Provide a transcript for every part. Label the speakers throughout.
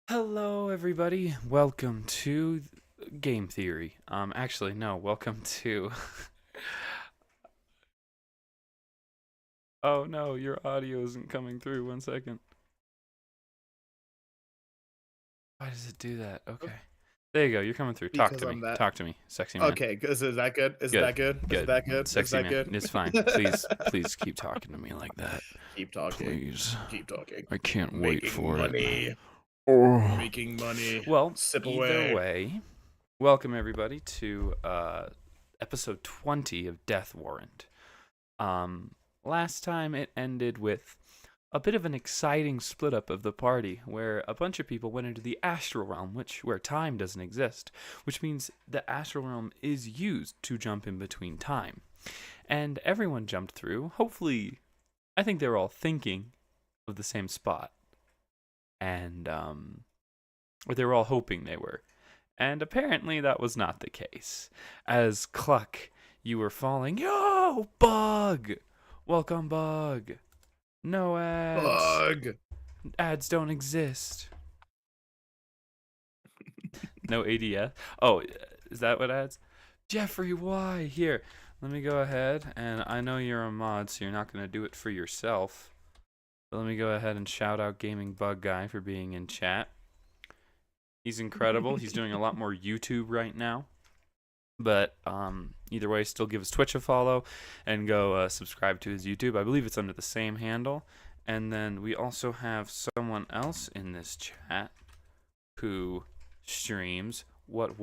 Speaker 1: Hello, everybody. Welcome to Game Theory. Actually, no. Welcome to. Oh no, your audio isn't coming through. 1 second. Why does it do that? Okay. There you go. You're coming through. Talk
Speaker 2: Because
Speaker 1: to me.
Speaker 2: I'm that.
Speaker 1: Talk to me, sexy man.
Speaker 2: Okay, is that good? Is
Speaker 1: Good.
Speaker 2: that good? Is
Speaker 1: Good.
Speaker 2: that good? Is
Speaker 1: Sexy
Speaker 2: that
Speaker 1: man.
Speaker 2: good?
Speaker 1: It's fine. Please, please keep talking to me like that.
Speaker 2: Keep talking.
Speaker 1: Please.
Speaker 2: Keep talking.
Speaker 1: I can't wait
Speaker 2: Making
Speaker 1: for
Speaker 2: money.
Speaker 1: it. Oh.
Speaker 2: Making money.
Speaker 1: Well,
Speaker 2: Sip
Speaker 1: either
Speaker 2: away.
Speaker 1: way, welcome everybody to episode 20 of Death Warrant. Last time it ended with a bit of an exciting split up of the party where a bunch of people went into the astral realm, where time doesn't exist, which means the astral realm is used to jump in between time. And everyone jumped through. Hopefully, I think they were all thinking of the same spot. And or they were all hoping they were. And apparently that was not the case. As Cluck, you were falling. Yo, Bug! Welcome, Bug. No ads.
Speaker 2: Bug.
Speaker 1: Ads don't exist. No ADS. Oh, is that what ads? Jeffrey, why? Here, let me go ahead. And I know you're a mod, so you're not going to do it for yourself. But let me go ahead and shout out Gaming Bug Guy for being in chat. He's incredible. He's doing a lot more YouTube right now. But either way, still give his Twitch a follow and go subscribe to his YouTube. I believe it's under the same handle. And then we also have someone else in this chat who streams what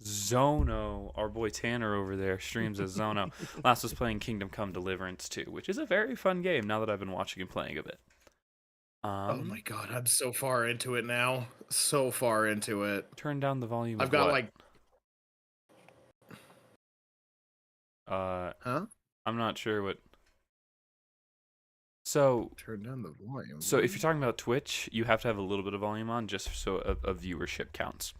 Speaker 1: Zono. Our boy Tanner over there streams as Zono. Last was playing Kingdom Come Deliverance 2, which is a very fun game now that I've been watching and playing a bit.
Speaker 2: Oh my god, I'm so far into it now. So far into it.
Speaker 1: Turn down the volume.
Speaker 2: I've got
Speaker 1: what?
Speaker 2: like. Huh?
Speaker 1: I'm not sure what. So
Speaker 2: Turn down the volume.
Speaker 1: So if you're talking about Twitch, you have to have a little bit of volume on just so a viewership counts.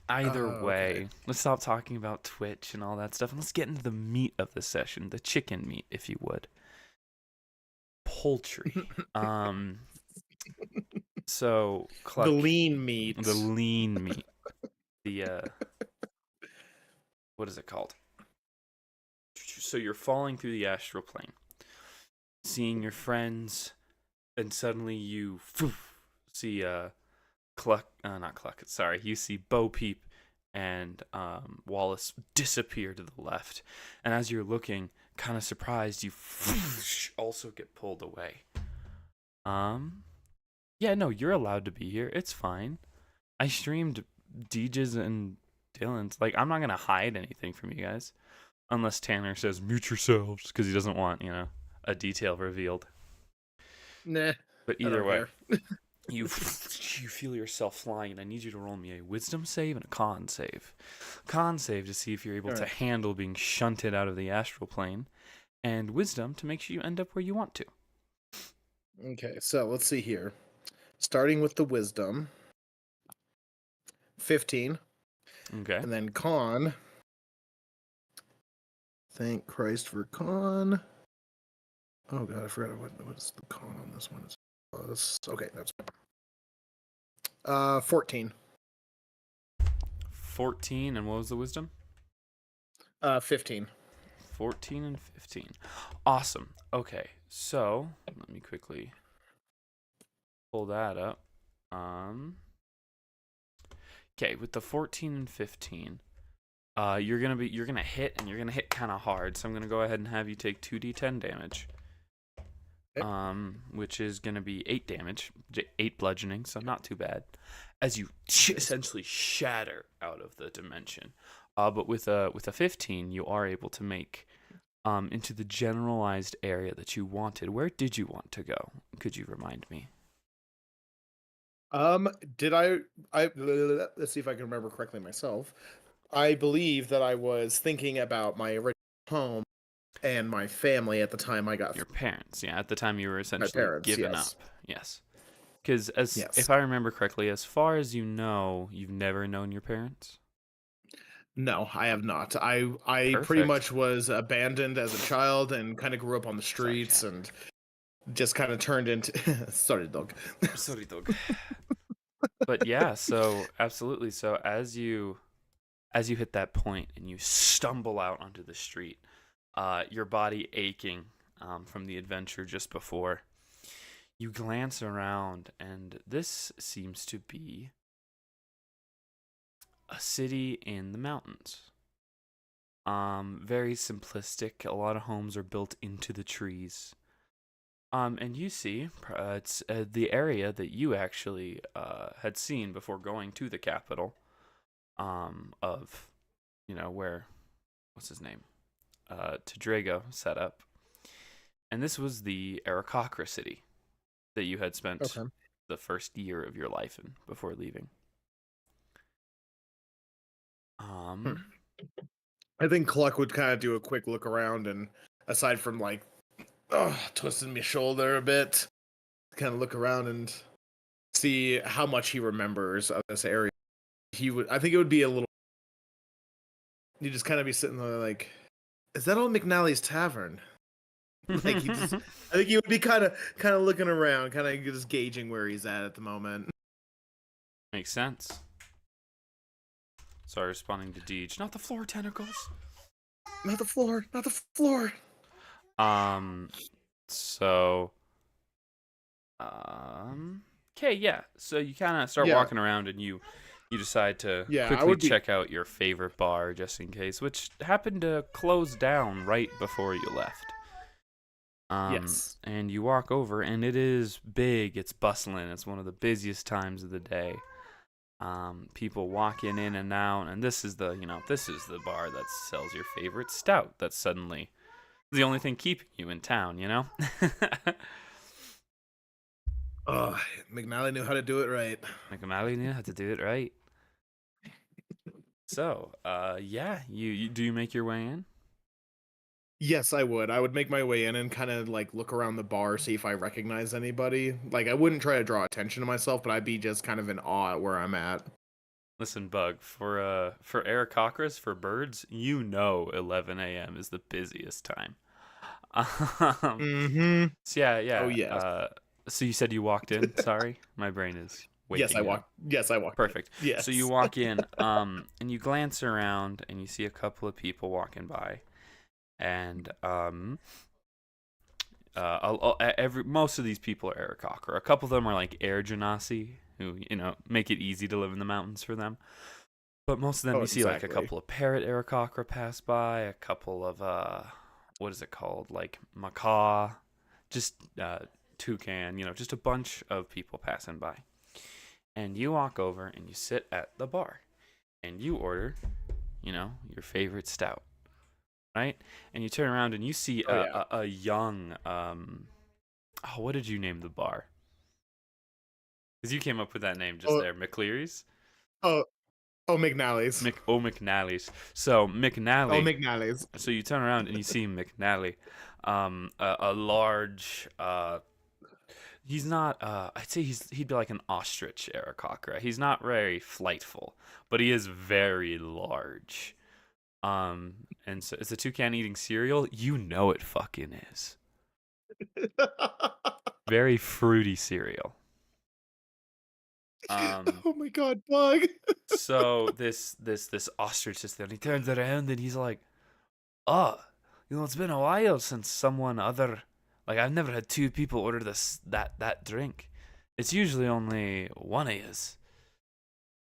Speaker 1: Either way,
Speaker 2: okay.
Speaker 1: Let's stop talking about Twitch and all that stuff and let's get into the meat of the session, the chicken meat, if you would. Poultry. So Cluck,
Speaker 2: the lean meat.
Speaker 1: The lean meat. The what is it called? So you're falling through the astral plane, seeing your friends, and suddenly you see Cluck, not Cluck, sorry, you see Bo Peep and Wallace disappear to the left. And as you're looking, kind of surprised, you also get pulled away. Yeah, no, you're allowed to be here. It's fine. I streamed Deej's and Dylan's. Like, I'm not going to hide anything from you guys. Unless Tanner says, mute yourselves, because he doesn't want, a detail revealed.
Speaker 2: Nah.
Speaker 1: But either way, you feel yourself flying, and I need you to roll me a wisdom save and a con save. Con save to see if you're able to handle being shunted out of the astral plane, and wisdom to make sure you end up where you want to.
Speaker 2: Okay, so let's see here. Starting with the wisdom. 15.
Speaker 1: Okay.
Speaker 2: And then con. Thank Christ for con. Oh god, I forgot what's the con on this one. Okay, that's 14.
Speaker 1: 14, and what was the wisdom?
Speaker 2: 15.
Speaker 1: 14 and 15. Awesome. Okay, so let me quickly pull that up. Okay, with the 14 and 15, you're gonna hit, and you're gonna hit kind of hard. So I'm gonna go ahead and have you take 2d10 damage.
Speaker 2: Okay.
Speaker 1: Which is gonna be 8 damage, 8 bludgeoning, so not too bad. As you essentially shatter out of the dimension. But with a 15, you are able to make into the generalized area that you wanted. Where did you want to go? Could you remind me?
Speaker 2: Did I let's see if I can remember correctly myself. I believe that I was thinking about my original home and my family at the time I got
Speaker 1: your parents. Yeah, at the time you were essentially
Speaker 2: parents,
Speaker 1: given
Speaker 2: yes.
Speaker 1: up. Yes. Because
Speaker 2: Yes.
Speaker 1: if I remember correctly, as far as you know, you've never known your parents?
Speaker 2: No, I have not. I
Speaker 1: Perfect.
Speaker 2: pretty much was abandoned as a child and kind of grew up on the streets and just kind of turned into sorry, dog.
Speaker 1: Sorry, dog. But yeah, so absolutely. So as you hit that point and you stumble out onto the street, your body aching from the adventure just before, you glance around, and this seems to be a city in the mountains. Very simplistic. A lot of homes are built into the trees. And you see, it's the area that you actually had seen before going to the capital. Of, where, what's his name? Tadrego set up, and this was the Aarakocra city that you had spent
Speaker 2: Okay.
Speaker 1: the first year of your life in before leaving.
Speaker 2: Hmm.
Speaker 1: Um,
Speaker 2: I think Cluck would kind of do a quick look around, and aside from like, twisting my shoulder a bit, kind of look around and see how much he remembers of this area. I think it would be a little. He'd just kind of be sitting there like, is that old McNally's Tavern? Like I think he would be kind of looking around, kind of just gauging where he's at the moment.
Speaker 1: Makes sense. Sorry, responding to Deej. Not the floor tentacles.
Speaker 2: Not the floor, not the floor.
Speaker 1: Um, so, okay, yeah. So you kind of start
Speaker 2: Yeah,
Speaker 1: walking around, and you decide to
Speaker 2: yeah, I
Speaker 1: quickly
Speaker 2: would be.
Speaker 1: check out your favorite bar just in case, which happened to close down right before you left.
Speaker 2: Yes.
Speaker 1: And you walk over, and it is big. It's bustling. It's one of the busiest times of the day. People walking in and out, and this is the bar that sells your favorite stout. That's suddenly the only thing keeping you in town.
Speaker 2: Oh, McNally knew how to do it right.
Speaker 1: McNally knew how to do it right. So, yeah, do you make your way in?
Speaker 2: Yes, I would. I would make my way in and kind of like look around the bar, see if I recognize anybody. Like I wouldn't try to draw attention to myself, but I'd be just kind of in awe at where I'm at.
Speaker 1: Listen, Bug, for Aarakocras, for birds, 11 a.m. is the busiest time. Um,
Speaker 2: Mm-hmm.
Speaker 1: so yeah.
Speaker 2: Oh yes.
Speaker 1: So you said you walked in. Sorry, my brain is
Speaker 2: Yes, I
Speaker 1: waking up.
Speaker 2: walked. Yes, I walked in.
Speaker 1: Perfect. So you
Speaker 2: Yes.
Speaker 1: walk in, and you glance around, and you see a couple of people walking by, and most of these people are Aarakocra. A couple of them are like Air Genasi, who make it easy to live in the mountains for them. But most of them,
Speaker 2: Oh,
Speaker 1: you see like a
Speaker 2: exactly.
Speaker 1: couple of parrot Aarakocra pass by, a couple of what is it called, like macaw, just toucan, just a bunch of people passing by. And you walk over and you sit at the bar, and you order, your favorite stout, right? And you turn around and you see
Speaker 2: Oh yeah.
Speaker 1: a young what did you name the bar? Because you came up with that name just
Speaker 2: Oh
Speaker 1: there, McCleary's.
Speaker 2: oh oh McNally's.
Speaker 1: McNally's. So
Speaker 2: Oh
Speaker 1: McNally.
Speaker 2: McNally's.
Speaker 1: So you turn around and you see McNally, a large. He's not. I'd say he'd be like an ostrich Aarakocra. He's not very flightful, but he is very large. And so it's a toucan eating cereal. You know it fucking is. Very fruity cereal. Um,
Speaker 2: Oh my god, Bug.
Speaker 1: so this ostrich is there, and he turns around and he's like, "Oh, it's been a while since someone other, like I've never had two people order that drink. It's usually only one of yous."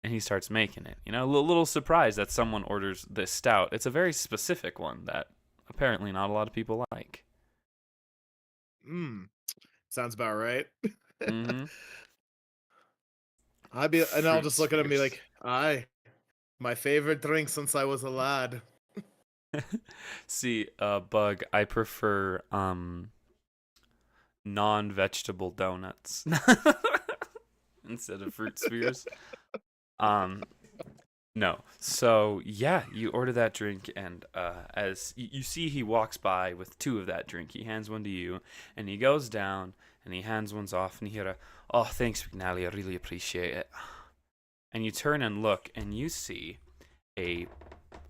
Speaker 1: And he starts making it. A little surprised that someone orders this stout. It's a very specific one that apparently not a lot of people like.
Speaker 2: Sounds about right.
Speaker 1: Mm-hmm.
Speaker 2: I'll
Speaker 1: Fruit
Speaker 2: just look at him and be
Speaker 1: spears.
Speaker 2: like, aye, my favorite drink since I was a lad.
Speaker 1: See, Bug, I prefer non-vegetable donuts instead of fruit spears. Um, no. So yeah, you order that drink, and as you see, he walks by with two of that drink. He hands one to you, and he goes down and he hands ones off, and you hear "Oh, thanks, McNally. I really appreciate it." And you turn and look, and you see a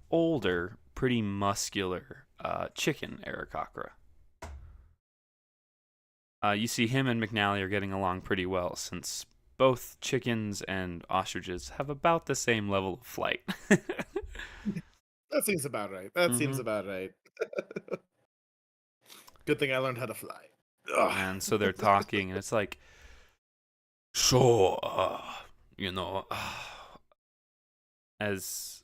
Speaker 1: older, pretty muscular chicken Aarakocra. You see him and McNally are getting along pretty well since both chickens and ostriches have about the same level of flight.
Speaker 2: That seems about right. That seems
Speaker 1: hmm
Speaker 2: about right. Good thing I learned how to fly. Ugh.
Speaker 1: And so they're talking, and it's like, so, you know, as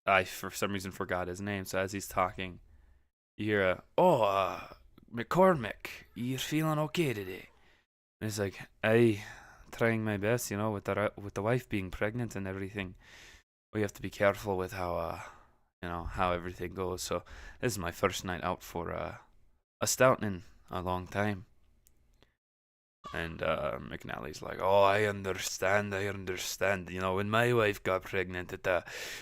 Speaker 1: I for some reason forgot his name, so as he's talking, you hear McCormick, you're feeling okay today? And he's like, I trying my best, you know, with the wife being pregnant and everything. We have to be careful with how you know, how everything goes. So this is my first night out for a stout in a long time. And McNally's like, oh, I understand. You know, when my wife got pregnant, it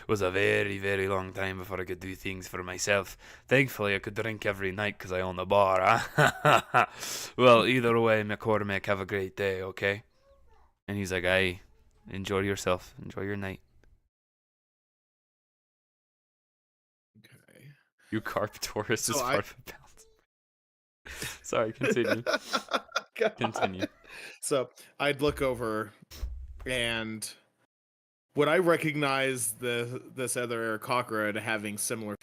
Speaker 1: was a very, very long time before I could do things for myself. Thankfully, I could drink every night because I own a bar. Huh? Well, either way, McCormick, have a great day, okay? And he's like, aye, enjoy yourself. Enjoy your night.
Speaker 2: Okay.
Speaker 1: You carp Taurus
Speaker 2: So
Speaker 1: is
Speaker 2: I.
Speaker 1: part of a balance. Sorry, continue.
Speaker 2: God.
Speaker 1: Continue.
Speaker 2: So I'd look over, and would I recognize this other cockroach having similar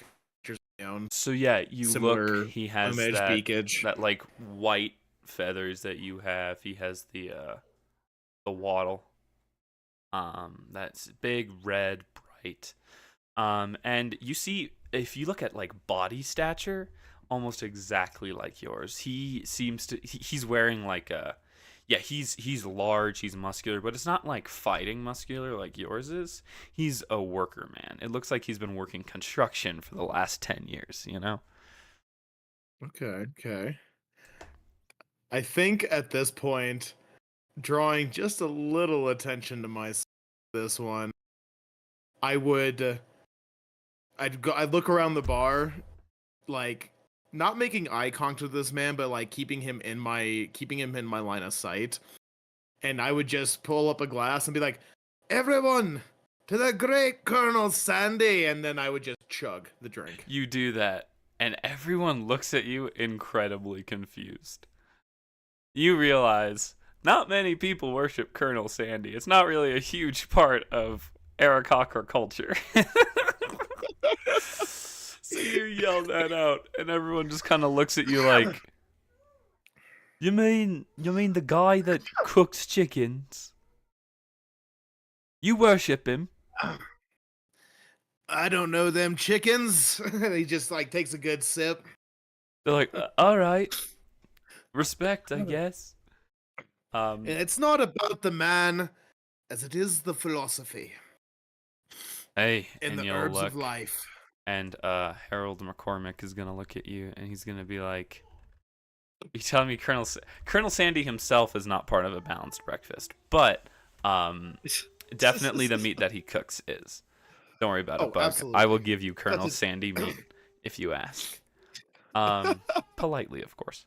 Speaker 2: features of my own,
Speaker 1: So yeah, you look,
Speaker 2: similar
Speaker 1: he has
Speaker 2: plumage, beakage?
Speaker 1: that like white feathers that you have. He has the wattle. That's big, red, bright. And you see, if you look at like body stature, almost exactly like yours. He seems to he's wearing like a yeah, he's large, he's muscular, but it's not like fighting muscular like yours is. He's a worker man. It looks like he's been working construction for the last 10 years, you know?
Speaker 2: Okay, okay. I think at this point, drawing just a little attention to myself, this one, I would, I'd look around the bar, like not making eye contact with this man, but like keeping him in my line of sight, and I would just pull up a glass and be like, "Everyone, to the great Colonel Sandy," and then I would just chug the drink.
Speaker 1: You do that, and everyone looks at you incredibly confused. You realize not many people worship Colonel Sandy. It's not really a huge part of Aarakocra culture. So you yell that out, and everyone just kind of looks at you like, you mean the guy that cooks chickens? You worship him?
Speaker 2: I don't know them chickens. He just like takes a good sip.
Speaker 1: They're like, all right, respect, I guess.
Speaker 2: It's not about the man as it is the philosophy
Speaker 1: Hey,
Speaker 2: and
Speaker 1: and
Speaker 2: the
Speaker 1: you'll
Speaker 2: herbs of
Speaker 1: look,
Speaker 2: life.
Speaker 1: and Harold McCormick is gonna look at you, and he's gonna be like, "You telling me Colonel Sandy himself is not part of a balanced breakfast, but definitely the meat that he cooks is. Don't worry about it,
Speaker 2: Oh,
Speaker 1: Bug. I will
Speaker 2: absolutely.
Speaker 1: give you
Speaker 2: That's
Speaker 1: Colonel
Speaker 2: a
Speaker 1: Sandy meat if you ask, politely, of course.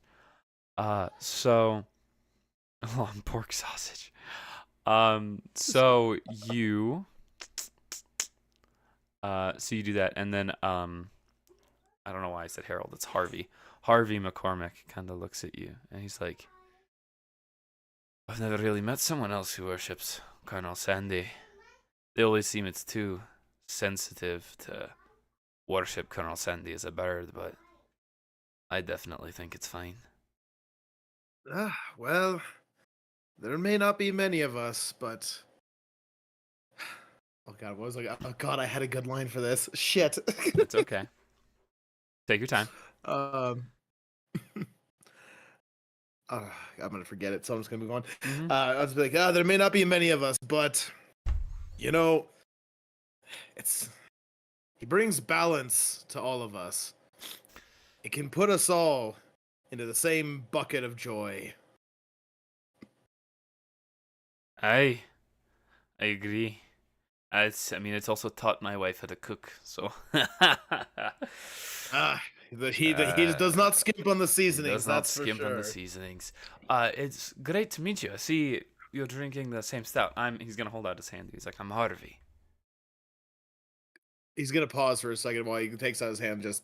Speaker 1: So pork sausage. So you so you do that, and then I don't know why I said Harold. It's Harvey. Harvey McCormick kind of looks at you, and he's like, "I've never really met someone else who worships Colonel Sandy. They always seem it's too sensitive to worship Colonel Sandy as a bird, but I definitely think it's fine."
Speaker 2: well, there may not be many of us, but oh god, what was I? Oh god, I had a good line for this. Shit.
Speaker 1: It's okay. Take your time.
Speaker 2: um, I'm gonna forget it, so I'm just gonna move on.
Speaker 1: Mm-hmm.
Speaker 2: I was like, there may not be many of us, but you know, it's he brings balance to all of us. It can put us all into the same bucket of joy.
Speaker 1: I agree. I mean, it's also taught my wife how to cook, so.
Speaker 2: He just does not skimp on the
Speaker 1: He does
Speaker 2: seasonings,
Speaker 1: not
Speaker 2: that's for
Speaker 1: skimp on the
Speaker 2: sure.
Speaker 1: seasonings. It's great to meet you. I see you're drinking the same stout. He's gonna hold out his hand. He's like, I'm Harvey.
Speaker 2: He's gonna pause for a second while he takes out his hand. Just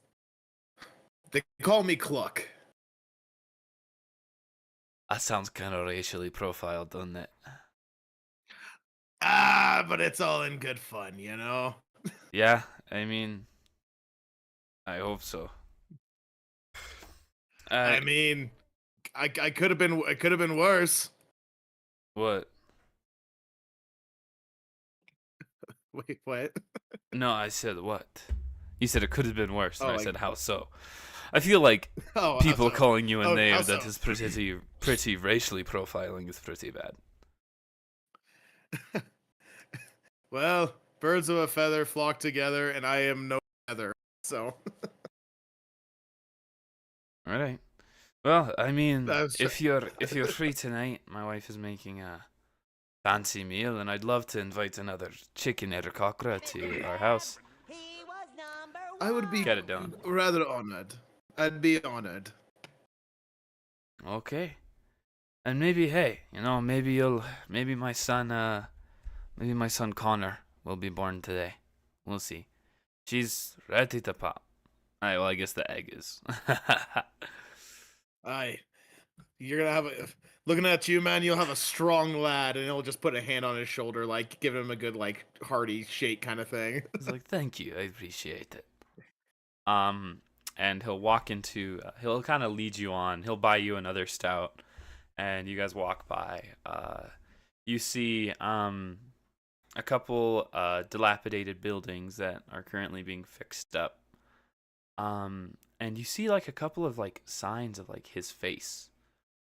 Speaker 2: they call me Cluck.
Speaker 1: That sounds kind of racially profiled, doesn't it?
Speaker 2: But it's all in good fun, you know?
Speaker 1: Yeah, I mean, I hope so.
Speaker 2: I mean, I could have been it could have been worse.
Speaker 1: What?
Speaker 2: Wait, what?
Speaker 1: No, I said what? You said it could have been worse, and
Speaker 2: Oh,
Speaker 1: I
Speaker 2: like
Speaker 1: said how so. I feel like
Speaker 2: oh, how
Speaker 1: people
Speaker 2: so?
Speaker 1: calling you a
Speaker 2: Oh, how
Speaker 1: name
Speaker 2: so?
Speaker 1: that is pretty racially profiling is pretty bad.
Speaker 2: Well, birds of a feather flock together, and I am no feather. So
Speaker 1: All right. Well, I mean,
Speaker 2: that's
Speaker 1: if you're free tonight, my wife is making a fancy meal, and I'd love to invite another chicken or cockra to our house.
Speaker 2: I would be
Speaker 1: Get it done.
Speaker 2: rather honored. I'd be honored.
Speaker 1: Okay. And maybe, hey, maybe my son Connor will be born today. We'll see. She's ready to pop. Well, I guess the egg is.
Speaker 2: I you're gonna have a looking at you, man. You'll have a strong lad, and he'll just put a hand on his shoulder, like giving him a good like hearty shake kind of thing.
Speaker 1: He's like, thank you, I appreciate it. Um, and he'll walk into, he'll kind of lead you on. He'll buy you another stout, and you guys walk by. You see, a couple dilapidated buildings that are currently being fixed up. And you see like a couple of like signs of like his face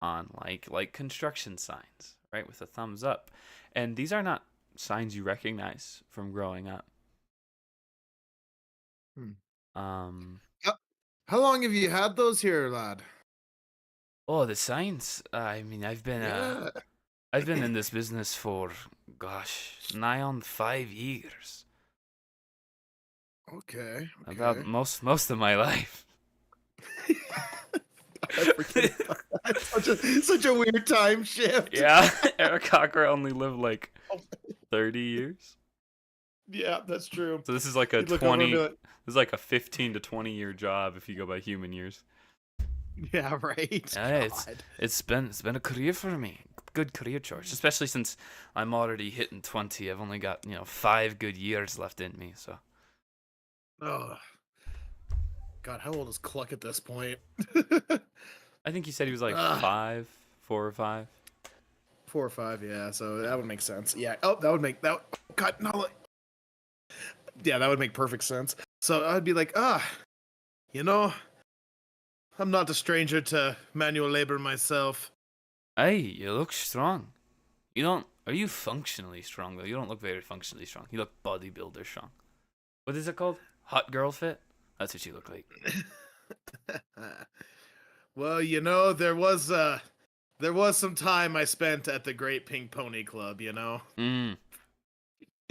Speaker 1: on like construction signs, right, with a thumbs up. And these are not signs you recognize from growing up.
Speaker 2: Hmm.
Speaker 1: Um,
Speaker 2: How, how long have you had those here, lad?
Speaker 1: oh, the signs. I mean,
Speaker 2: Yeah.
Speaker 1: I've been in this business for, gosh, nigh on 5 years.
Speaker 2: Okay.
Speaker 1: About
Speaker 2: Okay.
Speaker 1: most of my life.
Speaker 2: I forget about that. Such a weird time shift.
Speaker 1: Yeah, Eric Cocker only lived like 30 years.
Speaker 2: Yeah, that's true.
Speaker 1: So this is like a
Speaker 2: You look over and
Speaker 1: 20,
Speaker 2: be
Speaker 1: this
Speaker 2: like,
Speaker 1: is like a 15 to 20 year job if you go by human years.
Speaker 2: yeah, right.
Speaker 1: Yeah,
Speaker 2: God.
Speaker 1: it's been a career for me. Good career choice, especially since I'm already hitting 20. I've only got, 5 good years left in me, so.
Speaker 2: Oh, God, how old is Cluck at this point?
Speaker 1: I think he said he was like
Speaker 2: Ah,
Speaker 1: 5, 4 or 5.
Speaker 2: 4 or 5, yeah. So that would make sense. Yeah. Oh, that would make that. God, no. Yeah, that would make perfect sense. So I'd be like, you know, I'm not a stranger to manual labor myself.
Speaker 1: Hey, you look strong. You don't, are you functionally strong though? You don't look very functionally strong. You look bodybuilder strong. What is it called? Hot girl fit? That's what you look like.
Speaker 2: Well, there was some time I spent at the Great Pink Pony Club, you know.
Speaker 1: Mm.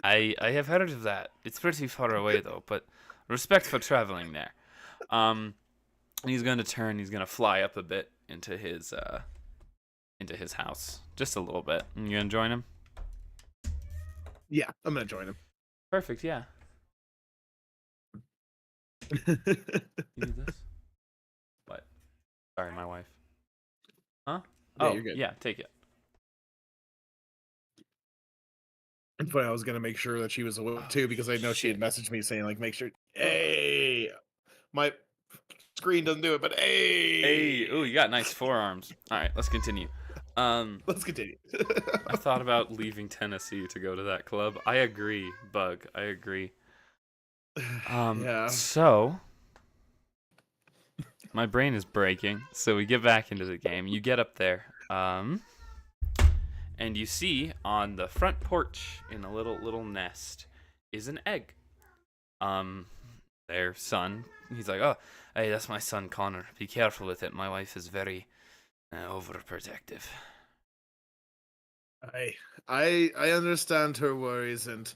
Speaker 1: I have heard of that. It's pretty far away though, but respect for traveling there. Um, he's gonna turn. He's gonna fly up a bit into his house, just a little bit. You gonna join him?
Speaker 2: Yeah, I'm gonna join him.
Speaker 1: Perfect. Yeah. You need this? What? Sorry, my wife. Huh?
Speaker 2: Yeah,
Speaker 1: Oh,
Speaker 2: you're good.
Speaker 1: yeah. Take it.
Speaker 2: But I was gonna make sure that she was awake too because I know she had
Speaker 1: Shit.
Speaker 2: messaged me saying like, make sure. Hey, my screen doesn't do it, but
Speaker 1: Hey,
Speaker 2: hey,
Speaker 1: ooh, you got nice forearms. All right, let's continue.
Speaker 2: let's continue.
Speaker 1: I thought about leaving Tennessee to go to that club. I agree, Bug. I agree.
Speaker 2: Yeah.
Speaker 1: So my brain is breaking. So we get back into the game. You get up there, and you see on the front porch in a little nest is an egg. Um, their son. He's like, oh, hey, that's my son Connor. Be careful with it. My wife is very overprotective.
Speaker 2: I understand her worries, and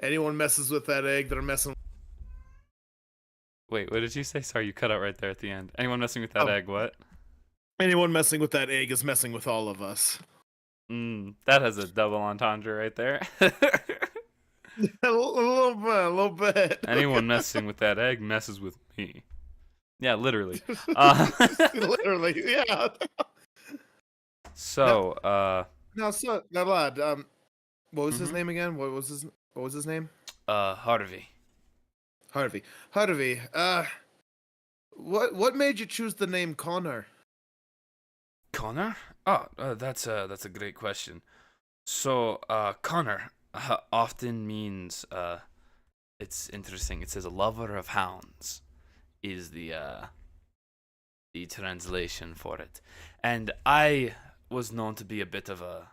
Speaker 2: anyone messes with that egg, they're messing.
Speaker 1: Wait, what did you say? Sorry, you cut out right there at the end. Anyone messing with that
Speaker 2: Oh,
Speaker 1: egg? What?
Speaker 2: anyone messing with that egg is messing with all of us.
Speaker 1: That has a double entendre right there.
Speaker 2: A little bit, a little bit.
Speaker 1: Anyone messing with that egg messes with me. Yeah, literally.
Speaker 2: Literally, yeah. Now,
Speaker 1: So,
Speaker 2: now, lad. What was his
Speaker 1: mhm.
Speaker 2: name again? What was his name?
Speaker 1: Harvey.
Speaker 2: Harvey. Harvey. What made you choose the name Connor?
Speaker 1: Connor? Oh, that's a great question. So, Connor often means it's interesting. It says a lover of hounds is the translation for it, and I was known to be a bit of a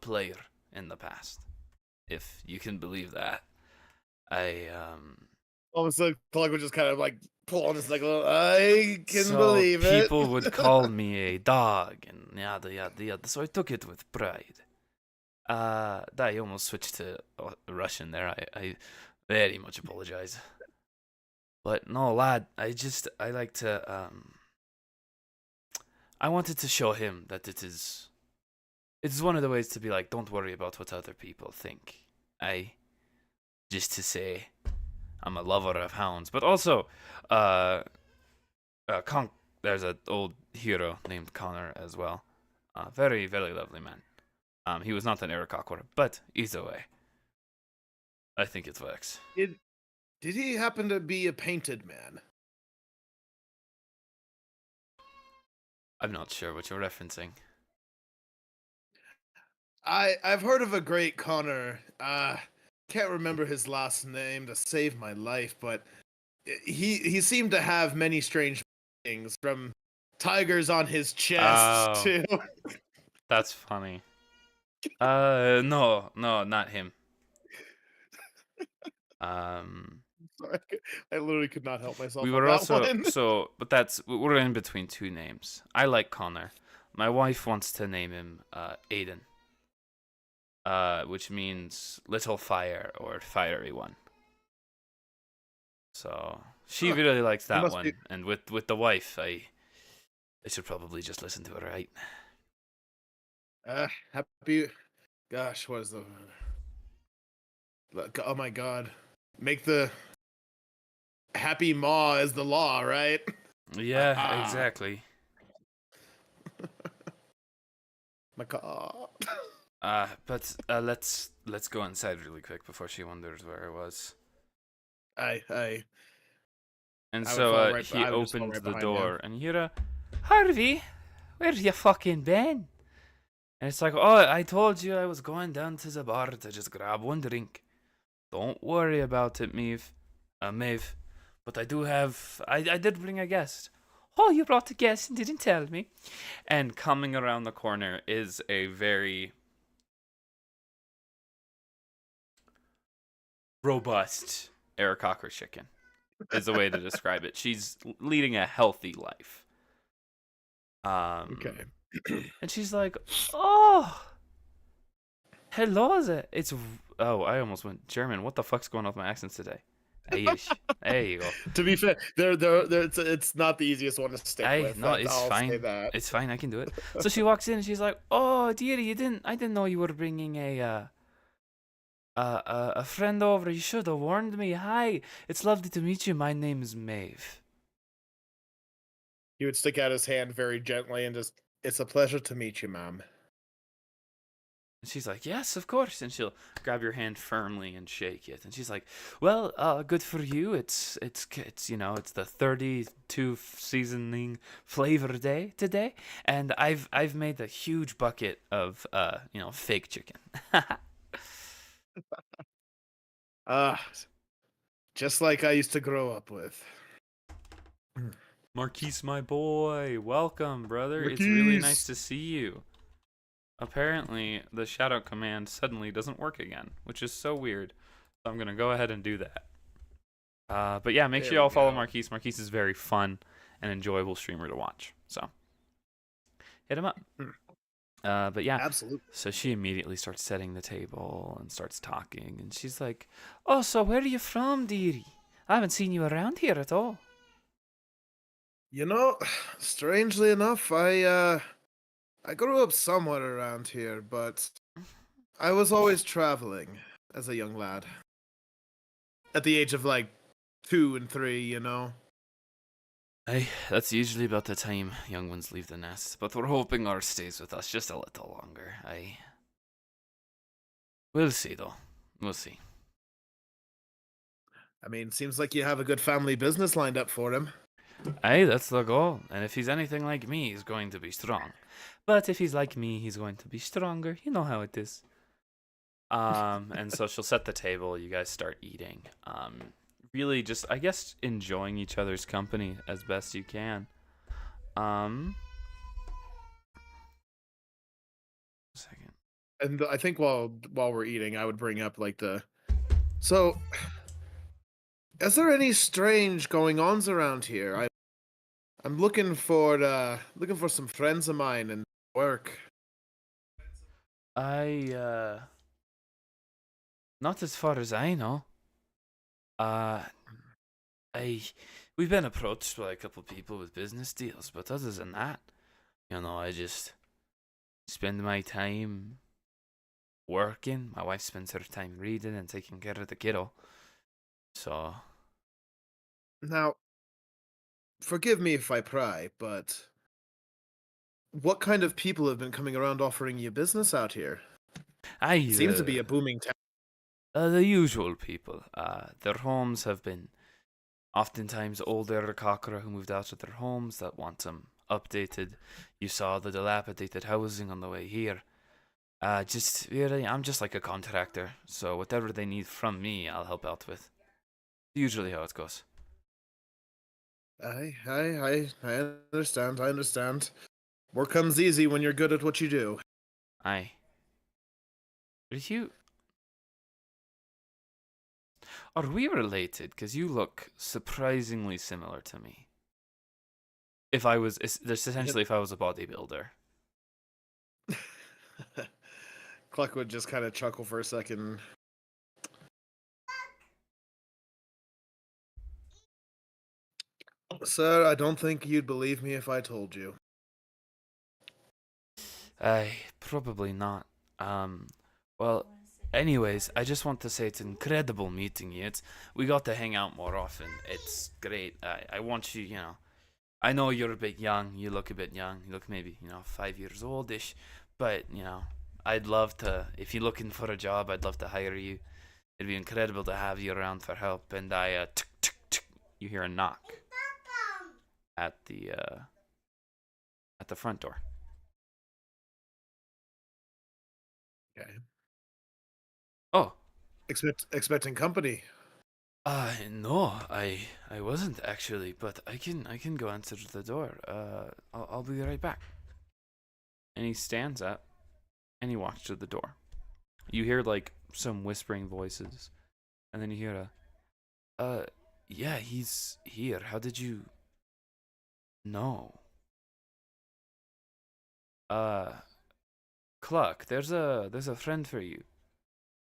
Speaker 1: player in the past, if you can believe that. I
Speaker 2: All of a sudden, Clark was just kind of like pulling his like, I can
Speaker 1: So
Speaker 2: believe it.
Speaker 1: people would call me a dog and yada yada yada. So I took it with pride. I almost switched to Russian there. I very much apologize. But no, lad, I like to I wanted to show him that it's one of the ways to be like, don't worry about what other people think. I just to say I'm a lover of hounds, but also uh there's an old hero named Connor as well. Very, very lovely man. He was not an Iroquois, but either way, I think it works.
Speaker 2: Did he happen to be a painted man?
Speaker 1: I'm not sure what you're referencing.
Speaker 2: I've heard of a great Connor. Can't remember his last name to save my life, but he seemed to have many strange things, from tigers on his chest
Speaker 1: Oh,
Speaker 2: to
Speaker 1: that's funny. No, no, not him. Um,
Speaker 2: Sorry, I literally could not help
Speaker 1: we
Speaker 2: myself on
Speaker 1: were
Speaker 2: that
Speaker 1: also
Speaker 2: one.
Speaker 1: but we're in between two names. I like Connor. My wife wants to name him Aiden, which means little fire or fiery one. So she
Speaker 2: Huh,
Speaker 1: really likes
Speaker 2: he
Speaker 1: that
Speaker 2: must be
Speaker 1: one, and with the wife, I should probably just listen to it, right?
Speaker 2: happy. Gosh, what is the? Oh my God, make the happy maw as the law, right?
Speaker 1: Yeah,
Speaker 2: Aha,
Speaker 1: exactly.
Speaker 2: macaw.
Speaker 1: But let's go inside really quick before she wonders where I was.
Speaker 2: I I
Speaker 1: And
Speaker 2: I would
Speaker 1: so
Speaker 2: fall right.
Speaker 1: he
Speaker 2: I would just fall
Speaker 1: opened
Speaker 2: right
Speaker 1: the
Speaker 2: behind him.
Speaker 1: door, and you hear a Harvey, where you fucking been? And it's like, oh, I told you I was going down to the bar to just grab one drink. Don't worry about it, Maeve. But I did bring a guest. Oh, you brought a guest and didn't tell me. And coming around the corner is a very robust Aarakocra chicken, is the way to describe it. She's leading a healthy life.
Speaker 2: Okay.
Speaker 1: And she's like, oh, hello there. Oh, I almost went German. What the fuck's going on with my accents today? Irish. There you go.
Speaker 2: To be fair, it's not the easiest one to stick
Speaker 1: Hey,
Speaker 2: with.
Speaker 1: no, it's
Speaker 2: I'll say
Speaker 1: fine.
Speaker 2: that.
Speaker 1: It's fine. I can do it. So she walks in and she's like, "Oh, dearie, I didn't know you were bringing a friend over. You should have warned me. Hi, it's lovely to meet you. My name is Maeve."
Speaker 2: He would stick out his hand very gently and just, "It's a pleasure to meet you, ma'am."
Speaker 1: And she's like, "Yes, of course." And she'll grab your hand firmly and shake it. And she's like, "Well, good for you. It's it's the 32 seasoning flavor day today, and I've made a huge bucket of fake chicken."
Speaker 2: Ah, just like I used to grow up with.
Speaker 1: Marquise, my boy, welcome, brother. It's really nice
Speaker 2: Marquise.
Speaker 1: to see you. Apparently, the shadow command suddenly doesn't work again, which is so weird. So I'm gonna go ahead and do that. But yeah, make
Speaker 2: There
Speaker 1: sure you
Speaker 2: we
Speaker 1: all follow
Speaker 2: go.
Speaker 1: Marquise. Marquise is very fun and enjoyable streamer to watch. So hit him up.
Speaker 2: Hmm.
Speaker 1: But yeah,
Speaker 2: Absolutely.
Speaker 1: so she immediately starts setting the table and starts talking, and she's like, "Oh, so where are you from, dearie? I haven't seen you around here at all."
Speaker 2: You know, strangely enough, I grew up somewhat around here, but I was always traveling as a young lad. At the age of like 2 and 3, you know.
Speaker 1: Aye, that's usually about the time young ones leave the nest, but we're hoping ours stays with us just a little longer. Aye. We'll see, though. We'll see.
Speaker 2: I mean, seems like you have a good family business lined up for him.
Speaker 1: Aye, that's the goal. And if he's anything like me, he's going to be strong. But if he's like me, he's going to be stronger. You know how it is. And so she'll set the table. You guys start eating. Really just, I guess, enjoying each other's company as best you can. Um, Second.
Speaker 2: And I think while we're eating, I would bring up like the. So, is there any strange going ons around here? I'm looking for some friends of mine and work.
Speaker 1: I not as far as I know. Uh, I we've been approached by a couple people with business deals, but other than that, I just spend my time working. My wife spends her time reading and taking care of the kiddo. So,
Speaker 2: Now, forgive me if I pry, but what kind of people have been coming around offering you business out here?
Speaker 1: I
Speaker 2: It seems to be a booming town.
Speaker 1: the usual people. Their homes have been oftentimes older Kakra who moved out of their homes that want them updated. You saw the dilapidated housing on the way here. Just really, I'm just like a contractor, so whatever they need from me, I'll help out with. Usually how it goes.
Speaker 2: I understand. I understand. Work comes easy when you're good at what you do.
Speaker 1: Aye. Are we related? Because you look surprisingly similar to me. If I was, essentially, if I was a bodybuilder.
Speaker 2: Cluck would just kind of chuckle for a second. Sir, I don't think you'd believe me if I told you.
Speaker 1: Aye, probably not. Well, anyways, I just want to say it's incredible meeting you. We got to hang out more often. It's great. I want you, I know you're a bit young. You look a bit young. You look maybe, 5 years oldish. But, I'd love to, if you're looking for a job, I'd love to hire you. It'd be incredible to have you around for help. And you hear a knock at the front door.
Speaker 2: Okay.
Speaker 1: Oh,
Speaker 2: Expecting company.
Speaker 1: no, I wasn't actually, but I can go answer the door. I'll be right back. And he stands up, and he walks to the door. You hear like some whispering voices, and then you hear yeah, he's here. How did you know? Cluck, there's a friend for you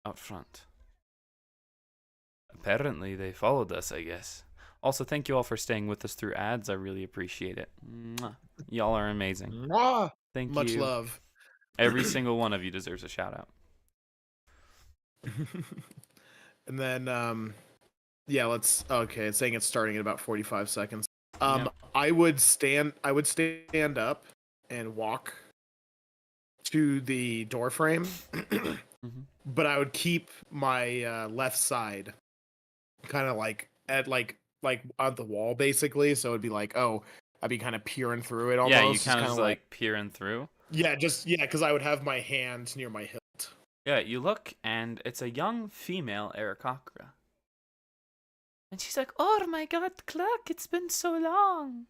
Speaker 1: out front. Apparently, they followed us, I guess. Also, thank you all for staying with us through ads. I really appreciate it. Mwah. Y'all are amazing.
Speaker 2: Mwah!
Speaker 1: Thank
Speaker 2: Much
Speaker 1: you.
Speaker 2: love.
Speaker 1: Every single one of you deserves a shout out.
Speaker 2: And then, yeah, okay, it's saying it's starting in about 45 seconds.
Speaker 1: Yep.
Speaker 2: I would stand up and walk to the door frame, but I would keep my left side kind of like at like on the wall basically, so it'd be like, oh, I'd be kind of peering through it almost.
Speaker 1: Yeah, you kind of just like peering through.
Speaker 2: Yeah, because I would have my hand near my hilt.
Speaker 1: Yeah, you look, and it's a young female Aarakocra. And she's like, oh my god, Clark, it's been so long.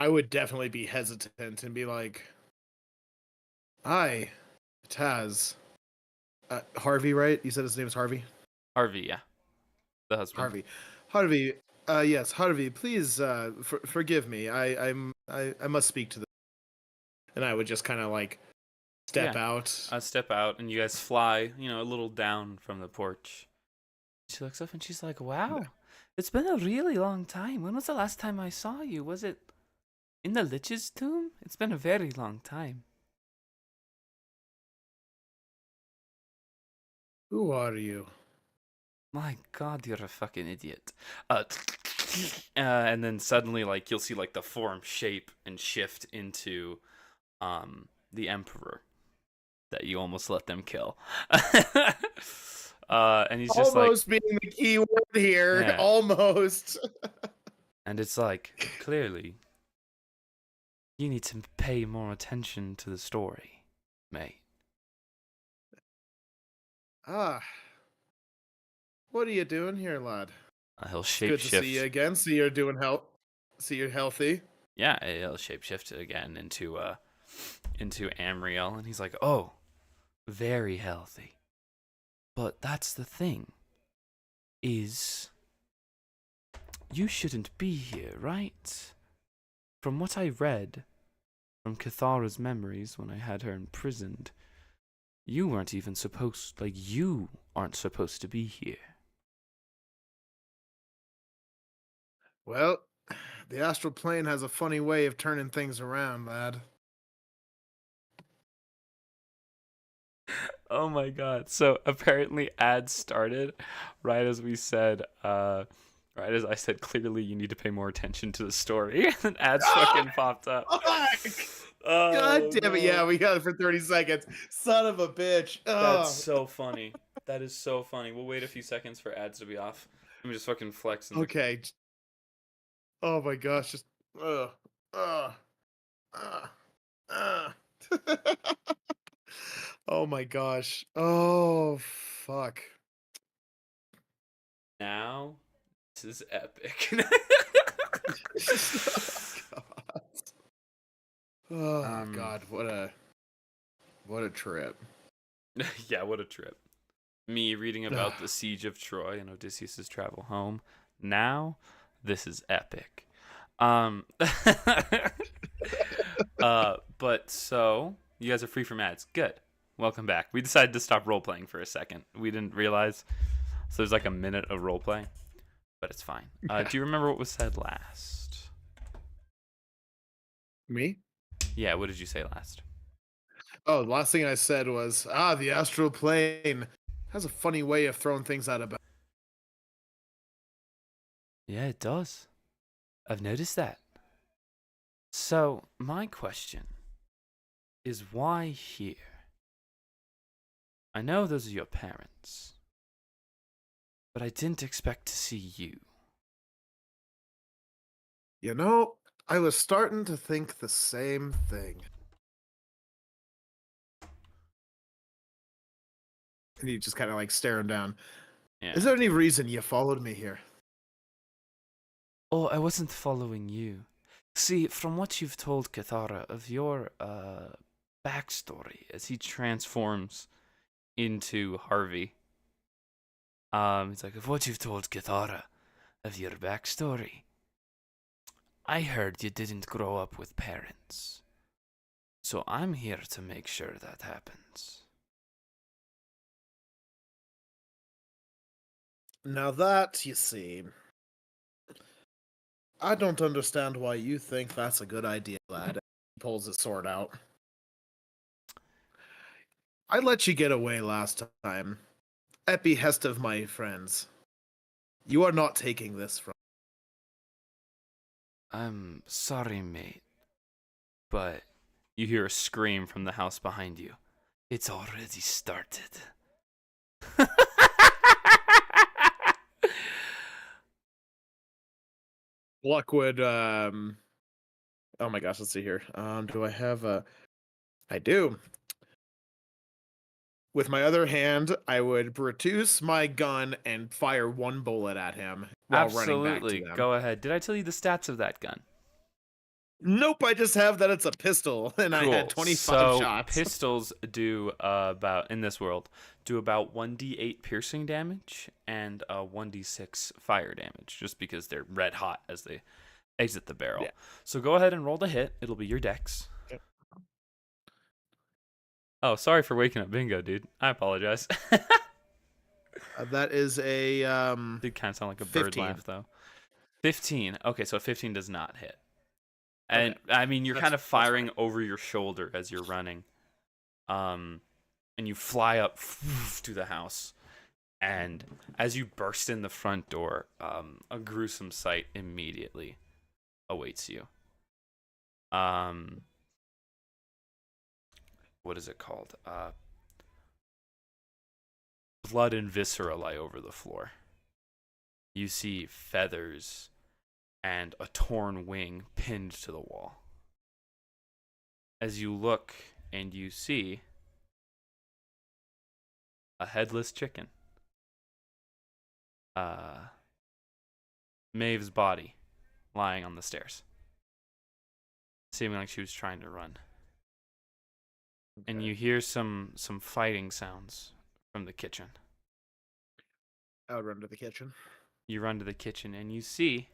Speaker 2: I would definitely be hesitant and be like, hi, Taz. Harvey, right? You said his name is Harvey?
Speaker 1: Harvey, yeah. The husband.
Speaker 2: Harvey, yes, Harvey, please forgive me. I must speak to the. And I would just kind of like step out.
Speaker 1: I step out, and you guys fly, a little down from the porch. She looks up and she's like, wow, it's been a really long time. When was the last time I saw you? Was it in the Lich's tomb? It's been a very long time.
Speaker 2: Who are you?
Speaker 1: My God, you're a fucking idiot. And then suddenly, like, you'll see like the form shape and shift into the Emperor that you almost let them kill. And he's just like,
Speaker 2: Almost being the key word here.
Speaker 1: yeah.
Speaker 2: Almost.
Speaker 1: And it's like, clearly, you need to pay more attention to the story, mate.
Speaker 2: Ah, what are you doing here, lad?
Speaker 1: He'll
Speaker 2: It's good to see you
Speaker 1: shapeshift.
Speaker 2: again. See you're doing See you're healthy.
Speaker 1: Yeah, he'll shapeshift again into Amriel, and he's like, "Oh, very healthy." But that's the thing, is you shouldn't be here, right? From what I read from Cathara's memories when I had her imprisoned, you weren't even supposed, like, you aren't supposed to be here.
Speaker 2: Well, the astral plane has a funny way of turning things around, lad.
Speaker 1: Oh my God. So apparently ads started right as we said, right as I said, clearly you need to pay more attention to the story. And ads
Speaker 2: Ah,
Speaker 1: fucking popped up.
Speaker 2: fuck! God
Speaker 1: Oh
Speaker 2: damn it! Yeah,
Speaker 1: no.
Speaker 2: we got it for 30 seconds. Son of a bitch.
Speaker 1: That's
Speaker 2: Oh,
Speaker 1: so funny. That is so funny. We'll wait a few seconds for ads to be off. Let me just fucking flex in the.
Speaker 2: okay. Oh my gosh, just uh, uh, uh. Oh my gosh. Oh fuck.
Speaker 1: Now, this is epic.
Speaker 2: God. Oh
Speaker 1: um,
Speaker 2: god, what a trip.
Speaker 1: yeah, what a trip. Me reading about the siege of Troy and Odysseus' travel home. Now, this is epic. Um, but so you guys are free from ads. Good. Welcome back. We decided to stop role playing for a second. We didn't realize. So there's like a minute of role play, but it's fine. Do you remember what was said last?
Speaker 2: Me?
Speaker 1: Yeah, what did you say last?
Speaker 2: Oh, the last thing I said was, the astral plane has a funny way of throwing things out of.
Speaker 1: Yeah, it does. I've noticed that. So, my question is why here? I know those are your parents, but I didn't expect to see you.
Speaker 2: You know, I was starting to think the same thing. And you just kind of like stare him down.
Speaker 1: Yeah.
Speaker 2: Is there any reason you followed me here?
Speaker 1: Oh, I wasn't following you. See, from what you've told Cathara of your backstory as he transforms into Harvey, he's like, of what you've told Cathara of your backstory, I heard you didn't grow up with parents. So I'm here to make sure that happens.
Speaker 2: Now that, you see, I don't understand why you think that's a good idea, lad. He pulls his sword out. I let you get away last time. At behest of my friends. You are not taking this from.
Speaker 1: I'm sorry, mate, but you hear a scream from the house behind you. It's already started.
Speaker 2: Lockwood, oh my gosh, let's see here. Do I have a. I do. With my other hand, I would produce my gun and fire one bullet at him while running back to
Speaker 1: Absolutely.
Speaker 2: them.
Speaker 1: Go ahead. Did I tell you the stats of that gun?
Speaker 2: Nope, I just have that it's a pistol, and I had
Speaker 1: Cool.
Speaker 2: 25
Speaker 1: So
Speaker 2: shots.
Speaker 1: pistols do about in this world do about 1d8 piercing damage and 1d6 fire damage, just because they're red hot as they exit the barrel.
Speaker 2: Yeah.
Speaker 1: So go ahead and roll the hit. It'll be your dex.
Speaker 2: Okay.
Speaker 1: Oh, sorry for waking up Bingo, dude. I apologize.
Speaker 2: That is a
Speaker 1: Did kind of sound like a
Speaker 2: 15.
Speaker 1: bird laugh though. 15. Okay, so 15 does not hit.
Speaker 2: Okay.
Speaker 1: And I mean, you're kind of
Speaker 2: That's
Speaker 1: firing
Speaker 2: fine.
Speaker 1: over your shoulder as you're running. And you fly up to the house. And as you burst in the front door, a gruesome sight immediately awaits you. Um, what is it called? Blood and viscera lie over the floor. You see feathers and a torn wing pinned to the wall. As you look and you see a headless chicken. Maeve's body lying on the stairs, seeming like she was trying to run. And you hear some fighting sounds from the kitchen.
Speaker 2: I would run to the kitchen.
Speaker 1: You run to the kitchen and you see,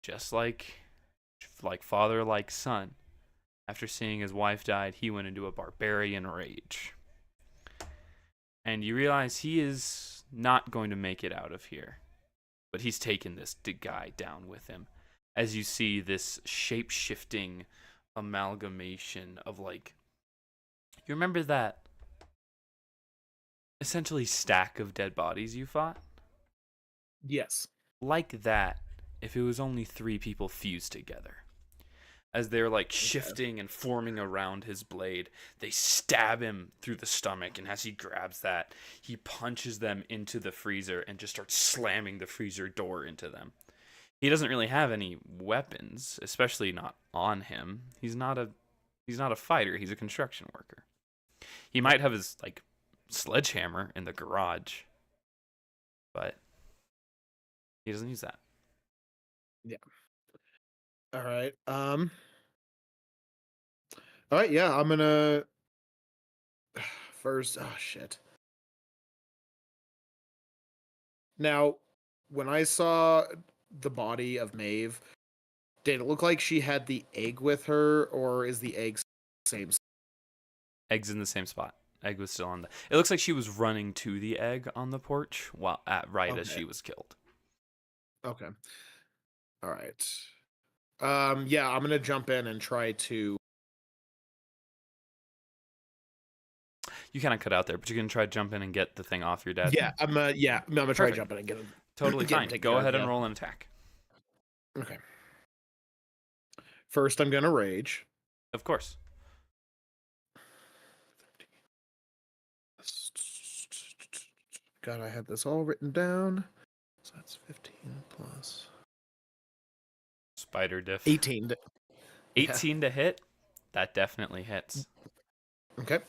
Speaker 1: just like father like son, after seeing his wife died, he went into a barbarian rage. And you realize he is not going to make it out of here, but he's taken this guy down with him. As you see this shape-shifting amalgamation of, like, you remember that essentially stack of dead bodies you fought?
Speaker 2: Yes.
Speaker 1: Like that, if it was only 3 people fused together. As they're like shifting and forming around his blade, they stab him through the stomach, and as he grabs that, he punches them into the freezer and just starts slamming the freezer door into them. He doesn't really have any weapons, especially not on him. He's not a fighter, he's a construction worker. He might have his like sledgehammer in the garage, but he doesn't use that.
Speaker 2: Yeah. All right. All right. Yeah, I'm gonna first. Oh shit. Now, when I saw the body of Maeve, did it look like she had the egg with her, or is the egg same?
Speaker 1: Egg's in the same spot. Egg was still on the. It looks like she was running to the egg on the porch while as she was killed.
Speaker 2: Okay. All right. Yeah, I'm gonna jump in and try to.
Speaker 1: You kind of cut out there, but you can try to jump in and get the thing off your dad.
Speaker 2: Yeah, I'm gonna try
Speaker 1: Perfect.
Speaker 2: jumping and get him.
Speaker 1: Totally
Speaker 2: get him
Speaker 1: fine.
Speaker 2: taken
Speaker 1: Go
Speaker 2: care of,
Speaker 1: ahead and
Speaker 2: yeah.
Speaker 1: roll an attack.
Speaker 2: Okay. First, I'm gonna rage.
Speaker 1: Of course.
Speaker 2: God, I had this all written down. So that's 15 plus
Speaker 1: Spider diff.
Speaker 2: 18.
Speaker 1: 18 to hit. That definitely hits.
Speaker 2: Okay.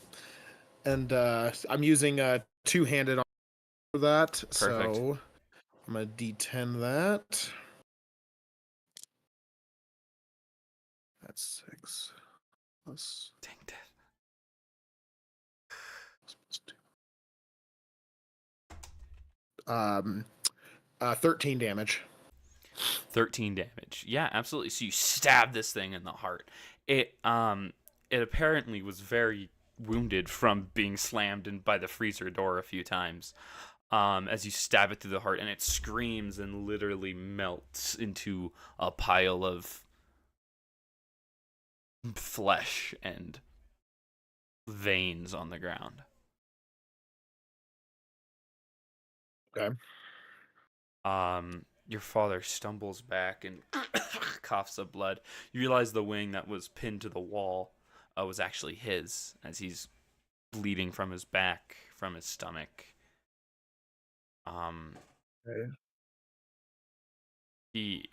Speaker 2: And I'm using two-handed on for that.
Speaker 1: Perfect.
Speaker 2: So I'm gonna D10 that. That's 6 plus.
Speaker 1: Dang it.
Speaker 2: 13 damage.
Speaker 1: 13 damage. Yeah, absolutely. So you stab this thing in the heart. It apparently was very wounded from being slammed in by the freezer door a few times. As you stab it through the heart, and it screams and literally melts into a pile of flesh and veins on the ground.
Speaker 2: Okay.
Speaker 1: Your father stumbles back and coughs up blood. You realize the wing that was pinned to the wall was actually his, as he's bleeding from his back, from his stomach.
Speaker 2: Okay.
Speaker 1: He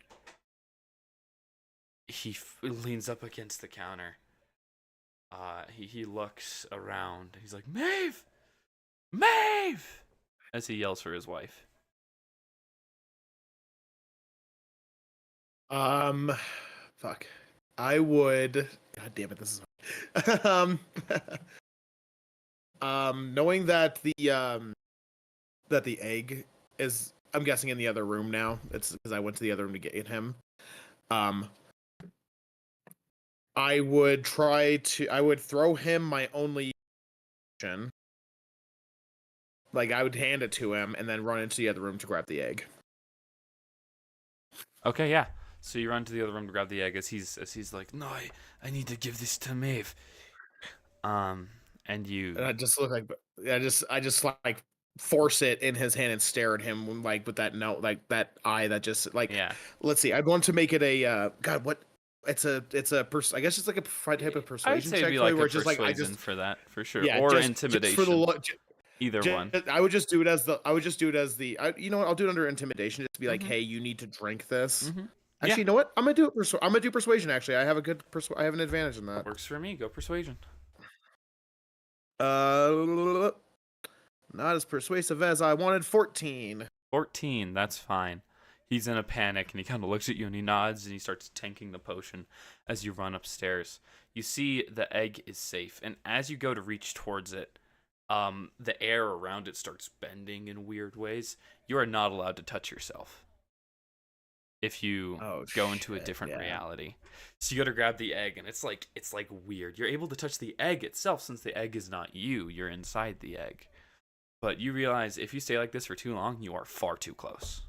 Speaker 1: leans up against the counter. He looks around. He's like, Maeve! Maeve! As he yells for his wife.
Speaker 2: Fuck. I would. God damn it! This is. Knowing that the egg is, I'm guessing, in the other room now. It's because I went to the other room to get him. I would throw him my only option. Like, I would hand it to him and then run into the other room to grab the egg.
Speaker 1: Okay, yeah. So you run to the other room to grab the egg as he's like, no, I need to give this to Maeve. And
Speaker 2: I just look like, I just like force it in his hand and stare at him like with that note, like that eye that just like.
Speaker 1: Yeah.
Speaker 2: Let's see. I'd want to make it a God. What? It's a I guess it's like a type of
Speaker 1: I'd
Speaker 2: persuasion
Speaker 1: say it'd
Speaker 2: check
Speaker 1: be
Speaker 2: for me
Speaker 1: like
Speaker 2: where
Speaker 1: a
Speaker 2: it's just like I
Speaker 1: persuasion
Speaker 2: just
Speaker 1: for that, for sure.
Speaker 2: yeah
Speaker 1: Or
Speaker 2: just for the
Speaker 1: intimidation.
Speaker 2: look.
Speaker 1: Either one.
Speaker 2: I would just do it as the I would just do it as the you know what, I'll do it under intimidation just to be like,
Speaker 1: Mm-hmm.
Speaker 2: hey, you need to drink this.
Speaker 1: Mm-hmm. Yeah.
Speaker 2: Actually, you know what? I'm gonna do it. I'm gonna do persuasion. Actually, I have a good I have an advantage in
Speaker 1: That
Speaker 2: that.
Speaker 1: works for me. Go persuasion.
Speaker 2: Uh, not as persuasive as I wanted. 14.
Speaker 1: 14. That's fine. He's in a panic and he kind of looks at you and he nods and he starts tanking the potion as you run upstairs. You see the egg is safe, and as you go to reach towards it, the air around it starts bending in weird ways. You are not allowed to touch yourself if you
Speaker 2: Oh
Speaker 1: go into a
Speaker 2: shit!
Speaker 1: different
Speaker 2: Yeah.
Speaker 1: reality. So you go to grab the egg and it's like weird. You're able to touch the egg itself since the egg is not you. You're inside the egg. But you realize if you stay like this for too long, you are far too close.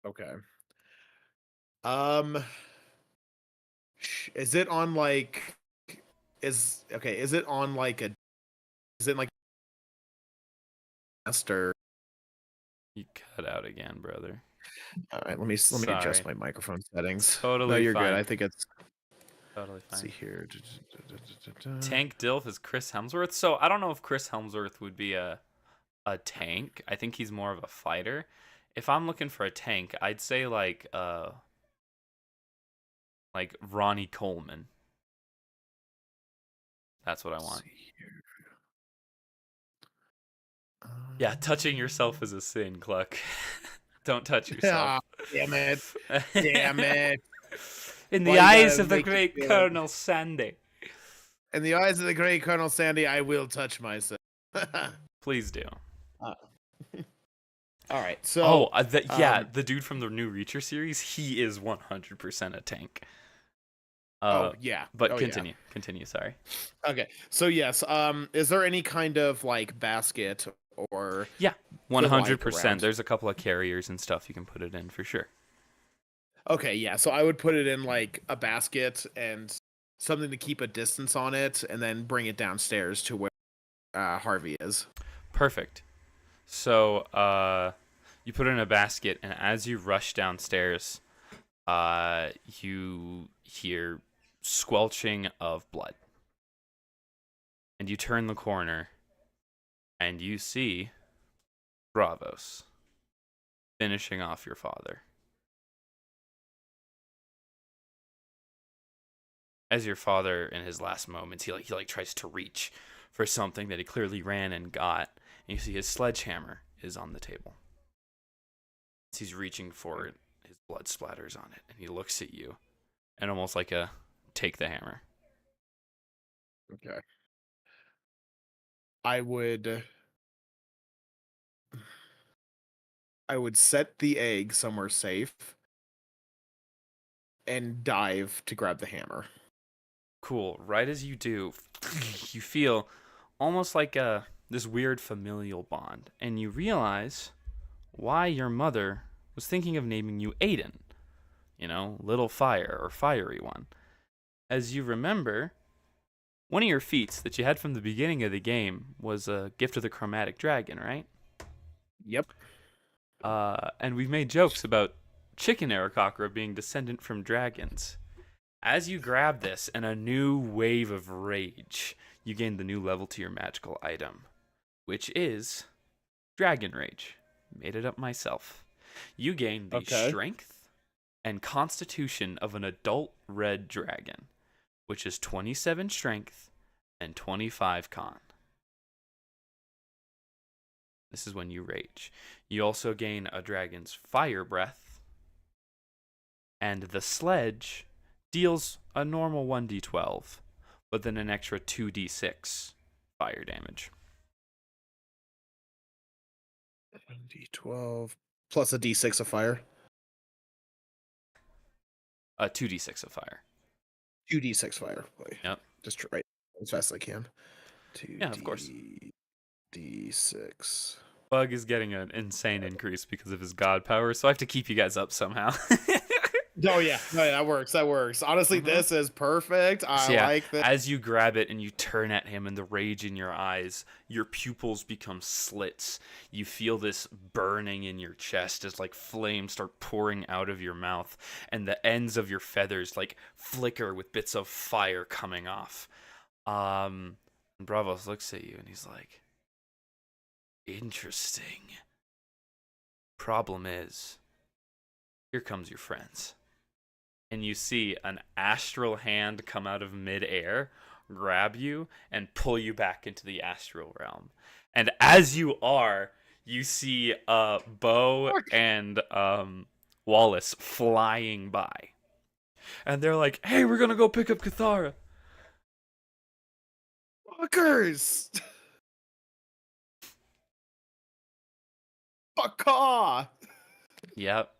Speaker 2: Okay. Um, is it on like Is it on like a? Is it like master?
Speaker 1: You cut out again, brother.
Speaker 2: All right, let me
Speaker 1: Sorry.
Speaker 2: adjust my microphone settings.
Speaker 1: Totally
Speaker 2: No, you're
Speaker 1: fine.
Speaker 2: good. I think it's.
Speaker 1: Totally
Speaker 2: Let's
Speaker 1: fine.
Speaker 2: see here.
Speaker 1: Tank Dilf is Chris Hemsworth. So I don't know if Chris Hemsworth would be a tank. I think he's more of a fighter. If I'm looking for a tank, I'd say like Ronnie Coleman. That's what I want. Yeah, touching yourself is a sin, Cluck. Don't touch yourself.
Speaker 2: Damn it. Damn it.
Speaker 1: In
Speaker 2: Why
Speaker 1: the
Speaker 2: you
Speaker 1: eyes
Speaker 2: gotta
Speaker 1: of the
Speaker 2: make it
Speaker 1: great
Speaker 2: feel-
Speaker 1: Colonel Sandy.
Speaker 2: In the eyes of the great Colonel Sandy, I will touch myself.
Speaker 1: Please do.
Speaker 2: All right. So.
Speaker 1: The dude from the new Reacher series, he is 100% a tank.
Speaker 2: Yeah.
Speaker 1: But
Speaker 2: Oh,
Speaker 1: continue. Continue, sorry.
Speaker 2: Okay. So yes. Is there any kind of like basket or?
Speaker 1: Yeah,
Speaker 2: the light
Speaker 1: 100%.
Speaker 2: around?
Speaker 1: There's a couple of carriers and stuff you can put it in for sure.
Speaker 2: Okay. Yeah. So I would put it in like a basket and something to keep a distance on it, and then bring it downstairs to where Harvey is.
Speaker 1: Perfect. So, you put it in a basket, and as you rush downstairs, you hear squelching of blood. And you turn the corner, and you see Bravos finishing off your father. As your father, in his last moments, he tries to reach for something that he clearly ran and got, and you see his sledgehammer is on the table. As he's reaching for it, his blood splatters on it, and he looks at you, and almost like a take the hammer.
Speaker 2: Okay. I would set the egg somewhere safe and dive to grab the hammer.
Speaker 1: Cool. Right as you do, you feel almost like this weird familial bond, and you realize why your mother was thinking of naming you Aiden. You know, little fire or fiery one. As you remember, one of your feats that you had from the beginning of the game was a gift of the chromatic dragon, right?
Speaker 2: Yep.
Speaker 1: And we've made jokes about chicken Aarakocra being descendant from dragons. As you grab this and a new wave of rage, you gain the new level to your magical item, which is Dragon Rage. Made it up myself. You gain the strength and constitution of an adult red dragon, which is 27 strength and 25 con. This is when you rage. You also gain a dragon's fire breath, and the sledge deals a normal 1d12, but then an extra 2d6 fire damage.
Speaker 2: 1d12 plus a d6 of fire.
Speaker 1: 2d6 of fire.
Speaker 2: 2d6 fire. Wait,
Speaker 1: Yep.
Speaker 2: just try as fast as I can. 2
Speaker 1: Yeah, of course.
Speaker 2: d6.
Speaker 1: Bug is getting an insane increase because of his god power, so I have to keep you guys up somehow.
Speaker 2: Oh yeah, no, yeah, that works. That works. Honestly,
Speaker 1: Mm-hmm.
Speaker 2: this is perfect. I
Speaker 1: So yeah,
Speaker 2: like this.
Speaker 1: as you grab it and you turn at him and the rage in your eyes, your pupils become slits. You feel this burning in your chest as like flames start pouring out of your mouth and the ends of your feathers like flicker with bits of fire coming off. And Bravos looks at you and he's like, "Interesting. Problem is, here comes your friends." And you see an astral hand come out of midair, grab you, and pull you back into the astral realm. And as you are, you see Bo
Speaker 2: Fuck.
Speaker 1: and Wallace flying by. And they're like, "Hey, we're gonna go pick up Cathara."
Speaker 2: Fuckers. Fuck off.
Speaker 1: Yep.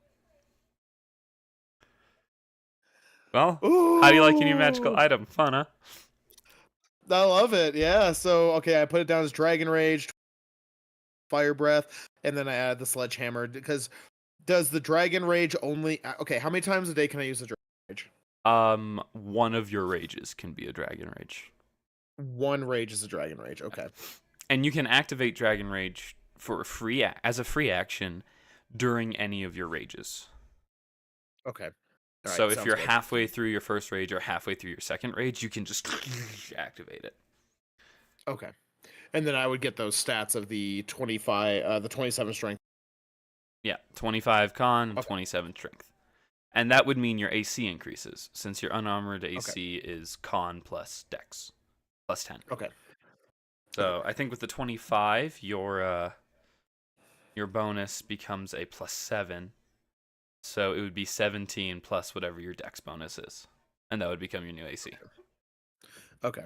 Speaker 1: Well, how do you like your new magical
Speaker 2: Ooh.
Speaker 1: item? Fun, huh?
Speaker 2: I love it. Yeah. So okay, I put it down as Dragon Rage, Fire Breath, and then I add the Sledgehammer because does the Dragon Rage only? Okay, how many times a day can I use the Dragon Rage?
Speaker 1: One of your rages can be a dragon rage.
Speaker 2: One rage is a Dragon Rage. Okay.
Speaker 1: And you can activate Dragon Rage for a as a free action during any of your rages.
Speaker 2: Okay. All
Speaker 1: So
Speaker 2: right.
Speaker 1: if
Speaker 2: Sounds
Speaker 1: you're
Speaker 2: good.
Speaker 1: halfway through your first rage or halfway through your second rage, you can just activate it.
Speaker 2: Okay. And then I would get those stats of the 25, the 27 strength.
Speaker 1: Yeah, 25 con,
Speaker 2: Okay.
Speaker 1: 27 strength. And that would mean your AC increases, since your unarmored
Speaker 2: Okay.
Speaker 1: AC is con plus dex, plus 10.
Speaker 2: Okay.
Speaker 1: So I think with the 25, your bonus becomes a plus 7. So it would be 17 plus whatever your dex bonus is. And that would become your new AC.
Speaker 2: Okay.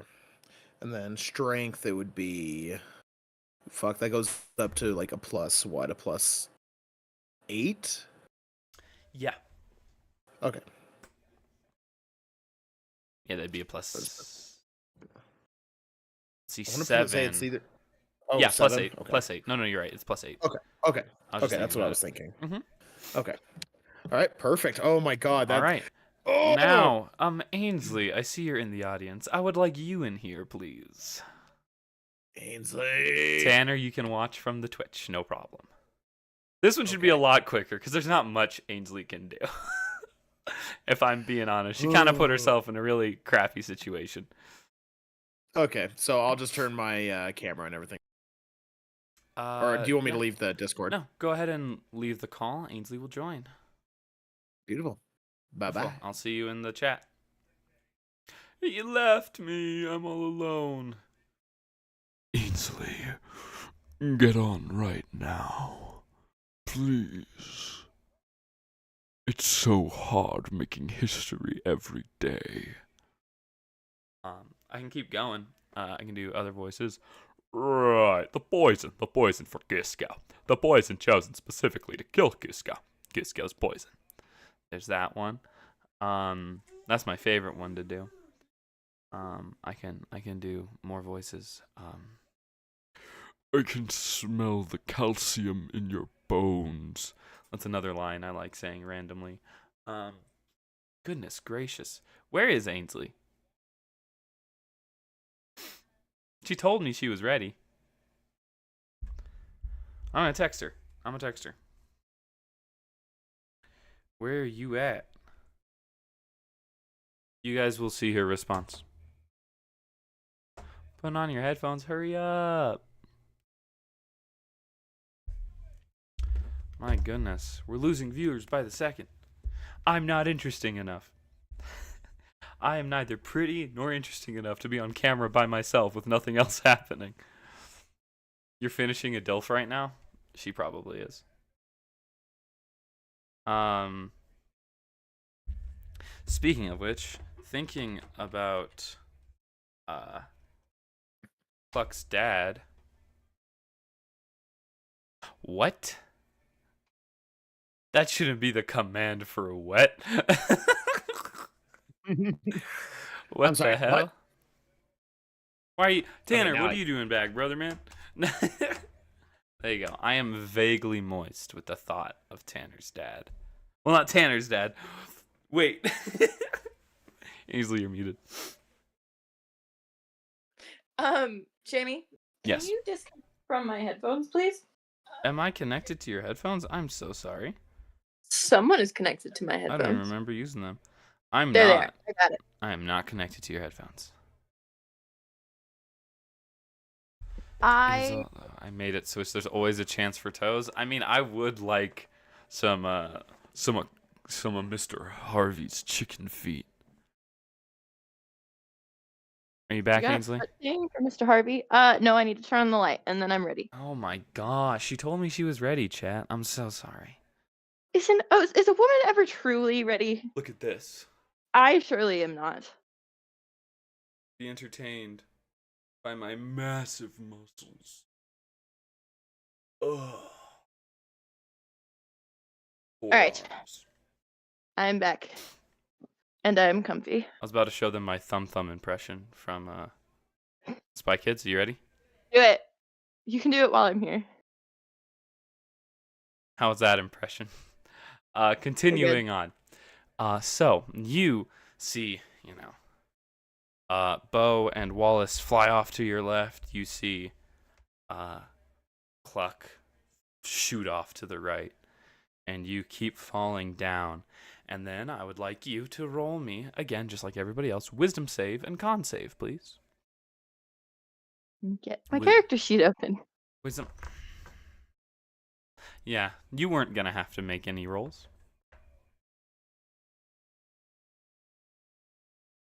Speaker 2: And then strength, it would be. Fuck, that goes up to like a plus what? A plus 8?
Speaker 1: Yeah.
Speaker 2: Okay.
Speaker 1: Yeah, that'd be a plus. See,
Speaker 2: I want to say it's
Speaker 1: 7.
Speaker 2: either. Oh,
Speaker 1: Yeah, plus
Speaker 2: 7?
Speaker 1: 8.
Speaker 2: Okay.
Speaker 1: Plus 8. No, you're right. It's plus 8.
Speaker 2: Okay. Okay.
Speaker 1: I was just
Speaker 2: Okay, that's
Speaker 1: thinking
Speaker 2: what I
Speaker 1: about
Speaker 2: was
Speaker 1: it.
Speaker 2: thinking.
Speaker 1: Mm-hmm.
Speaker 2: Okay. All right, perfect. Oh my god,
Speaker 1: All
Speaker 2: that.
Speaker 1: right.
Speaker 2: Oh!
Speaker 1: Now, Ainsley, I see you're in the audience. I would like you in here, please.
Speaker 2: Ainsley.
Speaker 1: Tanner, you can watch from the Twitch, no problem. This one should be a lot quicker because there's not much Ainsley can do. If I'm being honest, she kind of put herself in a really crappy situation.
Speaker 2: Okay, so I'll just turn my camera and everything. Or do you want me to
Speaker 1: Yeah.
Speaker 2: leave the Discord?
Speaker 1: No, go ahead and leave the call. Ainsley will join.
Speaker 2: Beautiful. Bye-bye.
Speaker 1: I'll see you in the chat. You left me. I'm all alone.
Speaker 3: Ainsley, get on right now. Please. It's so hard making history every day.
Speaker 1: I can keep going. I can do other voices. Right, the poison for Gisco. The poison chosen specifically to kill Gisco. Gisco's poison. There's that one. That's my favorite one to do. I can do more voices.
Speaker 3: I can smell the calcium in your bones.
Speaker 1: That's another line I like saying randomly. Goodness gracious. Where is Ainsley? She told me she was ready. I'm gonna text her. Where are you at? You guys will see her response. Put on your headphones. Hurry up. My goodness. We're losing viewers by the second. I'm not interesting enough. I am neither pretty nor interesting enough to be on camera by myself with nothing else happening. You're finishing a DILF right now? She probably is. Speaking of which, thinking about Pluck's dad. What? That shouldn't be the command for wet. What
Speaker 2: I'm sorry,
Speaker 1: the hell?
Speaker 2: what?
Speaker 1: Why are you, Tanner?
Speaker 2: now
Speaker 1: What are you doing back, brother, man? There you go. I am vaguely moist with the thought of Tanner's dad. Well, not Tanner's dad. Wait. Ainsley, you're muted.
Speaker 4: Jamie,
Speaker 1: Yes.
Speaker 4: can you disconnect from my headphones, please?
Speaker 1: Am I connected to your headphones? I'm so sorry.
Speaker 4: Someone is connected to my
Speaker 1: I
Speaker 4: headphones.
Speaker 1: don't remember using them. I'm
Speaker 4: There they
Speaker 1: not.
Speaker 4: are. I got it.
Speaker 1: I am not connected to your headphones.
Speaker 4: I
Speaker 1: I made it so there's always a chance for toes. I mean, I would like some of Mr. Harvey's chicken feet. Are you back,
Speaker 4: got
Speaker 1: Ainsley?
Speaker 4: a thing for Mr. Harvey. No, I need to turn on the light, and then I'm ready.
Speaker 1: Oh my gosh, she told me she was ready, chat. I'm so sorry.
Speaker 4: Is a woman ever truly ready?
Speaker 1: Look at this.
Speaker 4: I surely am not.
Speaker 1: Be entertained by my massive muscles. Ugh.
Speaker 4: All right.
Speaker 1: Forearms.
Speaker 4: I'm back, and I'm comfy.
Speaker 1: I was about to show them my thumb impression from Spy Kids. Are you ready?
Speaker 4: Do it. You can do it while I'm here.
Speaker 1: How was that impression? Continuing on. So you see, Bo and Wallace fly off to your left. You see Cluck shoot off to the right. And you keep falling down. And then I would like you to roll me, again, just like everybody else, wisdom save and con save, please.
Speaker 4: Get my character sheet open.
Speaker 1: Wisdom. Yeah, you weren't going to have to make any rolls.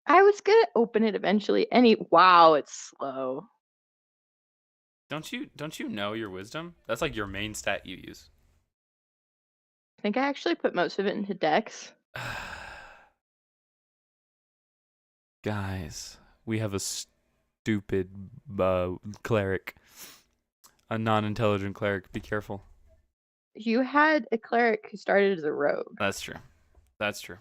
Speaker 4: I was gonna open it eventually. Wow, it's slow.
Speaker 1: Don't you know your wisdom? That's like your main stat you use.
Speaker 4: I think I actually put most of it into Dex.
Speaker 1: Guys, we have a stupid cleric. A non-intelligent cleric. Be careful.
Speaker 4: You had a cleric who started as a rogue.
Speaker 1: That's true. That's true.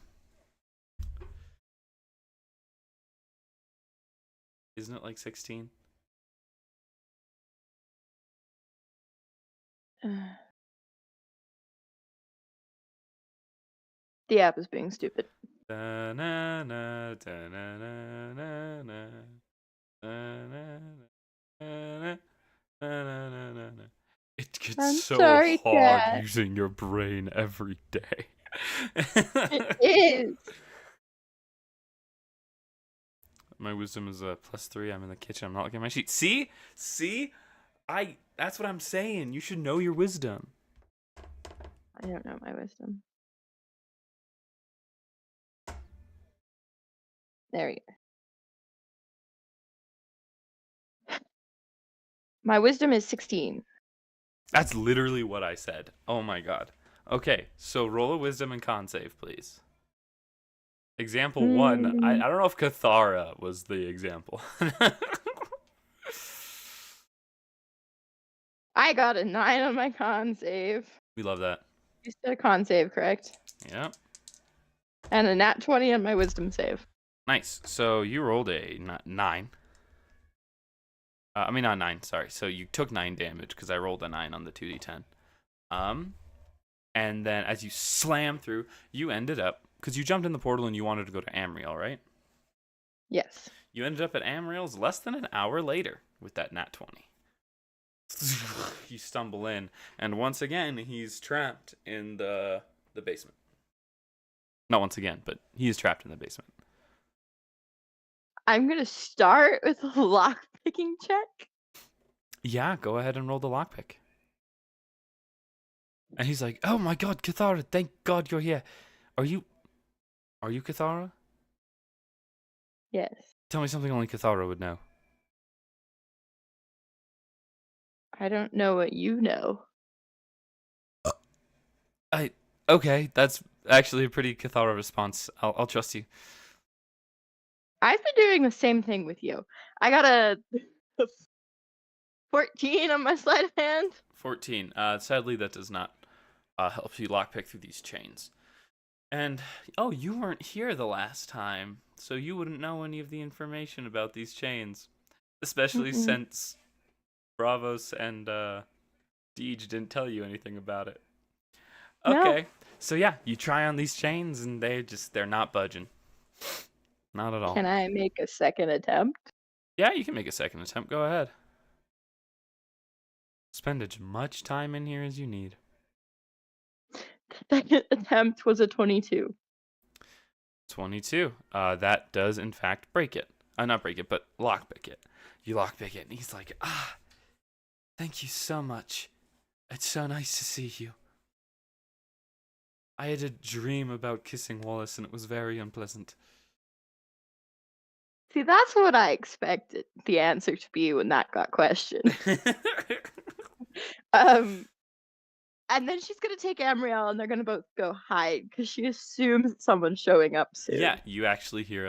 Speaker 1: Isn't it like 16?
Speaker 4: The app is being stupid.
Speaker 1: It gets
Speaker 4: I'm
Speaker 1: so
Speaker 4: sorry,
Speaker 1: hard
Speaker 4: Dad.
Speaker 1: using your brain every day.
Speaker 4: It is.
Speaker 1: My wisdom is a +3. I'm in the kitchen. I'm not looking at my sheet. See? That's what I'm saying. You should know your wisdom.
Speaker 4: I don't know my wisdom. There we go. My wisdom is 16.
Speaker 1: That's literally what I said. Oh my god. Okay, so roll a wisdom and con save, please. Example 1. I don't know if Cathara was the example.
Speaker 4: I got a 9 on my con save.
Speaker 1: We love that.
Speaker 4: You said a con save, correct?
Speaker 1: Yep.
Speaker 4: And a nat 20 on my wisdom save.
Speaker 1: Nice. So you rolled a 9. Not 9, sorry. So you took 9 damage because I rolled a 9 on the 2d10. And then as you slam through, you ended up, because you jumped in the portal and you wanted to go to Amriel, right?
Speaker 4: Yes.
Speaker 1: You ended up at Amriel's less than an hour later with that nat 20. You stumble in, and once again, he's trapped in the basement. Not once again, but he is trapped in the basement.
Speaker 4: I'm going to start with a lockpicking check.
Speaker 1: Yeah, go ahead and roll the lockpick. And he's like, "Oh my god, Cathara, thank god you're here. Are you Cathara?
Speaker 4: Yes.
Speaker 1: Tell me something only Cathara would know."
Speaker 4: I don't know what you know.
Speaker 1: Okay, that's actually a pretty Cathara response. I'll trust you.
Speaker 4: I've been doing the same thing with you. I got a 14 on my sleight of hand.
Speaker 1: 14. Sadly, that does not help you lockpick through these chains. And, you weren't here the last time, so you wouldn't know any of the information about these chains. Especially since Bravos and Deej didn't tell you anything about it. Okay, So yeah, you try on these chains and they're not budging. Not at all.
Speaker 4: Can I make a second attempt?
Speaker 1: Yeah, you can make a second attempt. Go ahead. Spend as much time in here as you need.
Speaker 4: The second attempt was a 22.
Speaker 1: 22. That does in fact break it. Not break it, but lockpick it. You lockpick it, and he's like, thank you so much. It's so nice to see you. I had a dream about kissing Wallace, and it was very unpleasant.
Speaker 4: See, that's what I expected the answer to be when that got questioned. And then she's gonna take Amriel, and they're gonna both go hide because she assumes someone's showing up soon.
Speaker 1: Yeah, you actually hear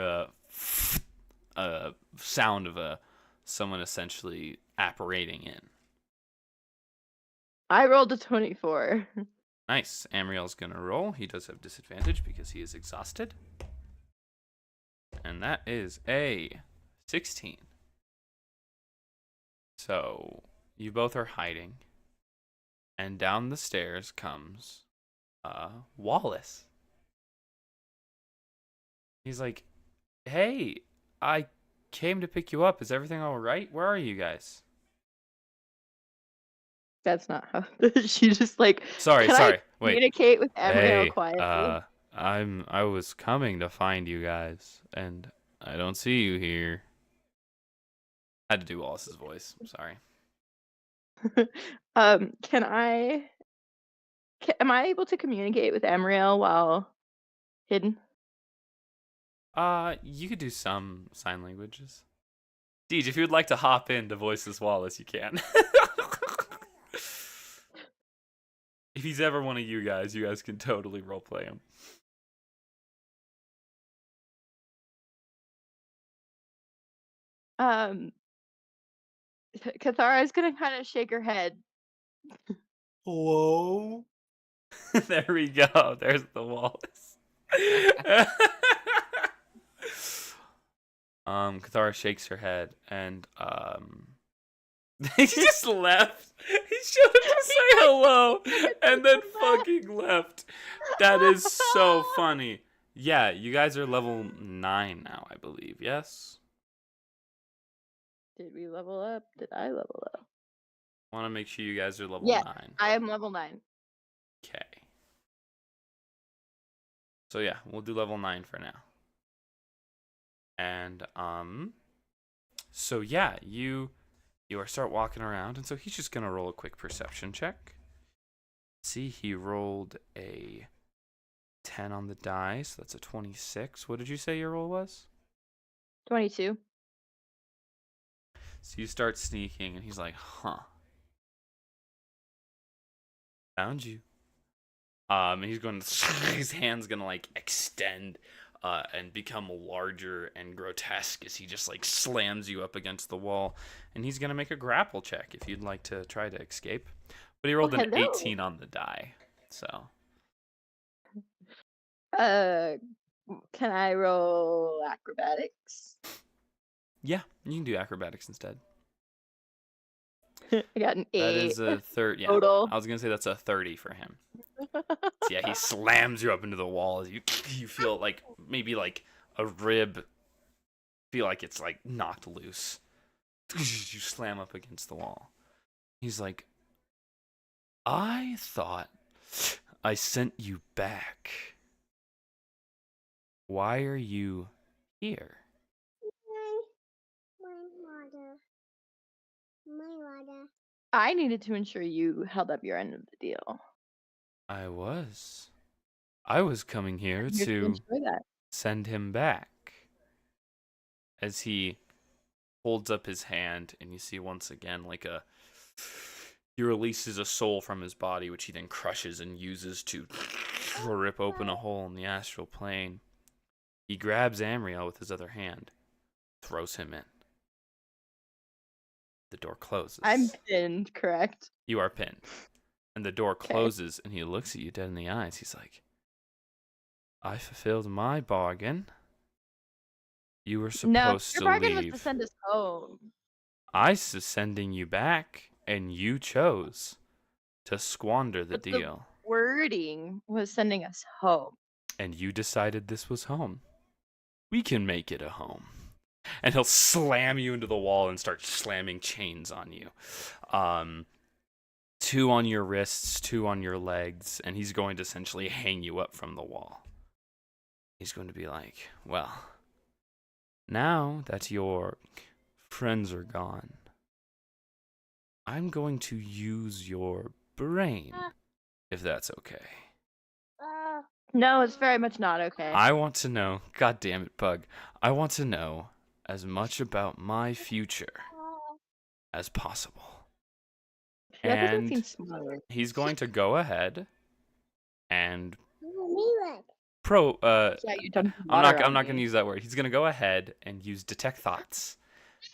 Speaker 1: a sound of someone essentially apparating in.
Speaker 4: I rolled a 24.
Speaker 1: Nice. Amriel's gonna roll. He does have disadvantage because he is exhausted. And that is a 16. So you both are hiding. And down the stairs comes Wallace. He's like, hey, I came to pick you up. Is everything all right? Where are you guys?
Speaker 4: That's not how she just like.
Speaker 1: Sorry. Wait.
Speaker 4: Communicate with Amriel
Speaker 1: Hey,
Speaker 4: quietly.
Speaker 1: I was coming to find you guys, and I don't see you here. I had to do Wallace's voice. I'm sorry.
Speaker 4: Am I able to communicate with Amriel while hidden?
Speaker 1: You could do some sign languages. Deej, if you would like to hop in to voice this Wallace, you can. If he's ever one of you guys can totally roleplay him.
Speaker 4: Cathara's gonna kind of shake her head.
Speaker 2: Hello?
Speaker 1: There we go. There's the Wallace. Cathara shakes her head and he just left. He showed up to say hello and then fucking left. That is so funny. Yeah, you guys are level 9 now, I believe. Yes?
Speaker 4: Did we level up? Did I level up?
Speaker 1: Want to make sure you guys are level
Speaker 4: Yeah,
Speaker 1: 9.
Speaker 4: I am level 9.
Speaker 1: Okay. So yeah, we'll do level 9 for now. And so yeah, you start walking around, and so he's just gonna roll a quick perception check. See, he rolled a 10 on the die, so that's a 26. What did you say your roll was?
Speaker 4: 22.
Speaker 1: So you start sneaking, and he's like, huh. Found you. And he's going to, his hand's gonna like extend and become larger and grotesque as he just like slams you up against the wall. And he's gonna make a grapple check if you'd like to try to escape. But he rolled an 18 on the die, so.
Speaker 4: Can I roll acrobatics?
Speaker 1: Yeah, you can do acrobatics instead.
Speaker 4: I got an 8.
Speaker 1: That is a third. Yeah,
Speaker 4: total.
Speaker 1: I was gonna say that's a 30 for him. So yeah, he slams you up into the wall as you feel like maybe like a rib. Feel like it's like knocked loose. You slam up against the wall. He's like, I thought I sent you back. Why are you here?
Speaker 4: I needed to ensure you held up your end of the deal.
Speaker 1: I was coming here to
Speaker 4: ensure that.
Speaker 1: send him back. As he holds up his hand, and you see once again like he releases a soul from his body, which he then crushes and uses to rip open a hole in the astral plane. He grabs Amriel with his other hand, throws him in. The door closes.
Speaker 4: I'm pinned, correct?
Speaker 1: You are pinned. And the door closes, and he looks at you dead in the eyes. He's like, I fulfilled my bargain. You were supposed
Speaker 4: your
Speaker 1: to
Speaker 4: bargain
Speaker 1: leave.
Speaker 4: was to send us home.
Speaker 1: I was sending you back, and you chose to squander the deal.
Speaker 4: wording was sending us home.
Speaker 1: And you decided this was home. We can make it a home. And he'll slam you into the wall and start slamming chains on you. 2 on your wrists, 2 on your legs, and he's going to essentially hang you up from the wall. He's going to be like, well, now that your friends are gone, I'm going to use your brain, if that's okay.
Speaker 4: No, it's very much not okay.
Speaker 1: I want to know, god damn it, Pug, I want to know as much about my future as possible.
Speaker 4: That doesn't
Speaker 1: And
Speaker 4: seem smart.
Speaker 1: he's going to go ahead and
Speaker 4: Yeah, you dumped
Speaker 1: I'm
Speaker 4: water
Speaker 1: not
Speaker 4: on
Speaker 1: going
Speaker 4: me.
Speaker 1: to use that word. He's going to go ahead and use detect thoughts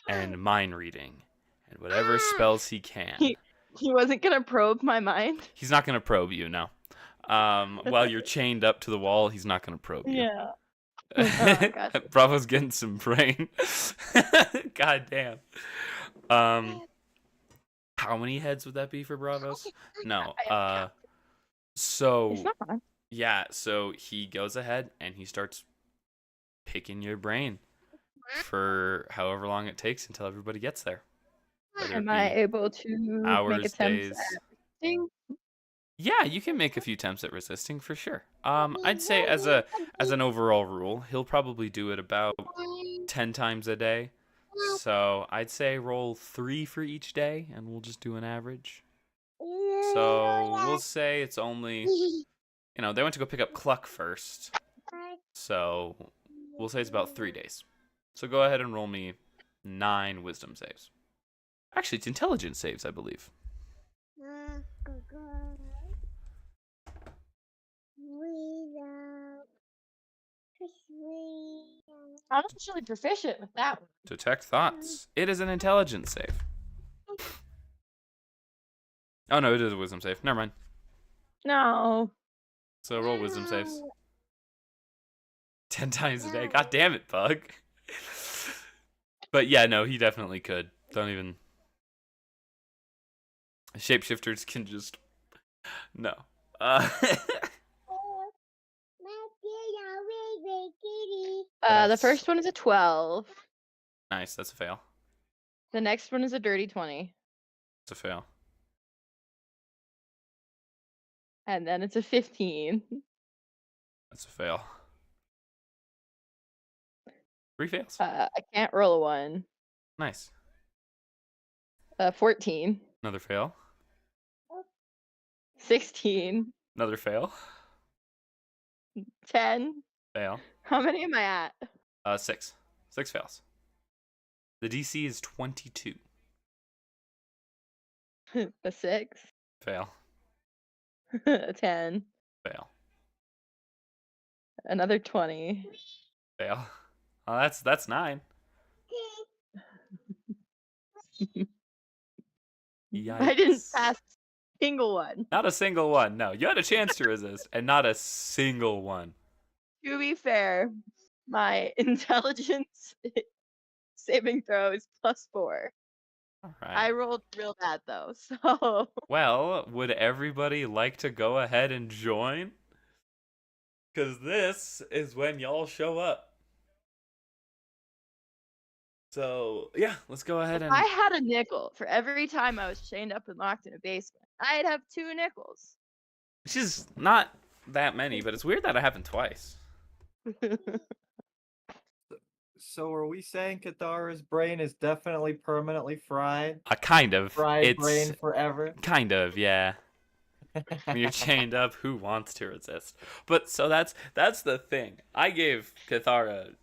Speaker 1: and mind reading and whatever spells he can.
Speaker 4: He wasn't gonna probe my mind.
Speaker 1: He's not going to probe you, no. While you're chained up to the wall, he's not going to probe you.
Speaker 4: Yeah. Oh, gotcha.
Speaker 1: Bravo's getting some brain. God damn. How many heads would that be for Bravos? No. So
Speaker 4: It's not.
Speaker 1: yeah, so he goes ahead and he starts picking your brain for however long it takes until everybody gets there. Whether it
Speaker 4: Am I
Speaker 1: be
Speaker 4: able to
Speaker 1: hours,
Speaker 4: make attempts
Speaker 1: days.
Speaker 4: at resisting?
Speaker 1: Yeah, you can make a few attempts at resisting for sure. I'd say as an overall rule, he'll probably do it about 10 times a day. So I'd say roll 3 for each day, and we'll just do an average. So we'll say it's only, they went to go pick up Cluck first. So we'll say it's about 3 days. So go ahead and roll me 9 wisdom saves. Actually, it's intelligence saves, I believe.
Speaker 4: I'm actually proficient with that one.
Speaker 1: Detect thoughts. It is an intelligence save. Oh no, it is a wisdom save. Never mind.
Speaker 4: No.
Speaker 1: So roll wisdom saves. 10 times a day. God damn it, Bug. But yeah, no, he definitely could. Don't even. Shapeshifters can just. No.
Speaker 4: The first one is a 12.
Speaker 1: Nice, that's a fail.
Speaker 4: The next one is a dirty 20.
Speaker 1: That's a fail.
Speaker 4: And then it's a 15.
Speaker 1: That's a fail. 3 fails.
Speaker 4: I can't roll a 1.
Speaker 1: Nice.
Speaker 4: 14.
Speaker 1: Another fail.
Speaker 4: 16.
Speaker 1: Another fail.
Speaker 4: 10.
Speaker 1: Fail.
Speaker 4: How many am I at?
Speaker 1: 6. 6 fails. The DC is 22.
Speaker 4: A 6.
Speaker 1: Fail.
Speaker 4: A 10.
Speaker 1: Fail.
Speaker 4: Another 20.
Speaker 1: Fail. Oh, that's 9. Yikes.
Speaker 4: I didn't pass a single one.
Speaker 1: Not a single one. No, you had a chance to resist, and not a single one.
Speaker 4: To be fair, my intelligence saving throw is +4.
Speaker 1: All
Speaker 4: I
Speaker 1: right.
Speaker 4: rolled real bad though, so
Speaker 1: Well, would everybody like to go ahead and join? Because this is when y'all show up. So, yeah, let's go ahead and.
Speaker 4: I had a nickel for every time I was chained up and locked in a basement. I'd have 2 nickels.
Speaker 1: Which is not that many, but it's weird that it happened twice.
Speaker 5: So are we saying Kathara's brain is definitely permanently fried?
Speaker 1: Kind of.
Speaker 5: Fried
Speaker 1: It's
Speaker 5: brain forever?
Speaker 1: kind of, yeah. When you're chained up, who wants to resist? But so that's the thing. I gave Kathara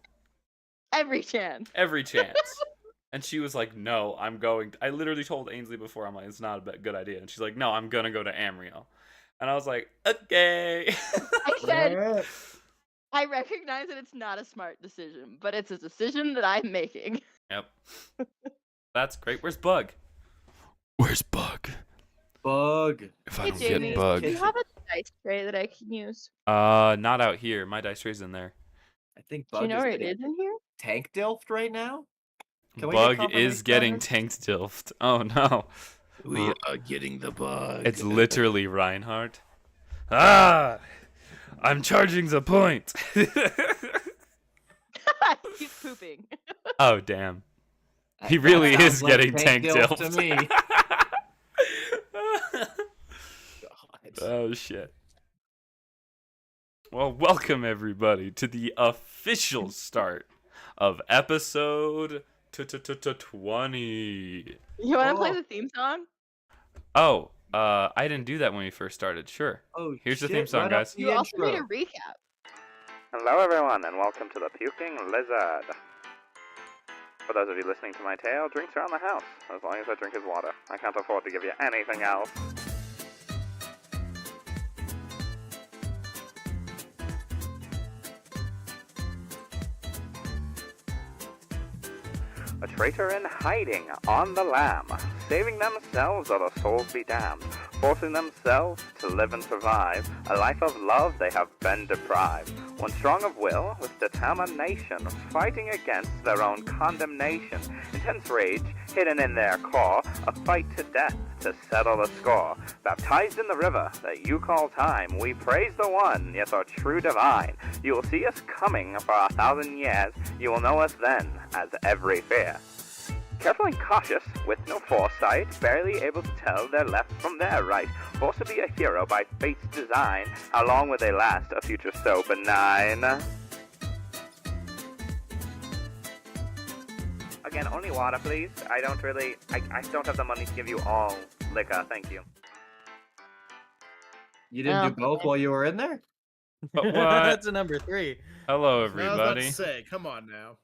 Speaker 4: Every chance.
Speaker 1: every chance. And she was like, no, I'm going. I literally told Ainsley before, I'm like, it's not a good idea. And she's like, no, I'm going to go to Amriel. And I was like, okay.
Speaker 4: I said,
Speaker 5: Alright.
Speaker 4: I recognize that it's not a smart decision, but it's a decision that I'm making.
Speaker 1: Yep. That's great. Where's Bug?
Speaker 3: Where's Bug?
Speaker 5: Bug.
Speaker 3: If I
Speaker 4: Hey,
Speaker 3: don't
Speaker 4: Jamie,
Speaker 3: get Bug.
Speaker 4: do you have a dice tray that I can use?
Speaker 1: Not out here. My dice tray's in there.
Speaker 5: I think
Speaker 4: Do
Speaker 5: Bug
Speaker 4: you know
Speaker 5: is
Speaker 4: where it
Speaker 5: getting
Speaker 4: is in here?
Speaker 5: tank dilfed right now. Can we get
Speaker 1: Bug is
Speaker 5: confirmation
Speaker 1: getting
Speaker 5: on this?
Speaker 1: tanked dilfed. Oh no.
Speaker 2: We are getting the bug.
Speaker 1: It's literally Reinhardt. Ah, I'm charging the point.
Speaker 4: He's pooping.
Speaker 1: Oh damn. He
Speaker 5: That
Speaker 1: really
Speaker 5: sounds
Speaker 1: is
Speaker 5: like
Speaker 1: getting tank
Speaker 5: dilf
Speaker 1: dilfed.
Speaker 5: to me.
Speaker 1: Oh shit. Well, welcome everybody to the official start of episode 20.
Speaker 4: You want to play
Speaker 5: Oh.
Speaker 4: the theme song?
Speaker 1: Oh, I didn't do that when we first started. Sure.
Speaker 5: Oh,
Speaker 1: Here's the
Speaker 5: shit,
Speaker 1: theme song,
Speaker 5: run up
Speaker 1: guys.
Speaker 5: the
Speaker 4: You also need a
Speaker 5: intro.
Speaker 4: recap.
Speaker 6: Hello everyone, and welcome to the Puking Lizard. For those of you listening to my tale, drinks are on the house, as long as that drink is water. I can't afford to give you anything else. A traitor in hiding on the lam, saving themselves or their souls be damned, forcing themselves to live and survive, a life of love they have been deprived. One strong of will, with determination, fighting against their own condemnation, intense rage hidden in their core, a fight to death to settle the score. Baptized in the river that you call time, we praise the one, yes, our true divine. You will see us coming for 1,000 years, you will know us then as every fear. Careful and cautious, with no foresight, barely able to tell their left from their right, forced to be a hero by fate's design, how long will they last, a future so benign? Again, only water, please. I don't don't have the money to give you all liquor, thank you.
Speaker 5: You didn't do both
Speaker 4: Okay.
Speaker 5: while you were in there?
Speaker 1: But what?
Speaker 7: That's a number 3.
Speaker 1: Hello
Speaker 2: I was about
Speaker 1: everybody.
Speaker 2: to say, come on now.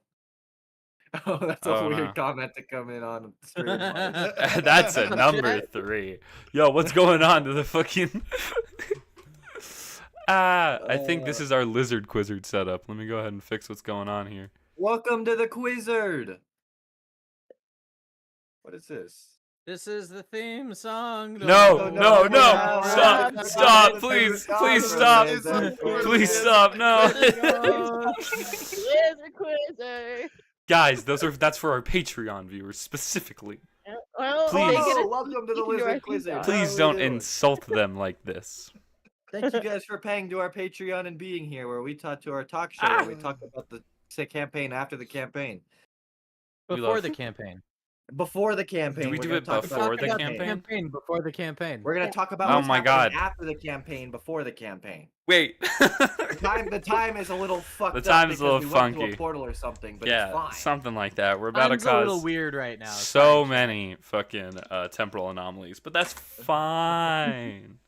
Speaker 5: Oh, that's a
Speaker 1: Oh,
Speaker 5: weird
Speaker 1: no.
Speaker 5: comment to come in on the stream. Mike.
Speaker 1: That's a number 3. Yo, what's going on to the fucking I think this is our lizard quizzard setup. Let me go ahead and fix what's going on here.
Speaker 5: Welcome to the Quizzard. What is this?
Speaker 7: This is the theme song.
Speaker 1: No,
Speaker 5: no,
Speaker 1: no, stop,
Speaker 5: no,
Speaker 1: stop,
Speaker 5: no,
Speaker 1: please,
Speaker 5: no,
Speaker 1: please
Speaker 5: no,
Speaker 1: stop.
Speaker 5: no, no,
Speaker 1: Please stop, no.
Speaker 4: Quizzer, quizzer.
Speaker 1: Guys, that's for our Patreon viewers specifically.
Speaker 4: Well,
Speaker 1: Please.
Speaker 4: they get
Speaker 5: Oh,
Speaker 4: a
Speaker 5: welcome to the
Speaker 4: sneak into our
Speaker 5: Lizard
Speaker 4: theme
Speaker 5: Quizzard.
Speaker 4: song.
Speaker 1: Please
Speaker 5: How are
Speaker 1: don't
Speaker 5: we doing?
Speaker 1: insult them like this.
Speaker 5: Thank you guys for paying to our Patreon and being here, where we talk to our talk show, where we talk about the campaign after the campaign.
Speaker 7: Before
Speaker 1: love-
Speaker 7: the campaign.
Speaker 5: Before the campaign.
Speaker 1: Do we
Speaker 5: we're
Speaker 1: do
Speaker 5: gonna
Speaker 1: it
Speaker 5: talk
Speaker 1: before
Speaker 5: about
Speaker 1: the
Speaker 7: Talk about
Speaker 1: campaign?
Speaker 7: Before the campaign.
Speaker 5: We're gonna talk about
Speaker 1: Oh
Speaker 5: what's
Speaker 1: my
Speaker 5: happening
Speaker 1: God.
Speaker 5: after the campaign, before the campaign.
Speaker 1: Wait.
Speaker 5: The time is a little fucked up.
Speaker 1: The time is a
Speaker 5: because
Speaker 1: little
Speaker 5: we went to
Speaker 1: funky.
Speaker 5: a portal or something, but it's
Speaker 1: Yeah,
Speaker 5: fine.
Speaker 1: something like that. We're about
Speaker 7: Time's
Speaker 1: to
Speaker 7: a little
Speaker 1: cause
Speaker 7: weird right now.
Speaker 1: so
Speaker 7: Sorry.
Speaker 1: many fucking temporal anomalies, but that's fine.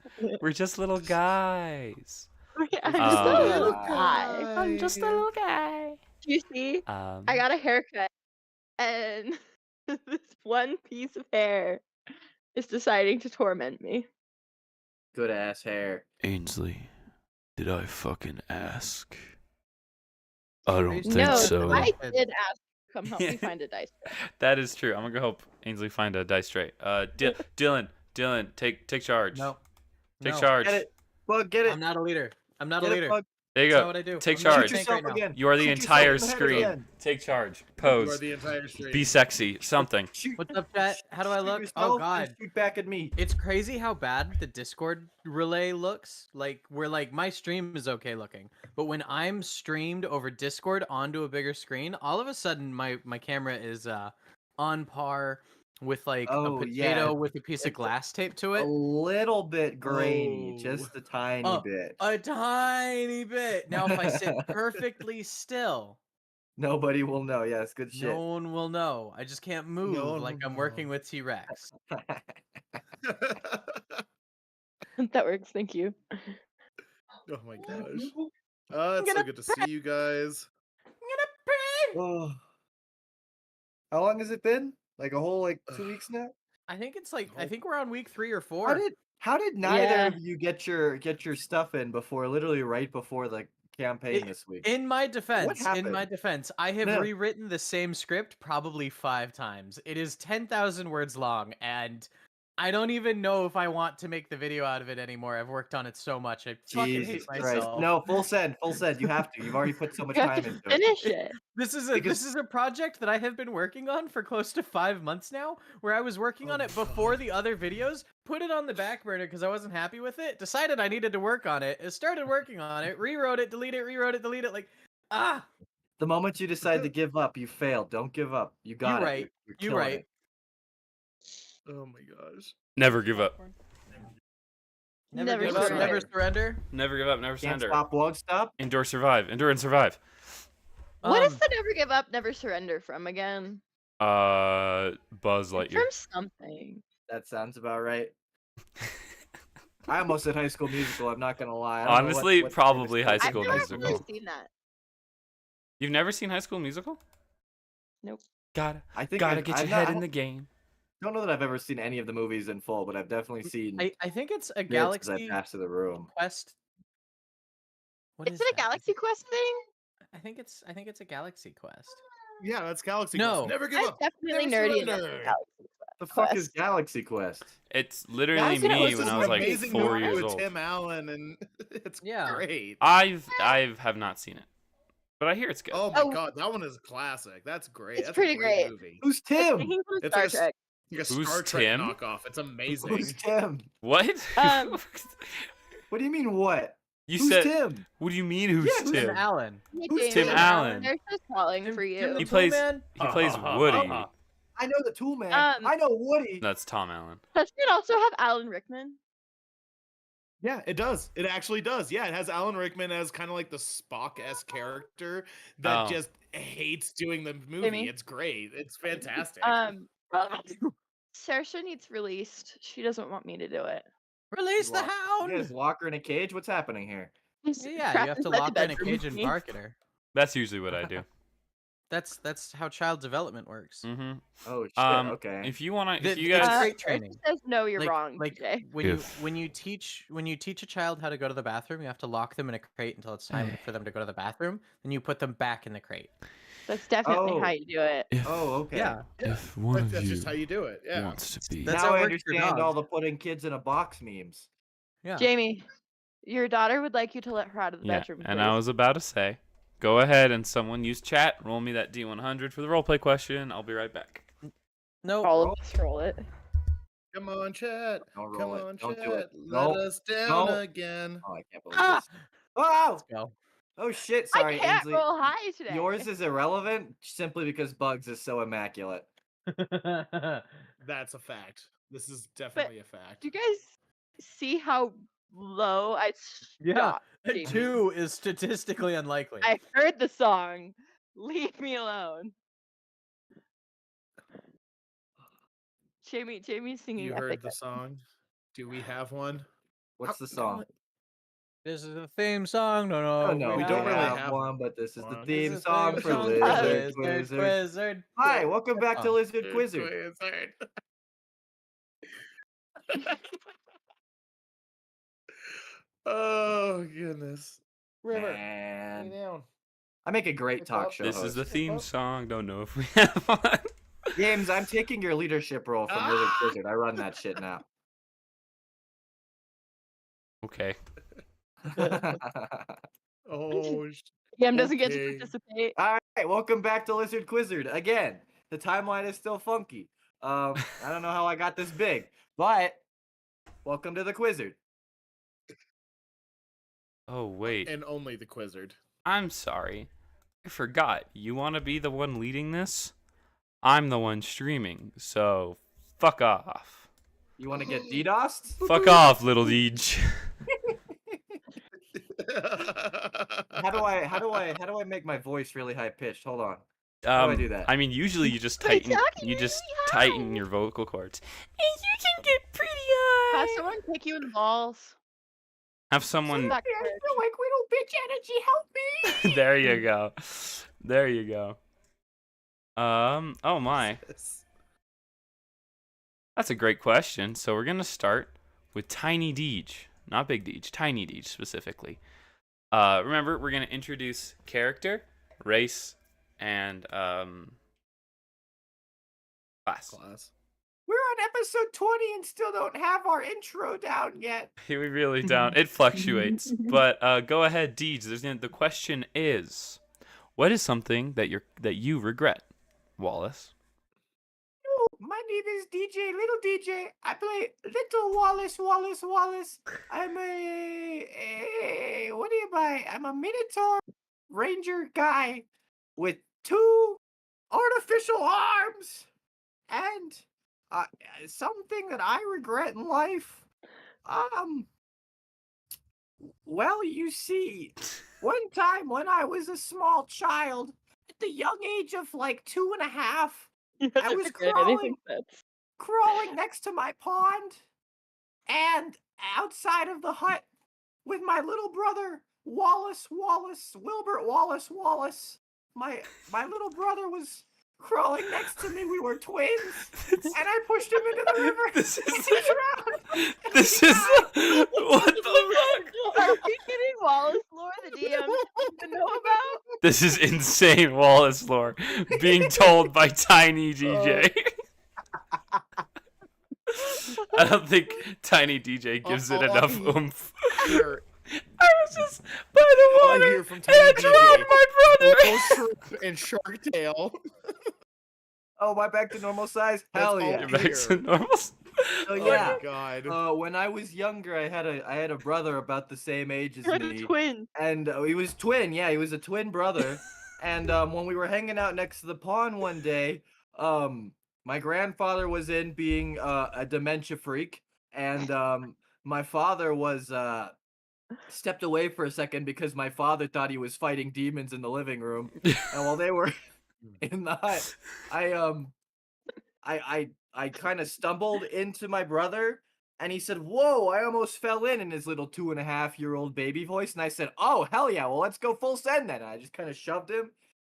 Speaker 1: We're just little guys.
Speaker 4: I'm just a little
Speaker 5: Ah.
Speaker 4: guy.
Speaker 1: I'm just a little guy.
Speaker 4: Do you see? I got a haircut, and this one piece of hair is deciding to torment me.
Speaker 5: Good ass hair.
Speaker 3: Ainsley, did I fucking ask? I don't
Speaker 7: Crazy.
Speaker 3: think
Speaker 4: No,
Speaker 3: so.
Speaker 4: I did ask to come help me find a dice tray.
Speaker 1: That is true. I'm gonna go help Ainsley find a dice tray. Dylan, take charge.
Speaker 7: No.
Speaker 1: Take
Speaker 7: No.
Speaker 1: charge.
Speaker 5: Get it. Bug, get it.
Speaker 7: I'm not a leader. I'm not a
Speaker 5: Get it,
Speaker 7: leader.
Speaker 5: Bug.
Speaker 1: There you
Speaker 7: That's not
Speaker 1: go.
Speaker 7: what I do.
Speaker 1: Take
Speaker 7: I'm not a
Speaker 1: charge.
Speaker 5: Shoot
Speaker 7: tank
Speaker 5: yourself
Speaker 7: right now.
Speaker 5: again.
Speaker 1: You are the
Speaker 5: Shoot yourself
Speaker 1: entire
Speaker 5: in the head
Speaker 1: screen.
Speaker 5: again.
Speaker 1: Take charge.
Speaker 2: You are
Speaker 1: Pose.
Speaker 2: the entire stream.
Speaker 1: Be sexy. Something.
Speaker 5: Shoot.
Speaker 7: What's up, chat? How do I
Speaker 5: Shoot
Speaker 7: look?
Speaker 5: yourself
Speaker 7: Oh
Speaker 5: and
Speaker 7: god.
Speaker 5: Shoot back at me.
Speaker 7: It's crazy how bad the Discord relay looks. Like, where like my stream is okay looking, but when I'm streamed over Discord onto a bigger screen, all of a sudden my camera is on par with like
Speaker 5: Oh,
Speaker 7: a potato
Speaker 5: yeah.
Speaker 7: with a piece of
Speaker 5: It's
Speaker 7: glass taped to
Speaker 5: A
Speaker 7: it.
Speaker 5: little bit grainy,
Speaker 7: Oh.
Speaker 5: just a tiny
Speaker 7: Oh,
Speaker 5: bit.
Speaker 7: A tiny bit. Now, if I sit perfectly still,
Speaker 5: Nobody will know. Yes, good shit.
Speaker 7: no one will know. I just can't move
Speaker 2: one
Speaker 7: like
Speaker 2: will
Speaker 7: I'm working
Speaker 2: know.
Speaker 7: with T-Rex.
Speaker 4: That works, thank you.
Speaker 2: Oh my gosh. It's so good to see you guys.
Speaker 5: Oh. How long has it been? Like a whole 2 weeks now?
Speaker 7: I think it's like I think we're on week 3 or 4.
Speaker 5: How did neither
Speaker 4: Yeah.
Speaker 5: of you get your stuff in before, literally right before the campaign
Speaker 7: It-
Speaker 5: this week?
Speaker 7: In my defense,
Speaker 5: happened?
Speaker 7: I have
Speaker 5: No.
Speaker 7: rewritten the same script probably 5 times. It is 10,000 words long, and I don't even know if I want to make the video out of it anymore. I've worked on it so much. I fucking hate
Speaker 5: Jesus Christ.
Speaker 7: myself.
Speaker 5: No, full send. You have to. You've already put so much
Speaker 4: You have
Speaker 5: time
Speaker 4: to
Speaker 5: into it.
Speaker 4: finish it.
Speaker 7: This is
Speaker 5: Because-
Speaker 7: a project that I have been working on for close to 5 months now, where I was working on it before the other videos, put it on the back burner because I wasn't happy with it, decided I needed to work on it, started working on it, rewrote it, delete it, like,
Speaker 5: The moment you decide to give up, you failed. Don't give up. You got it.
Speaker 7: right.
Speaker 5: You're
Speaker 7: You
Speaker 5: killing
Speaker 7: right.
Speaker 5: it.
Speaker 2: Oh my gosh.
Speaker 1: Never give up.
Speaker 7: Never give
Speaker 4: Never
Speaker 7: up, never
Speaker 4: surrender.
Speaker 7: surrender.
Speaker 1: Never give up. Never
Speaker 5: Can't
Speaker 1: surrender.
Speaker 5: stop, won't stop.
Speaker 1: Endure, survive. Endure and survive.
Speaker 4: What is
Speaker 7: Um,
Speaker 4: the never give up, never surrender from again?
Speaker 1: Buzz
Speaker 4: It's
Speaker 1: Lightyear.
Speaker 4: from something.
Speaker 5: That sounds about right. I almost said High School Musical. I'm not gonna lie. I don't know
Speaker 1: Honestly,
Speaker 5: what
Speaker 1: probably High
Speaker 5: famous
Speaker 4: I've
Speaker 1: School
Speaker 4: never
Speaker 1: Musical.
Speaker 4: actually seen that.
Speaker 1: You've never seen High School Musical?
Speaker 4: Nope.
Speaker 1: Gotta
Speaker 5: I think
Speaker 1: get
Speaker 5: I've
Speaker 1: your
Speaker 5: not-
Speaker 1: head
Speaker 5: I
Speaker 1: in the game.
Speaker 5: don't know that I've ever seen any of the movies in full, but I've definitely seen
Speaker 7: I think it's a
Speaker 5: bits as I
Speaker 7: Galaxy
Speaker 5: pass to the room.
Speaker 7: Quest. What
Speaker 4: Is
Speaker 7: is
Speaker 4: it a
Speaker 7: that?
Speaker 4: Galaxy Quest thing?
Speaker 7: I think it's a Galaxy Quest.
Speaker 2: Yeah, that's Galaxy
Speaker 7: No.
Speaker 2: Quest. Never give
Speaker 4: I'm
Speaker 2: up.
Speaker 4: definitely
Speaker 2: Never
Speaker 4: nerdy enough
Speaker 2: surrender.
Speaker 4: for Galaxy
Speaker 5: The fuck is
Speaker 4: Quest.
Speaker 5: Galaxy Quest?
Speaker 1: It's literally
Speaker 2: Galaxy
Speaker 1: me
Speaker 2: Quest
Speaker 1: when
Speaker 2: is
Speaker 1: I
Speaker 2: an
Speaker 1: was like
Speaker 2: amazing
Speaker 1: 4
Speaker 2: movie
Speaker 1: years
Speaker 2: with
Speaker 1: old.
Speaker 2: Tim Allen, and it's
Speaker 7: Yeah.
Speaker 2: great.
Speaker 1: I have not seen it, but I hear it's good.
Speaker 2: Oh my
Speaker 4: Oh.
Speaker 2: god, that one is a classic. That's great.
Speaker 4: It's
Speaker 2: That's
Speaker 4: pretty
Speaker 2: a great
Speaker 4: great.
Speaker 2: movie.
Speaker 5: Who's
Speaker 4: I was
Speaker 5: Tim?
Speaker 4: thinking from
Speaker 2: It's
Speaker 4: Star
Speaker 2: like a
Speaker 4: Trek.
Speaker 2: Like a
Speaker 1: Who's
Speaker 2: Star Trek
Speaker 1: Tim?
Speaker 2: knockoff. It's amazing.
Speaker 5: Who's Tim?
Speaker 1: What?
Speaker 4: Um,
Speaker 5: What do you mean what?
Speaker 1: you
Speaker 5: Who's
Speaker 1: said?
Speaker 5: Tim?
Speaker 1: What do you mean? Who's
Speaker 5: Yeah, who's
Speaker 7: Tim
Speaker 1: Tim?
Speaker 7: Allen.
Speaker 4: Hey,
Speaker 5: Who's
Speaker 4: Jamie,
Speaker 1: Tim Allen?
Speaker 4: They're just calling
Speaker 7: Tim-
Speaker 4: for
Speaker 7: Tim
Speaker 4: you.
Speaker 7: the
Speaker 1: He
Speaker 7: Tool
Speaker 1: plays.
Speaker 7: Man?
Speaker 1: He plays Woody.
Speaker 5: I know the Tool Man.
Speaker 4: Um,
Speaker 5: I know Woody.
Speaker 1: That's Tom Allen.
Speaker 4: Doesn't it also have Alan Rickman?
Speaker 2: Yeah, it does. It actually does. Yeah, it has Alan Rickman as kind of like the Spock-esque character that
Speaker 1: Oh.
Speaker 2: just hates doing the movie.
Speaker 4: Jamie?
Speaker 2: It's great. It's fantastic.
Speaker 4: Saoirse needs released. She doesn't want me to do it.
Speaker 7: Release the
Speaker 5: You
Speaker 7: hound.
Speaker 5: guys lock her in a cage? What's happening here?
Speaker 4: She's
Speaker 7: Yeah,
Speaker 4: trapped
Speaker 7: you have to
Speaker 4: inside the
Speaker 7: lock her in a
Speaker 4: bedroom
Speaker 7: cage
Speaker 4: with
Speaker 7: and
Speaker 4: me.
Speaker 7: bark at her.
Speaker 1: That's usually what I do.
Speaker 7: That's how child development works.
Speaker 1: Mm-hmm.
Speaker 5: Oh shit. Okay.
Speaker 1: If you wanna,
Speaker 7: The-
Speaker 1: if you
Speaker 7: it's
Speaker 1: guys,
Speaker 7: great
Speaker 4: Saoirse
Speaker 7: training.
Speaker 4: says no, you're
Speaker 7: Like-
Speaker 4: wrong,
Speaker 7: Like
Speaker 4: TJ.
Speaker 7: when you teach a child how to go to the bathroom, you have to lock them in a crate until it's time for them to go to the bathroom. Then you put them back in the crate.
Speaker 4: That's definitely
Speaker 5: Oh.
Speaker 4: how you do it.
Speaker 3: If,
Speaker 5: Oh, okay.
Speaker 7: Yeah,
Speaker 3: if one of
Speaker 2: That's
Speaker 3: you
Speaker 2: just how you do it. Yeah.
Speaker 3: wants to be,
Speaker 7: That's
Speaker 5: now
Speaker 7: how it
Speaker 5: I
Speaker 7: works for
Speaker 5: understand all
Speaker 7: dogs.
Speaker 5: the putting kids in a box memes.
Speaker 7: yeah.
Speaker 4: Jamie, your daughter would like you to let her out of the
Speaker 1: yeah,
Speaker 4: bedroom.
Speaker 1: and
Speaker 4: please.
Speaker 1: I was about to say, go ahead and someone use chat. Roll me that D100 for the roleplay question. I'll be right back.
Speaker 7: No.
Speaker 4: All of us roll it.
Speaker 2: Come on, chat.
Speaker 5: Don't roll
Speaker 2: Come
Speaker 5: it.
Speaker 2: on,
Speaker 5: Don't
Speaker 2: chat.
Speaker 5: do it.
Speaker 2: Let
Speaker 5: Nope.
Speaker 2: us down
Speaker 5: Nope.
Speaker 2: again.
Speaker 5: Oh, I can't believe
Speaker 7: Ah!
Speaker 5: this. Oh!
Speaker 7: Let's go.
Speaker 5: Oh shit, sorry,
Speaker 4: I can't
Speaker 5: Ainsley.
Speaker 4: roll high today.
Speaker 5: Yours is irrelevant simply because Bugs is so immaculate.
Speaker 2: That's a fact. This is definitely a fact.
Speaker 4: Do you guys see how low I
Speaker 7: Yeah,
Speaker 4: stopped?
Speaker 7: a
Speaker 4: Jamie?
Speaker 7: 2 is statistically unlikely.
Speaker 4: I heard the song. Leave me alone. Jamie's singing
Speaker 2: You
Speaker 4: epic.
Speaker 2: heard the song? Do we have one?
Speaker 5: What's
Speaker 2: How-
Speaker 5: the song?
Speaker 7: This is the theme song. No,
Speaker 5: Oh no,
Speaker 2: we don't really have
Speaker 5: one, but this is the
Speaker 2: one.
Speaker 5: theme
Speaker 7: This is
Speaker 5: song
Speaker 7: theme
Speaker 5: for
Speaker 7: song
Speaker 5: Lizard
Speaker 7: Lizard
Speaker 5: Quizzard.
Speaker 7: Quizzard.
Speaker 5: Hi, welcome back to
Speaker 7: Oh.
Speaker 5: Lizard Quizzard.
Speaker 2: Quizard. Oh goodness. River. Lay
Speaker 5: Man,
Speaker 2: down.
Speaker 5: I make a great talk show
Speaker 1: This
Speaker 5: host.
Speaker 1: is the theme song. Don't know if we have one.
Speaker 5: James, I'm taking your leadership role from Lizard
Speaker 2: Ah!
Speaker 5: Quizzard. I run that shit now.
Speaker 1: Okay.
Speaker 2: Oh,
Speaker 4: Yam doesn't get
Speaker 2: Okay.
Speaker 4: to participate.
Speaker 5: All right, welcome back to Lizard Quizzard. Again, the timeline is still funky. I don't know how I got this big, but welcome to the Quizzard.
Speaker 1: Oh wait.
Speaker 2: and only the Quizzard.
Speaker 1: I'm sorry. I forgot. You want to be the one leading this? I'm the one streaming. So fuck off.
Speaker 5: You want to get DDoSed?
Speaker 1: Fuck off, little Deej.
Speaker 5: How do I make my voice really high pitched? Hold on. How do I do that?
Speaker 1: I mean, usually you just
Speaker 4: By
Speaker 1: tighten.
Speaker 4: talking
Speaker 1: You just
Speaker 4: really
Speaker 1: tighten
Speaker 4: high.
Speaker 1: your vocal cords. And you can get pretty
Speaker 4: Have
Speaker 1: high.
Speaker 4: someone kick you in the balls.
Speaker 1: Have someone.
Speaker 4: Suck
Speaker 5: I
Speaker 4: it.
Speaker 5: feel like little bitch energy. Help me!
Speaker 1: There you go. There you go. Oh my. That's a great question. So we're gonna start with Tiny Deej, not Big Deej, Tiny Deej specifically. Remember, we're gonna introduce character, race, and class.
Speaker 5: We're on episode 20 and still don't have our intro down yet.
Speaker 1: We really don't. It fluctuates. But go ahead, Deeds. The question is, what is something that you regret, Wallace?
Speaker 5: Oh, my name is DJ, Little DJ. I play Little Wallace. I'm what am I? I'm a Minotaur Ranger guy with 2 artificial arms. And something that I regret in life. Well, you see, one time when I was a small child, at the young age of like 2.5, I was crawling next to my pond and outside of the hut with my little brother, Wilbert Wallace. My little brother was crawling next to me. We were twins, and I pushed him into the river.
Speaker 1: This is
Speaker 5: and he drowned.
Speaker 1: This is what the fuck?
Speaker 4: Are we getting Wallace lore the DM to know about?
Speaker 1: This is insane Wallace lore being told by Tiny DJ. I don't think Tiny DJ gives it enough oomph. I was just by the water
Speaker 2: hear from
Speaker 1: and
Speaker 2: Tiny
Speaker 1: I
Speaker 2: DJ.
Speaker 1: drowned my brother.
Speaker 2: Shrimp and Shark Tale.
Speaker 5: Oh, my back to normal size?
Speaker 2: That's
Speaker 5: Hell
Speaker 2: all
Speaker 5: yeah!
Speaker 1: You're back to normal.
Speaker 5: So
Speaker 2: Oh
Speaker 5: yeah.
Speaker 2: my god.
Speaker 5: When I was younger, I had a brother about the same age as
Speaker 4: You're
Speaker 5: me.
Speaker 4: a twin.
Speaker 5: And he was twin. Yeah, he was a twin brother. And when we were hanging out next to the pond one day, my grandfather was in being a dementia freak, and my father was stepped away for a second because my father thought he was fighting demons in the living room. And while they were in the hut, I kind of stumbled into my brother, and he said, "Whoa, I almost fell in his little 2.5-year-old baby voice." And I said, "Oh, hell yeah, well, let's go full send then." And I just kind of shoved him.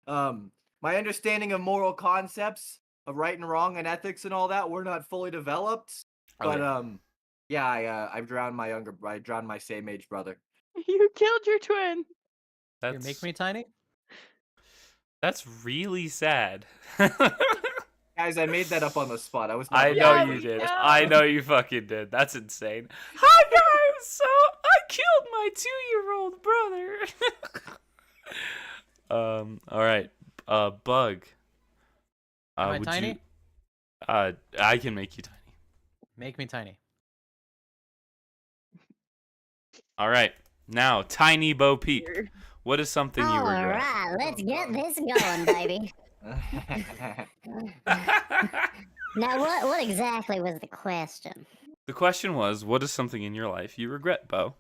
Speaker 5: My understanding of moral concepts of right and wrong and ethics and all that were not fully developed. But yeah, I drowned my same age brother.
Speaker 4: You killed your twin.
Speaker 7: Here, make me tiny.
Speaker 1: That's really sad.
Speaker 5: Guys, I made that up on the spot. I was not
Speaker 1: I know
Speaker 4: Yeah,
Speaker 1: you
Speaker 4: we
Speaker 1: did.
Speaker 4: know.
Speaker 1: I know you fucking did. That's insane. Hi guys. So I killed my 2-year-old brother. All right. Bug.
Speaker 7: Am I
Speaker 1: would
Speaker 7: tiny?
Speaker 1: you? I can make you tiny.
Speaker 7: Make me tiny.
Speaker 1: All right. Now, Tiny Bo Peep. What is something you regret?
Speaker 8: Alright, let's get this going, baby. Now, what exactly was the question?
Speaker 1: The question was, what is something in your life you regret, Bo?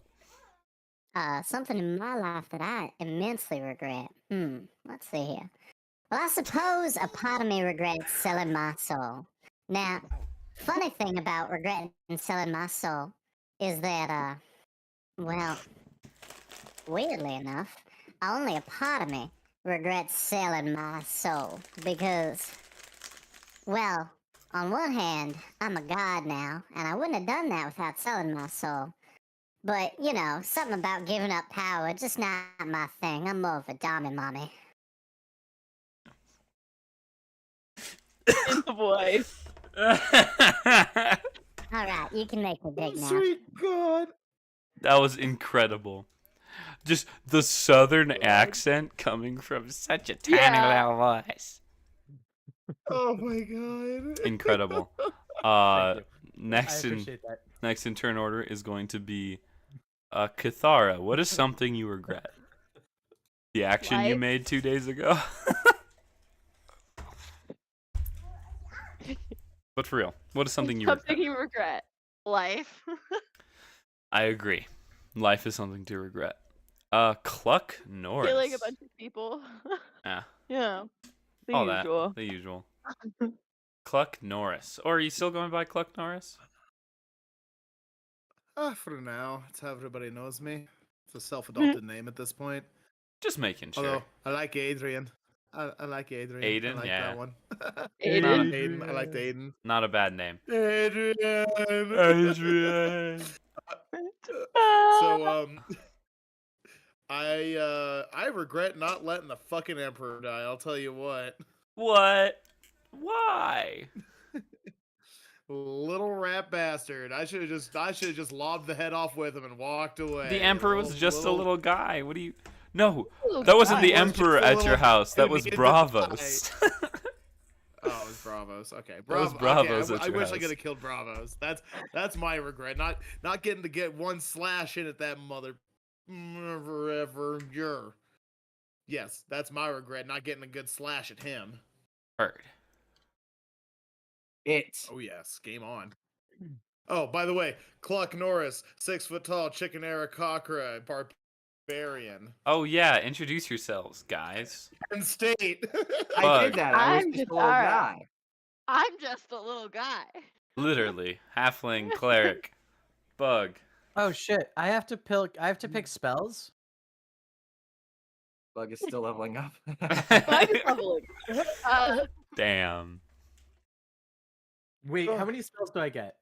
Speaker 8: Something in my life that I immensely regret. Let's see here. Well, I suppose a part of me regrets selling my soul. Now, funny thing about regretting selling my soul is that, well, weirdly enough, only a part of me regrets selling my soul because, well, on one hand, I'm a god now, and I wouldn't have done that without selling my soul. But, you know, something about giving up power, just not my thing. I'm more of a dummy mommy.
Speaker 4: In the voice.
Speaker 8: Alright, you can make me big now.
Speaker 2: Sweet God.
Speaker 1: That was incredible. Just the southern accent coming from such a tiny
Speaker 4: Yeah.
Speaker 1: little voice.
Speaker 2: Oh my god.
Speaker 1: Incredible.
Speaker 7: Thank you.
Speaker 1: Next
Speaker 7: I
Speaker 1: in
Speaker 7: appreciate that.
Speaker 1: next in turn order is going to be Kathara. What is something you regret? The action you
Speaker 4: Life.
Speaker 1: made 2 days ago. But for real, what is something you regret?
Speaker 4: Something you regret. Life.
Speaker 1: I agree. Life is something to regret. Cluck Norris.
Speaker 4: Killing a bunch of people.
Speaker 1: Yeah.
Speaker 4: Yeah. The
Speaker 1: All
Speaker 4: usual.
Speaker 1: that. The usual. Cluck Norris. Or are you still going by Cluck Norris?
Speaker 2: For now, it's how everybody knows me. It's a self-adopted name at this point.
Speaker 1: Just making sure.
Speaker 2: Although, I like Adrian. I like Adrian.
Speaker 1: Aiden,
Speaker 2: I like
Speaker 1: yeah.
Speaker 2: that one.
Speaker 4: Aiden.
Speaker 2: Aiden. I liked Aiden.
Speaker 1: Not a bad name.
Speaker 2: Adrian.
Speaker 1: Adrian.
Speaker 2: So I regret not letting the fucking emperor die. I'll tell you what.
Speaker 1: What? Why?
Speaker 2: Little rat bastard. I should have just lobbed the head off with him and walked away.
Speaker 1: The Emperor was just a little guy. What do you? No,
Speaker 4: Little
Speaker 1: that wasn't
Speaker 4: guy.
Speaker 1: the
Speaker 2: Was
Speaker 1: Emperor
Speaker 2: just a
Speaker 1: at your
Speaker 2: little
Speaker 1: house. That
Speaker 2: who
Speaker 1: was
Speaker 2: needed to
Speaker 1: Bravos.
Speaker 2: Oh, it was Bravos. Okay,
Speaker 1: That was
Speaker 2: Bravo.
Speaker 1: Bravos
Speaker 2: Okay,
Speaker 1: at
Speaker 2: I
Speaker 1: your
Speaker 2: wish I
Speaker 1: house.
Speaker 2: could have killed Bravos. That's my regret. Not getting to get one slash in at that mother forever. Yes, that's my regret. Not getting a good slash at him.
Speaker 1: Heard.
Speaker 2: Oh yes, game on. Oh, by the way, Cluck Norris, 6 foot tall, chicken Aarakocra, barbarian.
Speaker 1: Oh yeah, introduce yourselves, guys.
Speaker 2: Penn State.
Speaker 5: I did that. I was
Speaker 4: I'm
Speaker 5: just a
Speaker 4: just
Speaker 5: little
Speaker 4: alright.
Speaker 5: guy.
Speaker 4: I'm just a little guy.
Speaker 1: Literally, halfling, cleric, bug.
Speaker 7: Oh shit! I have to pick spells.
Speaker 5: Bug is still leveling up.
Speaker 4: Bug is leveling.
Speaker 1: Damn.
Speaker 7: Wait, how many spells do I get?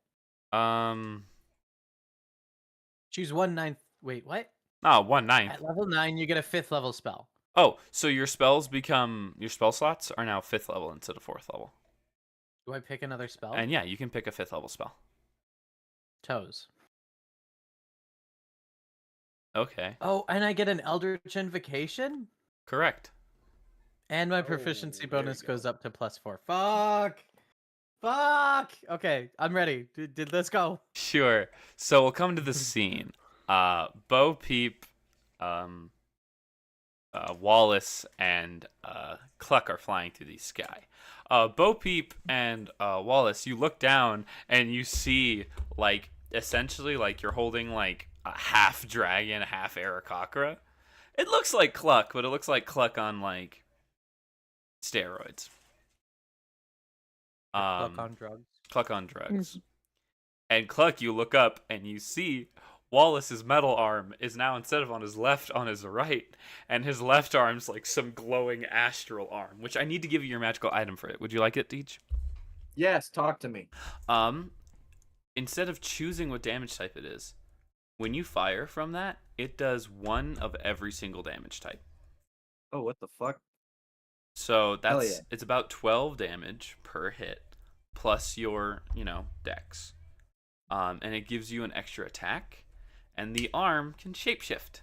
Speaker 7: Choose 1/9. Wait, what?
Speaker 1: Oh, 1/9.
Speaker 7: At level 9, you get a 5th level spell.
Speaker 1: Oh, so your spell slots are now 5th level instead of 4th level.
Speaker 7: Do I pick another spell?
Speaker 1: And yeah, you can pick a 5th level spell.
Speaker 7: Toes.
Speaker 1: Okay.
Speaker 7: Oh, and I get an Eldritch Invocation?
Speaker 1: Correct.
Speaker 7: And my proficiency
Speaker 2: there you
Speaker 7: bonus
Speaker 2: go.
Speaker 7: goes up to +4. Fuck! Okay, I'm ready. Let's go.
Speaker 1: Sure. So we'll come to the scene. Bo Peep, Wallace, and Cluck are flying through the sky. Bo Peep and Wallace, you look down and you see, like, essentially, like, you're holding, like, a half dragon, half Aarakocra. It looks like Cluck, but it looks like Cluck on, like, steroids.
Speaker 7: Fuck on drugs.
Speaker 1: Cluck on drugs. And Cluck, you look up and you see Wallace's metal arm is now, instead of on his left, on his right, and his left arm's like some glowing astral arm, which I need to give you your magical item for it. Would you like it, Deej?
Speaker 5: Yes, talk to me.
Speaker 1: Instead of choosing what damage type it is, when you fire from that, it does 1 of every single damage type.
Speaker 5: Oh, what the fuck?
Speaker 1: So
Speaker 5: Hell
Speaker 1: that's
Speaker 5: yeah.
Speaker 1: it's about 12 damage per hit, plus your, dex. And it gives you an extra attack, and the arm can shapeshift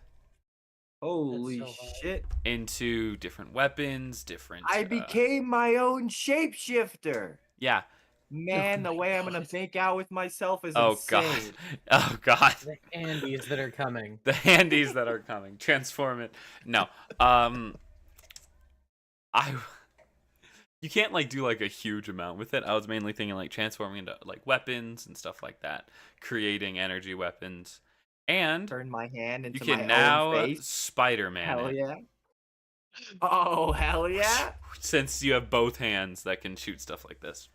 Speaker 5: Holy
Speaker 7: so hard.
Speaker 5: shit.
Speaker 1: into different weapons, different.
Speaker 5: I became my own shapeshifter.
Speaker 1: Yeah.
Speaker 5: Man, the way I'm gonna make out with myself is
Speaker 1: Oh
Speaker 5: insane.
Speaker 1: god. Oh god.
Speaker 7: The Andes that are coming.
Speaker 1: The handies that are coming. Transform it. No. You can't like do like a huge amount with it. I was mainly thinking like transforming into like weapons and stuff like that, creating energy weapons, and
Speaker 5: Turn my hand into
Speaker 1: you
Speaker 5: my
Speaker 1: can now
Speaker 5: own face.
Speaker 1: Spider-Man
Speaker 5: Hell
Speaker 1: it,
Speaker 5: yeah. Oh, hell yeah.
Speaker 1: since you have both hands that can shoot stuff like this.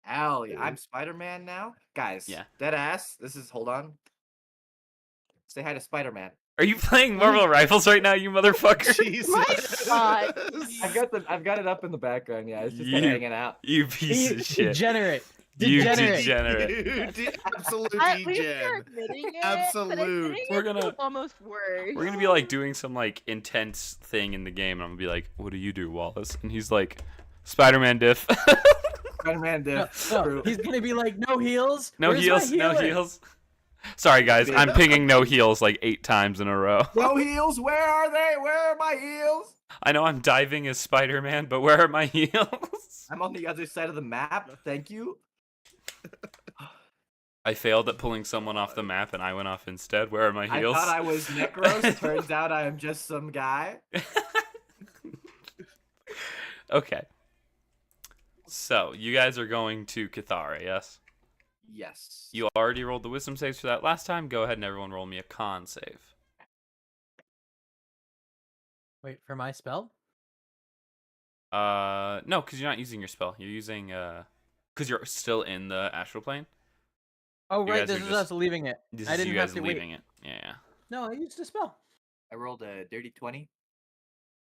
Speaker 5: Hell yeah. I'm Spider-Man now? Guys,
Speaker 1: Yeah.
Speaker 5: dead ass. Hold on. Say hi to Spider-Man.
Speaker 1: Are you playing Marvel Rifles right now, you motherfucker?
Speaker 2: Jesus.
Speaker 4: God.
Speaker 5: I've got it up in the background, yeah. It's just
Speaker 1: You-
Speaker 5: hanging out.
Speaker 1: You piece of shit.
Speaker 7: Degenerate.
Speaker 1: You
Speaker 7: Degenerate.
Speaker 1: degenerate.
Speaker 2: Dude, absolute
Speaker 4: At least you're
Speaker 2: degen.
Speaker 4: admitting it.
Speaker 2: Absolute.
Speaker 4: But admitting
Speaker 1: We're
Speaker 4: it
Speaker 1: gonna-
Speaker 4: is almost worse.
Speaker 1: We're gonna be like doing some like intense thing in the game, and I'm gonna be like, "What do you do, Wallace?" And he's like, "Spider-Man diff."
Speaker 5: Spider-Man
Speaker 7: No,
Speaker 5: diff.
Speaker 7: no,
Speaker 5: True.
Speaker 7: he's gonna be like, no heals.
Speaker 1: No
Speaker 7: Where's my
Speaker 1: heals. No
Speaker 7: healer?"
Speaker 1: heals. Sorry, guys. I'm pinging no heals like 8 times in a row.
Speaker 5: No heals, where are they? Where are my heals?
Speaker 1: I know I'm diving as Spider-Man, but where are my heals?
Speaker 5: I'm on the other side of the map. Thank you.
Speaker 1: I failed at pulling someone off the map, and I went off instead. Where are my
Speaker 5: I
Speaker 1: heals?
Speaker 5: thought I was Necros. Turns out I am just some guy.
Speaker 1: Okay. So you guys are going to Cathara, yes?
Speaker 5: Yes.
Speaker 1: You already rolled the wisdom saves for that last time. Go ahead and everyone roll me a con save.
Speaker 7: Wait, for my spell?
Speaker 1: No, because you're not using your spell. You're using because you're still in the astral plane.
Speaker 7: Oh,
Speaker 1: You
Speaker 7: right,
Speaker 1: guys
Speaker 7: this
Speaker 1: are
Speaker 7: is
Speaker 1: just-
Speaker 7: us leaving it.
Speaker 1: This
Speaker 7: I
Speaker 1: is
Speaker 7: didn't
Speaker 1: you
Speaker 7: have
Speaker 1: guys
Speaker 7: to
Speaker 1: leaving
Speaker 7: wait.
Speaker 1: it. Yeah.
Speaker 7: No, I used a spell.
Speaker 5: I rolled a dirty 20.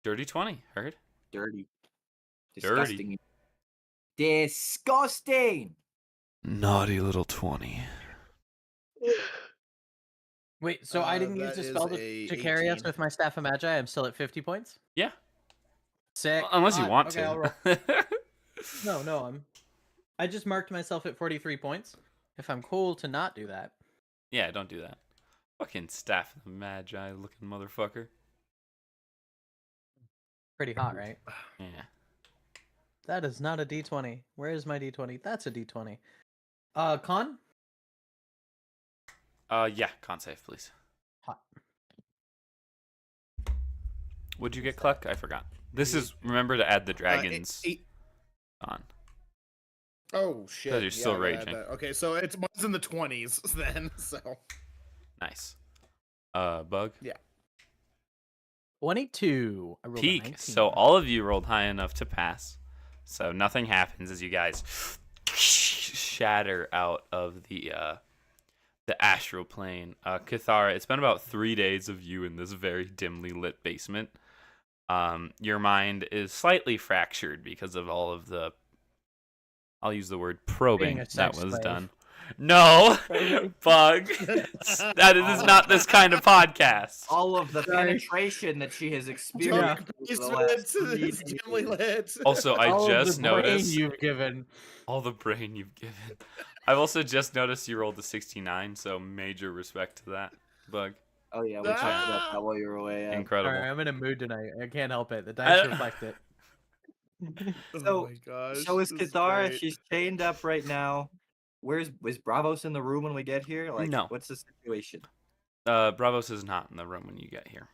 Speaker 1: Dirty 20. Heard.
Speaker 5: Dirty.
Speaker 1: Dirty.
Speaker 5: Disgusting. Disgusting.
Speaker 3: Naughty little 20.
Speaker 7: Wait, so I didn't use
Speaker 2: that
Speaker 7: the spell
Speaker 2: is
Speaker 7: to
Speaker 2: a
Speaker 7: carry us
Speaker 2: 18.
Speaker 7: with my Staff of Magi. I'm still at 50 points.
Speaker 1: Yeah.
Speaker 7: Sick.
Speaker 1: Unless you
Speaker 7: Hot.
Speaker 1: want
Speaker 7: Okay, I'll roll.
Speaker 1: to.
Speaker 7: No, I'm. I just marked myself at 43 points. If I'm cool to not do that.
Speaker 1: Yeah, don't do that. Fucking Staff of the Magi looking motherfucker.
Speaker 7: Pretty hot, right?
Speaker 1: Yeah.
Speaker 7: That is not a D20. Where is my D20? That's a D20. Con?
Speaker 1: Yeah, con save, please.
Speaker 7: Hot.
Speaker 1: What'd you get, Cluck? I forgot. This is, remember to add the dragons on.
Speaker 2: Oh shit!
Speaker 1: Because you're still
Speaker 2: I gotta add
Speaker 1: raging.
Speaker 2: that. Okay, so it's mine's in the 20s then. So
Speaker 1: Nice. Bug?
Speaker 2: yeah.
Speaker 7: 22. I rolled a
Speaker 1: Peak.
Speaker 7: 19.
Speaker 1: So all of you rolled high enough to pass. So nothing happens as you guys shatter out of the astral plane. Cathara, it's been about 3 days of you in this very dimly lit basement. Your mind is slightly fractured because of all of the, I'll use the word probing
Speaker 7: Being a
Speaker 1: that
Speaker 7: sex
Speaker 1: was
Speaker 7: slave.
Speaker 1: done. No, Bug. That is not this kind of podcast.
Speaker 5: All of the
Speaker 7: Sorry.
Speaker 5: penetration that she has
Speaker 2: Dark
Speaker 5: experienced. over the last
Speaker 2: basement
Speaker 5: 3
Speaker 2: is dimly
Speaker 5: days.
Speaker 2: lit.
Speaker 1: Also, I
Speaker 7: All of
Speaker 1: just
Speaker 7: the brain
Speaker 1: noticed
Speaker 7: you've given.
Speaker 1: all the brain you've given. I've also just noticed you rolled a 69, so major respect to that, Bug.
Speaker 5: Oh yeah, we talked about that while you were away. Yeah.
Speaker 1: Incredible.
Speaker 7: Sorry, I'm in a mood tonight. I can't help it. The dice reflect it.
Speaker 2: Oh my gosh.
Speaker 5: So is
Speaker 2: this
Speaker 5: Cathara?
Speaker 2: great.
Speaker 5: She's chained up right now. Is Bravos in the room when we get here? Like,
Speaker 1: No.
Speaker 5: what's the situation?
Speaker 1: Bravos is not in the room when you get here.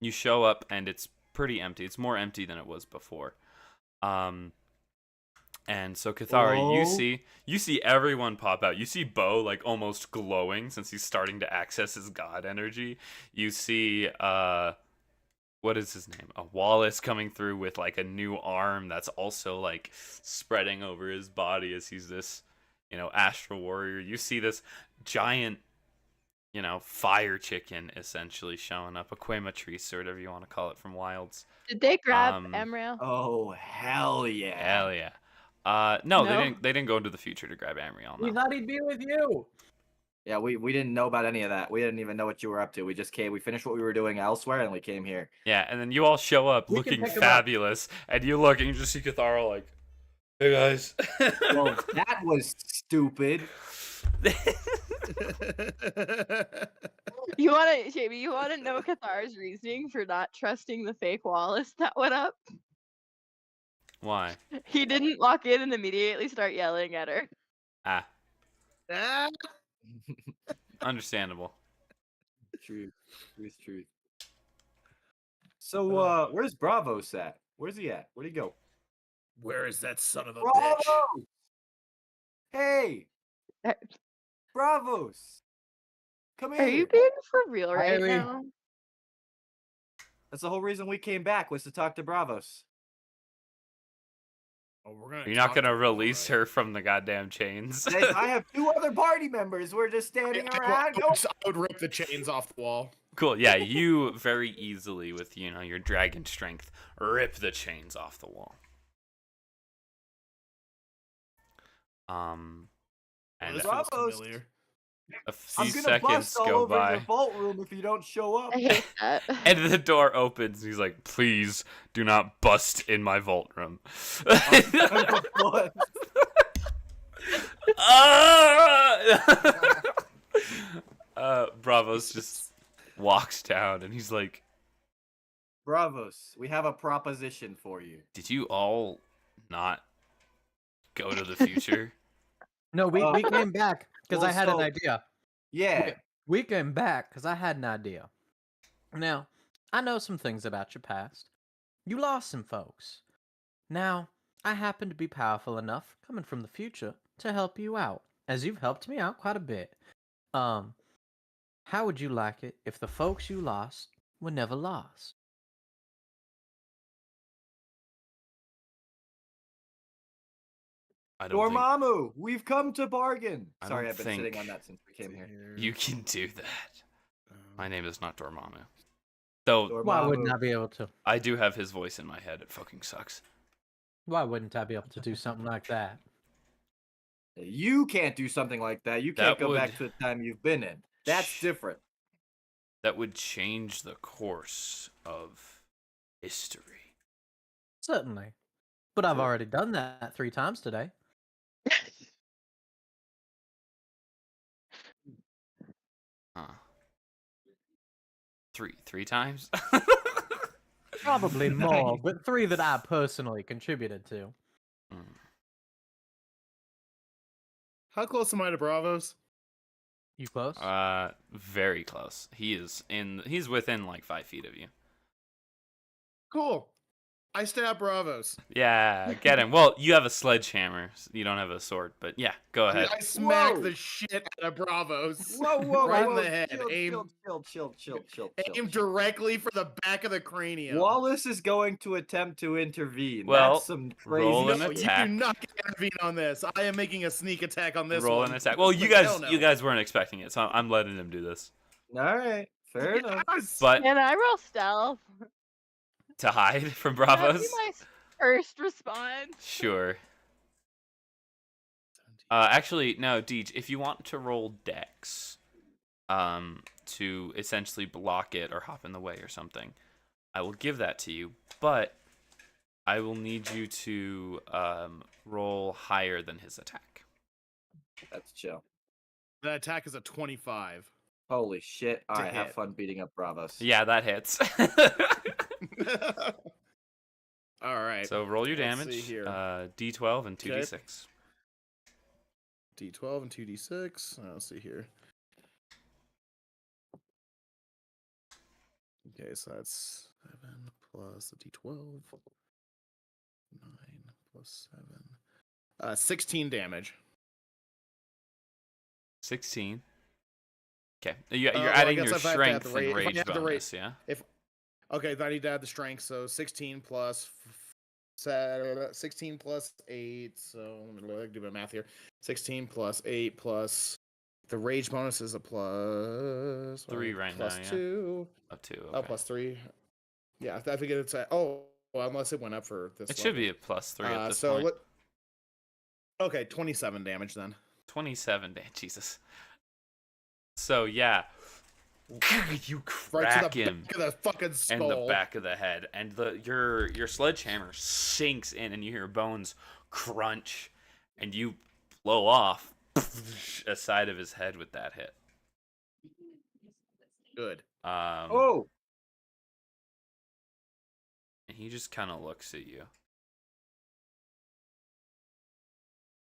Speaker 1: You show up and it's pretty empty. It's more empty than it was before. And so Cathara,
Speaker 5: Whoa.
Speaker 1: you see everyone pop out. You see Bo like almost glowing since he's starting to access his god energy. You see what is his name? Wallace coming through with like a new arm that's also like spreading over his body as he's this, astral warrior. You see this giant, fire chicken essentially showing up, a quematrice or whatever you want to call it from Wilds.
Speaker 4: Did they grab
Speaker 1: Um,
Speaker 4: Emrail?
Speaker 5: Oh hell yeah!
Speaker 1: Hell yeah. No,
Speaker 4: No?
Speaker 1: they didn't go into the future to grab Amriel.
Speaker 7: We
Speaker 1: No.
Speaker 7: thought he'd be with you.
Speaker 5: Yeah, we didn't know about any of that. We didn't even know what you were up to. We just came. We finished what we were doing elsewhere, and we came here.
Speaker 1: Yeah, and then you all show up
Speaker 7: We can
Speaker 1: looking
Speaker 7: pick 'em up.
Speaker 1: fabulous, and you look and you just see Cathara like, hey guys.
Speaker 5: Well, that was stupid.
Speaker 4: You wanna, Jamie? You wanna know Cathara's reasoning for not trusting the fake Wallace that went up?
Speaker 1: Why?
Speaker 4: He didn't walk in and immediately start yelling at her.
Speaker 1: Ah,
Speaker 2: Ah,
Speaker 1: understandable.
Speaker 5: Truth. So, where's Bravos at? Where's he at? Where'd he go?
Speaker 2: where is that son of a
Speaker 5: Bravos!
Speaker 2: bitch?
Speaker 5: Hey,
Speaker 4: Are
Speaker 5: Bravos! Come here.
Speaker 4: are you being for real right
Speaker 7: Harry.
Speaker 4: now?
Speaker 5: That's the whole reason we came back, was to talk to Bravos.
Speaker 2: Oh, we're gonna
Speaker 1: You're not
Speaker 2: talk
Speaker 1: gonna
Speaker 2: to her,
Speaker 1: release
Speaker 2: alright.
Speaker 1: her from the goddamn chains.
Speaker 5: I have 2 other party members. We're just standing around.
Speaker 2: I would rip the chains off the wall.
Speaker 1: Cool. Yeah, you very easily with your dragon strength rip the chains off the wall. And
Speaker 2: This
Speaker 5: Bravos.
Speaker 2: feels familiar.
Speaker 1: a few
Speaker 5: I'm gonna
Speaker 1: seconds
Speaker 5: bust all
Speaker 1: go
Speaker 5: over
Speaker 1: by.
Speaker 5: your vault room if you don't show up.
Speaker 4: I hate that.
Speaker 1: And the door opens. He's like, "Please do not bust in my vault room." Bravos just walks down, and he's like,
Speaker 5: Bravos, we have a proposition for you.
Speaker 1: "Did you all not go to the future?"
Speaker 7: No, we came back because
Speaker 5: well,
Speaker 7: I had an
Speaker 5: so-
Speaker 7: idea.
Speaker 5: Yeah.
Speaker 7: We came back because I had an idea. Now, I know some things about your past. You lost some folks. Now, I happen to be powerful enough, coming from the future, to help you out, as you've helped me out quite a bit. How would you like it if the folks you lost were never lost?
Speaker 1: I don't think
Speaker 5: Dormammu, we've come to bargain.
Speaker 1: I
Speaker 5: Sorry,
Speaker 1: don't
Speaker 5: I've been sitting
Speaker 1: think
Speaker 5: on that since we came here.
Speaker 1: you can do that. My name is not Dormammu. Though
Speaker 7: Why
Speaker 5: Dormammu.
Speaker 7: wouldn't I be able to?
Speaker 1: I do have his voice in my head. It fucking sucks.
Speaker 7: Why wouldn't I be able to do something like that?
Speaker 5: You can't do something like that. You can't
Speaker 1: That
Speaker 5: go back
Speaker 1: would-
Speaker 5: to the time you've been in. That's different.
Speaker 1: That would change the course of history.
Speaker 7: Certainly. But I've
Speaker 5: Sure.
Speaker 7: already done that 3 times today.
Speaker 1: Huh. Three times?
Speaker 7: Probably more, but 3 that I personally contributed to.
Speaker 2: How close am I to Bravos?
Speaker 7: You close?
Speaker 1: Very close. He's within like 5 feet of you.
Speaker 2: Cool. I stab Bravos.
Speaker 1: Yeah, get him. Well, you have a sledgehammer. You don't have a sword, but yeah, go ahead.
Speaker 2: I smack the shit out of Bravos.
Speaker 5: Whoa,
Speaker 2: right in the head.
Speaker 5: Chill.
Speaker 2: Aim directly for the back of the cranium.
Speaker 5: Wallace is going to attempt to intervene.
Speaker 1: Well,
Speaker 5: That's some crazy
Speaker 1: roll an
Speaker 2: No,
Speaker 1: attack.
Speaker 2: you do not get to intervene on this. I am making a sneak attack on this
Speaker 1: Roll
Speaker 2: one.
Speaker 1: an attack. Well, you guys weren't expecting it, so I'm letting him do this.
Speaker 5: All right, fair enough.
Speaker 1: But
Speaker 4: Can I roll stealth?
Speaker 1: to hide from
Speaker 4: That'd
Speaker 1: Bravos?
Speaker 4: be my first response.
Speaker 1: Sure. Actually, no, Deej, if you want to roll Dex, to essentially block it or hop in the way or something, I will give that to you, but I will need you to roll higher than his attack.
Speaker 5: That's chill.
Speaker 2: The attack is a 25.
Speaker 5: Holy shit. All
Speaker 2: To
Speaker 5: right, have
Speaker 2: hit.
Speaker 5: fun beating up Bravos.
Speaker 1: Yeah, that hits.
Speaker 2: All right.
Speaker 1: So roll your
Speaker 2: Let's
Speaker 1: damage,
Speaker 2: see here.
Speaker 1: D12 and 2d6.
Speaker 2: D12 and 2d6. Let's see here. Okay, so that's 7 plus the d12. 9 plus 7. 16 damage.
Speaker 1: 16. Okay, you're
Speaker 2: well, I
Speaker 1: adding
Speaker 2: guess
Speaker 1: your
Speaker 2: if I have to add
Speaker 1: strength
Speaker 2: the
Speaker 1: and
Speaker 2: rate- if I
Speaker 1: rage
Speaker 2: add the rate-
Speaker 1: bonus, yeah?
Speaker 2: Okay, then I need to add the strength, so 16 plus 16 plus 8. So let me do my math here. 16 plus 8 plus the rage bonus is a plus
Speaker 1: 3 right
Speaker 2: plus
Speaker 1: now, yeah.
Speaker 2: 2.
Speaker 1: Up to, okay.
Speaker 2: Oh, plus 3. Yeah, I think it's well, unless it went up for this.
Speaker 1: It should be a plus 3 at this
Speaker 2: so
Speaker 1: point.
Speaker 2: Okay, 27 damage then.
Speaker 1: 27 damage, Jesus. So yeah, you
Speaker 2: Right
Speaker 1: crack
Speaker 2: to the
Speaker 1: him
Speaker 2: back of the fucking skull.
Speaker 1: in the back of the head, and your sledgehammer sinks in, and you hear bones crunch, and you blow off a side of his head with that hit.
Speaker 2: Good.
Speaker 5: Oh!
Speaker 1: And he just kind of looks at you.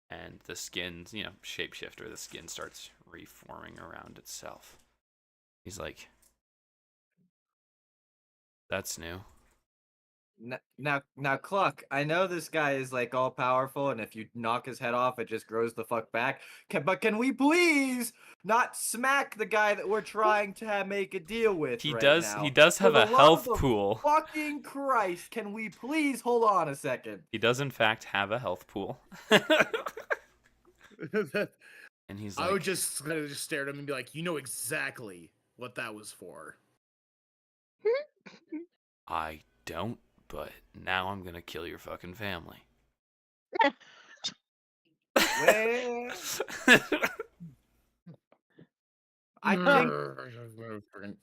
Speaker 1: And the skin, shapeshifter, the skin starts reforming around itself. He's like, that's new.
Speaker 5: Now, Cluck, I know this guy is like all powerful, and if you knock his head off, it just grows the fuck back. But can we please not smack the guy that we're trying to make a deal with?
Speaker 1: He
Speaker 5: right
Speaker 1: does.
Speaker 5: now?
Speaker 1: He does have
Speaker 5: For
Speaker 1: a
Speaker 5: the love
Speaker 1: health
Speaker 5: of
Speaker 1: pool.
Speaker 5: Fucking Christ! Can we please hold on a second?
Speaker 1: He does, in fact, have a health pool. And he's like,
Speaker 2: I would just kind of just stare at him and be like, you know exactly what that was for.
Speaker 1: I don't, but now I'm gonna kill your fucking family.
Speaker 5: Well, I think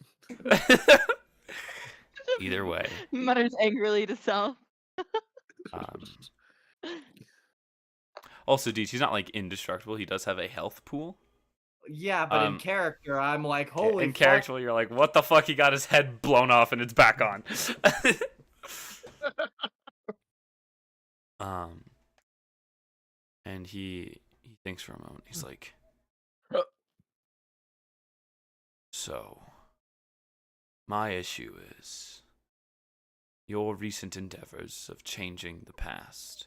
Speaker 1: Either way.
Speaker 4: Mutters angrily to self.
Speaker 1: Also, Deej, he's not like indestructible. He does have a health pool.
Speaker 5: Yeah, but in character, I'm like, holy
Speaker 1: in
Speaker 5: fuck.
Speaker 1: character, you're like, what the fuck? He got his head blown off and it's back on. And he thinks for a moment. He's like, so, my issue is your recent endeavors of changing the past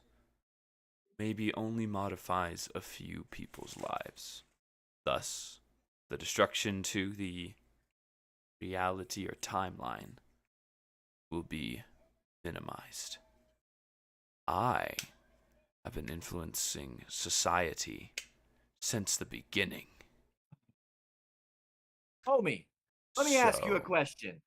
Speaker 1: maybe only modifies a few people's lives. Thus, the destruction to the reality or timeline will be minimized. I have been influencing society since the beginning.
Speaker 5: Homie, let me ask you a
Speaker 1: So-
Speaker 5: question.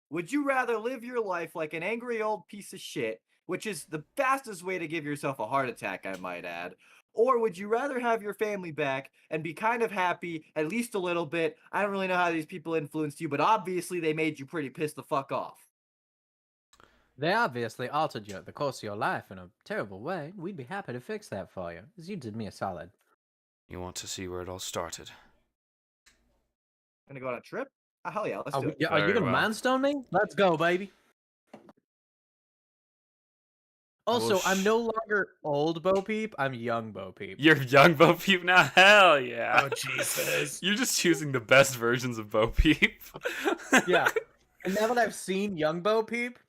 Speaker 5: Would you rather live your life like an angry old piece of shit, which is the fastest way to give yourself a heart attack, I might add, or would you rather have your family back and be kind of happy, at least a little bit? I don't really know how these people influenced you, but obviously they made you pretty pissed the fuck off.
Speaker 7: They obviously altered the course of your life in a terrible way. We'd be happy to fix that for you, as you did me a solid.
Speaker 1: You want to see where it all started?
Speaker 5: Gonna go on a trip? Oh, hell yeah, let's
Speaker 7: Are,
Speaker 5: do
Speaker 7: we,
Speaker 5: it.
Speaker 7: are you
Speaker 1: Very
Speaker 7: gonna
Speaker 1: well.
Speaker 7: manstone me? Let's go, baby. Also, I'm no longer old Bo Peep. I'm young Bo Peep.
Speaker 1: You're young Bo Peep now? Hell yeah.
Speaker 2: Oh Jesus.
Speaker 1: You're just choosing the best versions of Bo Peep.
Speaker 7: Yeah. And now that I've seen young Bo Peep,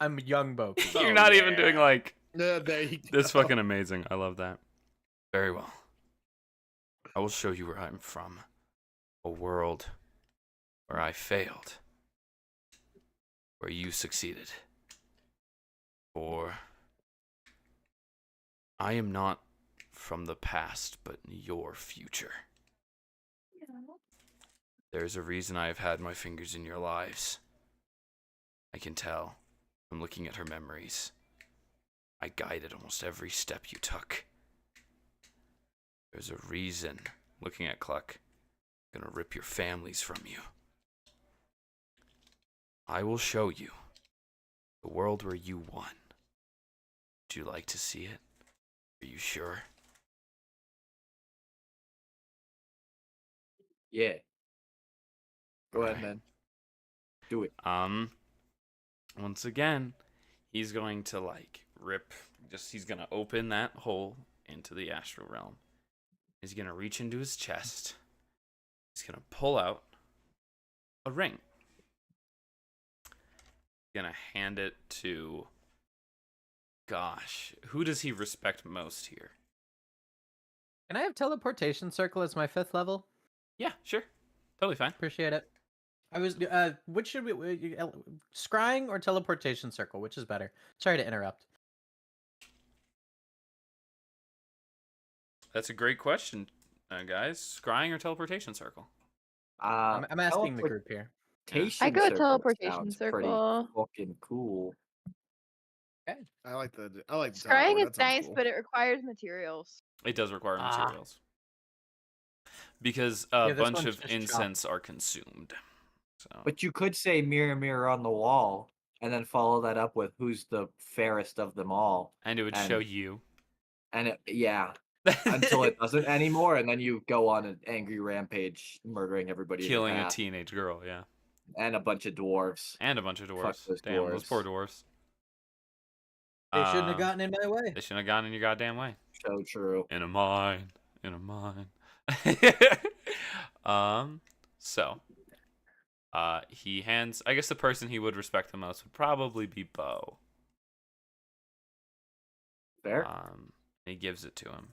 Speaker 7: I'm young Bo Peep.
Speaker 1: You're
Speaker 2: Oh,
Speaker 1: not even
Speaker 2: yeah.
Speaker 1: doing like
Speaker 2: There you go.
Speaker 1: this. Fucking amazing. I love that. Very well. I will show you where I'm from. A world where I failed. Where you succeeded. For I am not from the past, but your future. There's a reason I have had my fingers in your lives. I can tell from looking at her memories. I guided almost every step you took. There's a reason, looking at Cluck, I'm gonna rip your families from you. I will show you the world where you won. Would you like to see it? Are you sure?
Speaker 5: Yeah. Go ahead,
Speaker 1: Alright.
Speaker 5: man. Do it.
Speaker 1: Once again, he's going to he's gonna open that hole into the astral realm. He's gonna reach into his chest. He's gonna pull out a ring. He's gonna hand it to, gosh, who does he respect most here?
Speaker 7: Can I have teleportation circle as my 5th level?
Speaker 1: Yeah, sure. Totally fine.
Speaker 7: Appreciate it. I was which should we scrying or teleportation circle, which is better? Sorry to interrupt.
Speaker 1: That's a great question, guys. Scrying or teleportation circle?
Speaker 7: I'm asking the group here.
Speaker 5: Teleportation
Speaker 4: I go with
Speaker 5: circle
Speaker 4: teleportation
Speaker 5: sounds
Speaker 4: circle.
Speaker 5: Pretty fucking cool.
Speaker 7: Okay.
Speaker 2: I like the
Speaker 4: Scrying
Speaker 2: teleport,
Speaker 4: is
Speaker 2: that sounds
Speaker 4: nice,
Speaker 2: cool.
Speaker 4: but it requires materials.
Speaker 1: It does require
Speaker 7: Ah.
Speaker 1: materials. Because
Speaker 7: Yeah,
Speaker 1: a
Speaker 7: this
Speaker 1: bunch
Speaker 7: one's
Speaker 1: of
Speaker 7: just
Speaker 1: incense are consumed. So
Speaker 5: But you could say mirror, mirror on the wall, and then follow that up with who's the fairest of them all.
Speaker 1: and it would show you.
Speaker 5: And until it doesn't anymore, and then you go on an angry rampage, murdering everybody.
Speaker 1: Killing
Speaker 5: in your
Speaker 1: a
Speaker 5: path,
Speaker 1: teenage girl, yeah.
Speaker 5: and a bunch of dwarves.
Speaker 1: And a bunch of dwarves.
Speaker 5: those
Speaker 1: Damn, those
Speaker 5: dwarves.
Speaker 1: poor dwarves.
Speaker 7: They shouldn't have gotten in my way.
Speaker 1: They shouldn't have gotten in your goddamn way.
Speaker 5: So true.
Speaker 1: In a mine. In a mine. So. He hands, I guess the person he would respect the most would probably be Bo.
Speaker 5: Fair.
Speaker 1: He gives it to him.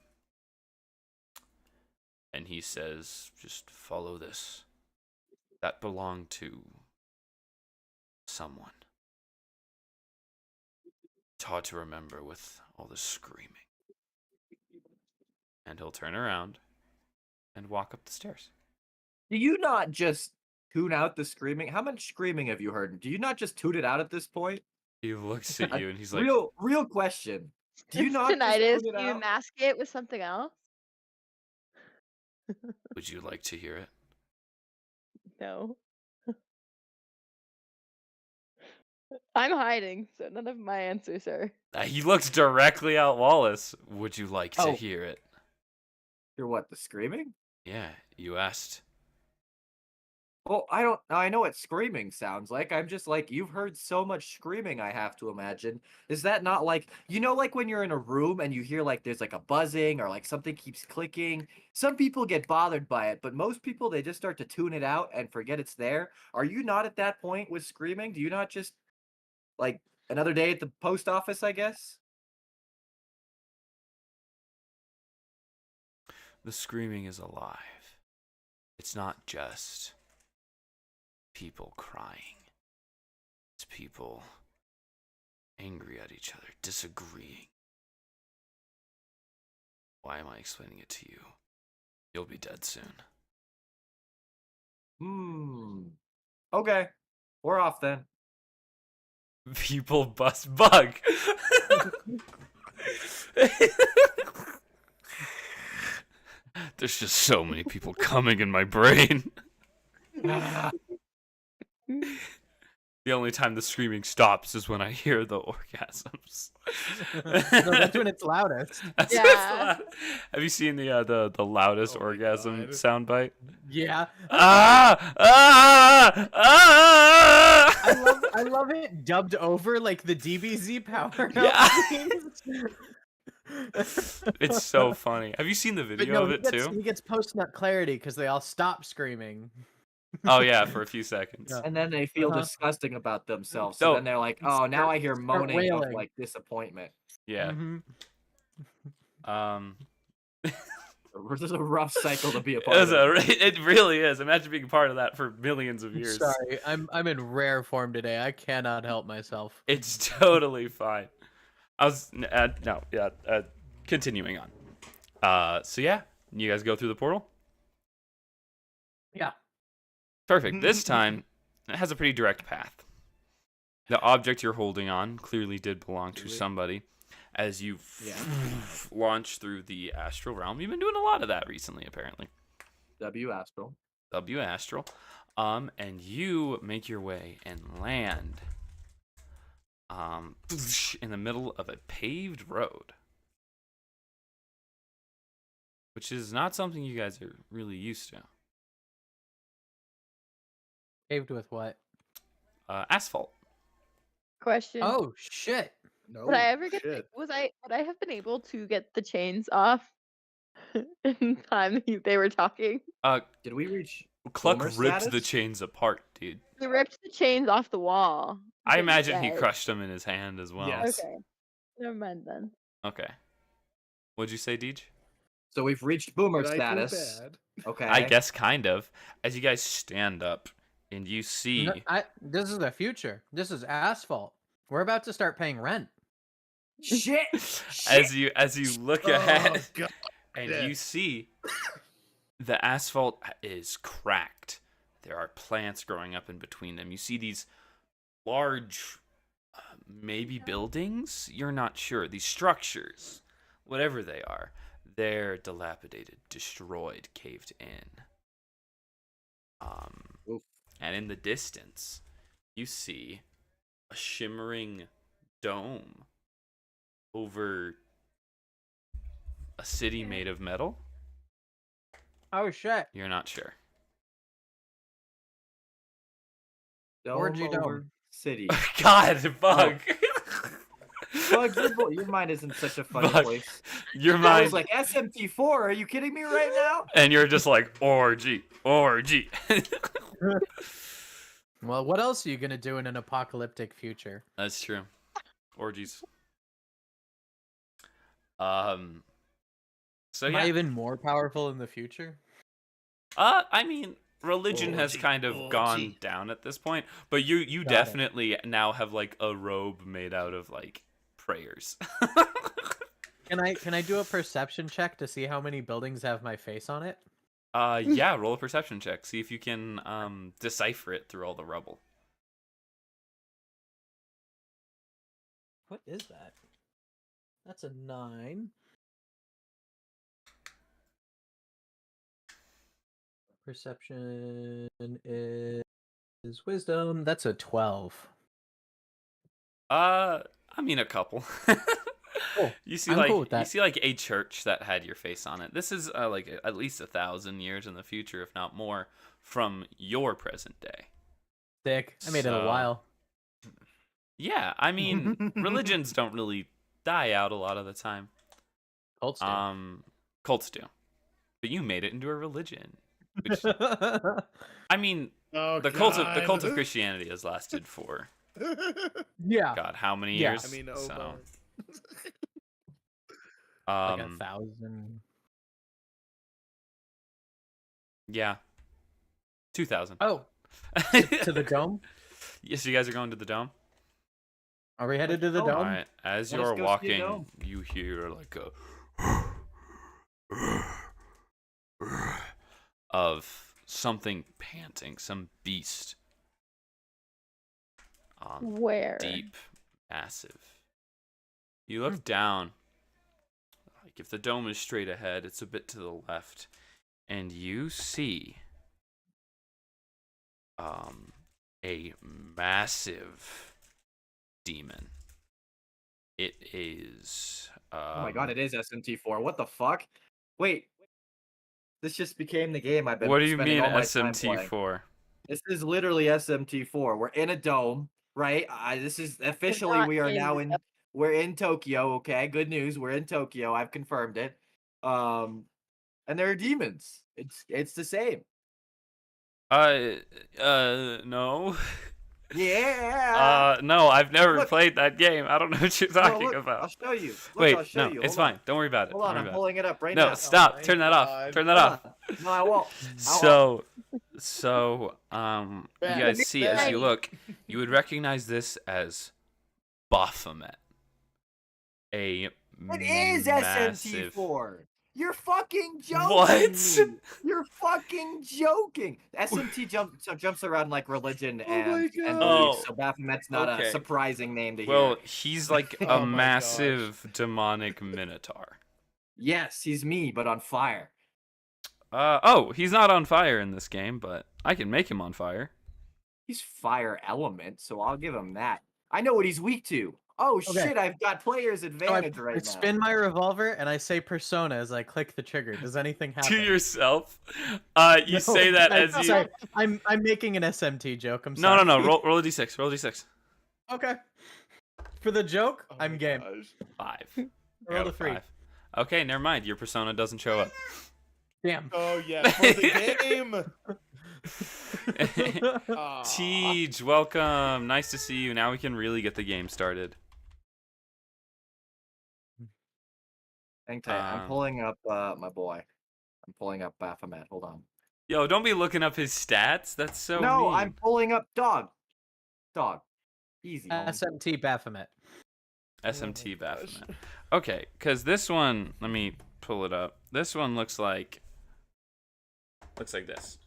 Speaker 1: And he says, just follow this. That belonged to someone. It's hard to remember with all the screaming. And he'll turn around and walk up the stairs.
Speaker 5: Do you not just tune out the screaming? How much screaming have you heard? Do you not just tune it out at this point?
Speaker 1: He looks at you and he's like,
Speaker 5: real question. Do you
Speaker 4: It's
Speaker 5: not just
Speaker 4: tinnitus.
Speaker 5: tune it
Speaker 4: Do you
Speaker 5: out?
Speaker 4: mask it with something else?
Speaker 1: would you like to hear it?
Speaker 4: No. I'm hiding, so none of my answers are.
Speaker 1: He looks directly at Wallace. Would you like to
Speaker 5: Oh.
Speaker 1: hear it?
Speaker 5: You're what, the screaming?
Speaker 1: Yeah, you asked.
Speaker 5: Well, I know what screaming sounds like. I'm just like, you've heard so much screaming, I have to imagine. Is that not like, like when you're in a room and you hear like there's like a buzzing or like something keeps clicking? Some people get bothered by it, but most people, they just start to tune it out and forget it's there. Are you not at that point with screaming? Do you not just like another day at the post office, I guess?
Speaker 1: The screaming is alive. It's not just people crying. It's people angry at each other, disagreeing. Why am I explaining it to you? You'll be dead soon.
Speaker 5: Okay. We're off then.
Speaker 1: People bust bug. There's just so many people coming in my brain. The only time the screaming stops is when I hear the orgasms.
Speaker 7: No, that's when it's loudest.
Speaker 1: That's
Speaker 4: Yeah.
Speaker 1: when it's loud. Have you seen the loudest
Speaker 2: Oh my
Speaker 1: orgasm
Speaker 2: God.
Speaker 1: soundbite?
Speaker 7: Yeah.
Speaker 1: Ah! Ah! Ah!
Speaker 7: I love it dubbed over like the DBZ power.
Speaker 1: Yeah. It's so funny. Have you seen the
Speaker 7: But
Speaker 1: video
Speaker 7: no,
Speaker 1: of it too?
Speaker 7: he gets post-nut clarity because they all stop screaming.
Speaker 1: Oh yeah, for a few seconds.
Speaker 7: Yeah.
Speaker 5: And then they feel
Speaker 7: Uh-huh.
Speaker 5: disgusting about themselves. So
Speaker 1: No.
Speaker 5: then they're like, oh, now I hear
Speaker 7: Start
Speaker 5: moaning of
Speaker 7: wailing.
Speaker 5: like disappointment.
Speaker 1: Yeah.
Speaker 7: Mhm.
Speaker 5: This is a rough cycle to be a
Speaker 1: It,
Speaker 5: part
Speaker 1: was
Speaker 5: of.
Speaker 1: it really is. Imagine being part of that for millions of years.
Speaker 7: Sorry, I'm in rare form today. I cannot help myself.
Speaker 1: It's totally fine. I was continuing on. So yeah, you guys go through the portal.
Speaker 7: Yeah.
Speaker 1: Perfect. This time, it has a pretty direct path. The object you're holding on clearly did belong to somebody. As you launch through the astral realm, you've been doing a lot of that recently, apparently.
Speaker 5: W Astral.
Speaker 1: W astral, and you make your way and land, in the middle of a paved road, which is not something you guys are really used to.
Speaker 7: Paved with what?
Speaker 1: Asphalt.
Speaker 4: Question.
Speaker 7: Oh shit!
Speaker 2: No
Speaker 4: Would I ever get?
Speaker 2: shit.
Speaker 4: Would I have been able to get the chains off in time they were talking?
Speaker 5: Did we reach
Speaker 1: Cluck
Speaker 5: Boomer
Speaker 1: ripped the
Speaker 5: status?
Speaker 1: chains apart, dude.
Speaker 4: He ripped the chains off the wall.
Speaker 1: I
Speaker 4: but you
Speaker 1: imagine he
Speaker 4: said-
Speaker 1: crushed them in his hand as well.
Speaker 2: Yes.
Speaker 4: Okay. Never mind then.
Speaker 1: Okay. What'd you say, Deej?
Speaker 5: So we've reached Boomer
Speaker 2: Did I do
Speaker 5: status.
Speaker 2: bad?
Speaker 5: Okay.
Speaker 1: I guess kind of. As you guys stand up and you see
Speaker 7: No, this is the future. This is asphalt. We're about to start paying rent.
Speaker 5: Shit.
Speaker 1: as you look ahead
Speaker 2: Oh, God.
Speaker 1: and
Speaker 2: yeah.
Speaker 1: you see the asphalt is cracked. There are plants growing up in between them. You see these large maybe buildings, you're not sure. These structures, whatever they are, they're dilapidated, destroyed, caved in.
Speaker 5: Oof.
Speaker 1: And in the distance, you see a shimmering dome over a city made of metal.
Speaker 7: Oh shit!
Speaker 1: You're not sure.
Speaker 7: Orgy
Speaker 5: Dome over
Speaker 7: dome.
Speaker 5: City.
Speaker 1: God, Bug.
Speaker 5: Bug, your mind isn't such a funny
Speaker 1: Bug,
Speaker 5: place.
Speaker 1: your
Speaker 5: I
Speaker 1: mind,
Speaker 5: was like, SMT4, are you kidding me right now?
Speaker 1: and you're just like orgy.
Speaker 7: Well, what else are you gonna do in an apocalyptic future?
Speaker 1: That's true. Orgies. So
Speaker 7: Am
Speaker 1: yeah.
Speaker 7: I even more powerful in the future?
Speaker 1: I mean, religion has
Speaker 2: Orgy,
Speaker 1: kind of gone
Speaker 2: orgy.
Speaker 1: down at this point, but you
Speaker 7: Got it.
Speaker 1: definitely now have like a robe made out of like prayers.
Speaker 7: Can I do a perception check to see how many buildings have my face on it?
Speaker 1: Yeah, roll a perception check. See if you can decipher it through all the rubble.
Speaker 7: What is that? That's a 9. Perception is wisdom. That's a 12.
Speaker 1: I mean a couple.
Speaker 7: Cool.
Speaker 1: You see
Speaker 7: I'm
Speaker 1: like
Speaker 7: cool with
Speaker 1: you
Speaker 7: that.
Speaker 1: see like a church that had your face on it. This is like at least 1,000 years in the future, if not more, from your present day.
Speaker 7: Sick. I made it a
Speaker 1: So-
Speaker 7: while.
Speaker 1: Yeah, I mean religions don't really die out a lot of the time.
Speaker 7: Cults do.
Speaker 1: Cults do, but you made it into a religion. Which, I mean,
Speaker 2: Oh,
Speaker 1: the cult of
Speaker 2: God.
Speaker 1: Christianity has lasted for
Speaker 7: yeah.
Speaker 1: God how many
Speaker 7: Yeah.
Speaker 1: years?
Speaker 2: I mean,
Speaker 1: so,
Speaker 7: Like 1,000.
Speaker 1: yeah, 2,000.
Speaker 7: Oh, to the dome?
Speaker 1: Yes, you guys are going to the dome.
Speaker 7: Are we headed to the
Speaker 5: Oh,
Speaker 7: dome?
Speaker 1: All right, as
Speaker 5: Let us
Speaker 1: you're
Speaker 5: go see a
Speaker 1: walking,
Speaker 5: dome.
Speaker 1: you hear like a of something panting, some beast.
Speaker 4: Where?
Speaker 1: Deep, massive. You look down. Like if the dome is straight ahead, it's a bit to the left, and you see a massive demon. It is.
Speaker 9: Oh my god, it is SMT4. What the fuck? Wait. This just became the game I've been
Speaker 1: What do you
Speaker 9: spending
Speaker 1: mean
Speaker 9: all my time playing.
Speaker 1: SMT4?
Speaker 9: This is literally SMT4. We're in a dome, right? This is officially we are now in we're in Tokyo, okay? Good news. We're in Tokyo. I've confirmed it. And there are demons. It's the same.
Speaker 1: No.
Speaker 9: Yeah.
Speaker 1: No, I've never played that game. I don't know what you're talking about.
Speaker 9: I'll show you.
Speaker 1: Wait,
Speaker 9: I'll show
Speaker 1: no,
Speaker 9: you.
Speaker 1: it's
Speaker 9: Hold on.
Speaker 1: fine. Don't worry about it.
Speaker 9: Hold on,
Speaker 1: Don't
Speaker 9: I'm
Speaker 1: worry
Speaker 9: pulling it up right
Speaker 1: about it.
Speaker 9: now.
Speaker 1: No, stop. Turn that off. Turn that off.
Speaker 9: No, I won't.
Speaker 1: So, you guys see as you look, you would recognize this as Baphomet.
Speaker 9: It is
Speaker 1: massive...
Speaker 9: SMT4. You're fucking joking.
Speaker 1: What?
Speaker 9: Me. You're fucking joking. SMT jumps around like religion and beliefs, so Baphomet's not a surprising name to hear.
Speaker 1: Well, he's like a massive demonic minotaur.
Speaker 9: Yes, he's me, but on fire.
Speaker 1: He's not on fire in this game, but I can make him on fire.
Speaker 9: He's fire element, so I'll give him that. I know what he's weak to. Oh shit, I've got player's advantage right now.
Speaker 7: I spin my revolver and I say persona as I click the trigger. Does anything happen?
Speaker 1: To yourself? You say that as you...
Speaker 7: Sorry, I'm making an SMT joke. I'm sorry.
Speaker 1: No. Roll a d6. Roll a d6.
Speaker 7: Okay. For the joke, I'm game.
Speaker 1: 5.
Speaker 7: Roll a 3.
Speaker 1: Okay, never mind. Your persona doesn't show up.
Speaker 7: Damn.
Speaker 2: Oh yeah, for the game.
Speaker 1: Tej, welcome. Nice to see you. Now we can really get the game started.
Speaker 9: Hang tight. I'm pulling up my boy. I'm pulling up Baphomet. Hold on.
Speaker 1: Yo, don't be looking up his stats. That's so
Speaker 9: No,
Speaker 1: mean.
Speaker 9: I'm pulling up dog. Easy.
Speaker 7: SMT Baphomet.
Speaker 1: SMT Baphomet. Okay, because this one, let me pull it up. This one looks like this.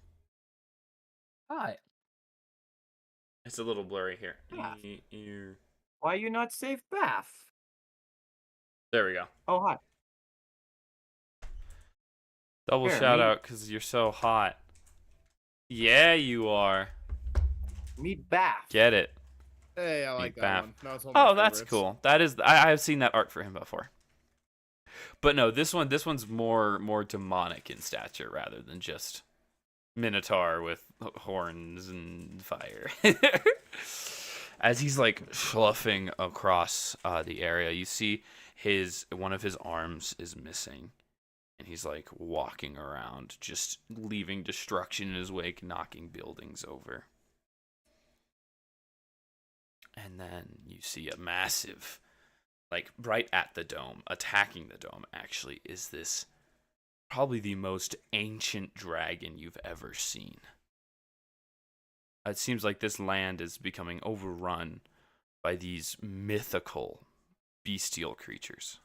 Speaker 7: Hi.
Speaker 1: It's a little blurry here.
Speaker 9: Why you not save Bath?
Speaker 1: There we go.
Speaker 9: Oh, hi.
Speaker 1: Double shout out because you're so hot. Yeah, you are.
Speaker 9: Meet Bath.
Speaker 1: Get it.
Speaker 2: Hey, I like that one. No, it's one of
Speaker 1: Oh,
Speaker 2: my
Speaker 1: that's
Speaker 2: favorites.
Speaker 1: cool. That is, I have seen that art for him before. But no, this one's more demonic in stature rather than just minotaur with horns and fire. As he's like sloughing across the area, you see one of his arms is missing, and he's like walking around, just leaving destruction in his wake, knocking buildings over. And then you see a massive, like right at the dome, attacking the dome actually, is this probably the most ancient dragon you've ever seen. It seems like this land is becoming overrun by these mythical, bestial creatures.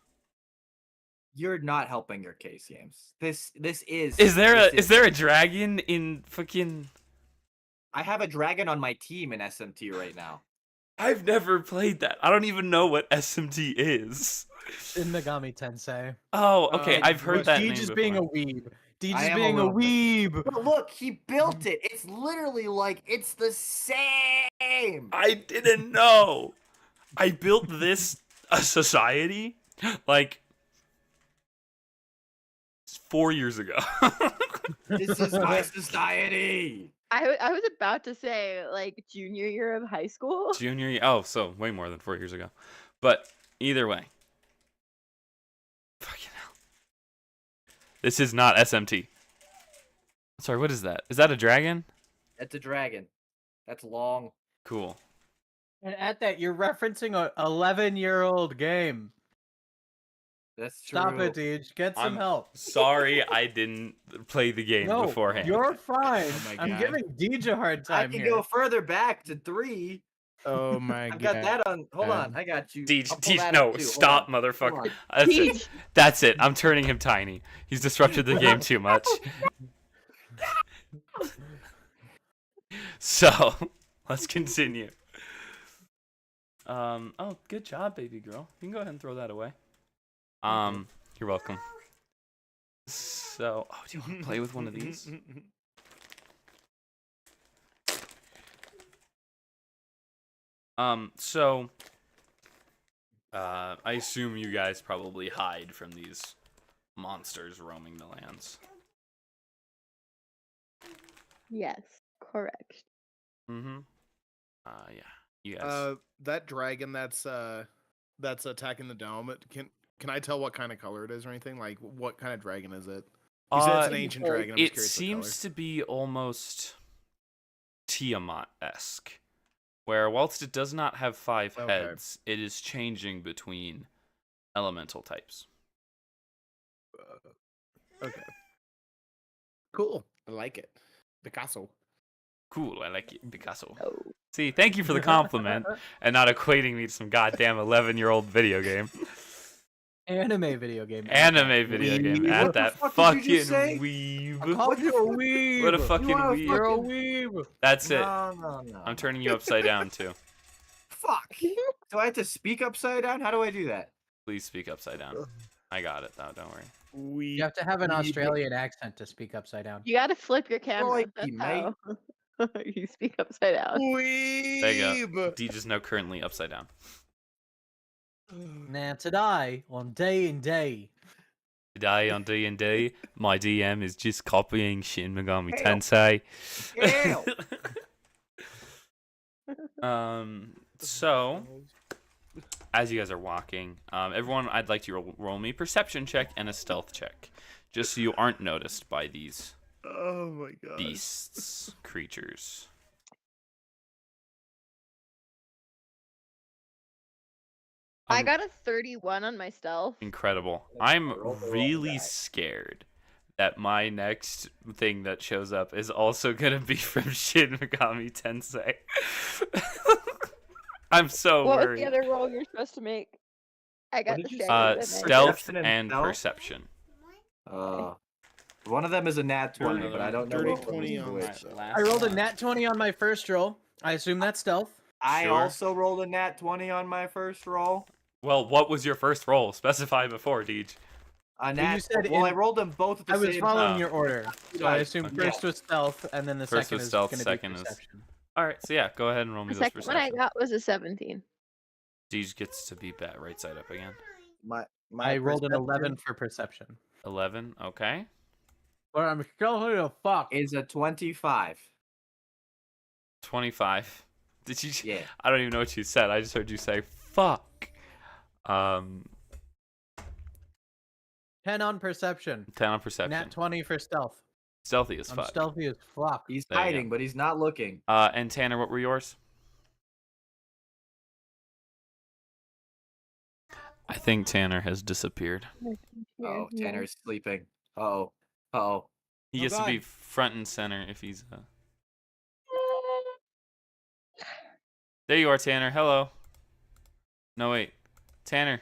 Speaker 9: You're not helping your case, James. This is.
Speaker 1: Is there a dragon in fucking?
Speaker 9: I have a dragon on my team in SMT right now.
Speaker 1: I've never played that. I don't even know what SMT is.
Speaker 7: Shin Megami Tensei.
Speaker 1: Oh, okay. I've heard that name
Speaker 7: just
Speaker 1: before.
Speaker 7: being a weeb. Deej
Speaker 9: I
Speaker 7: is
Speaker 9: am
Speaker 7: being a weeb.
Speaker 9: But look, he built it. It's literally like it's the same.
Speaker 1: I didn't know. I built this society like 4 years ago.
Speaker 9: This is my society.
Speaker 4: I was about to say like junior year of high school.
Speaker 1: Junior year. Oh, so way more than 4 years ago. But either way. Fucking hell. This is not SMT. Sorry, what is that? Is that a dragon?
Speaker 9: That's a dragon. That's long.
Speaker 1: Cool.
Speaker 7: And at that, you're referencing a 11-year-old game.
Speaker 9: That's true.
Speaker 7: Stop it, Deej. Get some help.
Speaker 1: Sorry, I didn't play the game beforehand.
Speaker 7: You're fine.
Speaker 2: Oh my
Speaker 7: I'm
Speaker 2: God.
Speaker 7: giving Deej a hard
Speaker 9: I
Speaker 7: time
Speaker 9: can
Speaker 7: here.
Speaker 9: go further back to 3.
Speaker 2: Oh my
Speaker 9: I've
Speaker 2: god.
Speaker 9: got that on. Hold on, I got you.
Speaker 1: Deej,
Speaker 9: I'll pull that
Speaker 1: no,
Speaker 9: up too. Hold
Speaker 1: stop,
Speaker 9: on.
Speaker 1: motherfucker.
Speaker 9: Hold
Speaker 1: That's it. That's it. I'm turning him tiny. He's disrupted the game too much. So, let's continue. Oh, good job, baby girl. You can go ahead and throw that away. You're welcome. So, do you want to play with one of these? So I assume you guys probably hide from these monsters roaming the lands.
Speaker 4: Yes, correct.
Speaker 1: Mm-hmm. Yeah. You guys.
Speaker 2: That dragon that's attacking the dome. Can I tell what kind of color it is or anything? Like, what kind of dragon is it? You said it's an ancient dragon. I'm just
Speaker 1: It
Speaker 2: curious
Speaker 1: seems to be almost Tiamat-esque, where whilst it does not have 5 heads, it is changing between elemental types.
Speaker 2: Okay. Cool. I like it. Picasso.
Speaker 1: Cool, I like it, Picasso.
Speaker 4: Oh.
Speaker 1: See, thank you for the compliment and not equating me to some goddamn 11-year-old video game.
Speaker 7: Anime video game.
Speaker 1: Anime video game at that fucking weeb.
Speaker 7: I called you a weeb.
Speaker 1: What a fucking weeb.
Speaker 7: You're a weeb.
Speaker 1: That's it.
Speaker 9: No.
Speaker 1: I'm turning you upside down too.
Speaker 9: Fuck. Do I have to speak upside down? How do I do that?
Speaker 1: Please speak upside down. I got it though, don't worry.
Speaker 7: You have to have an Australian accent to speak upside down.
Speaker 4: You gotta flip your camera.
Speaker 9: like
Speaker 4: That's
Speaker 9: you,
Speaker 4: how you speak upside down.
Speaker 1: There you go. Deej is now currently upside down.
Speaker 7: Now today, on D&D.
Speaker 1: Today on D&D, my DM is just copying Shin Megami Tensei. So, as you guys are walking, everyone, I'd like you to roll me a perception check and a stealth check, just so you aren't noticed by these beasts, creatures.
Speaker 4: I got a 31 on my stealth.
Speaker 1: Incredible. I'm really scared that my next thing that shows up is also gonna be from Shin Megami Tensei. I'm so
Speaker 4: What
Speaker 1: worried.
Speaker 4: was the other roll you're supposed to make? I got the
Speaker 1: stealth and perception.
Speaker 9: One of them is a nat 20, but I don't know.
Speaker 2: Dirty 20 on
Speaker 9: which.
Speaker 7: I rolled a nat 20 on my first roll. I assume that's stealth.
Speaker 9: I also rolled a nat 20 on my first roll.
Speaker 1: Well, what was your first roll? Specify before, Deej.
Speaker 9: A nat. Well, I rolled them both at the same time.
Speaker 7: I was following your order, so I assumed first was stealth, and then the
Speaker 1: first
Speaker 7: second
Speaker 1: was
Speaker 7: is
Speaker 1: stealth,
Speaker 7: going to be
Speaker 1: second
Speaker 7: perception.
Speaker 1: All right, so yeah, go ahead and roll me
Speaker 4: The
Speaker 1: those
Speaker 4: second one I
Speaker 1: perception.
Speaker 4: got was a 17.
Speaker 1: Deej gets to be right side up again.
Speaker 7: I rolled an 11 for perception.
Speaker 1: 11, okay.
Speaker 7: But I'm still who the fuck
Speaker 9: is a 25.
Speaker 1: 25. Did you?
Speaker 9: Yeah.
Speaker 1: I don't even know what you said. I just heard you say fuck.
Speaker 7: 10 on perception.
Speaker 1: 10 on perception.
Speaker 7: Nat 20 for stealth.
Speaker 1: Stealthy as
Speaker 7: I'm
Speaker 1: fuck.
Speaker 7: stealthy as fuck.
Speaker 9: He's
Speaker 1: There you
Speaker 9: hiding,
Speaker 1: go.
Speaker 9: but he's not looking.
Speaker 1: And Tanner, what were yours? I think Tanner has disappeared.
Speaker 9: Oh, Tanner's sleeping. Uh-oh. Uh-oh.
Speaker 1: He gets to be front and center if he's. There you are, Tanner. Hello. No, wait. Tanner.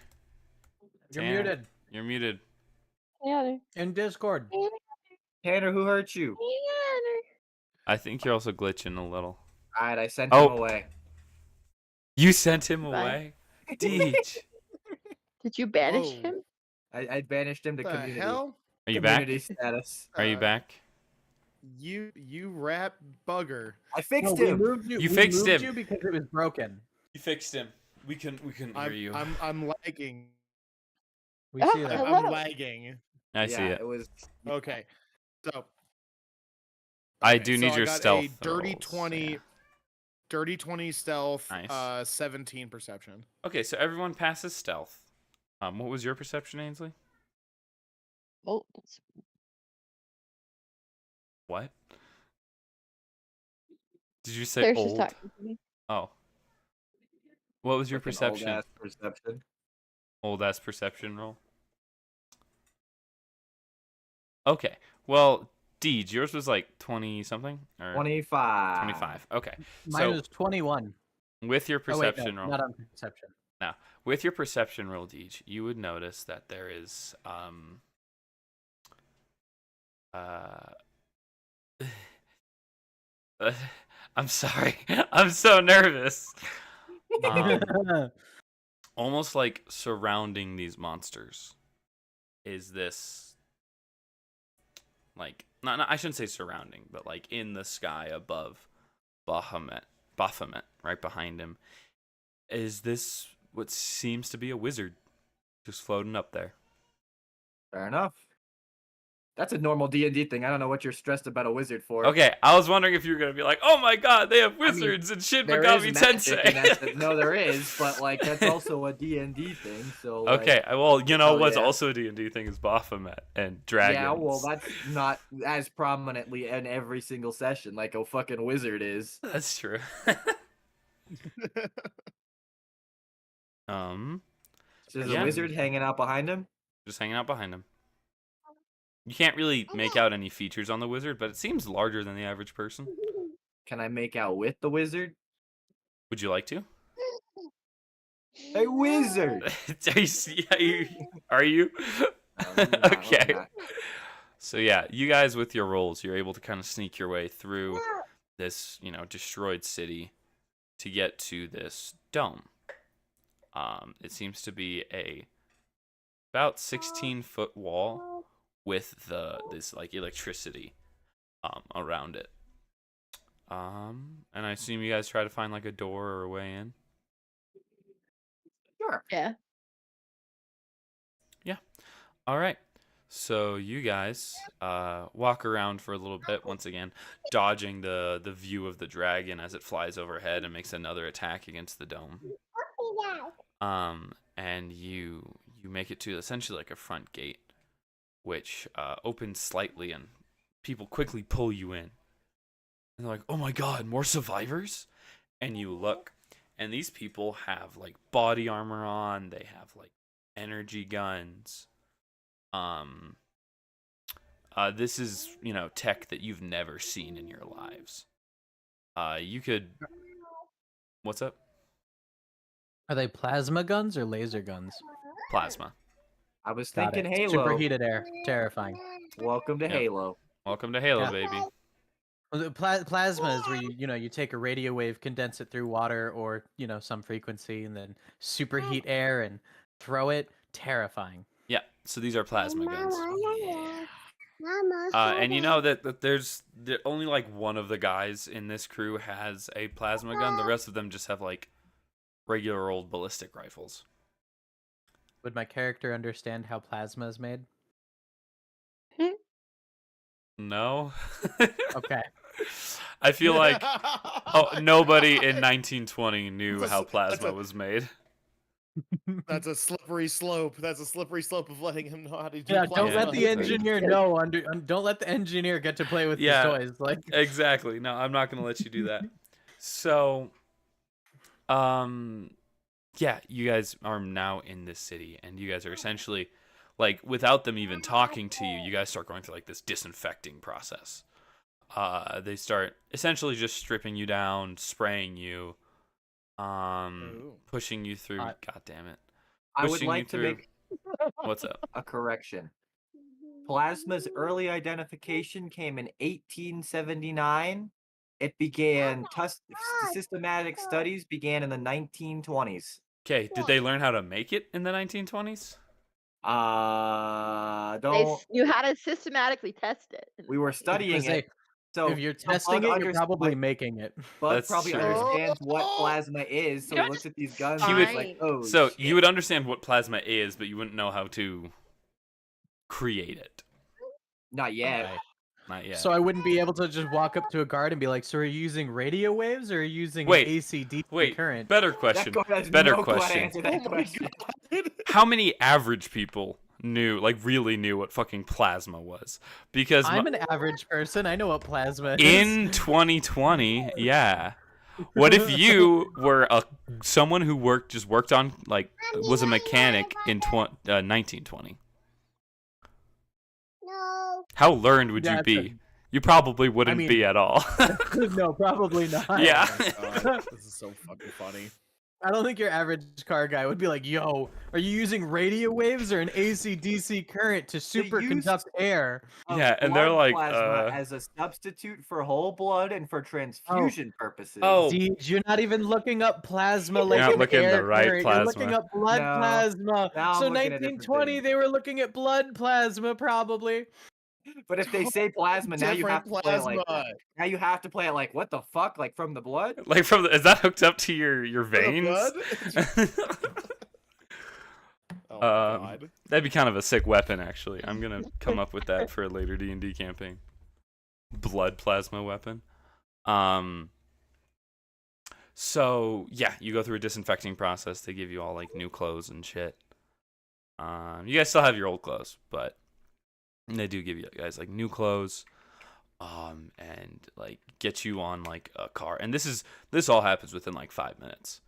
Speaker 7: You're
Speaker 1: Tanner.
Speaker 7: muted.
Speaker 1: You're muted.
Speaker 4: Yeah.
Speaker 7: In Discord.
Speaker 9: Tanner, who hurt you?
Speaker 1: I think you're also glitching a little.
Speaker 9: Alright, I sent him away.
Speaker 1: You sent him
Speaker 4: Bye.
Speaker 1: away? Deej.
Speaker 4: Did you banish him?
Speaker 9: I banished him to
Speaker 2: The
Speaker 9: community.
Speaker 2: hell?
Speaker 1: Are you back?
Speaker 9: Community status.
Speaker 1: Are you back?
Speaker 2: You rat bugger.
Speaker 9: I fixed
Speaker 7: No,
Speaker 9: him.
Speaker 1: You fixed
Speaker 7: moved
Speaker 1: him.
Speaker 7: you because it was broken.
Speaker 1: You fixed him. We couldn't hear you.
Speaker 2: I'm lagging.
Speaker 7: We see that.
Speaker 4: Hello.
Speaker 2: I'm lagging.
Speaker 1: I see it.
Speaker 9: It was.
Speaker 2: Okay. So
Speaker 1: I do
Speaker 2: so
Speaker 1: need
Speaker 2: I
Speaker 1: your
Speaker 2: got
Speaker 1: stealth.
Speaker 2: a dirty
Speaker 1: rolls,
Speaker 2: 20
Speaker 1: yeah.
Speaker 2: dirty 20 stealth,
Speaker 1: Nice.
Speaker 2: 17 perception.
Speaker 1: Okay, so everyone passes stealth. What was your perception, Ainsley?
Speaker 4: Oh,
Speaker 1: What? Did you say
Speaker 4: Claire's just
Speaker 1: old?
Speaker 4: talking to me.
Speaker 1: Oh. What was your
Speaker 9: Like an
Speaker 1: perception?
Speaker 9: old-ass perception.
Speaker 1: Old ass perception roll. Okay. Well, Deej, yours was like 20 something? Or
Speaker 9: 25.
Speaker 1: 25. Okay.
Speaker 7: Mine was 21.
Speaker 1: With your
Speaker 7: Oh, wait,
Speaker 1: perception
Speaker 7: no,
Speaker 1: roll.
Speaker 7: not on perception.
Speaker 1: Now, with your perception roll, Deej, you would notice that there is I'm sorry. I'm so nervous. Almost like surrounding these monsters is this, like, not I shouldn't say surrounding, but like in the sky above Baphomet, right behind him, is this what seems to be a wizard just floating up there.
Speaker 9: Fair enough. That's a normal D&D thing. I don't know what you're stressed about a wizard for.
Speaker 1: Okay, I was wondering if you were going to be like, oh my god, they have wizards and Shin
Speaker 9: There
Speaker 1: Megami
Speaker 9: is magic
Speaker 1: Tensei.
Speaker 9: in that. No, there is, but like that's also a D&D thing. So like,
Speaker 1: Okay, well, you know what's
Speaker 9: yeah.
Speaker 1: also a D&D thing is Baphomet and dragons.
Speaker 9: Yeah, well, that's not as prominently in every single session like a fucking wizard is.
Speaker 1: That's true.
Speaker 9: There's
Speaker 1: Yeah.
Speaker 9: a wizard hanging out behind him.
Speaker 1: Just hanging out behind him. You can't really make out any features on the wizard, but it seems larger than the average person.
Speaker 9: Can I make out with the wizard?
Speaker 1: Would you like to?
Speaker 9: A wizard.
Speaker 1: Are you?
Speaker 9: No,
Speaker 1: Okay.
Speaker 9: I'm not.
Speaker 1: So yeah, you guys with your rolls, you're able to kind of sneak your way through this, destroyed city to get to this dome. It seems to be a about 16-foot wall with this like electricity around it. And I assume you guys try to find like a door or a way in.
Speaker 9: Sure.
Speaker 4: Yeah.
Speaker 1: All right. So you guys walk around for a little bit, once again, dodging the view of the dragon as it flies overhead and makes another attack against the dome. And you make it to essentially like a front gate, which opens slightly, and people quickly pull you in. And they're like, "Oh my god, more survivors?" And you look, and these people have like body armor on. They have like energy guns. This is, tech that you've never seen in your lives. You could... What's up?
Speaker 7: Are they plasma guns or laser guns?
Speaker 1: Plasma.
Speaker 9: I was
Speaker 7: Got
Speaker 9: thinking
Speaker 7: it.
Speaker 9: Halo.
Speaker 7: Superheated air. Terrifying.
Speaker 9: Welcome to
Speaker 1: Yep.
Speaker 9: Halo.
Speaker 1: Welcome to Halo,
Speaker 7: Yeah.
Speaker 1: baby.
Speaker 7: Well, the plasma is where you take a radio wave, condense it through water or some frequency, and then superheat air and throw it. Terrifying.
Speaker 1: Yeah, so these are plasma guns.
Speaker 8: Mama,
Speaker 1: And you know that there's only like one of the guys in this crew has a plasma gun. The rest of them just have like regular old ballistic rifles.
Speaker 7: Would my character understand how plasma is made?
Speaker 1: No.
Speaker 7: Okay.
Speaker 1: I feel like nobody in 1920 knew
Speaker 2: That's a-
Speaker 1: how
Speaker 2: that's
Speaker 1: plasma
Speaker 2: a-
Speaker 1: was made.
Speaker 2: That's a slippery slope. That's a slippery slope of letting him know how to do
Speaker 7: Yeah,
Speaker 2: plasma.
Speaker 7: don't let the engineer know. Don't let the engineer get to play with
Speaker 1: Yeah.
Speaker 7: these toys. Like,
Speaker 1: Exactly. No, I'm not going to let you do that. So, yeah, you guys are now in this city, and you guys are essentially, like, without them even talking to you, you guys start going through, like, this disinfecting process. They start essentially just stripping you down, spraying you, pushing you through. God damn it.
Speaker 9: I would
Speaker 1: Pushing you
Speaker 9: like to
Speaker 1: through-
Speaker 9: make
Speaker 1: What's up?
Speaker 9: a correction. Plasma's early identification came in 1879. It began systematic studies began in the 1920s.
Speaker 1: Okay, did they learn how to make it in the 1920s?
Speaker 9: Don't.
Speaker 4: You had to systematically test it.
Speaker 9: We were studying
Speaker 7: Because
Speaker 9: it. So
Speaker 7: if you're
Speaker 9: so
Speaker 7: testing
Speaker 9: Bud
Speaker 7: it, you're probably making it.
Speaker 9: Bud
Speaker 1: That's
Speaker 9: probably
Speaker 1: true.
Speaker 9: understands what plasma is, so he looks at these guns
Speaker 1: He
Speaker 9: and
Speaker 1: would-
Speaker 9: he's like, "Oh,
Speaker 1: So
Speaker 9: shit."
Speaker 1: you would understand what plasma is, but you wouldn't know how to create it.
Speaker 9: Not yet.
Speaker 7: Okay.
Speaker 1: Not yet.
Speaker 7: So I wouldn't be able to just walk up to a guard and be like, "So are you using radio waves or are you using
Speaker 1: Wait,
Speaker 7: AC/DC
Speaker 1: Wait,
Speaker 7: current?"
Speaker 1: better
Speaker 9: That
Speaker 1: question.
Speaker 9: guy has
Speaker 1: Better
Speaker 9: no clue how to
Speaker 1: question.
Speaker 9: answer that question.
Speaker 1: How many average people really knew what fucking plasma was? Because
Speaker 7: I'm an average person. I know what plasma is.
Speaker 1: in 2020, yeah. What if you were someone who worked on was a mechanic in 1920?
Speaker 8: No.
Speaker 1: How learned would you
Speaker 7: That's
Speaker 1: be? You probably wouldn't
Speaker 7: mean-
Speaker 1: be at all.
Speaker 7: No, probably not.
Speaker 1: Yeah.
Speaker 2: Oh my God, this is so fucking funny.
Speaker 7: I don't think your average car guy would be like, "Yo, are you using radio waves or an AC/DC current to superconduct air?"
Speaker 9: Of
Speaker 1: Yeah, and they're
Speaker 9: blood
Speaker 1: like,
Speaker 9: plasma as a substitute for whole blood and for transfusion purposes.
Speaker 1: Oh.
Speaker 7: Dude, you're not even looking up plasma like
Speaker 1: not
Speaker 7: an
Speaker 1: looking at the
Speaker 7: air
Speaker 1: right
Speaker 7: current. You're looking
Speaker 1: plasma.
Speaker 7: up blood
Speaker 9: No.
Speaker 7: plasma.
Speaker 9: Now I'm
Speaker 7: So
Speaker 9: looking at different
Speaker 7: 1920,
Speaker 9: things.
Speaker 7: they were looking at blood plasma probably.
Speaker 9: But if they say plasma, now you have
Speaker 2: Different
Speaker 9: to play it like
Speaker 2: plasma.
Speaker 9: that. Now you have to play it like, what the fuck? Like from the blood?
Speaker 1: Like from the, is that hooked up to your
Speaker 2: For the
Speaker 1: veins?
Speaker 2: Oh my god.
Speaker 1: That'd be kind of a sick weapon, actually. I'm gonna come up with that for a later D&D campaign. Blood plasma weapon. So yeah, you go through a disinfecting process. They give you all like new clothes and shit. You guys still have your old clothes, but they do give you guys like new clothes, and like get you on like a car. And this all happens within like 5 minutes.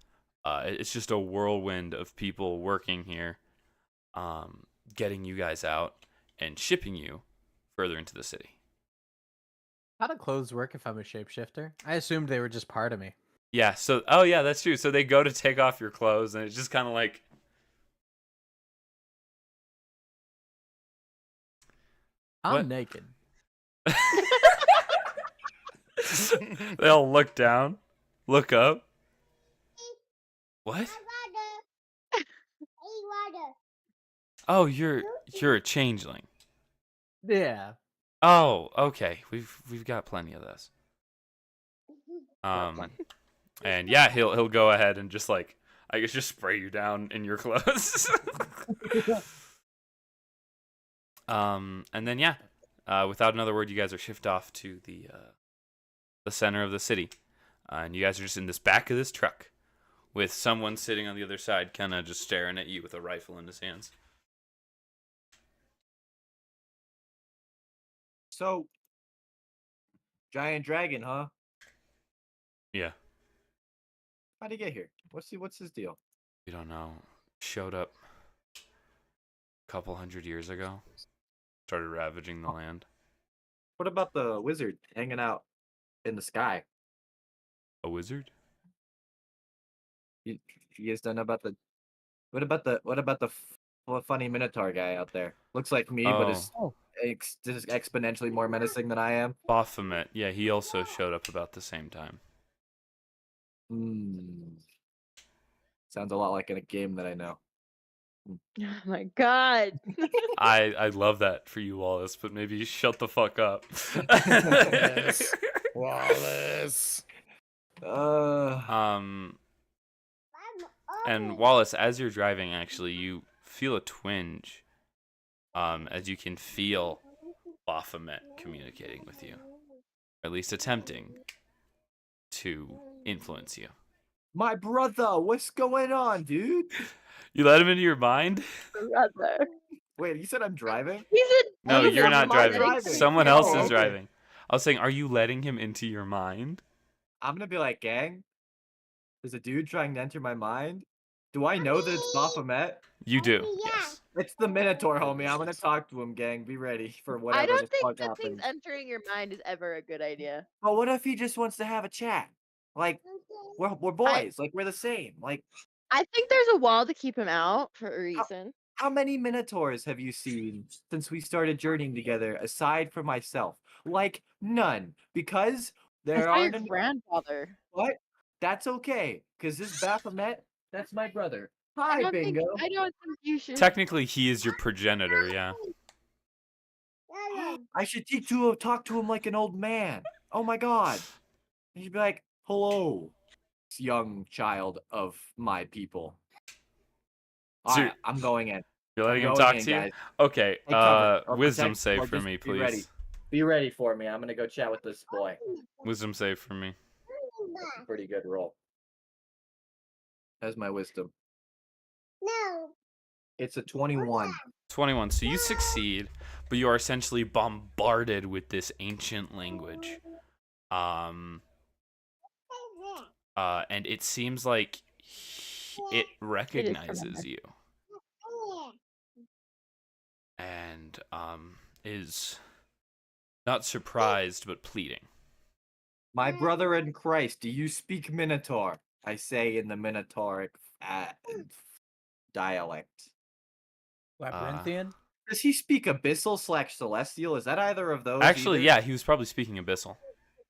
Speaker 1: It's just a whirlwind of people working here, getting you guys out and shipping you further into the city.
Speaker 7: How do clothes work if I'm a shapeshifter? I assumed they were just part of me.
Speaker 1: Yeah, so oh yeah, that's true. So they go to take off your clothes and it's just kind of like
Speaker 7: I'm naked.
Speaker 1: They'll look down, look up. What? Oh, you're a changeling.
Speaker 7: Yeah.
Speaker 1: Oh, okay. We've got plenty of this. And yeah, he'll go ahead and just like I guess just spray you down in your clothes. And then yeah, without another word, you guys are shipped off to the center of the city, and you guys are just in this back of this truck with someone sitting on the other side, kind of just staring at you with a rifle in his hands.
Speaker 9: So, giant dragon, huh?
Speaker 1: Yeah.
Speaker 9: How'd he get here? What's his deal?
Speaker 1: We don't know. Showed up a couple hundred years ago. Started ravaging the land.
Speaker 9: What about the wizard hanging out in the sky?
Speaker 1: A wizard?
Speaker 9: You guys don't know about the? What about the funny Minotaur guy out there? Looks like me, but is just exponentially more menacing than I am.
Speaker 1: Baphomet. Yeah, he also showed up about the same time.
Speaker 9: Sounds a lot like in a game that I know.
Speaker 4: Oh my god.
Speaker 1: I love that for you, Wallace, but maybe you shut the fuck up.
Speaker 2: Wallace. Wallace.
Speaker 1: And Wallace, as you're driving, actually, you feel a twinge, as you can feel Baphomet communicating with you, or at least attempting to influence you.
Speaker 9: My brother, what's going on, dude?
Speaker 1: You let him into your mind?
Speaker 4: Brother.
Speaker 9: Wait, you said I'm driving?
Speaker 1: No, you're not driving.
Speaker 9: driving.
Speaker 1: Someone else is
Speaker 9: okay.
Speaker 1: driving. I was saying, are you letting him into your mind?
Speaker 9: I'm gonna be like, gang, there's a dude trying to enter my mind. Do I know that it's Baphomet?
Speaker 1: You do, yes.
Speaker 9: It's the Minotaur, homie. I'm gonna talk to him, gang. Be ready for whatever
Speaker 4: I don't
Speaker 9: the
Speaker 4: think
Speaker 9: fuck
Speaker 4: that things
Speaker 9: happens.
Speaker 4: entering your mind is ever a good idea.
Speaker 9: But what if he just wants to have a chat? Like, we're boys. Like, we're the same. Like,
Speaker 4: I think there's a wall to keep him out for a reason.
Speaker 9: how many Minotaurs have you seen since we started journeying together, aside from myself? Like, none. Because there
Speaker 4: I saw
Speaker 9: aren't
Speaker 4: your
Speaker 9: any.
Speaker 4: grandfather.
Speaker 9: What? That's okay. Because this Baphomet, that's my brother. Hi, Bingo.
Speaker 4: I don't think you should.
Speaker 1: Technically, he is your progenitor, yeah.
Speaker 9: I should talk to him like an old man. Oh my god. You should be like, hello, young child of my people.
Speaker 1: So
Speaker 9: I'm going in.
Speaker 1: You're letting
Speaker 9: I'm
Speaker 1: him
Speaker 9: going
Speaker 1: talk
Speaker 9: in,
Speaker 1: to you?
Speaker 9: guys.
Speaker 1: Okay,
Speaker 9: Take cover, or
Speaker 1: wisdom
Speaker 9: protect,
Speaker 1: save
Speaker 9: or
Speaker 1: for
Speaker 9: just
Speaker 1: me,
Speaker 9: Be ready.
Speaker 1: please.
Speaker 9: Be ready for me. I'm gonna go chat with this boy.
Speaker 1: Wisdom save for me.
Speaker 9: That's a pretty good roll. How's my wisdom?
Speaker 8: No.
Speaker 9: It's a 21.
Speaker 1: 21. So you succeed, but you are essentially bombarded with this ancient language. And it seems like it recognizes you. And is not surprised but pleading.
Speaker 9: My brother in Christ, do you speak Minotaur? I say in the Minotauric dialect.
Speaker 7: Labyrinthian?
Speaker 9: Does he speak Abyssal/Celestial? Is that either of those?
Speaker 1: Actually,
Speaker 9: either?
Speaker 1: yeah, he was probably speaking Abyssal.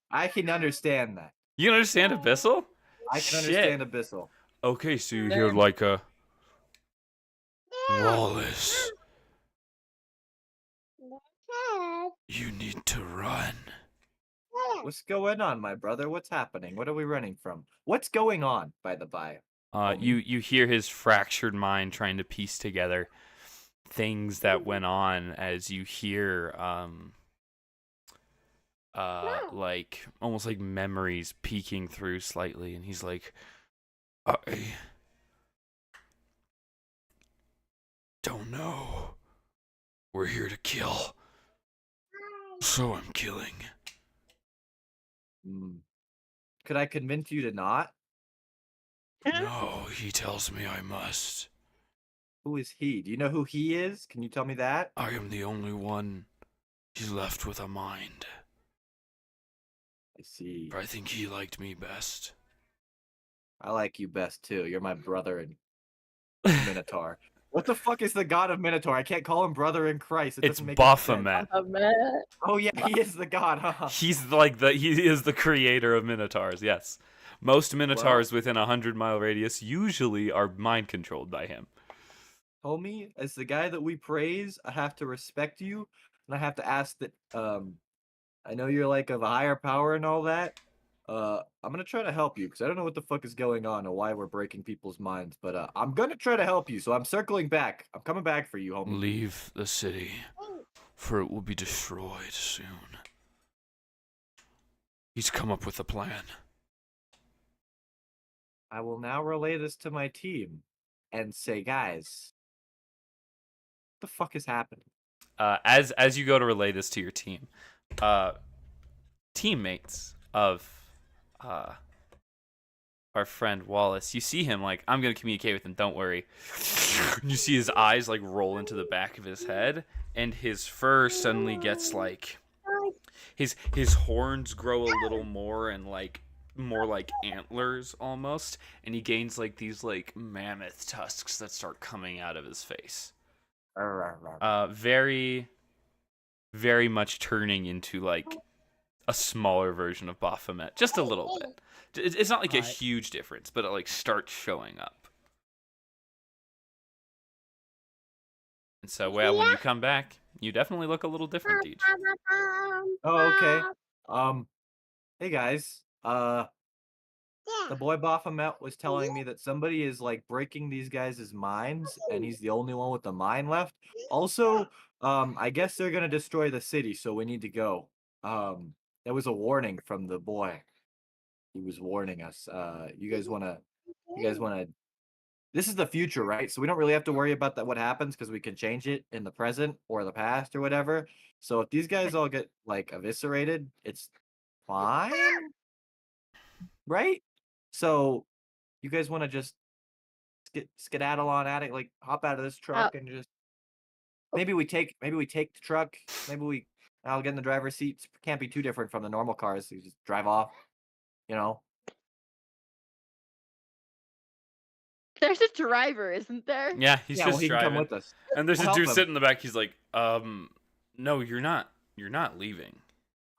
Speaker 9: I can understand that.
Speaker 1: You can understand Abyssal?
Speaker 9: I can understand Abyssal.
Speaker 1: Okay, so you hear like a Wallace.
Speaker 3: You need to run.
Speaker 9: What's going on, my brother? What's happening? What are we running from? What's going on, by the by?
Speaker 1: You hear his fractured mind trying to piece together things that went on as you hear like almost like memories peeking through slightly, and he's like,
Speaker 3: I don't know. We're here to kill. So I'm killing.
Speaker 9: Could I convince you to not?
Speaker 3: No, he tells me I must.
Speaker 9: Who is he? Do you know who he is? Can you tell me that?
Speaker 3: I am the only one he's left with a mind.
Speaker 9: I see.
Speaker 3: I think he liked me best.
Speaker 9: I like you best too. You're my brother in Minotaur. What the fuck is the god of Minotaur? I can't call him brother in Christ.
Speaker 1: it's Baphomet.
Speaker 9: Oh yeah, he is the god, huh?
Speaker 1: He is the creator of Minotaurs, yes. Most Minotaurs within a 100-mile radius usually are mind controlled by him.
Speaker 9: Homie, as the guy that we praise, I have to respect you, and I have to ask that I know you're like of a higher power and all that. I'm gonna try to help you because I don't know what the fuck is going on or why we're breaking people's minds, but I'm gonna try to help you. So I'm circling back. I'm coming back for you, homie.
Speaker 3: Leave the city, for it will be destroyed soon. He's come up with a plan.
Speaker 9: I will now relay this to my team and say, guys, what the fuck is happening?
Speaker 1: As you go to relay this to your team, teammates of our friend Wallace, you see him like, I'm gonna communicate with him, don't worry. You see his eyes like roll into the back of his head, and his fur suddenly gets like his horns grow a little more and like more like antlers almost, and he gains like these like mammoth tusks that start coming out of his face. Very, very much turning into like a smaller version of Baphomet, just a little bit. It's not like a huge difference, but it like starts showing up. And so, well, when you come back, you definitely look a little different, Deej.
Speaker 9: Oh, okay. Hey guys. The boy Baphomet was telling me that somebody is like breaking these guys' minds, and he's the only one with the mind left. Also, I guess they're gonna destroy the city, so we need to go. There was a warning from the boy. He was warning us. You guys wanna this is the future, right? So we don't really have to worry about that what happens because we can change it in the present or the past or whatever. So if these guys all get like eviscerated, it's fine. Right? So you guys want to just skedaddle on at it, like hop out of this truck and just maybe we take the truck, I'll get in the driver's seat. Can't be too different from the normal cars. So you just drive off, you know.
Speaker 4: There's a driver, isn't there?
Speaker 1: Yeah, he's just
Speaker 9: he
Speaker 1: driving.
Speaker 9: can come with us.
Speaker 1: And there's
Speaker 9: We'll
Speaker 1: a dude
Speaker 9: help him.
Speaker 1: sitting in the back. He's like, no, you're not leaving.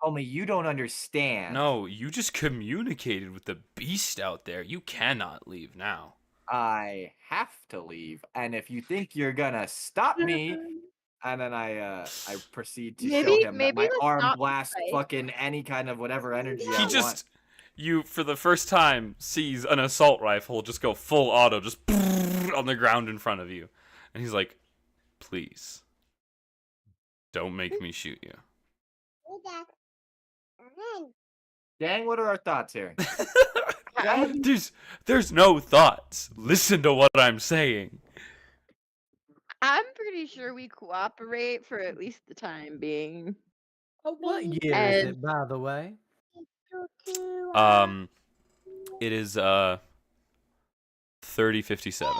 Speaker 9: Homie, you don't understand.
Speaker 1: No, you just communicated with the beast out there. You cannot leave now.
Speaker 9: I have to leave, and if you think you're gonna stop me, and then I proceed to show him that my arm blasts fucking any kind of whatever energy I want.
Speaker 1: You, for the first time, sees an assault rifle just go full auto, just on the ground in front of you. And he's like, please, don't make me shoot you.
Speaker 9: Dang, what are our thoughts here?
Speaker 1: There's no thoughts. Listen to what I'm saying.
Speaker 4: I'm pretty sure we cooperate for at least the time being.
Speaker 7: What year is it, by the way?
Speaker 1: It is 3057.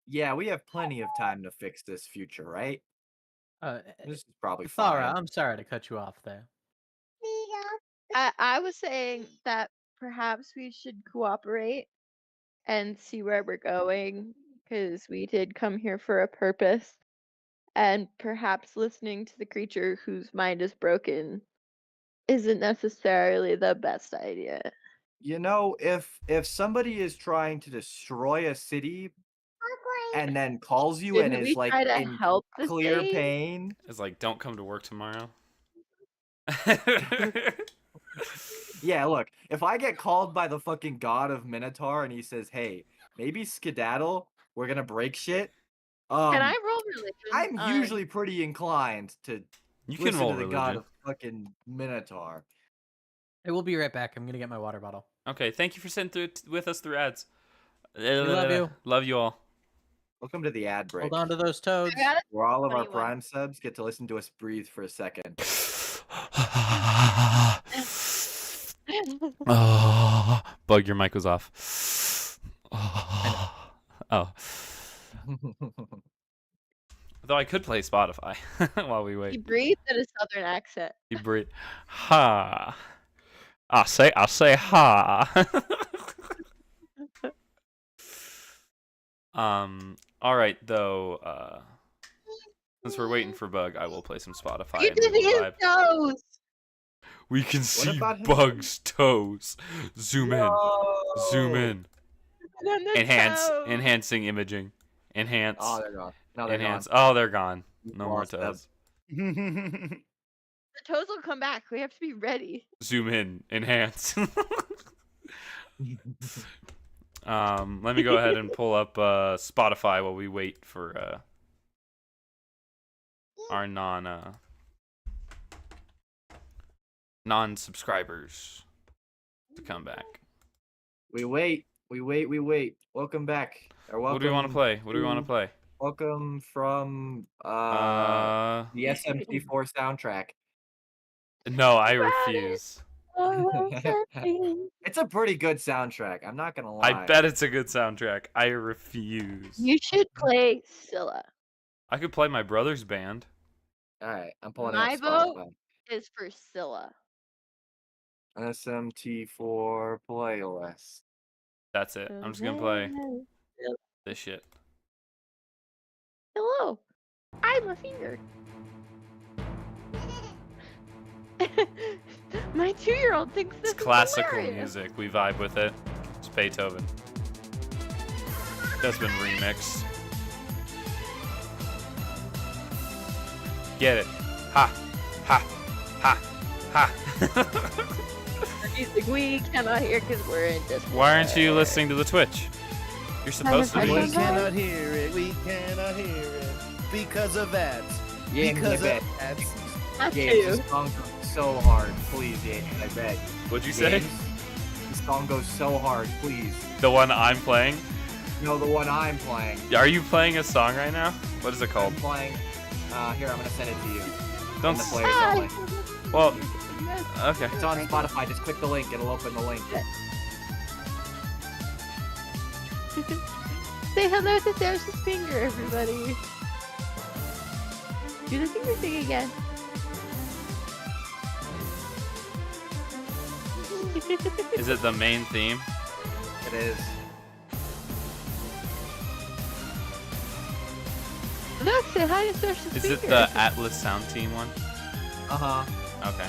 Speaker 9: Yeah, we have plenty of time to fix this future, right? This is probably
Speaker 7: Thara,
Speaker 9: fine.
Speaker 7: I'm sorry to cut you off there.
Speaker 4: I was saying that perhaps we should cooperate and see where we're going, because we did come here for a purpose, and perhaps listening to the creature whose mind is broken isn't necessarily the best idea.
Speaker 9: You know, if somebody is trying to destroy a city and then calls you and
Speaker 4: Didn't
Speaker 9: is
Speaker 4: we
Speaker 9: like
Speaker 4: try to
Speaker 9: in
Speaker 4: help the
Speaker 9: clear
Speaker 4: state?
Speaker 9: pain.
Speaker 1: It's like, don't come to work tomorrow.
Speaker 9: Yeah, look, if I get called by the fucking god of Minotaur and he says, "Hey, maybe skedaddle, we're gonna break shit,"
Speaker 4: Can I roll religion?
Speaker 9: I'm
Speaker 4: on-
Speaker 9: usually pretty inclined to
Speaker 1: You can
Speaker 9: listen
Speaker 1: roll
Speaker 9: to the god
Speaker 1: religion.
Speaker 9: of fucking Minotaur.
Speaker 7: I will be right back. I'm gonna get my water bottle.
Speaker 1: Okay, thank you for sitting through with us through ads.
Speaker 7: love you.
Speaker 1: Love you all.
Speaker 9: Welcome to the ad break,
Speaker 7: Hold on to those toads.
Speaker 4: I got it.
Speaker 9: where all of our
Speaker 4: 21.
Speaker 9: Prime subs get to listen to us breathe for a second.
Speaker 1: Oh, Bug, your mic was off. Oh. Though I could play Spotify while we
Speaker 4: He
Speaker 1: wait.
Speaker 4: breathed in a southern accent.
Speaker 1: You breathe. Ha. I say ha. All right, though. Since we're waiting for Bug, I will play some Spotify.
Speaker 4: You
Speaker 1: and we
Speaker 4: did
Speaker 1: will
Speaker 4: his
Speaker 1: vibe.
Speaker 4: toes.
Speaker 1: We can see
Speaker 9: about him?
Speaker 1: Bug's toes. Zoom in. Zoom in.
Speaker 4: And the
Speaker 1: Enhance.
Speaker 4: toes.
Speaker 1: Enhancing imaging. Enhance.
Speaker 9: Oh, they're gone. No, they're
Speaker 1: Enhance. Oh, they're gone.
Speaker 9: We've
Speaker 1: No more
Speaker 9: lost them.
Speaker 1: toes.
Speaker 4: The toes will come back. We have to be ready.
Speaker 1: Zoom in. Enhance. Let me go ahead and pull up Spotify while we wait for our non-subscribers to come back.
Speaker 9: We wait. Welcome back. Or welcome
Speaker 1: What do we want to play? What do we want to play?
Speaker 9: Welcome from the SMT4 soundtrack.
Speaker 1: No, I refuse.
Speaker 9: It's a pretty good soundtrack. I'm not gonna lie.
Speaker 1: I bet it's a good soundtrack. I refuse.
Speaker 4: You should play Scylla.
Speaker 1: I could play my brother's band.
Speaker 9: All right, I'm pulling
Speaker 4: My
Speaker 9: up
Speaker 4: vote
Speaker 9: Spotify.
Speaker 4: is for Scylla.
Speaker 9: SMT4 playlist.
Speaker 1: That's it. I'm just gonna play this shit.
Speaker 4: Hello, I'm a finger. My 2-year-old thinks this
Speaker 1: It's
Speaker 4: is
Speaker 1: classical
Speaker 4: hilarious.
Speaker 1: music. We vibe with it. It's Beethoven. That's been remixed. Get it. Ha. Ha. Ha. Ha.
Speaker 4: Music we cannot hear because we're in Discord.
Speaker 1: Why aren't you listening to the Twitch? You're supposed to
Speaker 4: I
Speaker 1: be.
Speaker 4: don't
Speaker 2: We
Speaker 4: know.
Speaker 2: cannot hear it. We cannot hear it because of ads.
Speaker 9: Yeah,
Speaker 2: Because
Speaker 9: I bet.
Speaker 2: of ads.
Speaker 4: That's
Speaker 9: James,
Speaker 4: you.
Speaker 9: this song goes so hard. Please, James, I bet.
Speaker 1: What'd you say?
Speaker 9: James, this song goes so hard. Please.
Speaker 1: The one I'm playing?
Speaker 9: No, the one I'm playing.
Speaker 1: Are you playing a song right now? What is it
Speaker 9: I'm
Speaker 1: called?
Speaker 9: playing. Here, I'm gonna send it to you.
Speaker 1: Don't.
Speaker 9: In the
Speaker 1: s-
Speaker 9: players
Speaker 4: Hi.
Speaker 9: only.
Speaker 1: Well, okay.
Speaker 9: It's on Spotify. Just click the link. It'll open the link.
Speaker 4: Say hello to There's his finger, everybody. Do the finger thing again.
Speaker 1: Is it the main theme?
Speaker 9: It is.
Speaker 4: Look, say hi to There's his
Speaker 1: Is
Speaker 4: finger.
Speaker 1: it the Atlas Sound Team one?
Speaker 9: Uh huh.
Speaker 1: Okay.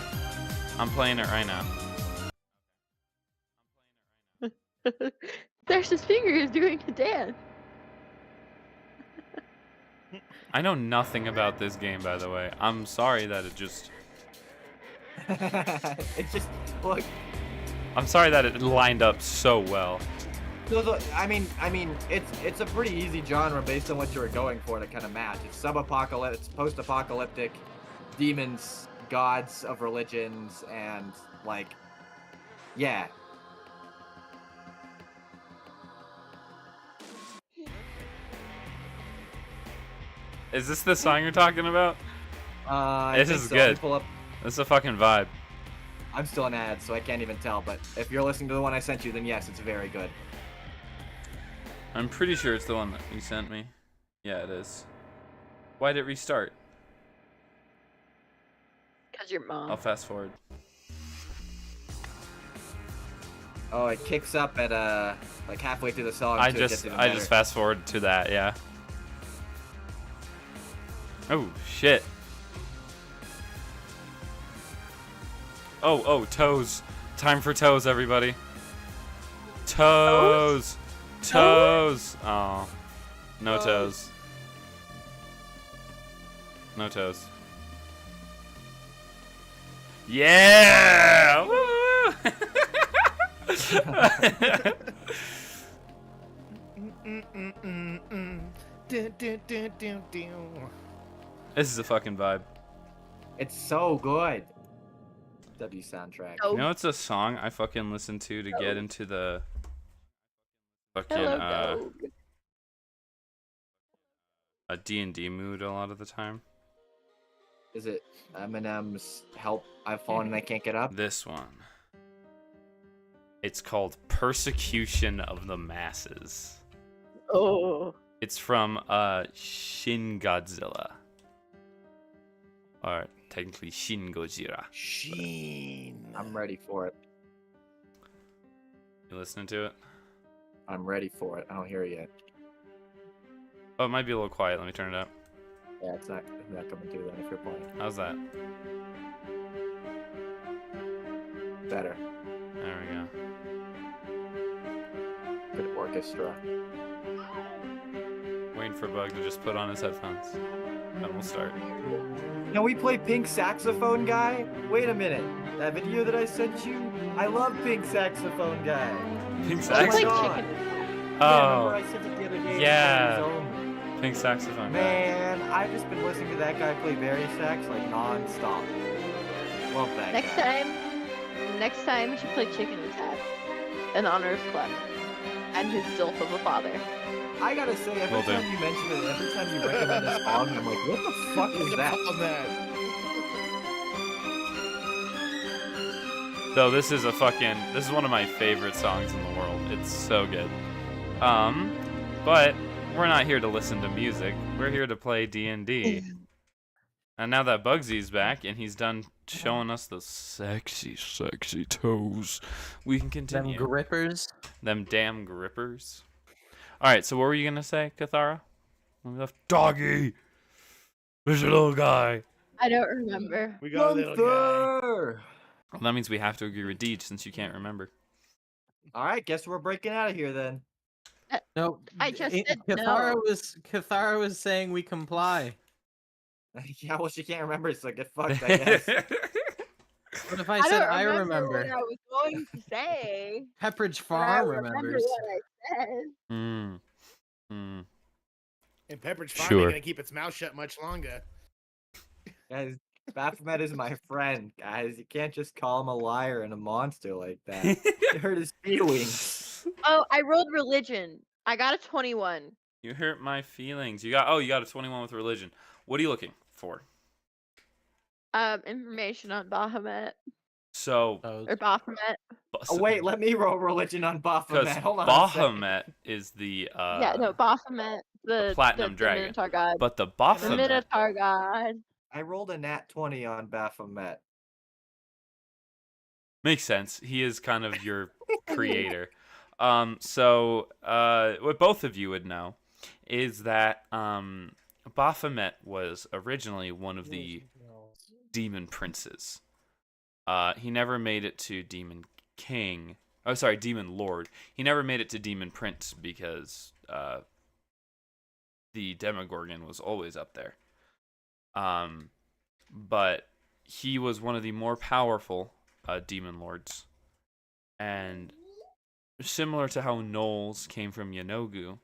Speaker 1: I'm playing it right now.
Speaker 4: There's his finger is doing a dance.
Speaker 1: I know nothing about this game, by the way. I'm sorry that it just.
Speaker 9: It's just look.
Speaker 1: I'm sorry that it lined up so well.
Speaker 9: I mean, it's a pretty easy genre based on what you were going for to kind of match. It's sub-apocalyptic, it's post-apocalyptic, demons, gods of religions, and like, yeah.
Speaker 1: Is this the song you're talking about?
Speaker 9: I
Speaker 1: This
Speaker 9: think
Speaker 1: is
Speaker 9: so. Let me
Speaker 1: good.
Speaker 9: pull up.
Speaker 1: This is a fucking vibe.
Speaker 9: I'm still an ad, so I can't even tell. But if you're listening to the one I sent you, then yes, it's very good.
Speaker 1: I'm pretty sure it's the one that you sent me. Yeah, it is. Why did it restart?
Speaker 4: Because your mom.
Speaker 1: I'll fast forward.
Speaker 9: Oh, it kicks up at like halfway through the song.
Speaker 1: I
Speaker 9: so it gets
Speaker 1: just
Speaker 9: even
Speaker 1: I
Speaker 9: better.
Speaker 1: just fast forward to that, yeah. Oh shit. Oh, toes. Time for toes, everybody. Toes. Toes. Oh. No toes. No toes. Yeah! Woo! This is a fucking vibe.
Speaker 9: It's so good. W soundtrack.
Speaker 4: Oh,
Speaker 1: You know, it's a song I fucking listen to get into the fucking
Speaker 4: hello, dog.
Speaker 1: a D&D mood a lot of the time.
Speaker 9: Is it Eminem's "Help I've Fallen and I Can't Get Up"?
Speaker 1: This one. It's called Persecution of the Masses.
Speaker 4: Oh.
Speaker 1: It's from Shin Godzilla. Or technically Shin Gojira.
Speaker 2: Sheen.
Speaker 9: I'm ready for it.
Speaker 1: You listening to it?
Speaker 9: I'm ready for it. I don't hear it yet.
Speaker 1: Oh, it might be a little quiet. Let me turn it up.
Speaker 9: Yeah, it's not coming through then if you're playing.
Speaker 1: How's that?
Speaker 9: Better.
Speaker 1: There we go.
Speaker 9: Good orchestra.
Speaker 1: Waiting for Bug to just put on his headphones. And we'll start.
Speaker 9: Can we play Pink Saxophone Guy? Wait a minute. That video that I sent you? I love Pink Saxophone Guy.
Speaker 1: Pink
Speaker 9: Oh my
Speaker 1: saxophone?
Speaker 9: god.
Speaker 1: Oh,
Speaker 9: Yeah, remember I sent it the other day?
Speaker 1: yeah. Pink saxophone. guy.
Speaker 9: Man, I've just been listening to that guy play Barry Sax like non-stop. Love that
Speaker 4: Next time we should play Chicken Attack in honor of Clem and his dilf of a father.
Speaker 9: I gotta say, every
Speaker 1: Will do.
Speaker 9: time you mention it, every time you recommend a song, I'm like, what the fuck is that?
Speaker 2: On that.
Speaker 1: So this is one of my favorite songs in the world. It's so good. But we're not here to listen to music. We're here to play D&D. And now that Bugsy's back and he's done showing us the sexy, sexy toes, we can
Speaker 7: Them
Speaker 1: continue.
Speaker 7: grippers.
Speaker 1: Them damn grippers. All right, so what were you gonna say, Cathara? When we left
Speaker 3: Doggy! There's a little guy.
Speaker 4: I don't remember.
Speaker 2: We got a little guy.
Speaker 9: Gunther!
Speaker 1: Well, that means we have to agree with Deej since you can't remember.
Speaker 9: Alright, guess we're breaking out of here then.
Speaker 7: No,
Speaker 4: I just said
Speaker 7: Cathara was saying we comply.
Speaker 9: Yeah, well, she can't remember, so get fucked, I guess.
Speaker 7: What if I said I remember?
Speaker 4: what I was going to say.
Speaker 7: Pepperidge
Speaker 4: but I
Speaker 7: Farm
Speaker 4: remember
Speaker 7: remembers.
Speaker 4: what I said.
Speaker 1: Hmm. Hmm.
Speaker 2: And Pepperidge Farm
Speaker 1: Sure.
Speaker 2: ain't gonna keep its mouth shut much longer.
Speaker 9: Guys, Baphomet is my friend, guys. You can't just call him a liar and a monster like that. It hurt his feelings.
Speaker 4: Oh, I rolled religion. I got a 21.
Speaker 1: You hurt my feelings. You got a 21 with religion. What are you looking for?
Speaker 4: Information on Bahamut
Speaker 1: So,
Speaker 4: or Baphomet.
Speaker 9: Oh, wait, let me roll religion on
Speaker 1: because
Speaker 9: Baphomet. Hold on a second.
Speaker 1: Bahamut is the
Speaker 4: Yeah, no, Baphomet, the
Speaker 1: platinum
Speaker 4: the
Speaker 1: dragon.
Speaker 4: Minotaur god.
Speaker 1: but the
Speaker 4: The
Speaker 1: Baphomet.
Speaker 4: Minotaur god.
Speaker 9: I rolled a nat 20 on Baphomet.
Speaker 1: Makes sense. He is kind of your creator. So what both of you would know is that Baphomet was originally one of the demon princes. He never made it to Demon King. Oh, sorry, Demon Lord. He never made it to Demon Prince because the Demogorgon was always up there. But he was one of the more powerful demon lords. And similar to how gnolls came from Yanogu,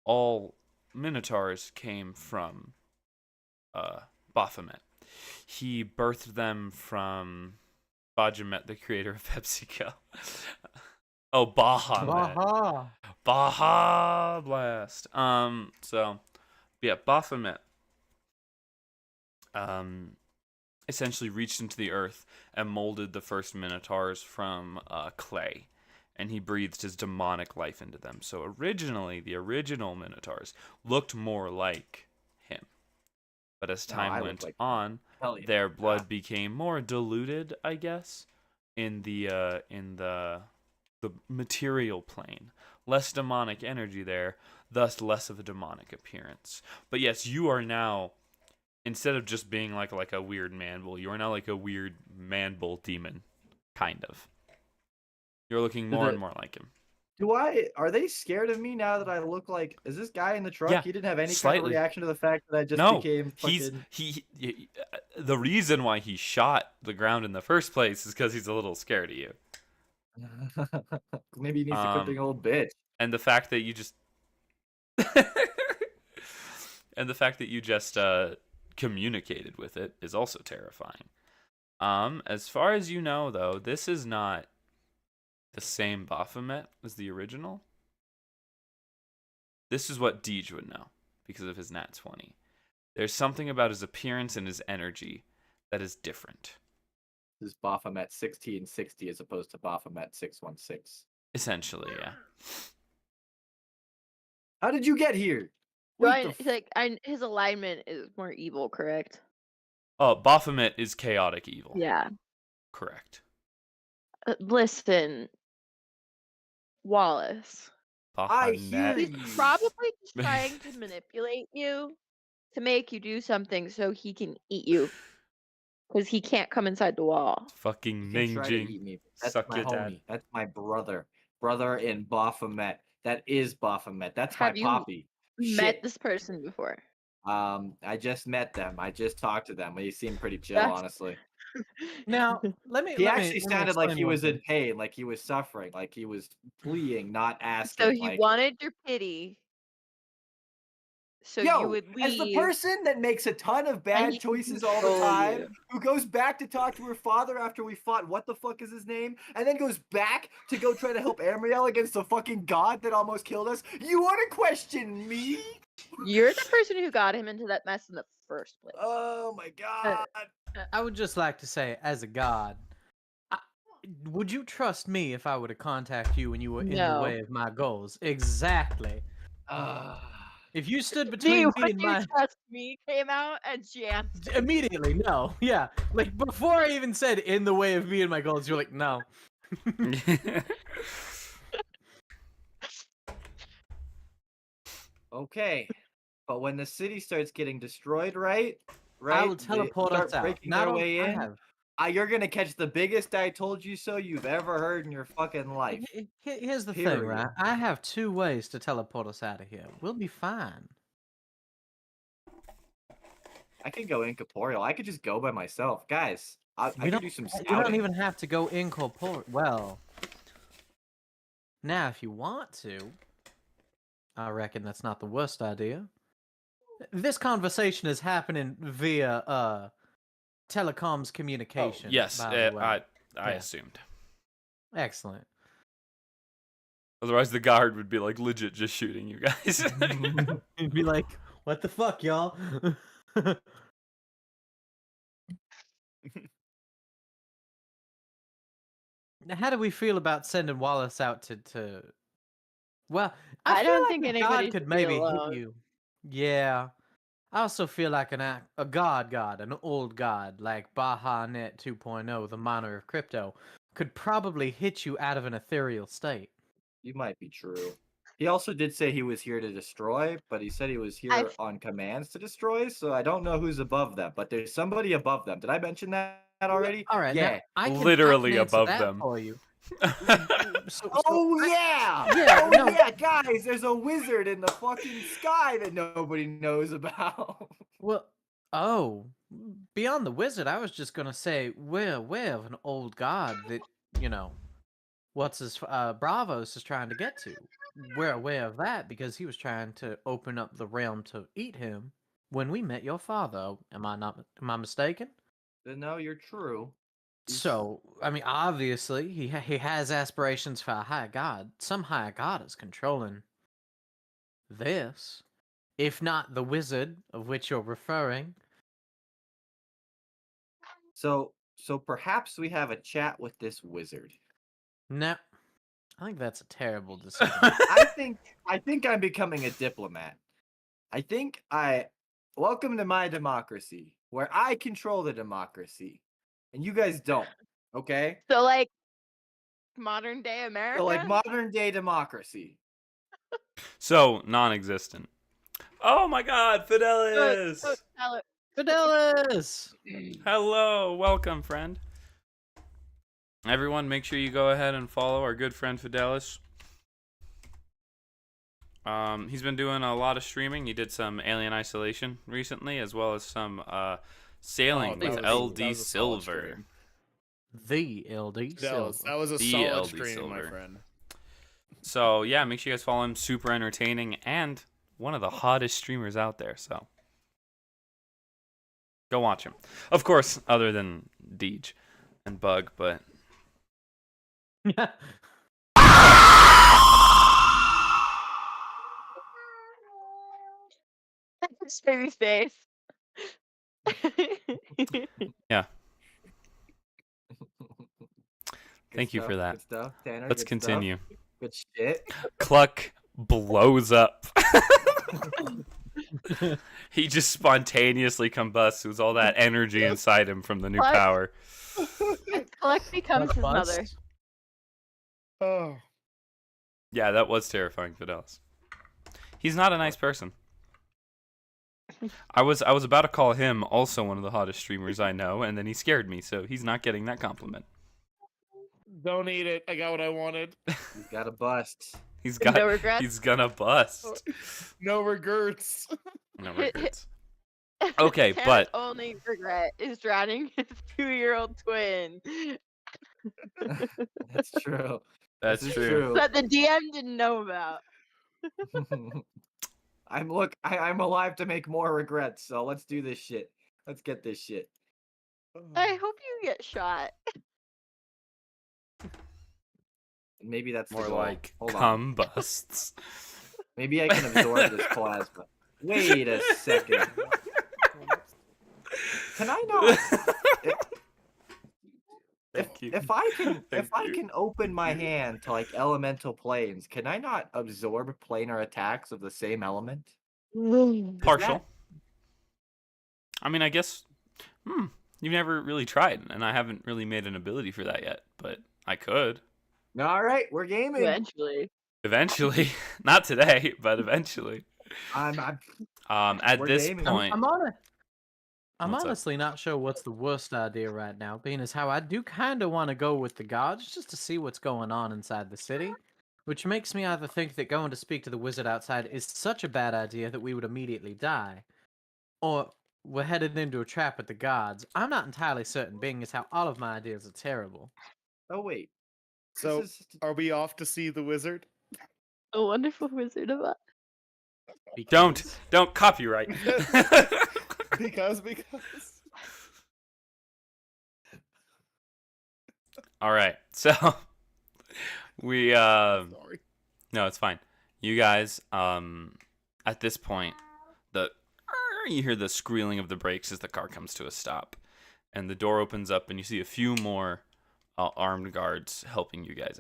Speaker 1: all minotaurs came from Baphomet. He birthed them from Bajamet, the creator of PepsiCo. Oh, Bahamut.
Speaker 7: Baha.
Speaker 1: Baja Blast. Yeah, Baphomet essentially reached into the earth and molded the first minotaurs from clay, and he breathed his demonic life into them. So originally, the original minotaurs looked more like him, but as time went on, their blood became more diluted, I guess, in the material plane. Less demonic energy there, thus less of a demonic appearance. But yes, you are now, instead of just being like a weird man-bull, you are now like a weird man-bull demon, kind of. You're looking more and more like him.
Speaker 9: Are they scared of me now that I look like? Is this guy in the truck?
Speaker 1: Yeah,
Speaker 9: He didn't have any kind
Speaker 1: slightly.
Speaker 9: of reaction to the fact that I just
Speaker 1: No,
Speaker 9: became
Speaker 1: he's
Speaker 9: fucking.
Speaker 1: the reason why he shot the ground in the first place is because he's a little scared of you.
Speaker 9: Maybe he needs to quit being a little bitch.
Speaker 1: And the fact that you just and the fact that you just communicated with it is also terrifying. As far as you know, though, this is not the same Baphomet as the original. This is what Deej would know because of his nat 20. There's something about his appearance and his energy that is different.
Speaker 9: This is Baphomet 1660 as opposed to Baphomet 616.
Speaker 1: Essentially, yeah.
Speaker 9: How did you get here?
Speaker 4: His alignment is more evil, correct?
Speaker 1: Oh, Baphomet is chaotic evil.
Speaker 4: Yeah.
Speaker 1: Correct.
Speaker 4: Listen, Wallace.
Speaker 9: I hear
Speaker 4: He's
Speaker 9: you.
Speaker 4: probably just trying to manipulate you to make you do something so he can eat you. Because he can't come inside the wall.
Speaker 1: Fucking
Speaker 9: He can try to
Speaker 1: Mingjing.
Speaker 9: eat me. That's
Speaker 1: Suck
Speaker 9: my
Speaker 1: your dad.
Speaker 9: homie. That's my brother. Brother in Baphomet. That is Baphomet. That's
Speaker 4: Have
Speaker 9: my
Speaker 4: you
Speaker 9: poppy.
Speaker 4: met
Speaker 9: Shit.
Speaker 4: this person before?
Speaker 9: I just met them. I just talked to them. He seemed pretty chill,
Speaker 4: That's-
Speaker 9: honestly.
Speaker 7: Now,
Speaker 9: He actually sounded like
Speaker 7: explain
Speaker 9: he
Speaker 7: one
Speaker 9: was in
Speaker 7: thing.
Speaker 9: pain, like he was suffering, like he was pleading, not asking.
Speaker 4: So he
Speaker 9: like,
Speaker 4: wanted your pity. So
Speaker 9: yo,
Speaker 4: you would leave.
Speaker 9: as the person that makes a ton of
Speaker 4: he
Speaker 9: bad
Speaker 4: can
Speaker 9: choices all the
Speaker 4: control
Speaker 9: time,
Speaker 4: you.
Speaker 9: who goes back to talk to her father after we fought what the fuck is his name, and then goes back to go try to help Amriel against the fucking god that almost killed us, you want to question me?
Speaker 4: You're the person who got him into that mess in the first place.
Speaker 9: Oh my god.
Speaker 7: I would just like to say, as a god, would you trust me if I were to contact you when you were in the
Speaker 4: No.
Speaker 7: way of my goals? Exactly. If you stood
Speaker 4: Me,
Speaker 7: between me
Speaker 4: when
Speaker 7: and
Speaker 4: you
Speaker 7: my
Speaker 4: trust me came out and she answered.
Speaker 7: immediately, no, yeah, like before I even said in the way of me and my goals, you're like, no.
Speaker 9: Okay, but when the city starts getting destroyed, right?
Speaker 7: I will
Speaker 9: They
Speaker 7: teleport
Speaker 9: start
Speaker 7: us out.
Speaker 9: breaking
Speaker 7: Not
Speaker 9: their
Speaker 7: only
Speaker 9: way
Speaker 7: I
Speaker 9: in.
Speaker 7: have.
Speaker 9: You're gonna catch the biggest "I told you so" you've ever heard in your fucking life.
Speaker 7: Here's the thing,
Speaker 9: Period.
Speaker 7: right? I have 2 ways to teleport us out of here. We'll be fine.
Speaker 9: I could go incorporeal. I could just go by myself, guys. I
Speaker 7: We
Speaker 9: could do some
Speaker 7: You don't
Speaker 9: scouting.
Speaker 7: even have to go incorporeal. Well, now if you want to, I reckon that's not the worst idea. This conversation is happening via telecoms communication.
Speaker 1: Yes,
Speaker 7: by the way.
Speaker 1: I
Speaker 7: Yeah.
Speaker 1: assumed.
Speaker 7: Excellent.
Speaker 1: Otherwise, the guard would be like legit just shooting you guys.
Speaker 7: He'd be like, "What the fuck, y'all?" Now, how do we feel about sending Wallace out to? Well,
Speaker 4: I
Speaker 7: feel
Speaker 4: don't
Speaker 7: like
Speaker 4: think
Speaker 7: a
Speaker 4: anybody
Speaker 7: god could
Speaker 4: should be
Speaker 7: maybe hit
Speaker 4: alone.
Speaker 7: you. Yeah. I also feel like a god, an old god like Bahamut 2.0, the miner of crypto, could probably hit you out of an ethereal state.
Speaker 9: You might be true. He also did say he was here to destroy, but he said he was here on commands to destroy, so I don't know who's above them, but there's somebody above them. Did I mention that already?
Speaker 7: All right,
Speaker 9: Yeah.
Speaker 7: now, I can
Speaker 1: Literally
Speaker 7: answer
Speaker 1: above
Speaker 7: that
Speaker 1: them.
Speaker 7: for you.
Speaker 9: Oh yeah!
Speaker 7: Yeah,
Speaker 9: Oh
Speaker 7: no.
Speaker 9: yeah, guys, there's a wizard in the fucking sky that nobody knows about.
Speaker 7: Well, beyond the wizard, I was just gonna say we're aware of an old god that, Bravos is trying to get to. We're aware of that because he was trying to open up the realm to eat him when we met your father. Am I mistaken?
Speaker 9: No, you're true.
Speaker 7: So, I mean, obviously, he has aspirations for a higher god. Some higher god is controlling this, if not the wizard of which you're referring.
Speaker 9: So perhaps we have a chat with this wizard.
Speaker 7: No, I think that's a terrible decision.
Speaker 9: I think I'm becoming a diplomat. Welcome to my democracy, where I control the democracy, and you guys don't. Okay?
Speaker 4: So like modern day America.
Speaker 9: So like modern day democracy.
Speaker 1: So non-existent. Oh my God, Fidelis!
Speaker 7: Fidelis!
Speaker 1: Hello, welcome, friend. Everyone, make sure you go ahead and follow our good friend Fidelis. He's been doing a lot of streaming. He did some Alien Isolation recently, as well as some sailing
Speaker 2: that
Speaker 1: with
Speaker 2: was-
Speaker 1: LD
Speaker 2: that was a solid
Speaker 1: Silver.
Speaker 2: stream.
Speaker 7: The LD Silver.
Speaker 2: That was a
Speaker 1: The
Speaker 2: solid
Speaker 1: LD
Speaker 2: stream, my
Speaker 1: Silver.
Speaker 2: friend.
Speaker 1: So yeah, make sure you guys follow him. Super entertaining and one of the hottest streamers out there. So go watch him. Of course, other than Deej and Bug, but
Speaker 4: Baby face.
Speaker 1: yeah.
Speaker 9: Good
Speaker 1: Thank you for
Speaker 9: stuff,
Speaker 1: that.
Speaker 9: Good stuff. Tanner,
Speaker 1: Let's
Speaker 9: good
Speaker 1: continue.
Speaker 9: Stuff. Good shit.
Speaker 1: Cluck blows up. He just spontaneously combusts with all that energy inside him from the new
Speaker 4: Cluck.
Speaker 1: power.
Speaker 4: Cluck becomes his mother.
Speaker 2: Oh.
Speaker 1: Yeah, that was terrifying, Fidelis. He's not a nice person. I was about to call him also one of the hottest streamers I know, and then he scared me, so he's not getting that compliment.
Speaker 2: Don't eat it. I got what I wanted.
Speaker 9: He's got a bust.
Speaker 1: He's
Speaker 4: No regrets?
Speaker 1: He's gonna bust.
Speaker 2: No regrets.
Speaker 1: No regrets. Okay,
Speaker 4: Tanner's
Speaker 1: but
Speaker 4: only regret is drowning his 2-year-old twin.
Speaker 9: That's true.
Speaker 1: that's
Speaker 9: This is
Speaker 1: true.
Speaker 4: That the DM didn't know about.
Speaker 9: I'm alive to make more regrets, so let's do this shit. Let's get this shit.
Speaker 4: I hope you get shot.
Speaker 9: Maybe that's the
Speaker 1: More
Speaker 9: goal.
Speaker 1: like
Speaker 9: Hold on.
Speaker 1: combusts.
Speaker 9: Maybe I can absorb this plasma. Wait a second. Can I not?
Speaker 1: Thank you.
Speaker 9: If I can,
Speaker 1: Thank
Speaker 9: if I
Speaker 1: you.
Speaker 9: can open my hand to like elemental planes, can I not absorb planar attacks of the same element?
Speaker 1: Partial. I mean, I guess. You've never really tried, and I haven't really made an ability for that yet, but I could.
Speaker 9: All right, we're gaming.
Speaker 4: Eventually.
Speaker 1: Eventually. Not today, but eventually.
Speaker 9: I'm
Speaker 1: At
Speaker 9: We're
Speaker 1: this
Speaker 9: gaming.
Speaker 1: point.
Speaker 7: I'm
Speaker 1: What's up?
Speaker 7: honestly not sure what's the worst idea right now, being as how I do kind of want to go with the guards just to see what's going on inside the city, which makes me either think that going to speak to the wizard outside is such a bad idea that we would immediately die, or we're headed into a trap with the guards. I'm not entirely certain, being as how all of my ideas are terrible.
Speaker 9: Oh wait.
Speaker 2: So,
Speaker 9: This is-
Speaker 2: are we off to see the wizard?
Speaker 4: A wonderful wizard of us.
Speaker 1: Don't copyright.
Speaker 2: because.
Speaker 1: All right. So we
Speaker 2: Sorry.
Speaker 1: no, it's fine. You guys at this point you hear the squealing of the brakes as the car comes to a stop, and the door opens up and you see a few more armed guards helping you guys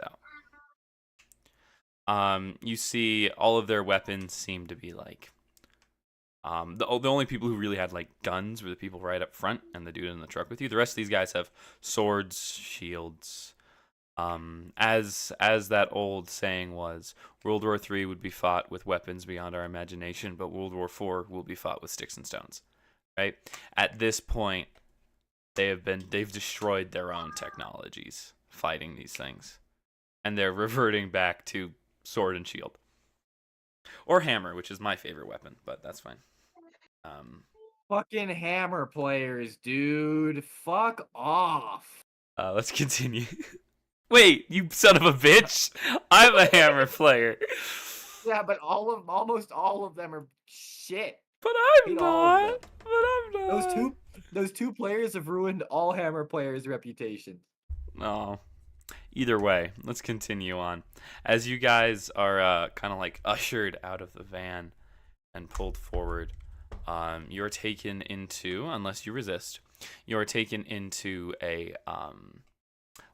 Speaker 1: out. You see all of their weapons seem to be like the only people who really had like guns were the people right up front and the dude in the truck with you. The rest of these guys have swords, shields. As that old saying was, World War III would be fought with weapons beyond our imagination, but World War IV will be fought with sticks and stones. Right? At this point, they've destroyed their own technologies fighting these things, and they're reverting back to sword and shield, or hammer, which is my favorite weapon, but that's fine.
Speaker 9: Fucking hammer players, dude. Fuck off.
Speaker 1: Let's continue. Wait, you son of a bitch! I'm a hammer player.
Speaker 9: Yeah, but almost all of them are shit.
Speaker 1: But I'm
Speaker 9: Hate all of
Speaker 1: not.
Speaker 9: them.
Speaker 1: But I'm not.
Speaker 9: Those two players have ruined all hammer players' reputations.
Speaker 1: No. Either way, let's continue on. As you guys are kind of like ushered out of the van and pulled forward, you're taken into, unless you resist, you're taken into a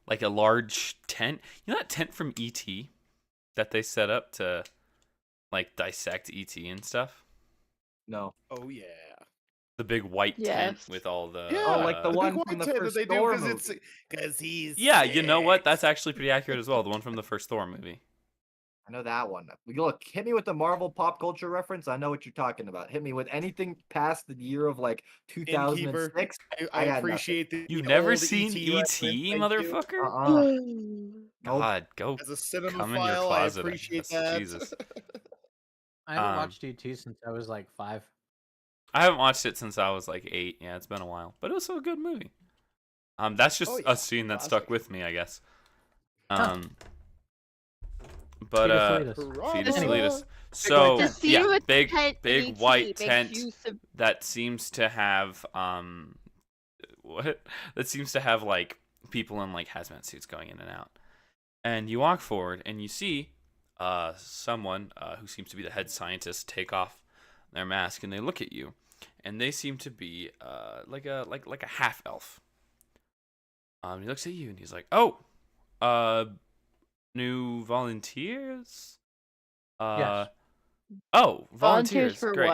Speaker 1: like a large tent. You know that tent from E.T. that they set up to like dissect E.T. and stuff?
Speaker 9: No.
Speaker 2: Oh yeah.
Speaker 1: The big white tent
Speaker 4: Yes.
Speaker 1: with all the
Speaker 9: Oh, like the
Speaker 2: big
Speaker 9: one
Speaker 2: white
Speaker 9: from the
Speaker 2: tent
Speaker 9: first
Speaker 2: that they do
Speaker 9: Thor
Speaker 2: because he's
Speaker 1: Yeah, you know what?
Speaker 2: sick.
Speaker 1: That's actually pretty accurate as well. The one from the first Thor movie.
Speaker 9: I know that one. Look, hit me with the Marvel pop culture reference. I know what you're talking about. Hit me with anything past the year of like 2006.
Speaker 2: I
Speaker 9: got
Speaker 2: appreciate the
Speaker 1: You've never
Speaker 2: old
Speaker 1: seen
Speaker 2: ET
Speaker 1: E.T.,
Speaker 2: reference, thank you.
Speaker 1: motherfucker?
Speaker 9: Nope.
Speaker 1: God, go
Speaker 2: As a
Speaker 1: come in your
Speaker 2: cinemaphile, I
Speaker 1: closet.
Speaker 2: appreciate
Speaker 1: That's-
Speaker 2: that.
Speaker 1: Jesus.
Speaker 7: I haven't
Speaker 1: Um,
Speaker 7: watched ET since I was like 5.
Speaker 1: I haven't watched it since I was like 8. Yeah, it's been a while, but it was still a good movie. That's just
Speaker 2: Oh,
Speaker 1: a
Speaker 2: yeah,
Speaker 1: scene that
Speaker 2: classic.
Speaker 1: stuck with me, I guess.
Speaker 7: Huh.
Speaker 1: But
Speaker 7: Fetus.
Speaker 1: Fetus
Speaker 7: Anyway.
Speaker 1: Fetus. So
Speaker 7: white
Speaker 4: The
Speaker 7: tent.
Speaker 4: scene
Speaker 1: yeah,
Speaker 4: with the
Speaker 1: big
Speaker 4: tent in
Speaker 1: big
Speaker 4: ET
Speaker 1: white
Speaker 4: makes
Speaker 1: tent
Speaker 4: you
Speaker 1: that seems to have what? That seems to have like people in like hazmat suits going in and out. And you walk forward and you see someone who seems to be the head scientist take off their mask, and they look at you, and they seem to be like a half elf. He looks at you and he's like, "Oh, new volunteers?
Speaker 7: Yes.
Speaker 1: Oh,
Speaker 4: volunteers
Speaker 1: volunteers,
Speaker 4: for
Speaker 1: great.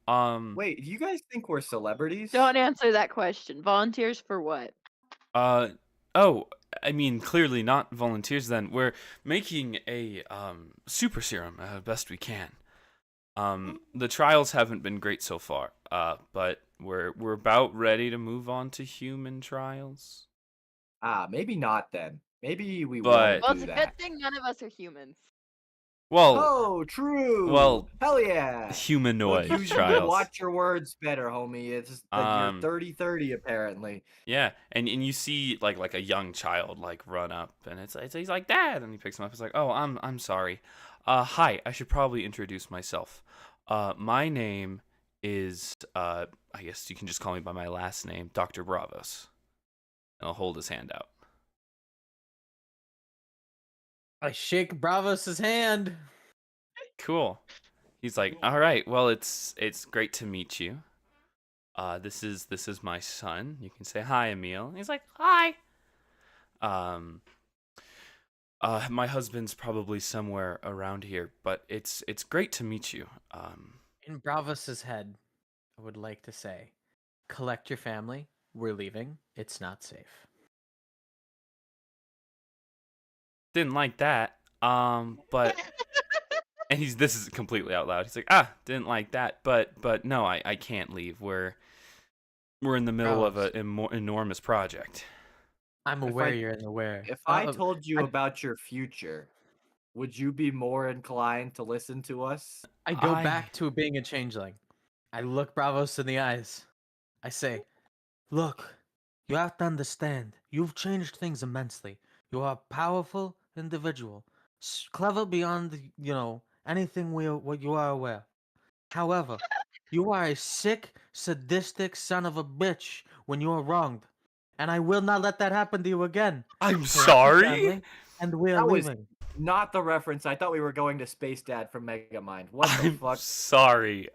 Speaker 4: what?
Speaker 9: Wait, do you guys think we're celebrities?
Speaker 4: Don't answer that question. Volunteers for what?
Speaker 1: Oh, I mean, clearly not volunteers then. We're making a super serum best we can. The trials haven't been great so far. But we're about ready to move on to human trials.
Speaker 9: Maybe not then. Maybe we
Speaker 1: But-
Speaker 9: won't
Speaker 4: Well,
Speaker 9: do
Speaker 4: it's a
Speaker 9: that.
Speaker 4: good thing none of us are humans.
Speaker 1: Well,
Speaker 9: Oh, true.
Speaker 1: well,
Speaker 9: hell yeah.
Speaker 1: humanoid
Speaker 9: Look, you
Speaker 1: trials.
Speaker 9: watch your words better, homie. It's like you're 30-30 apparently.
Speaker 1: Yeah, and you see like a young child like run up, and he's like, "Dad," and he picks him up. He's like, "Oh, I'm sorry. Hi, I should probably introduce myself. My name is I guess you can just call me by my last name, Dr. Bravos." And I'll hold his hand out.
Speaker 7: I shake Bravos' hand.
Speaker 1: Cool. He's like, "All right, well, it's great to meet you. This is my son. You can say hi, Emil." He's like, "Hi." My husband's probably somewhere around here, but it's great to meet you.
Speaker 7: In Bravos' head, I would like to say, collect your family. We're leaving. It's not safe.
Speaker 1: Didn't like that. But and this is completely out loud. He's like, didn't like that, but no, I can't leave. We're in the middle of
Speaker 7: Bravos.
Speaker 1: an enormous project.
Speaker 7: I'm
Speaker 9: If
Speaker 7: aware
Speaker 9: I-
Speaker 7: you're in the where.
Speaker 9: If I told you about your future, would you be more inclined to listen to us?
Speaker 7: I go
Speaker 1: I-
Speaker 7: back to being a changeling. I look Bravos in the eyes. I say, look, you have to understand. You've changed things immensely. You are a powerful individual, clever beyond, anything what you are aware. However, you are a sick, sadistic son of a bitch when you are wronged. And I will not let that happen to you again.
Speaker 1: I'm
Speaker 7: Collect your
Speaker 1: sorry.
Speaker 7: family, and we are
Speaker 9: That was-
Speaker 7: leaving.
Speaker 9: Not the reference. I thought we were going to Space Dad from Megamind. What the
Speaker 1: I'm
Speaker 9: fuck?
Speaker 1: sorry.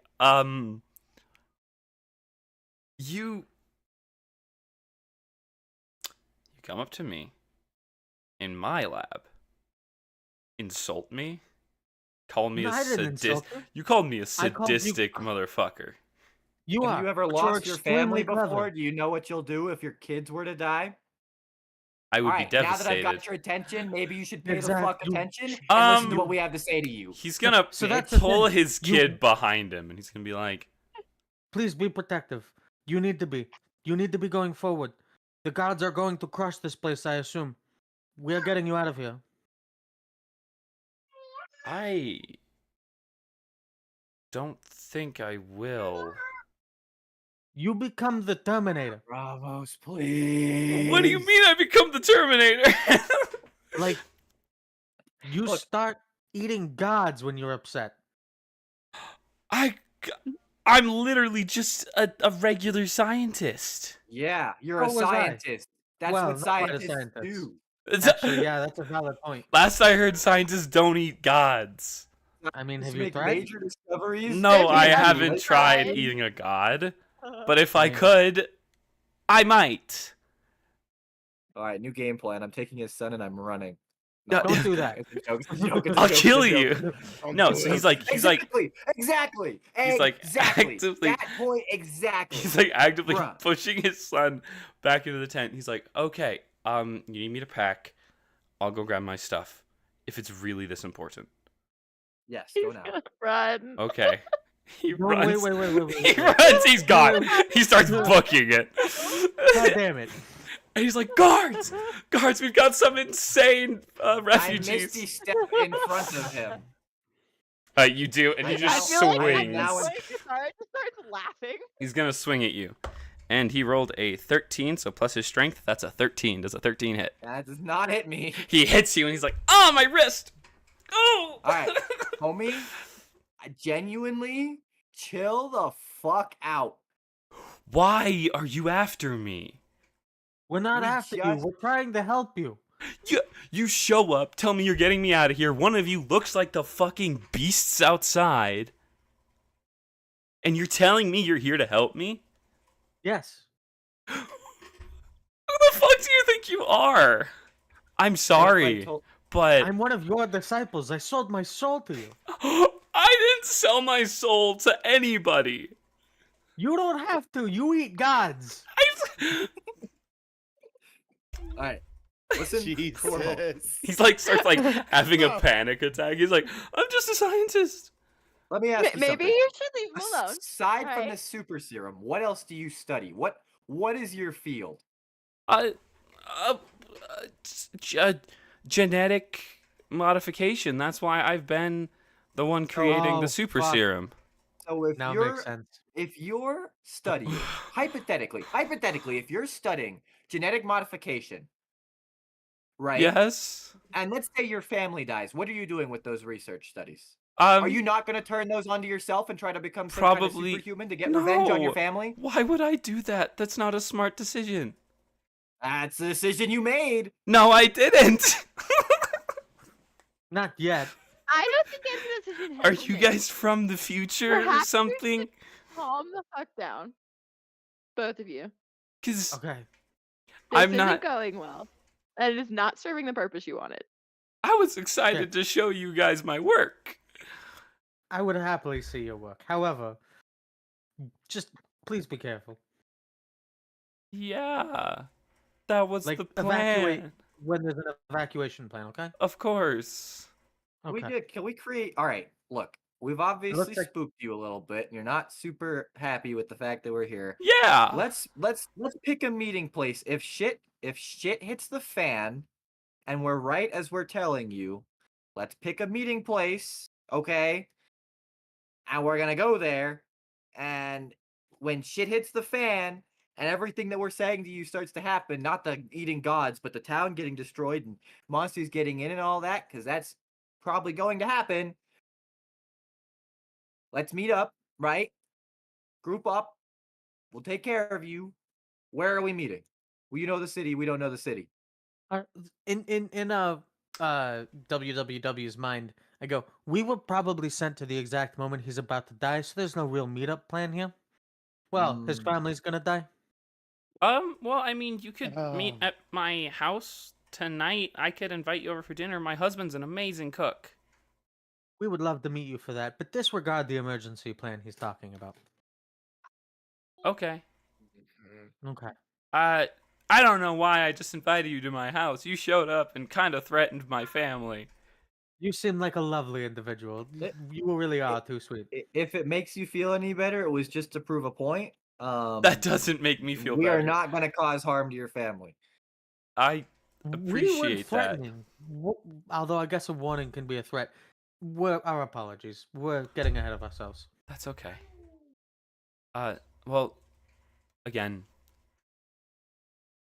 Speaker 1: You come up to me in my lab, insult me, call me
Speaker 7: No,
Speaker 1: a
Speaker 7: I didn't insult
Speaker 1: sadist.
Speaker 7: you.
Speaker 1: You called me a
Speaker 7: I called you-
Speaker 1: sadistic motherfucker.
Speaker 7: You
Speaker 9: Have
Speaker 7: are.
Speaker 9: you ever
Speaker 7: but you're
Speaker 9: lost your family
Speaker 7: extremely clever.
Speaker 9: before? Do you know what you'll do if your kids were to die?
Speaker 1: I would
Speaker 9: All
Speaker 1: be
Speaker 9: right, now that I've
Speaker 1: devastated.
Speaker 9: got your attention, maybe you should pay the fuck
Speaker 7: Exactly.
Speaker 9: attention and listen to
Speaker 1: Um,
Speaker 9: what we have to say to you.
Speaker 1: He's gonna
Speaker 7: So that's the
Speaker 1: pull
Speaker 7: thing.
Speaker 1: his
Speaker 7: You-
Speaker 1: kid behind him, and he's gonna be like,
Speaker 7: Please be protective. You need to be. You need to be going forward. The gods are going to crush this place, I assume. We are getting you out of here.
Speaker 1: I don't think I will.
Speaker 7: You become the Terminator.
Speaker 9: Bravos, please.
Speaker 1: What do you mean I become the Terminator?
Speaker 7: Like, you
Speaker 9: Look.
Speaker 7: start eating gods when you're upset.
Speaker 1: I'm literally just a regular scientist.
Speaker 9: Yeah, you're a
Speaker 7: So was I.
Speaker 9: scientist. That's
Speaker 7: Well,
Speaker 9: what
Speaker 7: not quite a
Speaker 9: scientists
Speaker 7: scientist.
Speaker 9: do.
Speaker 7: Actually, yeah, that's a valid point.
Speaker 1: Last I heard, scientists don't eat gods.
Speaker 7: I mean,
Speaker 9: Just
Speaker 7: have you
Speaker 9: make
Speaker 7: tried?
Speaker 9: major discoveries.
Speaker 1: No,
Speaker 4: Have you
Speaker 1: I
Speaker 4: ever
Speaker 1: haven't tried
Speaker 4: tried?
Speaker 1: eating a god. But if I
Speaker 7: Yeah.
Speaker 1: could, I might.
Speaker 9: All right, new game plan. I'm taking his son and I'm running.
Speaker 1: No,
Speaker 7: Don't do that.
Speaker 9: It's a joke, it's a joke, it's a
Speaker 1: I'll
Speaker 9: joke, it's a
Speaker 1: kill
Speaker 9: joke.
Speaker 1: you.
Speaker 2: Don't
Speaker 1: No,
Speaker 2: do
Speaker 1: so
Speaker 2: it.
Speaker 1: he's like
Speaker 9: Exactly,
Speaker 1: He's, like,
Speaker 9: exactly.
Speaker 1: actively-
Speaker 9: That point exactly.
Speaker 1: he's like actively
Speaker 9: Bruh.
Speaker 1: pushing his son back into the tent. He's like, "Okay, you need me to pack. I'll go grab my stuff if it's really this important."
Speaker 9: Yes,
Speaker 4: He's
Speaker 9: go now.
Speaker 4: gonna run.
Speaker 1: Okay. He
Speaker 7: No,
Speaker 1: runs.
Speaker 7: wait.
Speaker 1: He runs. He's gone. He starts booking it.
Speaker 7: God damn it.
Speaker 1: And he's like, guards, we've got some insane
Speaker 9: I
Speaker 1: refugees.
Speaker 9: misty step in front of him.
Speaker 1: You do, and
Speaker 9: I
Speaker 1: he just
Speaker 9: feel like
Speaker 1: swings.
Speaker 9: now
Speaker 4: Like, just starts laughing.
Speaker 1: He's gonna swing at you, and he rolled a 13, so plus his strength, that's a 13. Does a 13 hit?
Speaker 9: That does not hit me.
Speaker 1: He hits you, and he's like, "Oh, my wrist! Oh!"
Speaker 9: All right, homie. Genuinely, chill the fuck out.
Speaker 1: Why are you after me?
Speaker 7: We're not
Speaker 9: We
Speaker 7: after you.
Speaker 9: just-
Speaker 7: We're trying to help you.
Speaker 1: You show up, tell me you're getting me out of here. One of you looks like the fucking beasts outside, and you're telling me you're here to help me?
Speaker 7: Yes.
Speaker 1: Who the fuck do you think you are? I'm sorry, but
Speaker 7: I'm one of your disciples. I sold my soul to you.
Speaker 1: I didn't sell my soul to anybody.
Speaker 7: You don't have to. You eat gods.
Speaker 9: All right. Listen, Corvo.
Speaker 1: He's like starts like having a panic attack. He's like, I'm just a scientist.
Speaker 9: Let me ask you
Speaker 4: Maybe
Speaker 9: something.
Speaker 4: you should leave him alone.
Speaker 9: Aside from
Speaker 4: right?
Speaker 9: the super serum, what else do you study? What is your field?
Speaker 1: Genetic modification. That's why I've been the one creating the super
Speaker 7: fuck.
Speaker 1: serum.
Speaker 9: So if
Speaker 7: Now
Speaker 9: you're
Speaker 7: makes sense.
Speaker 9: if you're studying hypothetically, if you're studying genetic modification, right?
Speaker 1: Yes.
Speaker 9: And let's say your family dies. What are you doing with those research studies? Are you not going to turn those onto yourself and try to become some kind of
Speaker 1: probably
Speaker 9: superhuman to get revenge on your
Speaker 1: No.
Speaker 9: family?
Speaker 1: Why would I do that? That's not a smart decision.
Speaker 9: That's the decision you made.
Speaker 1: No, I didn't.
Speaker 7: Not yet.
Speaker 4: I don't think it's a decision.
Speaker 1: Are
Speaker 4: has
Speaker 1: you
Speaker 4: been made.
Speaker 1: guys from the future or
Speaker 4: Perhaps we
Speaker 1: something?
Speaker 4: Calm the fuck down, both of you.
Speaker 1: Because
Speaker 7: Okay.
Speaker 4: This
Speaker 1: I'm
Speaker 4: isn't
Speaker 1: not.
Speaker 4: going well. And it is not serving the purpose you wanted.
Speaker 1: I was excited to show you guys my work.
Speaker 7: I would happily see your work. However, just please be careful.
Speaker 1: Yeah, that was
Speaker 7: Like,
Speaker 1: the
Speaker 7: evacuate
Speaker 1: plan.
Speaker 7: when there's an evacuation plan, okay?
Speaker 1: Of course.
Speaker 7: Okay.
Speaker 9: Can we create? All right. Look, we've obviously
Speaker 7: like-
Speaker 9: spooked you a little bit, and you're not super happy with the fact that we're here.
Speaker 1: Yeah.
Speaker 9: Let's pick a meeting place. If shit hits the fan, and we're right as we're telling you, let's pick a meeting place, okay? And we're gonna go there, and when shit hits the fan and everything that we're saying to you starts to happen, not the eating gods, but the town getting destroyed and monsters getting in and all that, because that's probably going to happen. Let's meet up, right? Group up. We'll take care of you. Where are we meeting? Well, you know the city. We don't know the city.
Speaker 7: In WWW's mind, I go, we were probably sent to the exact moment he's about to die, so there's no real meetup plan here. Well, his family's gonna die.
Speaker 1: Well, I mean, you could meet at my house tonight. I could invite you over for dinner. My husband's an amazing cook.
Speaker 7: We would love to meet you for that, but disregard the emergency plan he's talking about.
Speaker 1: Okay.
Speaker 7: Okay.
Speaker 1: I don't know why I just invited you to my house. You showed up and kind of threatened my family.
Speaker 7: You seem like a lovely individual. You really are too sweet.
Speaker 9: If it makes you feel any better, it was just to prove a point.
Speaker 1: That doesn't make me feel
Speaker 9: we
Speaker 1: better.
Speaker 9: are not going to cause harm to your family.
Speaker 1: I
Speaker 7: We weren't
Speaker 1: appreciate that.
Speaker 7: threatening. Although I guess a warning can be a threat. Our apologies. We're getting ahead of ourselves.
Speaker 1: That's okay. Well, again,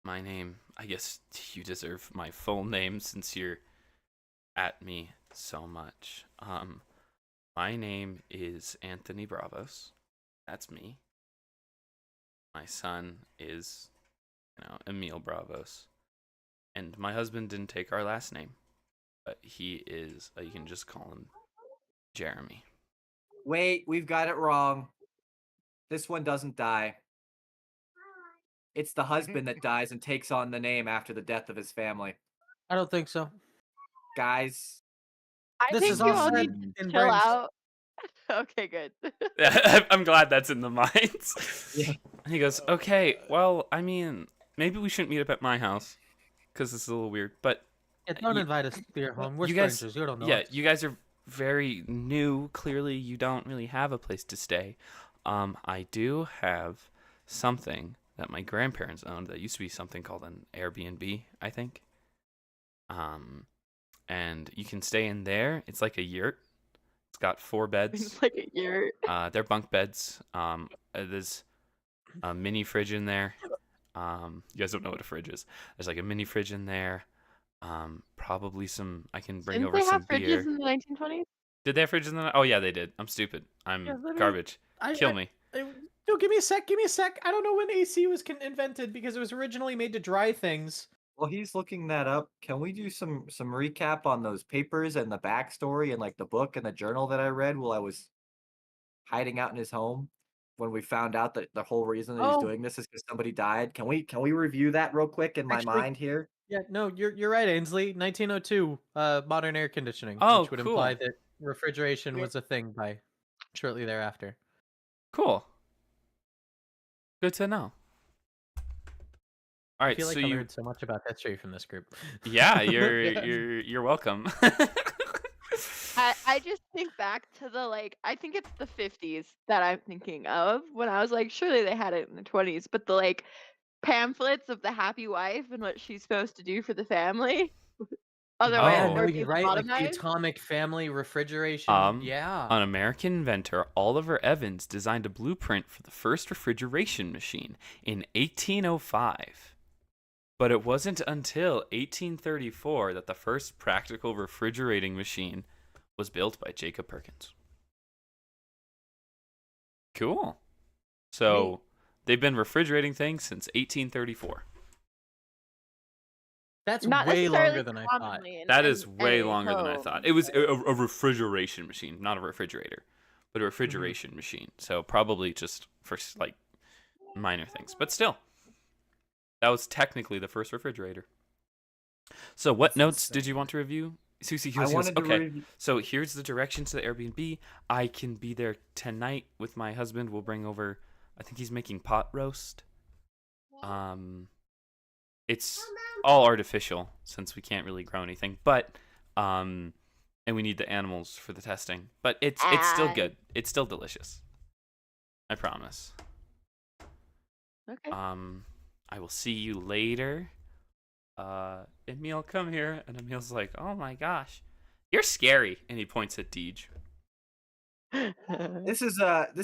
Speaker 1: my name, I guess you deserve my full name since you're at me so much. My name is Anthony Bravos. That's me. My son is, Emil Bravos. And my husband didn't take our last name, but he is, you can just call him Jeremy.
Speaker 9: Wait, we've got it wrong. This one doesn't die. It's the husband that dies and takes on the name after the death of his family.
Speaker 7: I don't think so.
Speaker 9: Guys,
Speaker 4: I
Speaker 7: This
Speaker 4: think
Speaker 7: is
Speaker 4: you
Speaker 7: all
Speaker 4: all
Speaker 7: said
Speaker 4: need to
Speaker 7: in
Speaker 4: chill
Speaker 7: brains.
Speaker 4: out. Okay, good.
Speaker 1: I'm glad that's in the minds.
Speaker 9: Yeah.
Speaker 1: And he goes, okay, well, I mean, maybe we shouldn't meet up at my house because this is a little weird. But
Speaker 7: Yeah, don't invite us to your home. We're
Speaker 1: you guys-
Speaker 7: strangers. You don't know
Speaker 1: yeah,
Speaker 7: us.
Speaker 1: you guys are very new. Clearly, you don't really have a place to stay. I do have something that my grandparents owned that used to be something called an Airbnb, I think. And you can stay in there. It's like a yurt. It's got 4 beds.
Speaker 4: It's like a year.
Speaker 1: They're bunk beds. There's a mini fridge in there. You guys don't know what a fridge is. There's like a mini fridge in there. Probably some. I can bring
Speaker 4: Didn't
Speaker 1: over
Speaker 4: they
Speaker 1: some
Speaker 4: have fridges
Speaker 1: beer.
Speaker 4: in the 1920s?
Speaker 1: Did they have fridges in the? Oh yeah, they did. I'm stupid. I'm
Speaker 7: Yeah, let me-
Speaker 1: garbage. Kill me.
Speaker 7: No, give me a sec. Give me a sec. I don't know when AC was invented because it was originally made to dry things.
Speaker 9: Well, he's looking that up. Can we do some recap on those papers and the backstory and like the book and the journal that I read while I was hiding out in his home when we found out that the whole reason that he's doing this is because somebody died? Can we review that real quick in my mind here?
Speaker 7: Yeah, no, you're right, Ainsley. 1902, modern air conditioning,
Speaker 1: Oh,
Speaker 7: which would
Speaker 1: cool.
Speaker 7: imply that refrigeration was a thing by shortly thereafter.
Speaker 1: Cool. Good to know. All right,
Speaker 7: I feel like
Speaker 1: so
Speaker 7: I
Speaker 1: you
Speaker 7: learned so much about history from this group.
Speaker 1: Yeah, you're welcome.
Speaker 4: I just think back to I think it's the 50s that I'm thinking of when I was like, surely they had it in the 20s, but the pamphlets of the happy wife and what she's supposed to do for the family. Otherwise,
Speaker 1: Oh.
Speaker 7: no,
Speaker 4: or
Speaker 7: you're
Speaker 4: be
Speaker 7: right. Like the
Speaker 4: lobotomized.
Speaker 7: atomic family refrigeration. Yeah.
Speaker 1: An American inventor, Oliver Evans, designed a blueprint for the first refrigeration machine in 1805. But it wasn't until 1834 that the first practical refrigerating machine was built by Jacob Perkins. Cool. So they've been refrigerating things since 1834.
Speaker 7: That's
Speaker 4: Not
Speaker 7: way
Speaker 4: necessarily
Speaker 7: longer than I thought.
Speaker 4: commonly in
Speaker 1: That is way
Speaker 4: any
Speaker 1: longer than I
Speaker 4: home,
Speaker 1: thought. It was
Speaker 4: but-
Speaker 1: a refrigeration machine, not a refrigerator, but a refrigeration machine. So probably just for like minor things, but still, that was technically the first refrigerator. So what
Speaker 9: That's
Speaker 1: notes did
Speaker 9: insane.
Speaker 1: you want to review? Susie,
Speaker 9: I wanted to
Speaker 1: okay.
Speaker 9: review.
Speaker 1: So here's the directions to the Airbnb. I can be there tonight with my husband. We'll bring over, I think he's making pot roast. It's all artificial since we can't really grow anything, but and we need the animals for the testing. But it's still good. It's still delicious. I promise.
Speaker 4: Okay.
Speaker 1: I will see you later. Emil, come here. And Emil's like, oh my gosh, you're scary. And he points at Deej.
Speaker 9: This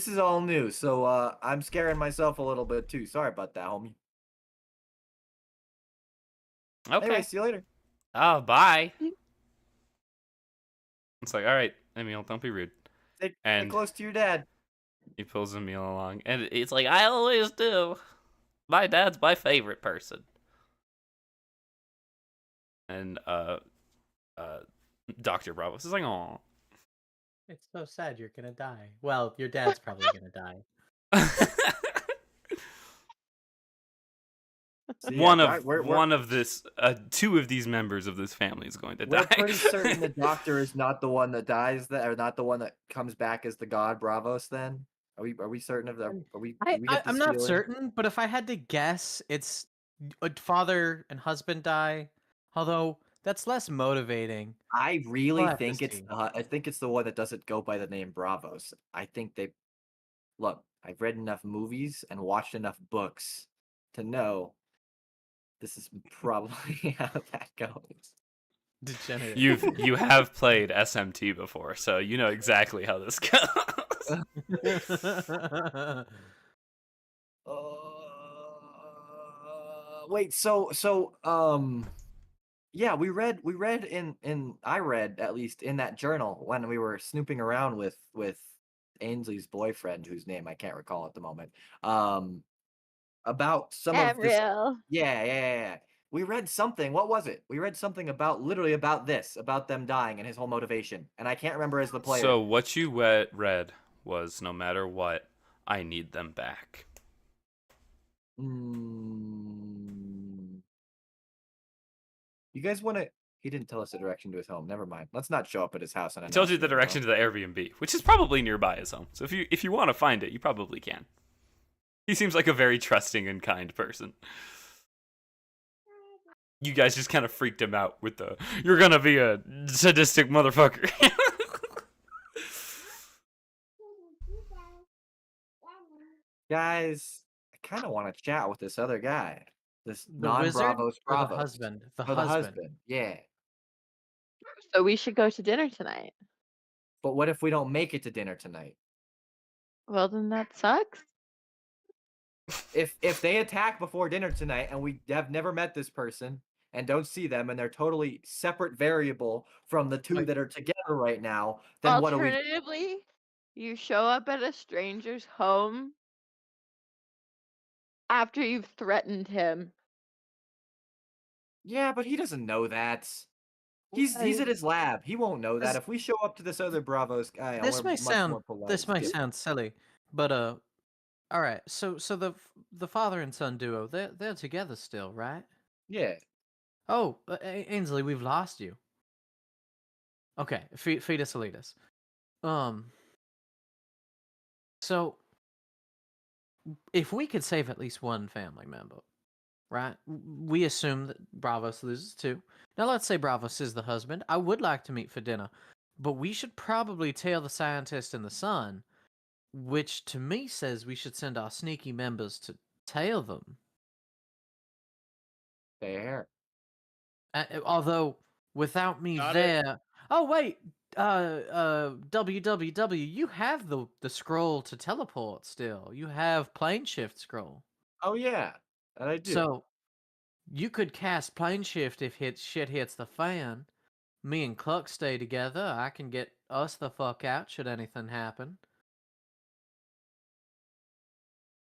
Speaker 9: is all new, so I'm scaring myself a little bit too. Sorry about that, homie.
Speaker 1: Okay.
Speaker 9: Anyway, see you later.
Speaker 1: Oh, bye. It's like, all right, Emil, don't be rude.
Speaker 9: Stay
Speaker 1: And-
Speaker 9: close to your dad.
Speaker 1: He pulls Emil along. And it's like, I always do. My dad's my favorite person. And Dr. Bravo is like, aw.
Speaker 7: It's so sad you're gonna die. Well, your dad's probably gonna die.
Speaker 9: So, yeah,
Speaker 1: one of this, 2 of these members of this family is going to die.
Speaker 9: We're pretty certain the doctor is not the one that dies, or not the one that comes back as the god Bravos. Then are we certain of that? Are we? do we get
Speaker 7: I'm
Speaker 9: this
Speaker 7: not
Speaker 9: feeling?
Speaker 7: certain, but if I had to guess, it's a father and husband die. Although that's less motivating.
Speaker 9: I really
Speaker 7: We'll have to
Speaker 9: think it's
Speaker 7: see.
Speaker 9: I think it's the one that doesn't go by the name Bravos. I think they look. I've read enough movies and watched enough books to know this is probably how that goes.
Speaker 7: Degenerate.
Speaker 1: You have played SMT before, so you know exactly how this goes.
Speaker 9: Wait, yeah, we read in I read at least in that journal when we were snooping around with Ainsley's boyfriend, whose name I can't recall at the moment. About some of this.
Speaker 4: Gabriel.
Speaker 9: Yeah. We read something. What was it? We read something about literally about this, about them dying and his whole motivation. And I can't remember as the player.
Speaker 1: So what you read was, no matter what, I need them back.
Speaker 9: You guys want to? He didn't tell us the direction to his home. Never mind. Let's not show up at his house. And
Speaker 1: I told you the direction to the Airbnb, which is probably nearby his home. So if you want to find it, you probably can. He seems like a very trusting and kind person. You guys just kind of freaked him out with the, you're gonna be a sadistic motherfucker.
Speaker 9: Guys, I kind of want to chat with this other guy. This
Speaker 7: The wizard
Speaker 9: non-Bravos
Speaker 7: or the
Speaker 9: Bravos.
Speaker 7: husband? The
Speaker 9: Oh, the
Speaker 7: husband.
Speaker 9: husband. Yeah.
Speaker 4: So we should go to dinner tonight.
Speaker 9: But what if we don't make it to dinner tonight?
Speaker 4: Well, then that sucks.
Speaker 9: If they attack before dinner tonight and we have never met this person and don't see them and they're totally separate variable from the two that are together right now, then what do we?
Speaker 4: Alternatively, you show up at a stranger's home after you've threatened him.
Speaker 9: Yeah, but he doesn't know that. He's at his lab. He won't know that. If we show up to this other Bravos guy, and
Speaker 7: This
Speaker 9: we're
Speaker 7: may
Speaker 9: much
Speaker 7: sound
Speaker 9: more polite.
Speaker 7: this may sound silly, but all right. So the father and son duo, they're together still, right?
Speaker 9: Yeah.
Speaker 7: Oh, Ainsley, we've lost you. Okay, feed us, lead us. So if we could save at least one family member, right? We assume that Bravos loses too. Now let's say Bravos is the husband. I would like to meet for dinner, but we should probably tell the scientist and the son, which to me says we should send our sneaky members to tail them.
Speaker 9: Fair.
Speaker 7: Although without me
Speaker 2: Got
Speaker 7: there. Oh wait, www. You have the scroll to teleport still. You have plane shift scroll.
Speaker 9: Oh yeah, that I do.
Speaker 7: So you could cast plane shift if shit hits the fan. Me and Cluck stay together. I can get us the fuck out should anything happen.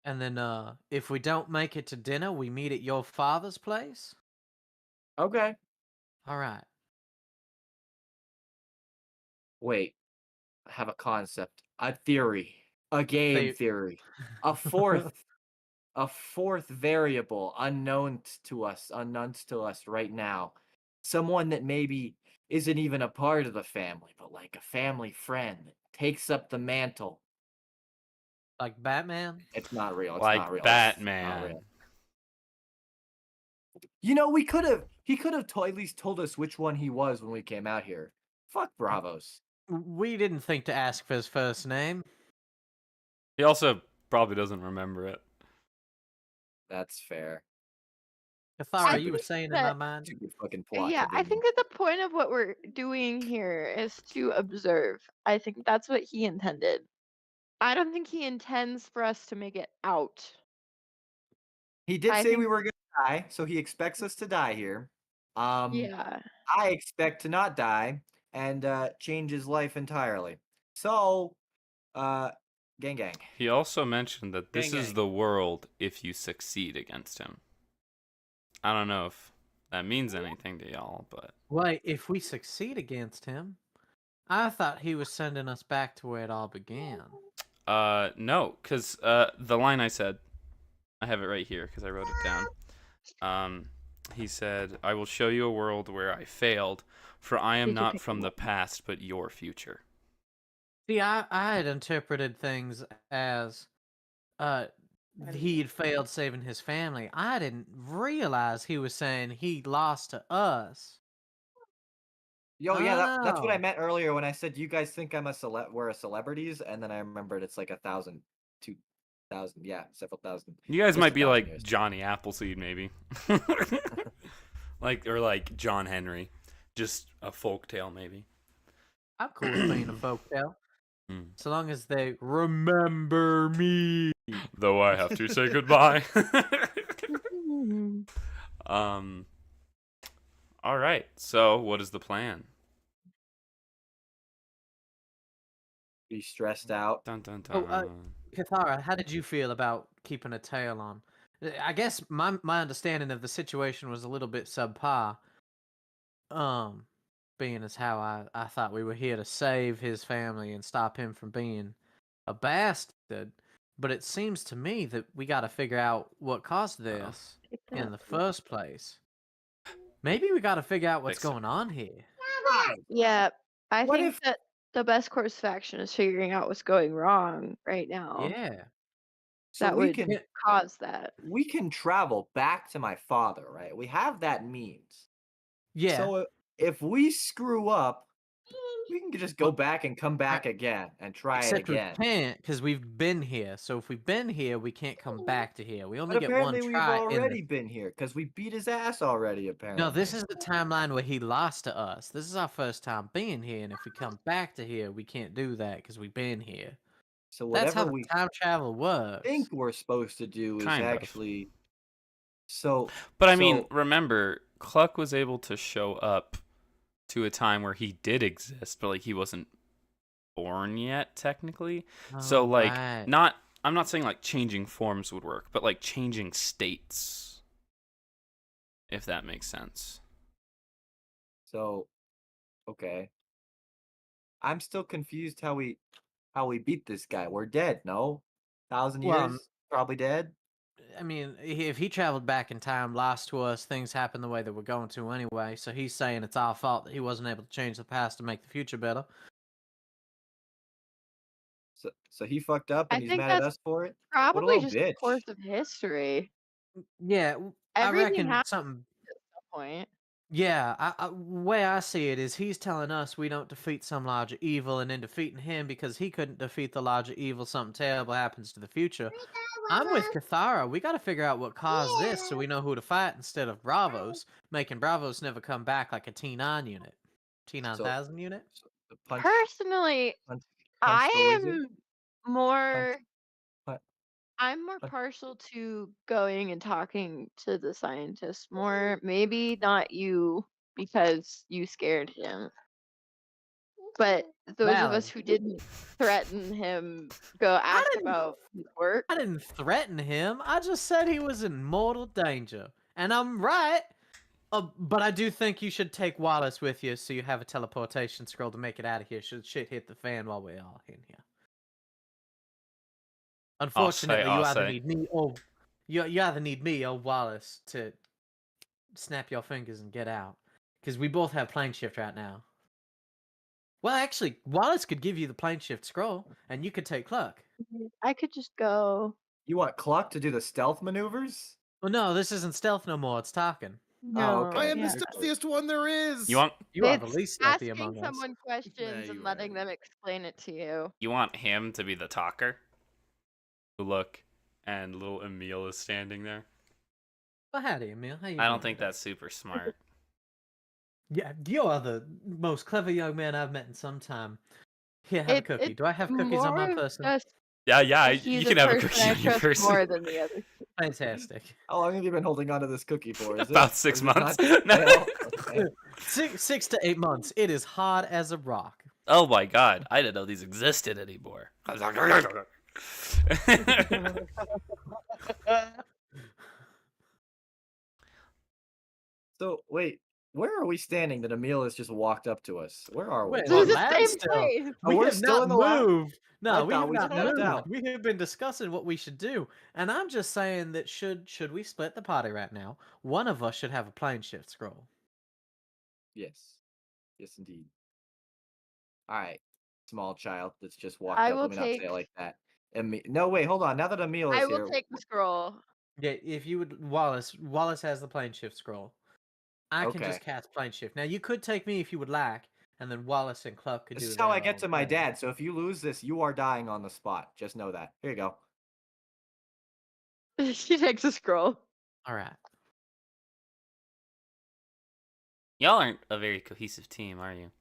Speaker 7: And then if we don't make it to dinner, we meet at your father's place.
Speaker 9: Okay.
Speaker 7: All right.
Speaker 9: Wait, I have a concept, a theory, a game theory, a fourth variable unknown to us right now. Someone that maybe isn't even a part of the family, but like a family friend that takes up the mantle.
Speaker 7: Like Batman?
Speaker 9: It's not real. It's
Speaker 1: Like
Speaker 9: not real.
Speaker 1: Batman.
Speaker 9: It's not real. You know, he could have at least told us which one he was when we came out here. Fuck Bravos.
Speaker 7: We didn't think to ask for his first name.
Speaker 1: He also probably doesn't remember it.
Speaker 9: That's fair.
Speaker 7: Cathara, you were saying in my mind?
Speaker 9: Stupid fucking plot.
Speaker 4: Yeah, I think that the point of what we're doing here is to observe. I think that's what he intended. I don't think he intends for us to make it out.
Speaker 9: He did say we were gonna die, so he expects us to die here.
Speaker 4: Yeah.
Speaker 9: I expect to not die and change his life entirely. So, gang gang.
Speaker 1: He also mentioned that this
Speaker 9: Gang,
Speaker 1: is
Speaker 9: gang.
Speaker 1: the world if you succeed against him. I don't know if that means anything to y'all, but
Speaker 7: Wait, if we succeed against him? I thought he was sending us back to where it all began.
Speaker 1: no, because the line I said, I have it right here because I wrote it down. He said, "I will show you a world where I failed, for I am not from the past, but your future."
Speaker 7: See, I had interpreted things as he had failed saving his family. I didn't realize he was saying he lost to us.
Speaker 9: Yo, yeah, that's what I meant earlier when I said you guys think we're celebrities, and then I remembered it's like 1,000, 2,000, yeah, several thousand.
Speaker 1: You guys
Speaker 9: Just
Speaker 1: might be
Speaker 9: 1,000
Speaker 1: like
Speaker 9: years.
Speaker 1: Johnny Appleseed, maybe, or like John Henry, just a folktale, maybe.
Speaker 7: I'm cool with being a folktale. So long as they remember me.
Speaker 1: Though I have to say goodbye. All right. So, what is the plan?
Speaker 9: Be stressed out.
Speaker 1: Dun dun dun.
Speaker 7: Oh, Cathara, how did you feel about keeping a tail on? I guess my understanding of the situation was a little bit subpar. Being as how I thought we were here to save his family and stop him from being a bastard. But it seems to me that we got to figure out what caused this in the first place. Maybe we got to figure out what's going on here.
Speaker 4: Yeah, I think that the best course of action is figuring out what's going wrong right now.
Speaker 7: Yeah.
Speaker 9: So
Speaker 4: that
Speaker 9: we
Speaker 4: would
Speaker 9: can
Speaker 4: cause that.
Speaker 9: We can travel back to my father, right? We have that means.
Speaker 7: Yeah.
Speaker 9: So if we screw up We can just go back and come back again and try it
Speaker 7: Except we
Speaker 9: again.
Speaker 7: can't because we've been here. So if we've been here, we can't come back to here. We only
Speaker 9: But
Speaker 7: get one
Speaker 9: apparently we've
Speaker 7: try in
Speaker 9: already
Speaker 7: this.
Speaker 9: been here because we beat his ass already. Apparently.
Speaker 7: No, this is the timeline where he lost to us. This is our first time being here, and if we come back to here, we can't do that because we've been here.
Speaker 9: So
Speaker 7: That's how
Speaker 9: whatever
Speaker 7: the
Speaker 9: we
Speaker 7: time travel works.
Speaker 9: think we're supposed to do is
Speaker 1: Kind of.
Speaker 9: actually. So.
Speaker 1: But I mean, remember, Cluck was able to show up to a time where he did exist, but like he wasn't born yet, technically. So like,
Speaker 7: right.
Speaker 1: I'm not saying like changing forms would work, but like changing states, if that makes sense.
Speaker 9: So, okay. I'm still confused how we beat this guy. We're dead, no? 1,000
Speaker 7: Well,
Speaker 9: years? Probably dead?
Speaker 7: I mean, if he traveled back in time, lost to us, things happened the way they were going to anyway. So he's saying it's our fault that he wasn't able to change the past to make the future better.
Speaker 9: So he fucked up and
Speaker 4: I
Speaker 9: he's
Speaker 4: think
Speaker 9: mad at
Speaker 4: that's
Speaker 9: us for it? What a
Speaker 4: probably
Speaker 9: little
Speaker 4: just the
Speaker 9: bitch.
Speaker 4: course of history.
Speaker 7: Yeah, I
Speaker 4: Everything
Speaker 7: reckon
Speaker 4: happens
Speaker 7: something.
Speaker 4: at some point.
Speaker 7: Yeah, way I see it is he's telling us we don't defeat some larger evil, and in defeating him because he couldn't defeat the larger evil, something terrible happens to the future. I'm with Cathara. We got to figure out what caused this so we know who to fight instead of Bravos, making Bravos never come back like a T9 unit. T9000 unit?
Speaker 9: So punch,
Speaker 4: Personally,
Speaker 9: punch the
Speaker 4: I
Speaker 9: wizard.
Speaker 4: am more.
Speaker 9: Punch.
Speaker 4: I'm more
Speaker 9: Punch.
Speaker 4: partial to going and talking to the scientist more. Maybe not you because you scared him, but those of us
Speaker 7: Valid.
Speaker 4: who didn't threaten him go ask about his work.
Speaker 7: I didn't threaten him. I just said he was in mortal danger. And I'm right. But I do think you should take Wallace with you so you have a teleportation scroll to make it out of here should shit hit the fan while we're all in here. Unfortunately, you either need me or you either need me or Wallace to snap your fingers and get out. Because we both have plane shift right now. Well, actually, Wallace could give you the plane shift scroll, and you could take Cluck.
Speaker 4: I could just go.
Speaker 9: You want Cluck to do the stealth maneuvers?
Speaker 7: Well, no, this isn't stealth no more. It's talking.
Speaker 4: No,
Speaker 9: okay.
Speaker 2: I am the stealthiest one there is.
Speaker 1: You
Speaker 7: are the
Speaker 4: It's
Speaker 7: least stealthy
Speaker 4: asking
Speaker 7: among us.
Speaker 4: someone questions and letting them explain it to you.
Speaker 1: You want him to be the talker? Look, and little Emil is standing there.
Speaker 7: Well, howdy, Emil. How you
Speaker 1: I don't
Speaker 7: doing
Speaker 1: think
Speaker 7: today?
Speaker 1: that's super smart.
Speaker 7: Yeah, you are the most clever young man I've met in some time. Here, have a cookie. Do I have cookies on my person?
Speaker 1: Yeah,
Speaker 4: He's
Speaker 1: you can have a
Speaker 4: person
Speaker 1: cookie
Speaker 4: I
Speaker 1: on your
Speaker 4: trust
Speaker 1: person.
Speaker 4: more than the other.
Speaker 7: Fantastic.
Speaker 9: How long have you been holding on to this cookie for? Is
Speaker 1: About
Speaker 9: it,
Speaker 1: 6
Speaker 9: or is it
Speaker 1: months.
Speaker 9: not-
Speaker 1: No.
Speaker 9: Okay.
Speaker 7: 6 to 8 months. It is hard as a rock.
Speaker 1: Oh my god, I didn't know these existed anymore.
Speaker 9: So wait, where are we standing that Emil has just walked up to us? Where are we?
Speaker 7: We're in
Speaker 4: This is
Speaker 7: the
Speaker 4: the
Speaker 7: lab
Speaker 4: same
Speaker 7: still.
Speaker 4: place.
Speaker 9: Oh,
Speaker 7: We
Speaker 9: we're
Speaker 7: have
Speaker 9: still
Speaker 7: not
Speaker 9: in the lab?
Speaker 7: moved. No,
Speaker 9: I
Speaker 7: we
Speaker 9: thought
Speaker 7: have
Speaker 9: we
Speaker 7: not
Speaker 9: stepped
Speaker 7: moved.
Speaker 9: out.
Speaker 7: We have been discussing what we should do, and I'm just saying that should we split the party right now, one of us should have a plane shift scroll.
Speaker 9: Yes. Yes, indeed. All right, small child that's just walked
Speaker 4: I
Speaker 9: up.
Speaker 4: will
Speaker 9: Let me not say
Speaker 4: take-
Speaker 9: it like that. No, wait, hold on. Now that Emil is
Speaker 4: I will
Speaker 9: here,
Speaker 4: take the scroll.
Speaker 7: Yeah, if you would, Wallace has the plane shift scroll. I can just
Speaker 9: Okay.
Speaker 7: cast plane shift. Now you could take me if you would like, and then Wallace and Cluck could
Speaker 9: this
Speaker 7: do.
Speaker 9: is how I
Speaker 7: their
Speaker 9: get
Speaker 7: own
Speaker 9: to my
Speaker 7: thing.
Speaker 9: dad. So if you lose this, you are dying on the spot. Just know that. Here you go.
Speaker 4: She takes a scroll.
Speaker 7: All right.
Speaker 1: Y'all aren't a very cohesive team, are you?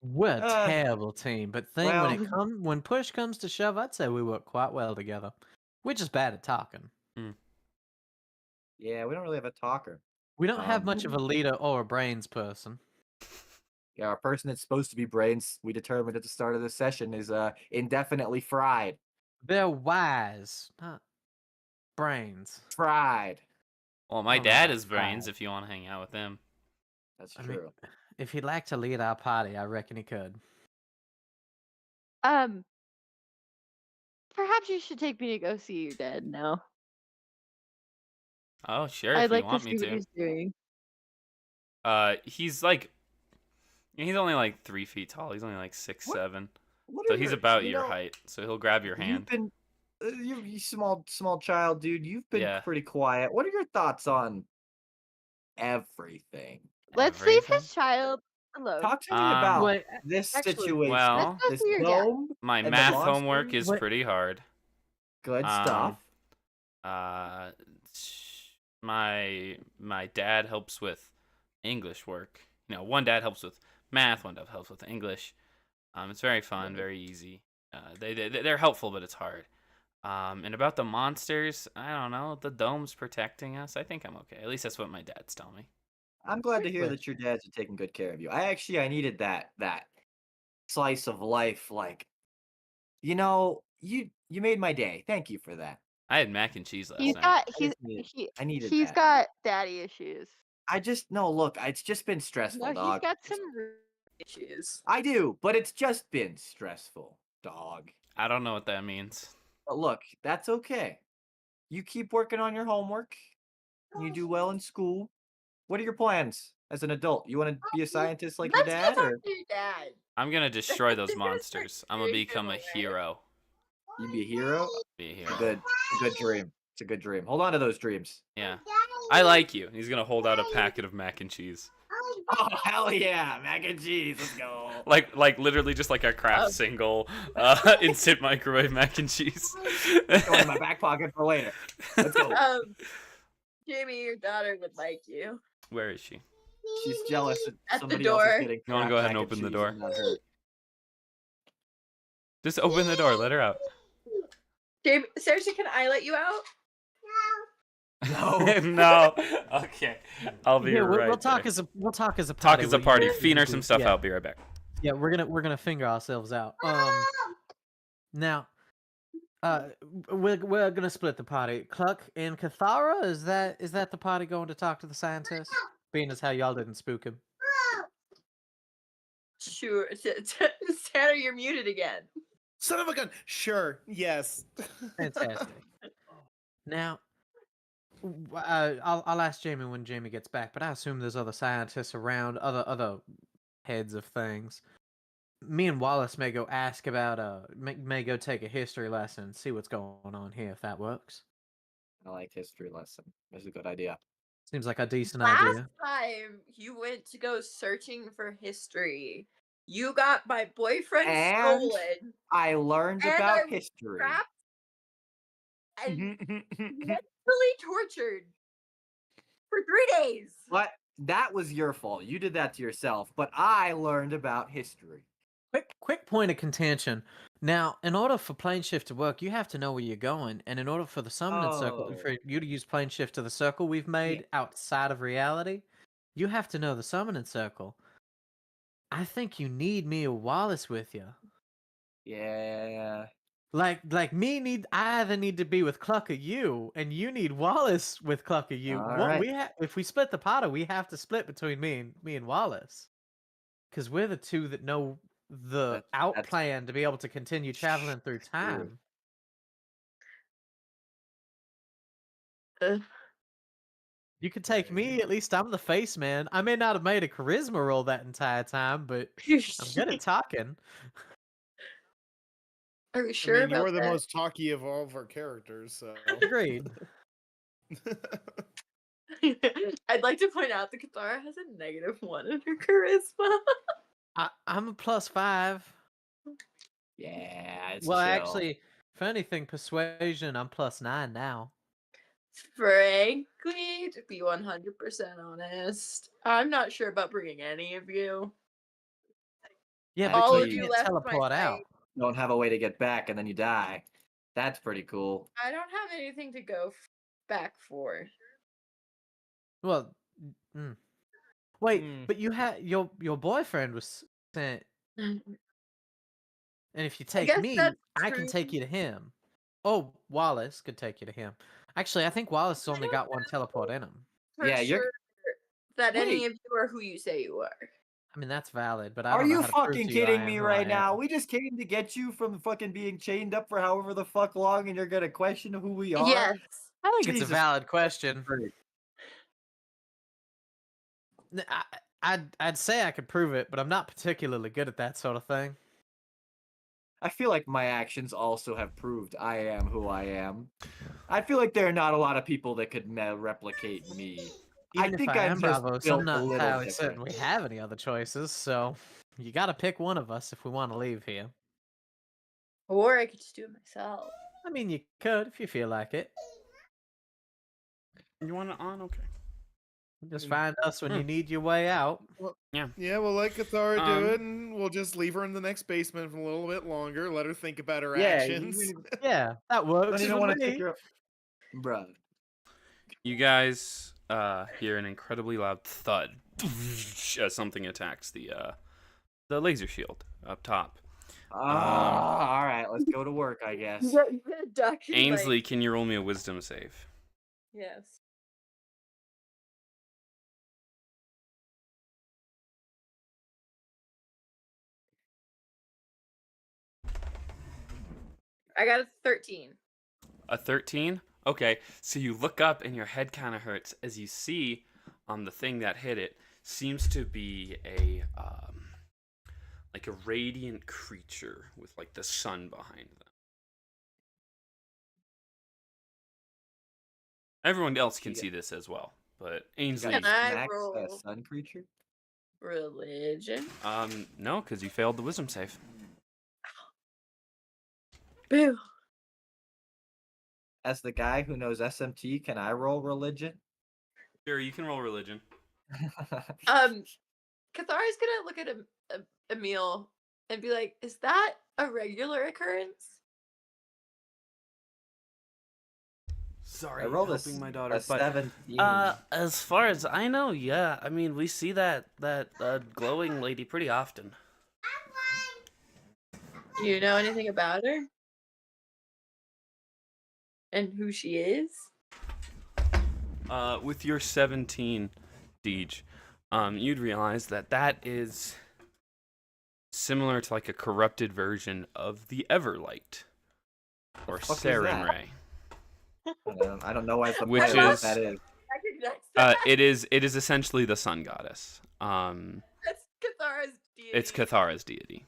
Speaker 7: We're a terrible team, but when push comes to shove, I'd say we work quite well together. We're just bad at talking.
Speaker 9: Yeah, we don't really have a talker.
Speaker 7: We don't have much of a leader or a brains person.
Speaker 9: Yeah, our person that's supposed to be brains, we determined at the start of this session, is indefinitely fried.
Speaker 7: They're wise, not brains.
Speaker 9: Fried.
Speaker 1: Well, my
Speaker 7: All
Speaker 1: dad
Speaker 7: right,
Speaker 1: is brains
Speaker 7: fine.
Speaker 1: if you want to hang out with him.
Speaker 9: That's
Speaker 7: I
Speaker 9: true.
Speaker 7: mean, if he'd like to lead our party, I reckon he could.
Speaker 4: Perhaps you should take me to go see your dad now.
Speaker 1: Oh, sure,
Speaker 4: I'd
Speaker 1: if
Speaker 4: like
Speaker 1: you want
Speaker 4: to
Speaker 1: me
Speaker 4: see what
Speaker 1: to.
Speaker 4: he's doing.
Speaker 1: He's like, he's only like 3 feet tall. He's only like 6'7".
Speaker 9: What
Speaker 1: So
Speaker 9: are
Speaker 1: he's
Speaker 9: your-
Speaker 1: about
Speaker 9: you
Speaker 1: your
Speaker 9: know,
Speaker 1: height. So he'll grab your hand.
Speaker 9: You've been, you small child, dude. You've been
Speaker 1: Yeah.
Speaker 9: pretty quiet. What are your thoughts on everything?
Speaker 4: Let's leave
Speaker 1: Everything?
Speaker 4: his child Hello.
Speaker 9: Talk to me about
Speaker 7: Wait,
Speaker 9: this
Speaker 7: actually,
Speaker 9: situation.
Speaker 1: well,
Speaker 4: Let's go
Speaker 9: this
Speaker 4: see your dad.
Speaker 9: dome
Speaker 1: my
Speaker 9: and the
Speaker 1: math
Speaker 9: monster.
Speaker 1: homework is
Speaker 7: What-
Speaker 1: pretty hard.
Speaker 9: Good stuff.
Speaker 1: Uh, my dad helps with English work. You know, one dad helps with math, one dad helps with English. It's very fun, very easy. They're helpful, but it's hard. And about the monsters, I don't know. The dome's protecting us. I think I'm okay. At least that's what my dad's telling me.
Speaker 9: I'm glad to hear
Speaker 7: Quick
Speaker 9: that your dad's taking good care of you. I needed that slice of life. Like, you made my day. Thank you for that.
Speaker 1: I had mac and cheese last
Speaker 4: He's
Speaker 1: night.
Speaker 4: got
Speaker 9: I needed
Speaker 4: he's
Speaker 9: that.
Speaker 4: got daddy issues.
Speaker 9: Look, it's just been stressful,
Speaker 4: No,
Speaker 9: dog.
Speaker 4: he's got some issues.
Speaker 9: I do, but it's just been stressful, dog.
Speaker 1: I don't know what that means.
Speaker 9: But look, that's okay. You keep working on your homework. You do well in school. What are your plans as an adult? You want to be a scientist like your dad, or
Speaker 4: Your dad.
Speaker 1: I'm gonna destroy those monsters. I'm gonna become a hero.
Speaker 9: you be a hero?
Speaker 1: Be a
Speaker 9: It's
Speaker 1: hero.
Speaker 9: a good dream. It's a good dream. Hold on to those dreams.
Speaker 1: Yeah. I like you. He's gonna hold out a packet of mac and cheese.
Speaker 9: Oh hell yeah, mac and cheese. Let's go.
Speaker 1: Like literally just like a craft single instant microwave mac and cheese.
Speaker 9: Go in my back pocket for later. Let's go.
Speaker 4: Jamie, your daughter would like you.
Speaker 1: Where is she?
Speaker 9: She's jealous that
Speaker 4: At the
Speaker 9: somebody else is
Speaker 4: door.
Speaker 9: getting.
Speaker 1: You wanna
Speaker 9: Kraft
Speaker 1: go ahead and
Speaker 9: mac
Speaker 1: open the
Speaker 9: cheese
Speaker 1: door?
Speaker 9: and not her.
Speaker 1: Just open the door. Let her out.
Speaker 4: Jamie, seriously, can I let you out?
Speaker 9: No.
Speaker 1: No. Okay. I'll be
Speaker 7: Yeah,
Speaker 1: right
Speaker 7: we'll talk
Speaker 1: there.
Speaker 7: as a party.
Speaker 1: Talk as a
Speaker 7: We-
Speaker 1: party. Fiend her some stuff
Speaker 7: yeah.
Speaker 1: out. Be right back.
Speaker 7: Yeah, we're gonna finger ourselves out. Now, we're gonna split the party. Cluck and Cathara, is that the party going to talk to the scientist? Being as how y'all didn't spook him.
Speaker 4: Sure. Tanner, you're muted again.
Speaker 2: Son of a gun. Sure. Yes.
Speaker 7: Fantastic. Now, I'll ask Jamie when Jamie gets back, but I assume there's other scientists around, other heads of things. Me and Wallace may go ask about may go take a history lesson, see what's going on here, if that works.
Speaker 9: I like history lesson. That's a good idea.
Speaker 7: Seems like a decent
Speaker 4: Last
Speaker 7: idea.
Speaker 4: time you went to go searching for history, you got my boyfriend
Speaker 9: And
Speaker 4: stolen.
Speaker 9: I learned
Speaker 4: And
Speaker 9: about
Speaker 4: I
Speaker 9: history.
Speaker 4: trapped and mentally tortured for 3 days.
Speaker 9: But that was your fault. You did that to yourself. But I learned about history.
Speaker 7: Quick point of contention. Now, in order for plane shift to work, you have to know where you're going, and in order for the summoning circle, for you to use plane shift to the circle we've made outside of reality, you have to know the summoning circle. I think you need me or Wallace with you.
Speaker 9: Yeah.
Speaker 7: I either need to be with Cluck or you, and you need Wallace with Cluck or you.
Speaker 9: All
Speaker 7: What
Speaker 9: right.
Speaker 7: if we split the party, we have to split between me and Wallace, because we're the two that know the
Speaker 9: That's
Speaker 7: plan to be able to continue traveling through time. You could take me. At least I'm the face man. I may not have made a charisma roll that entire time, but I'm good at talking.
Speaker 4: Are you sure
Speaker 2: you're
Speaker 4: about
Speaker 2: the
Speaker 4: that?
Speaker 2: most talky of all of our characters, so.
Speaker 7: Agreed.
Speaker 4: I'd like to point out that Katara has a -1 in her charisma.
Speaker 7: I'm a +5.
Speaker 9: Yeah. It's
Speaker 7: Well,
Speaker 9: chill.
Speaker 7: actually, if anything, persuasion, I'm +9 now.
Speaker 4: Frankly, to be 100% honest, I'm not sure about bringing any of you.
Speaker 7: Yeah,
Speaker 9: but
Speaker 4: All
Speaker 9: you
Speaker 4: of you
Speaker 7: can't
Speaker 4: left my
Speaker 7: teleport out.
Speaker 4: sight.
Speaker 9: Don't have a way to get back, and then you die. That's pretty cool.
Speaker 4: I don't have anything to go back for.
Speaker 7: Well, wait,
Speaker 2: Hmm.
Speaker 7: but you had your boyfriend was sent, and if you take
Speaker 4: guess
Speaker 7: me,
Speaker 4: that's
Speaker 7: I can take
Speaker 4: true.
Speaker 7: you to him. Oh, Wallace could take you to him. Actually, I think Wallace has only got one teleport in him.
Speaker 4: For
Speaker 9: Yeah, you're-
Speaker 4: sure that any
Speaker 9: Wait.
Speaker 4: of you are who you say you are.
Speaker 7: I mean, that's valid, but I
Speaker 9: Are
Speaker 7: don't know
Speaker 9: you
Speaker 7: how to prove
Speaker 9: fucking
Speaker 7: to you I
Speaker 9: kidding
Speaker 7: am
Speaker 9: me
Speaker 7: who I
Speaker 9: right now?
Speaker 7: am.
Speaker 9: We just came to get you from fucking being chained up for however the fuck long, and you're gonna question who we are?
Speaker 4: Yes.
Speaker 7: I think it's
Speaker 9: Jesus
Speaker 7: a valid question.
Speaker 9: Christ.
Speaker 7: I'd say I could prove it, but I'm not particularly good at that sort of thing.
Speaker 9: I feel like my actions also have proved I am who I am. I feel like there are not a lot of people that could replicate me.
Speaker 7: Even if I am
Speaker 9: just
Speaker 7: Bravos,
Speaker 9: built
Speaker 7: I'm
Speaker 9: a
Speaker 7: not
Speaker 9: little
Speaker 7: entirely
Speaker 9: different.
Speaker 7: certain we have any other choices, so you gotta pick one of us if we want to leave here.
Speaker 4: Or I could just do it myself.
Speaker 7: I mean, you could if you feel like it.
Speaker 1: You want it on? Okay.
Speaker 7: Just find us when you need your way out.
Speaker 1: Yeah.
Speaker 2: Yeah, we'll let Cathara do it,
Speaker 1: Um,
Speaker 2: and we'll just leave her in the next basement for a little bit longer. Let her think about her
Speaker 9: Yeah,
Speaker 2: actions.
Speaker 7: Yeah, that works.
Speaker 9: Don't even
Speaker 7: for
Speaker 9: want to
Speaker 7: me.
Speaker 9: take her, bruh.
Speaker 1: You guys hear an incredibly loud thud as something attacks the laser shield up top.
Speaker 9: All right, let's go to work, I guess.
Speaker 4: Duck and,
Speaker 1: Ainsley,
Speaker 4: like,
Speaker 1: can you roll me a wisdom save?
Speaker 4: yes. I got a 13.
Speaker 1: A 13? Okay, so you look up and your head kind of hurts as you see on the thing that hit it seems to be a like a radiant creature with like the sun behind them. Everyone else can see this as well, but Ainsley,
Speaker 4: Can I
Speaker 9: Max,
Speaker 4: roll
Speaker 9: sun creature?
Speaker 4: religion?
Speaker 1: no, because you failed the wisdom save.
Speaker 4: Boo.
Speaker 9: As the guy who knows SMT, can I roll religion?
Speaker 1: Sure, you can roll religion.
Speaker 4: Cathara's gonna look at Emil and be like, "Is that a regular occurrence?"
Speaker 1: Sorry,
Speaker 9: I rolled
Speaker 1: helping my daughter,
Speaker 9: a
Speaker 1: but
Speaker 9: 17.
Speaker 10: As far as I know, yeah. I mean, we see that glowing lady pretty often.
Speaker 4: Do you know anything about her? And who she is?
Speaker 1: with your 17, Deej, you'd realize that that is similar to like a corrupted version of the Everlight or
Speaker 9: fuck is
Speaker 1: Saren
Speaker 9: that?
Speaker 1: Ray.
Speaker 9: I don't know what the
Speaker 1: Which
Speaker 9: player
Speaker 1: is-
Speaker 9: that is.
Speaker 4: Recognize that.
Speaker 1: It is essentially the sun goddess.
Speaker 4: That's Cathara's deity.
Speaker 1: It's Cathara's deity.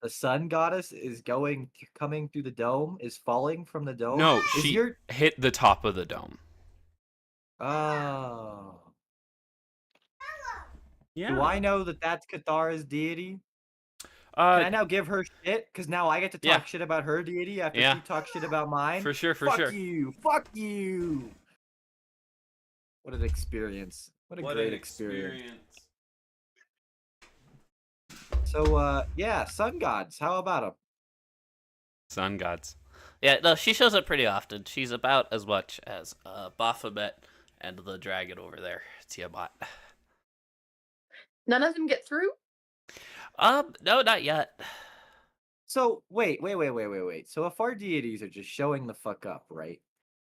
Speaker 9: The sun goddess is coming through the dome, is falling from the dome.
Speaker 1: No,
Speaker 9: Is
Speaker 1: she
Speaker 9: your
Speaker 1: hit the top of the dome.
Speaker 9: oh.
Speaker 1: Yeah.
Speaker 9: Do I know that that's Cathara's deity? Can I now give her shit? Because now I get to talk
Speaker 1: yeah.
Speaker 9: shit about her deity after
Speaker 1: Yeah.
Speaker 9: she talks shit about mine.
Speaker 1: For sure, for
Speaker 9: Fuck
Speaker 1: sure.
Speaker 9: you! Fuck you! What an experience! What a great experience. So, yeah, sun gods. How about them?
Speaker 1: Sun gods.
Speaker 10: Yeah, no, she shows up pretty often. She's about as much as Baphomet and the dragon over there, Tiamat.
Speaker 4: None of them get through?
Speaker 10: No, not yet.
Speaker 9: So wait. So if our deities are just showing the fuck up, right?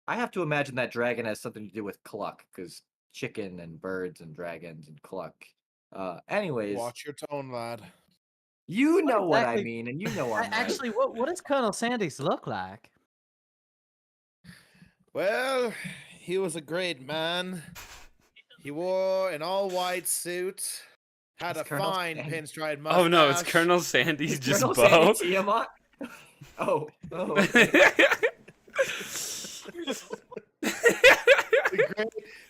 Speaker 9: I have to imagine that dragon has something to do with Cluck, because chicken and birds and dragons and Cluck. Anyways,
Speaker 2: Watch your tone, lad.
Speaker 9: you know what I
Speaker 7: exactly-
Speaker 9: mean, and you know I'm right.
Speaker 7: Actually, what does Colonel Sandys look like?
Speaker 2: Well, he was a great man. He wore an all-white suit, had
Speaker 9: It's
Speaker 2: a
Speaker 9: Colonel
Speaker 2: fine
Speaker 9: Sanders.
Speaker 2: pinstripe mustache.
Speaker 1: Oh no, it's Colonel Sandy's
Speaker 9: Is
Speaker 1: just
Speaker 9: Colonel
Speaker 1: bow.
Speaker 9: Sandy Tiamat? Oh.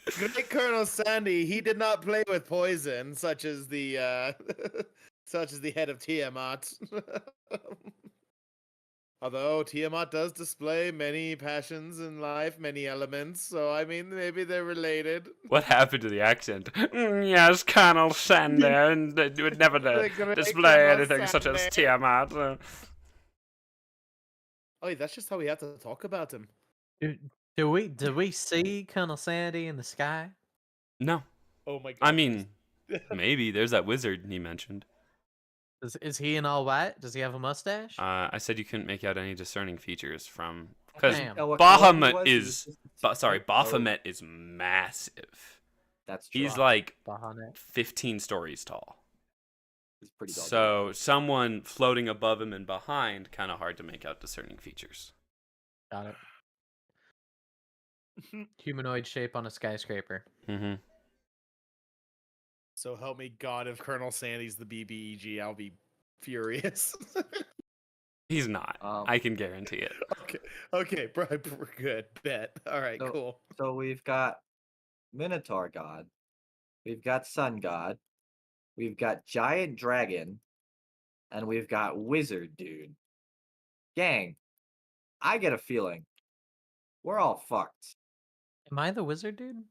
Speaker 2: The great Colonel Sandy. He did not play with poison, such as the head of Tiamat. Although Tiamat does display many passions in life, many elements, so I mean, maybe they're related.
Speaker 1: What happened to the accent? Yes, Colonel Sandy, and they would never
Speaker 2: The great
Speaker 1: display
Speaker 2: Colonel
Speaker 1: anything such as
Speaker 2: Sandy.
Speaker 1: Tiamat.
Speaker 2: Oh, that's just how we have to talk about him.
Speaker 7: Do we see Colonel Sandy in the sky?
Speaker 1: No,
Speaker 2: Oh my god.
Speaker 1: I mean, maybe there's that wizard he mentioned.
Speaker 7: Is he in all white? Does he have a mustache?
Speaker 1: I said you couldn't make out any discerning features from because
Speaker 7: Damn.
Speaker 9: Know what color he
Speaker 1: Bahamut
Speaker 9: was? He was
Speaker 1: is,
Speaker 9: just-
Speaker 1: sorry,
Speaker 9: Oh,
Speaker 1: Baphomet is massive.
Speaker 9: That's true.
Speaker 1: He's like
Speaker 7: Bahamut.
Speaker 1: 15 stories tall.
Speaker 9: He's pretty dog.
Speaker 1: So someone floating above him and behind, kind of hard to make out discerning features.
Speaker 7: Got it. Humanoid shape on a skyscraper.
Speaker 1: Mm-hmm.
Speaker 2: So help me God, if Colonel Sandy's the BBEG, I'll be furious.
Speaker 1: He's not. I can guarantee it.
Speaker 2: Okay, bro, we're good. Bet. All right,
Speaker 9: So-
Speaker 2: cool.
Speaker 9: So we've got Minotaur God, we've got Sun God, we've got Giant Dragon, and we've got Wizard Dude. Gang, I get a feeling we're all fucked.
Speaker 7: Am I the wizard dude?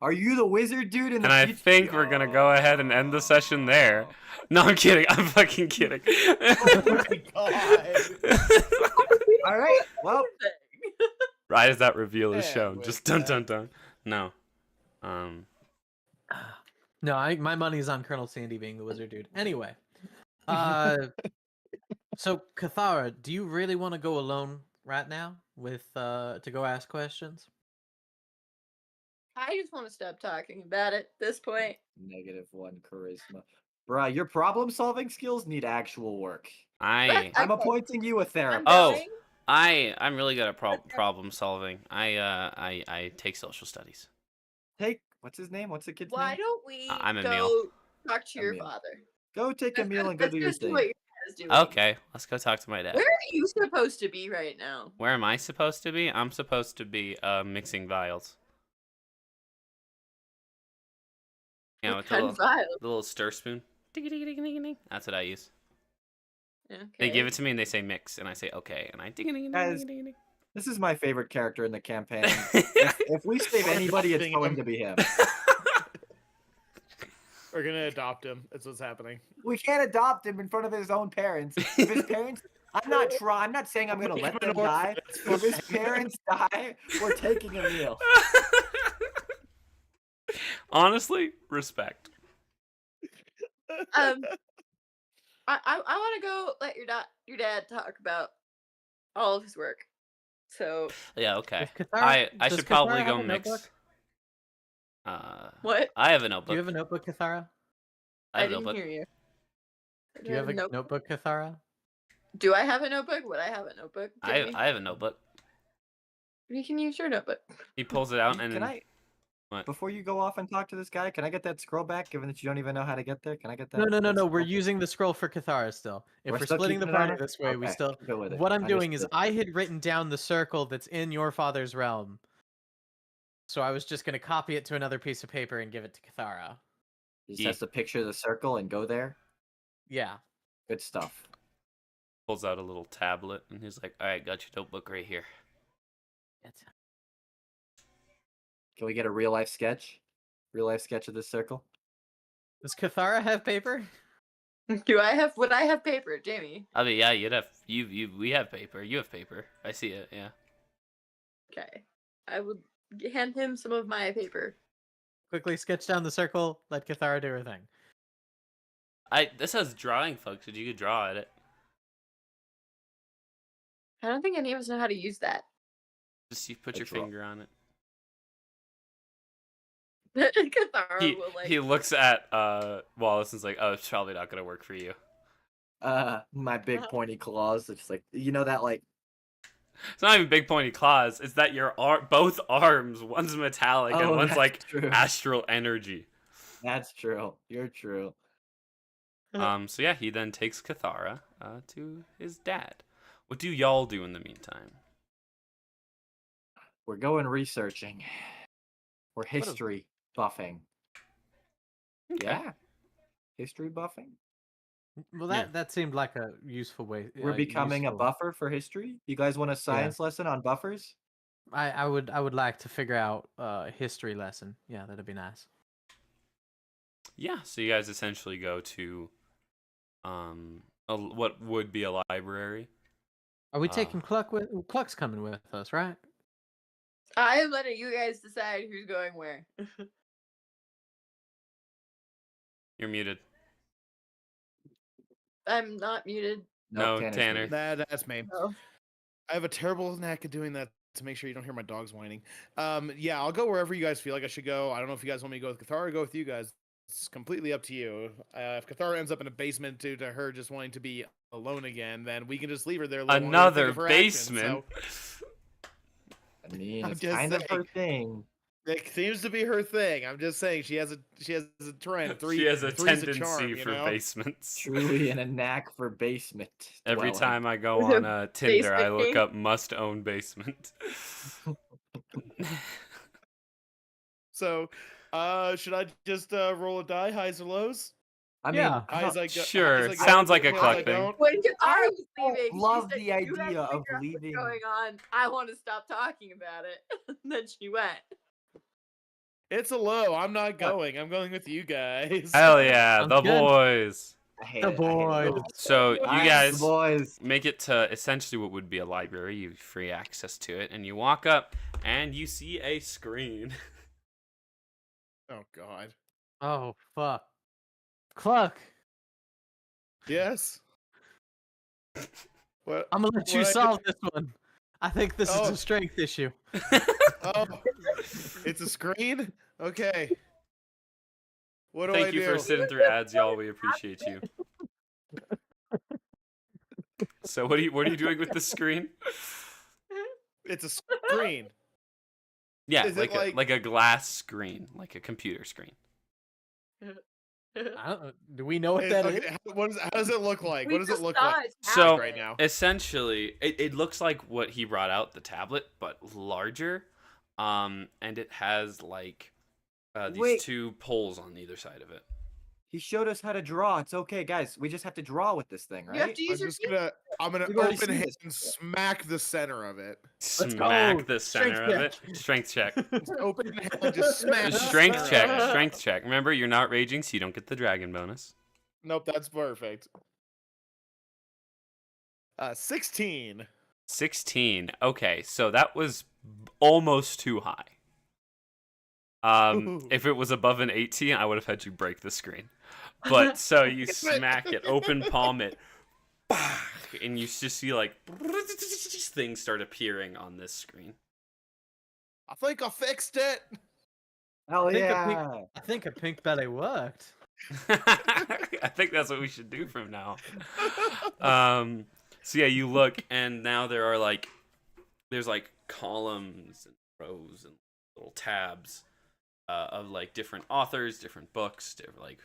Speaker 9: Are you the Wizard Dude in the
Speaker 1: And I
Speaker 9: future?
Speaker 1: think we're gonna go ahead and end the session there. No, I'm kidding. I'm fucking kidding.
Speaker 2: Oh my god.
Speaker 9: All right. Well,
Speaker 1: Right as that reveal is
Speaker 2: Yeah,
Speaker 1: shown,
Speaker 2: with
Speaker 1: just dun
Speaker 2: that.
Speaker 1: dun dun. No.
Speaker 7: No, my money's on Colonel Sandy being the wizard dude. Anyway, so Cathara, do you really want to go alone right now with to go ask questions?
Speaker 4: I just want to stop talking about it at this point.
Speaker 9: -1 charisma. Bruh, your problem-solving skills need actual work.
Speaker 1: I
Speaker 9: I'm
Speaker 4: Okay.
Speaker 9: appointing you a therapist.
Speaker 1: Oh.
Speaker 4: going.
Speaker 10: I'm really good at problem solving. I take social studies.
Speaker 9: Take what's his name? What's the kid's
Speaker 4: Why
Speaker 9: name?
Speaker 4: don't we
Speaker 10: I'm
Speaker 4: go
Speaker 10: Emil.
Speaker 4: talk to your
Speaker 9: Emil.
Speaker 4: father?
Speaker 9: Go take a meal and go
Speaker 4: Let's
Speaker 9: do your
Speaker 4: see
Speaker 9: thing.
Speaker 4: what your dad is doing.
Speaker 10: Okay, let's go talk to my dad.
Speaker 4: Where are you supposed to be right now?
Speaker 10: Where am I supposed to be? I'm supposed to be mixing vials. You know,
Speaker 4: What
Speaker 10: with the
Speaker 4: kind
Speaker 10: little,
Speaker 4: of vial?
Speaker 10: the little stir spoon. Ding-a-ding-a-ding-a-ding. That's what I use.
Speaker 4: Okay.
Speaker 10: They give it to me and they say mix, and I say okay, and I ding-a-ding-a-ding-a-ding-a-ding.
Speaker 9: This is my favorite character in the campaign. If we save anybody, it's going to be him.
Speaker 2: We're gonna adopt him. That's what's happening.
Speaker 9: We can't adopt him in front of his own parents. If his parents, I'm not saying I'm gonna let them die. If his parents die, we're taking a meal.
Speaker 1: honestly respect.
Speaker 4: I want to go let your dad talk about all of his work. So
Speaker 10: Yeah, okay.
Speaker 7: Does Cathara-
Speaker 10: I
Speaker 7: does
Speaker 10: should probably
Speaker 7: Cathara
Speaker 10: go
Speaker 7: have a
Speaker 10: mix.
Speaker 7: notebook?
Speaker 4: what?
Speaker 10: I have a
Speaker 7: Do
Speaker 10: notebook.
Speaker 7: you have a notebook, Cathara?
Speaker 10: I have a
Speaker 4: didn't
Speaker 10: notebook.
Speaker 4: hear you.
Speaker 7: Do you have a notebook, Cathara?
Speaker 4: Do I have a notebook? Would I have a notebook? Jamie?
Speaker 10: I have a notebook.
Speaker 4: You can use your notebook.
Speaker 1: He pulls it out and
Speaker 9: Can I?
Speaker 1: What?
Speaker 9: Before you go off and talk to this guy, can I get that scroll back? Given that you don't even know how to get there, can I get that?
Speaker 7: No.
Speaker 9: that
Speaker 7: We're
Speaker 9: scroll?
Speaker 7: using the scroll for Cathara still. If
Speaker 9: We're
Speaker 7: we're
Speaker 9: still
Speaker 7: splitting the
Speaker 9: keeping it on
Speaker 7: party
Speaker 9: her?
Speaker 7: this way, we
Speaker 9: Okay,
Speaker 7: still.
Speaker 9: keep it with it.
Speaker 7: What I'm doing is
Speaker 9: Understood.
Speaker 7: I had written down the circle that's in your father's realm. So I was just gonna copy it to another piece of paper and give it to Cathara.
Speaker 9: He just has to picture the circle and go there.
Speaker 7: Yeah.
Speaker 9: Good stuff.
Speaker 1: pulls out a little tablet.
Speaker 10: And he's like, all right, got your notebook right here.
Speaker 9: Can we get a real life sketch? Real life sketch of this circle?
Speaker 7: Does Cathara have paper?
Speaker 4: Do I have? Would I have paper, Jamie?
Speaker 10: I mean, yeah, you'd have we have paper. You have paper. I see it. Yeah.
Speaker 4: Okay, I would hand him some of my paper.
Speaker 7: Quickly sketch down the circle. Let Cathara do her thing.
Speaker 10: This has drawing function. You could draw at it.
Speaker 4: I don't think any of us know how to use that.
Speaker 10: Just you put your
Speaker 9: draw.
Speaker 10: finger on it.
Speaker 4: Cathara will like.
Speaker 1: He looks at Wallace and's like, oh, it's probably not gonna work for you.
Speaker 9: My big pointy claws. It's like, you know that like.
Speaker 1: It's not even big pointy claws. It's that your both arms, one's metallic and
Speaker 9: Oh,
Speaker 1: one's
Speaker 9: that's
Speaker 1: like
Speaker 9: true.
Speaker 1: astral energy.
Speaker 9: That's true. You're true.
Speaker 1: So yeah, he then takes Cathara to his dad. What do y'all do in the meantime?
Speaker 9: We're going researching. We're history buffing.
Speaker 1: Okay.
Speaker 9: Yeah. History buffing?
Speaker 7: Well,
Speaker 1: Yeah.
Speaker 7: that seemed like a useful way.
Speaker 9: We're becoming a
Speaker 7: useful-
Speaker 9: buffer for history? You guys want a science lesson on buffers?
Speaker 7: I would like to figure out a history lesson. Yeah, that'd be nice.
Speaker 1: Yeah, so you guys essentially go to what would be a library.
Speaker 7: Are we taking Cluck with? Cluck's coming with us, right?
Speaker 4: I am letting you guys decide who's going where.
Speaker 1: You're muted.
Speaker 4: I'm not muted.
Speaker 1: No,
Speaker 9: Tanner's
Speaker 1: Tanner.
Speaker 9: muted.
Speaker 2: That's me.
Speaker 4: No.
Speaker 2: I have a terrible knack at doing that to make sure you don't hear my dogs whining. Yeah, I'll go wherever you guys feel like I should go. I don't know if you guys want me to go with Cathara or go with you guys. It's completely up to you. If Cathara ends up in a basement due to her just wanting to be alone again, then we can just leave her there.
Speaker 1: Another basement.
Speaker 9: I mean,
Speaker 2: I'm
Speaker 9: it's
Speaker 2: just
Speaker 9: kind of her
Speaker 2: saying.
Speaker 9: thing.
Speaker 2: It seems to be her thing. I'm just saying she has a trend.
Speaker 1: She has a
Speaker 2: three's
Speaker 1: tendency
Speaker 2: charm, you
Speaker 1: for
Speaker 2: know?
Speaker 1: basements.
Speaker 9: Truly in a knack for basement.
Speaker 1: Every
Speaker 9: dwelling.
Speaker 1: time I go on Tinder, I look
Speaker 4: Basement
Speaker 1: up must own basement.
Speaker 2: So, Should I just roll a die, highs or lows?
Speaker 9: I mean,
Speaker 7: Yeah.
Speaker 2: Highs I go.
Speaker 1: Sure,
Speaker 2: highs I
Speaker 1: it
Speaker 2: go,
Speaker 1: sounds like a
Speaker 2: lows
Speaker 1: Cluck
Speaker 2: I
Speaker 1: thing.
Speaker 2: don't.
Speaker 11: When Katara
Speaker 9: I
Speaker 11: was leaving,
Speaker 9: love
Speaker 11: she said,
Speaker 9: the
Speaker 11: "You have to
Speaker 9: idea
Speaker 11: figure
Speaker 9: of
Speaker 11: out what's
Speaker 9: leaving.
Speaker 11: going on. I want to stop talking about it." And then she went.
Speaker 2: It's a low. I'm not going. I'm going with you guys.
Speaker 1: Hell yeah,
Speaker 7: Sounds
Speaker 1: the
Speaker 7: good.
Speaker 1: boys.
Speaker 9: I hate
Speaker 7: The
Speaker 9: it. I hate it.
Speaker 7: boys.
Speaker 1: So you
Speaker 9: Alright,
Speaker 1: guys
Speaker 9: the boys.
Speaker 1: make it to essentially what would be a library. You have free access to it, and you walk up, and you see a screen.
Speaker 2: Oh God.
Speaker 7: Oh fuck. Cluck.
Speaker 2: Yes. What?
Speaker 7: I'm gonna let you
Speaker 2: what I-
Speaker 7: solve this one. I think this is
Speaker 2: Oh.
Speaker 7: a strength issue.
Speaker 2: Oh, it's a screen. Okay. What do I
Speaker 1: Thank you
Speaker 2: do?
Speaker 1: for sitting through ads, y'all. We appreciate you. So what are you doing with the screen?
Speaker 2: It's a screen.
Speaker 1: Yeah,
Speaker 2: Is it
Speaker 1: like a glass screen, like a computer screen.
Speaker 7: I don't, do we know what that is?
Speaker 2: Okay, how does it look like?
Speaker 11: We
Speaker 2: What does it
Speaker 11: just
Speaker 2: look
Speaker 11: saw
Speaker 2: like
Speaker 11: it
Speaker 1: So
Speaker 2: right now?
Speaker 1: essentially, it looks like what he brought out, the tablet, but larger. And it has like these
Speaker 9: Wait.
Speaker 1: two poles on either side of it.
Speaker 9: He showed us how to draw. It's okay, guys. We just have to draw with this thing,
Speaker 11: You have
Speaker 9: right?
Speaker 11: to use your
Speaker 2: I'm gonna
Speaker 9: We've already
Speaker 2: open
Speaker 9: seen
Speaker 2: hand
Speaker 9: this
Speaker 2: and smack the center of it.
Speaker 1: Smack
Speaker 7: go.
Speaker 1: the center of it.
Speaker 7: Strength
Speaker 1: Strength check.
Speaker 2: Just open hand and just smack. the
Speaker 1: Strength
Speaker 2: center
Speaker 1: check.
Speaker 2: of it.
Speaker 1: Strength check. Remember, you're not raging, so you don't get the dragon bonus.
Speaker 2: Nope, that's perfect. 16.
Speaker 1: 16. Okay, so that was almost too high.
Speaker 2: Ooh.
Speaker 1: If it was above an 18, I would have had you break the screen. But so you smack it, open palm it, and you just see like things start appearing on this screen.
Speaker 2: I think I fixed it.
Speaker 9: Hell
Speaker 7: I think a
Speaker 9: yeah.
Speaker 7: I think a pink belly worked.
Speaker 1: I think that's what we should do from now. So yeah, you look, and now there's like columns and rows and little tabs of like different authors, different books, like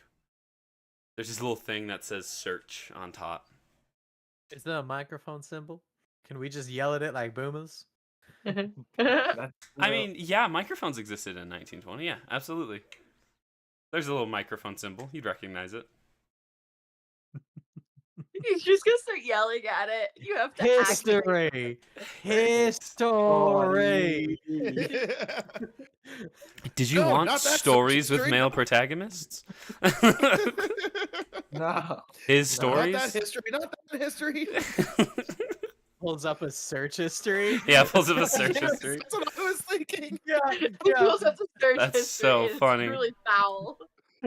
Speaker 1: there's this little thing that says search on top.
Speaker 7: Is there a microphone symbol? Can we just yell at it like boomers?
Speaker 1: I mean, yeah, microphones existed in 1920. Yeah, absolutely. There's a little microphone symbol. You'd recognize it.
Speaker 11: He's just gonna start yelling at it. You have to
Speaker 7: History. History.
Speaker 1: Did you
Speaker 2: No,
Speaker 1: want
Speaker 2: not that
Speaker 1: stories with
Speaker 2: history.
Speaker 1: male protagonists?
Speaker 9: No.
Speaker 1: His
Speaker 2: Not
Speaker 1: stories?
Speaker 2: that history. Not that history.
Speaker 7: Pulls up a search history.
Speaker 1: Yeah, pulls up a search
Speaker 2: Yes,
Speaker 1: history.
Speaker 2: That's what I was thinking.
Speaker 7: Yeah.
Speaker 11: Pulls up the search
Speaker 1: That's
Speaker 11: history,
Speaker 1: so
Speaker 11: and it's
Speaker 1: funny.
Speaker 11: really foul.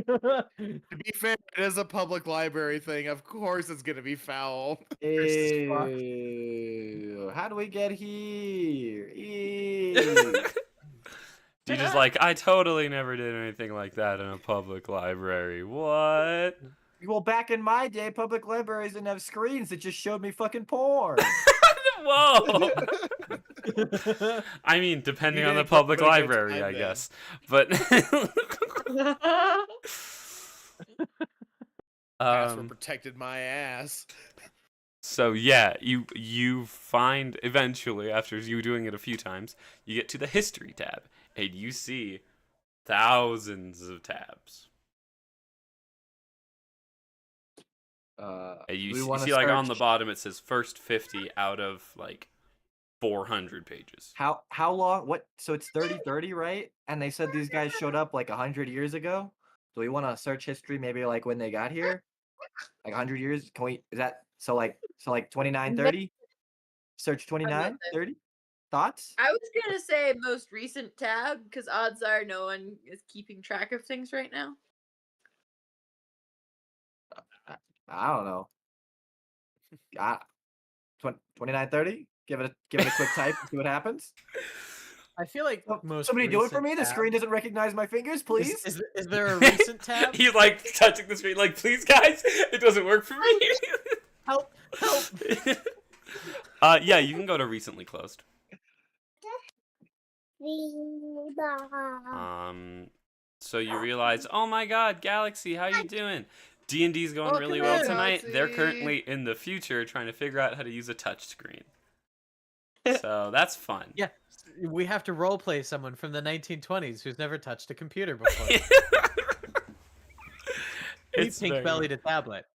Speaker 2: To be fair, it is a public library thing. Of course, it's gonna be foul.
Speaker 9: Ew. How do we get here? Ew.
Speaker 1: You just like, I totally never did anything like that in a public library. What?
Speaker 9: Well, back in my day, public libraries didn't have screens that just showed me fucking porn.
Speaker 1: Whoa! I mean, depending
Speaker 2: You
Speaker 1: on the
Speaker 2: didn't put
Speaker 1: public
Speaker 2: pretty good
Speaker 1: library,
Speaker 2: time
Speaker 1: I
Speaker 2: then.
Speaker 1: guess. But
Speaker 2: Password protected my ass.
Speaker 1: so yeah, you find eventually, after you doing it a few times, you get to the history tab, and you see thousands of tabs. And you
Speaker 9: we
Speaker 1: see
Speaker 9: wanna
Speaker 1: like on the
Speaker 9: search-
Speaker 1: bottom it says first 50 out of like 400 pages.
Speaker 9: How long? What? So it's 30-30, right? And they said these guys showed up like 100 years ago. Do we want to search history? Maybe like when they got here, like 100 years. Can we? Is that so? Like 29-30. Search 29-30. Thoughts?
Speaker 11: I was gonna say most recent tab because odds are no one is keeping track of things right now.
Speaker 9: I don't know. 29-30. Give it a quick type and see what happens.
Speaker 7: I feel like most
Speaker 9: Somebody do it for
Speaker 7: recent
Speaker 9: me. The
Speaker 7: tab-
Speaker 9: screen doesn't recognize my fingers, please.
Speaker 7: Is there a recent tab?
Speaker 1: He's like touching the screen, like, please, guys, it doesn't work for me.
Speaker 7: Help! Help!
Speaker 1: Yeah, you can go to recently closed. So you realize, oh my God, Galaxy, how you doing? D&D's going
Speaker 2: Welcome
Speaker 1: really well
Speaker 2: in,
Speaker 1: tonight. They're
Speaker 2: Galaxy.
Speaker 1: currently in the future trying to figure out how to use a touch screen. So that's fun.
Speaker 7: Yeah, we have to roleplay someone from the 1920s who's never touched a computer before.
Speaker 1: It's
Speaker 7: Pink
Speaker 1: very-
Speaker 7: bellied a tablet.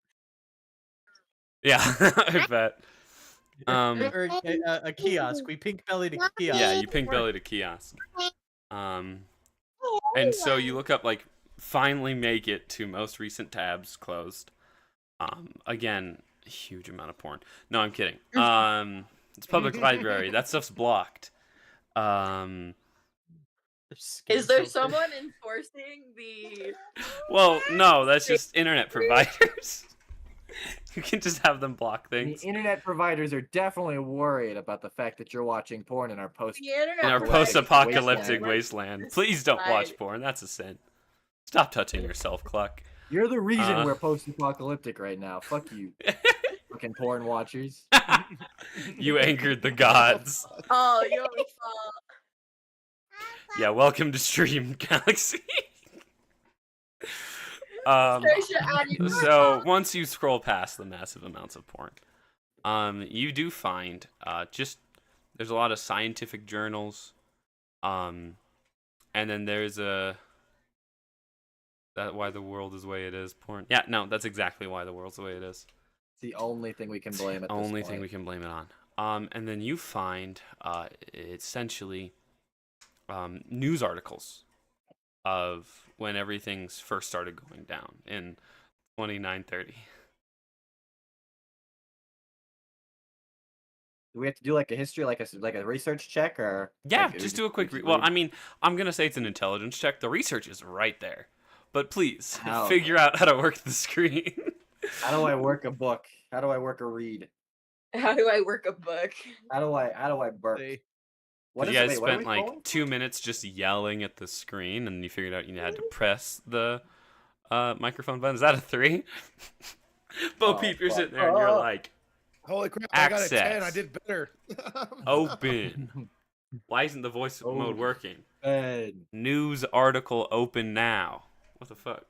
Speaker 1: Yeah, I bet.
Speaker 7: Or a kiosk. We pink bellied a kiosk.
Speaker 1: Yeah, you pink bellied a kiosk. And so you look up, like, finally make it to most recent tabs closed. Again, huge amount of porn. No, I'm kidding. It's public library. That stuff's blocked.
Speaker 11: Is there someone enforcing the?
Speaker 1: Well, no, that's just internet providers. You can just have them block
Speaker 9: The
Speaker 1: things.
Speaker 9: internet providers are definitely worried about the fact that you're watching porn in our
Speaker 11: The internet
Speaker 1: In our
Speaker 11: providers
Speaker 1: post-apocalyptic
Speaker 11: are
Speaker 1: wasteland. Please don't watch porn. That's a sin. Stop touching yourself, Cluck.
Speaker 9: You're the reason we're post-apocalyptic right now. Fuck you, fucking porn watchers.
Speaker 1: You angered the gods.
Speaker 11: Oh, your fault.
Speaker 1: Yeah, welcome to Stream Galaxy. So once you scroll past the massive amounts of porn, you do find there's a lot of scientific journals, and then there's that why the world is the way it is porn. Yeah, no, that's exactly why the world's the way it is.
Speaker 9: It's the only thing we can blame it.
Speaker 1: Only thing we can blame it on. And then you find essentially news articles of when everything's first started going down in 2930.
Speaker 9: Do we have to do like a history, like a research check, or?
Speaker 1: Yeah,
Speaker 9: like,
Speaker 1: just do a quick. Well, I mean, I'm gonna say it's an intelligence check. The research is right there, but please figure out how to work the screen.
Speaker 9: How do I work a book? How do I work a read?
Speaker 11: How do I work a book?
Speaker 9: How do I burp?
Speaker 1: You guys spent like 2 minutes just yelling at the screen, and you figured out you had to press the microphone button. Is that a 3? Bo Peep, you're sitting there and you're like,
Speaker 2: holy crap,
Speaker 1: access.
Speaker 2: I got a 10. I did better.
Speaker 1: Open. Why isn't the voice mode working?
Speaker 9: Ben.
Speaker 1: News article open now. What the fuck?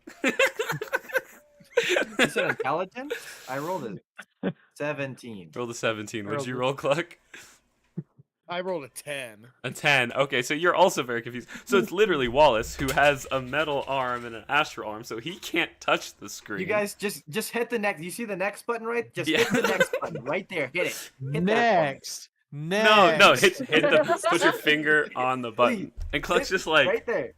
Speaker 9: You said intelligence? I rolled a 17.
Speaker 1: Rolled a 17. What'd you roll, Cluck?
Speaker 2: I rolled a 10.
Speaker 1: A 10. Okay, so you're also very confused. So it's literally Wallace, who has a metal arm and an astral arm, so he can't touch the screen.
Speaker 9: You guys just hit the next. You see the next button, right? Just hit the next button right there. Hit it. Hit
Speaker 7: Next.
Speaker 1: No, hit put your finger on the button. And Cluck's just like,
Speaker 9: right there.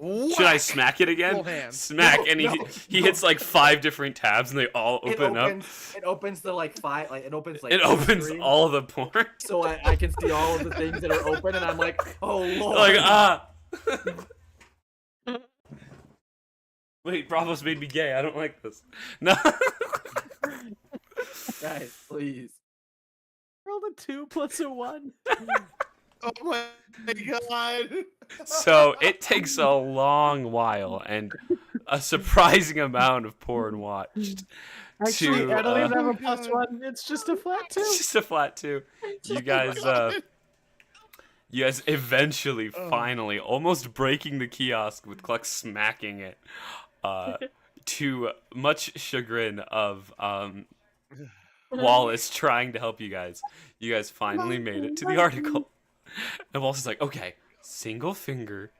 Speaker 1: Should I smack it again? Smack, and he hits like 5 different tabs, and they all open up.
Speaker 9: It opens the like 5, like it opens like.
Speaker 1: It opens all the porn.
Speaker 9: So I can see all of the things that are open, and I'm like, oh lord.
Speaker 1: Like Wait, Bravos made me gay. I don't like this. No.
Speaker 9: Guys, please.
Speaker 7: Rolled a 2 plus a 1.
Speaker 2: Oh my god.
Speaker 1: So it takes a long while and a surprising amount of porn watched.
Speaker 7: Actually, I don't even have a plus 1. It's just a flat 2.
Speaker 1: It's just a flat 2. You guys eventually, finally, almost breaking the kiosk with Cluck smacking it, to much chagrin of Wallace trying to help you guys. You guys finally made it to the article. And Wallace is like, okay, single finger,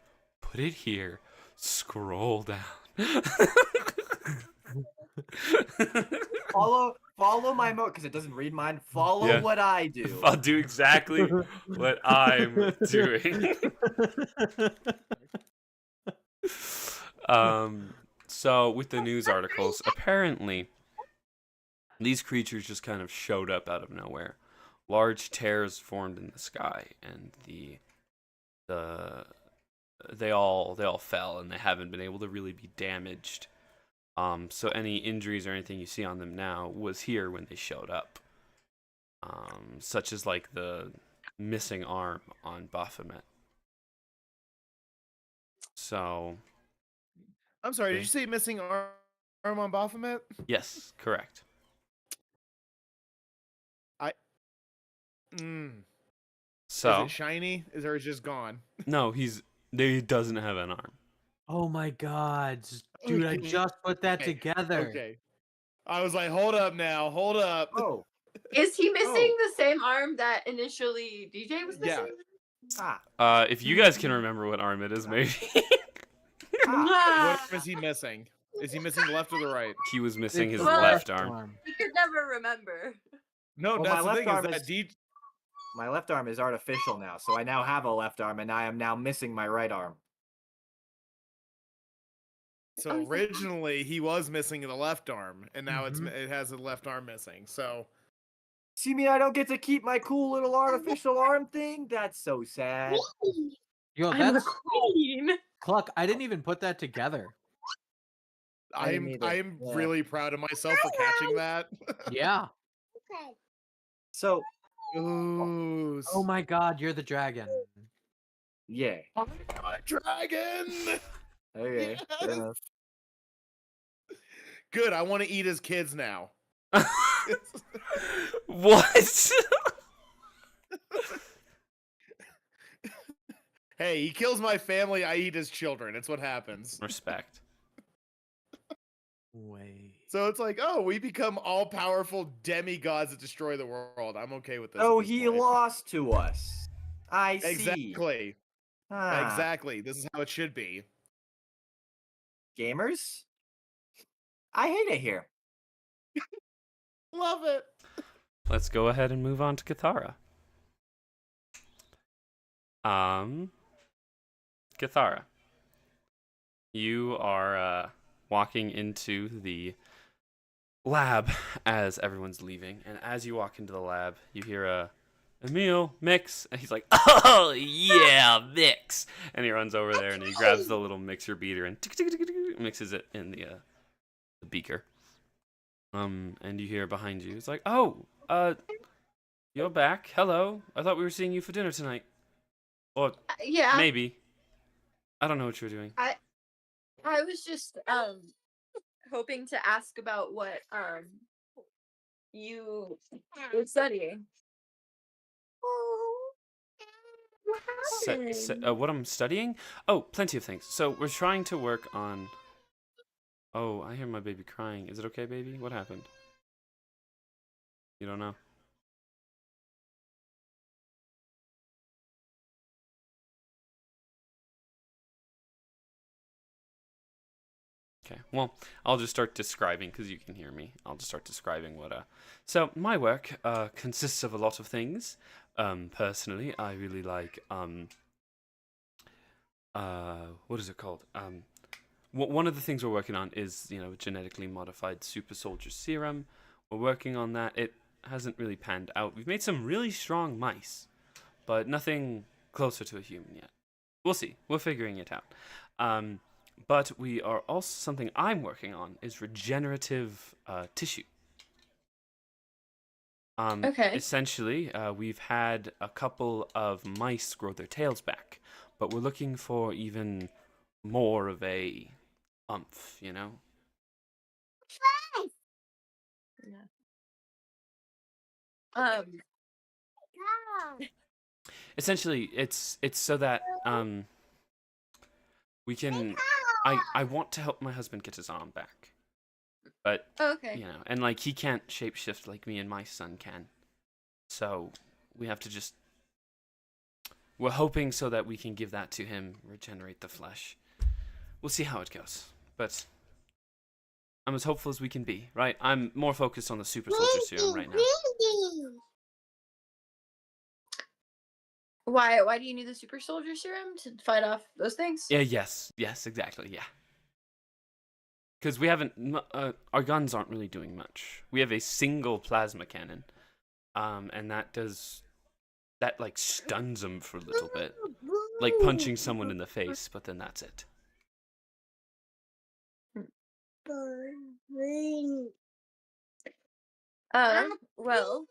Speaker 1: put it here, scroll down.
Speaker 9: Follow my mode, because it doesn't read mine. Follow what I do.
Speaker 1: I'll do exactly what I'm doing. So with the news articles, apparently these creatures just kind of showed up out of nowhere. Large tears formed in the sky, and they all fell, and they haven't been able to really be damaged. So any injuries or anything you see on them now was here when they showed up. Such as like the missing arm on Baphomet. So
Speaker 2: I'm sorry, did you say missing arm on Baphomet?
Speaker 1: yes, correct. So
Speaker 2: is it shiny? Or is it just gone?
Speaker 1: No, he doesn't have an arm.
Speaker 7: Oh my god, dude! I just put that together.
Speaker 2: Okay. I was like, hold up now, hold up.
Speaker 9: Oh,
Speaker 11: Is he missing
Speaker 9: Oh.
Speaker 11: the same arm that initially DJ was
Speaker 2: Yeah.
Speaker 11: missing?
Speaker 1: If you guys can remember what arm it is, maybe.
Speaker 2: What arm is he missing? Is he missing the left or the right?
Speaker 1: He was missing his
Speaker 11: the
Speaker 1: left arm.
Speaker 11: He could never remember.
Speaker 2: No,
Speaker 9: Well,
Speaker 2: that's
Speaker 9: my
Speaker 2: the thing
Speaker 9: left
Speaker 2: is
Speaker 9: arm
Speaker 2: that
Speaker 9: is- My left arm is artificial now, so I now have a left arm, and I am now missing my right arm.
Speaker 2: So originally he was missing the left arm, and now it has the left arm missing. So
Speaker 9: See me, I don't get to keep my cool little artificial arm thing? That's so sad.
Speaker 7: Yo,
Speaker 11: I'm the
Speaker 7: that's
Speaker 11: queen.
Speaker 7: Cluck. I didn't even put that together.
Speaker 9: I didn't either.
Speaker 2: I'm
Speaker 9: Yeah.
Speaker 2: really proud of myself for catching that.
Speaker 7: Yeah.
Speaker 9: So,
Speaker 2: Ooh,
Speaker 7: Oh my God, you're the dragon.
Speaker 9: yeah.
Speaker 2: dragon!
Speaker 9: Okay. fair
Speaker 2: Yes.
Speaker 9: enough.
Speaker 2: Good, I want to eat his kids now.
Speaker 1: What?
Speaker 2: Hey, he kills my family, I eat his children. It's what happens.
Speaker 1: Respect.
Speaker 7: Wait.
Speaker 2: So it's like, oh, we become all-powerful demigods that destroy the world. I'm okay with this.
Speaker 9: Oh,
Speaker 2: at this
Speaker 9: he
Speaker 2: point.
Speaker 9: lost to us. I see.
Speaker 2: Exactly.
Speaker 9: Ah.
Speaker 2: Exactly. This is how it should be.
Speaker 9: Gamers? I hate it here.
Speaker 2: Love it.
Speaker 1: Let's go ahead and move on to Cathara. Cathara, you are walking into the lab as everyone's leaving, and as you walk into the lab, you hear Emil, mix, and he's like, "Oh yeah, mix!" And he runs over there and he grabs the little mixer beater and mixes it in the beaker. And you hear behind you, it's like, "Oh, you're back. Hello. I thought we were seeing you for dinner tonight, or
Speaker 11: Yeah.
Speaker 1: maybe. I don't know what you're doing."
Speaker 11: I was just hoping to ask about what you were studying.
Speaker 1: What I'm studying? Oh, plenty of things. So we're trying to work on. Oh, I hear my baby crying. Is it okay, baby? What happened? You don't know? Okay, well, I'll just start describing, because you can hear me. I'll just start describing what, So, my work, consists of a lot of things. Personally, I really like, what is it called? One of the things we're working on is, genetically modified super soldier serum. We're working on that. It hasn't really panned out. We've made some really strong mice, but nothing closer to a human yet. We'll see. We're figuring it out. But we are also, something I'm working on is regenerative tissue.
Speaker 11: Okay.
Speaker 1: Essentially, we've had a couple of mice grow their tails back, but we're looking for even more of a umph,
Speaker 11: Yeah.
Speaker 1: Essentially, it's so that we can. I want to help my husband get his arm back, but
Speaker 11: Okay.
Speaker 1: and like he can't shapeshift like me and my son can, so we have to just. We're hoping so that we can give that to him, regenerate the flesh. We'll see how it goes, but I'm as hopeful as we can be, right? I'm more focused on the super soldier serum right now.
Speaker 11: Why do you need the super soldier serum to fight off those things?
Speaker 1: Yeah, yes, exactly, yeah. Because we haven't, our guns aren't really doing much. We have a single plasma cannon, and that like stuns them for a little bit, like punching someone in the face, but then that's it.
Speaker 11: Well,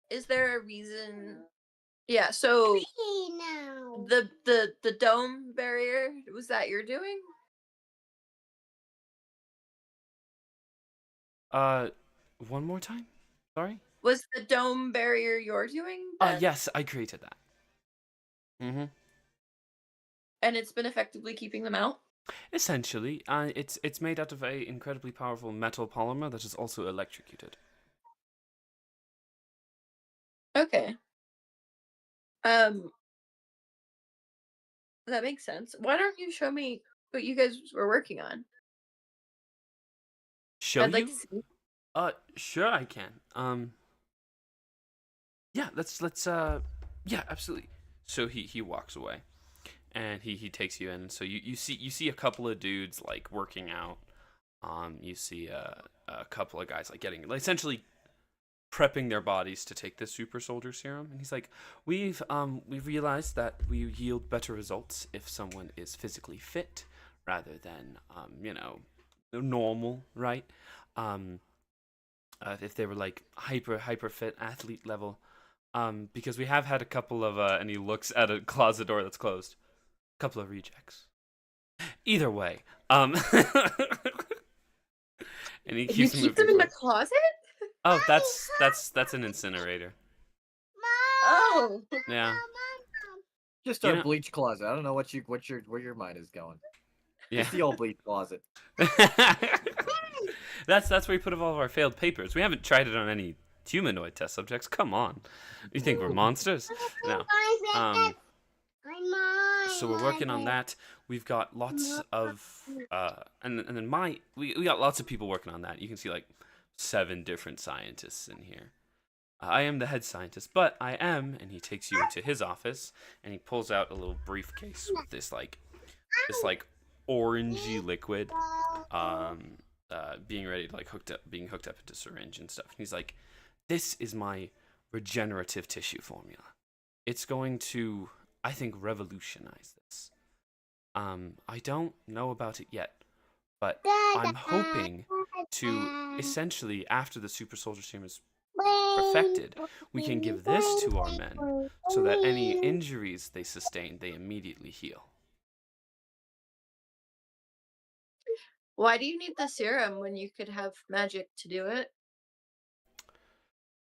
Speaker 11: is there a reason? Yeah, so the dome barrier, was that you're doing?
Speaker 1: One more time? Sorry?
Speaker 11: Was the dome barrier you're doing?
Speaker 1: Yes, I created that. Mm-hmm.
Speaker 11: And it's been effectively keeping them out?
Speaker 1: Essentially, it's made out of a incredibly powerful metal polymer that is also electrocuted.
Speaker 11: Okay. That makes sense. Why don't you show me what you guys were working on?
Speaker 1: Show
Speaker 11: I'd like
Speaker 1: you?
Speaker 11: to see.
Speaker 1: Sure I can. Yeah, let's yeah, absolutely. So he walks away, and he takes you in. And so you see a couple of dudes like working out. You see a couple of guys like getting like essentially prepping their bodies to take the super soldier serum. And he's like, we've realized that we yield better results if someone is physically fit rather than normal, right? If they were like hyper fit athlete level. Because we have had a couple of and he looks at a closet door that's closed. A couple of rejects. Either way, and he
Speaker 11: You
Speaker 1: keeps
Speaker 11: keep
Speaker 1: moving
Speaker 11: them in the
Speaker 1: forward.
Speaker 11: closet?
Speaker 1: Oh, that's an incinerator.
Speaker 11: Oh.
Speaker 1: Yeah.
Speaker 9: Just
Speaker 1: You
Speaker 9: our
Speaker 1: know-
Speaker 9: bleach closet. I don't know where your mind is going.
Speaker 1: Yeah.
Speaker 9: Just the old bleach closet.
Speaker 1: That's where we put all of our failed papers. We haven't tried it on any humanoid test subjects. Come on. You think we're monsters? No. So we're working on that. We've got lots of and then we got lots of people working on that. You can see like 7 different scientists in here. I am the head scientist, but I am, and he takes you into his office and he pulls out a little briefcase with this orangey liquid being ready to being hooked up into syringe and stuff. And he's like, this is my regenerative tissue formula. It's going to, I think, revolutionize this. I don't know about it yet, but I'm hoping to essentially, after the super soldier serum is perfected, we can give this to our men so that any injuries they sustain, they immediately heal.
Speaker 11: Why do you need the serum when you could have magic to do it?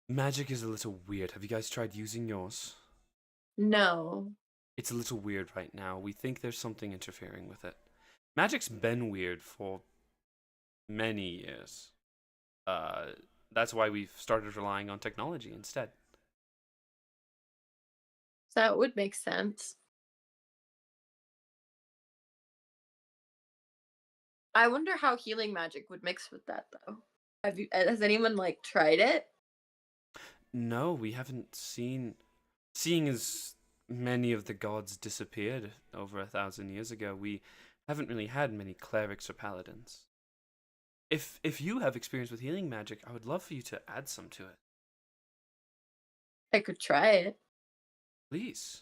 Speaker 1: Magic is a little weird. Have you guys tried using yours?
Speaker 11: No.
Speaker 1: It's a little weird right now. We think there's something interfering with it. Magic's been weird for many years. That's why we've started relying on technology instead.
Speaker 11: That would make sense. I wonder how healing magic would mix with that, though. Has anyone like tried it?
Speaker 1: No, we haven't seen. Seeing as many of the gods disappeared over 1,000 years ago, we haven't really had many clerics or paladins. If you have experience with healing magic, I would love for you to add some to it.
Speaker 11: I could try it.
Speaker 1: Please.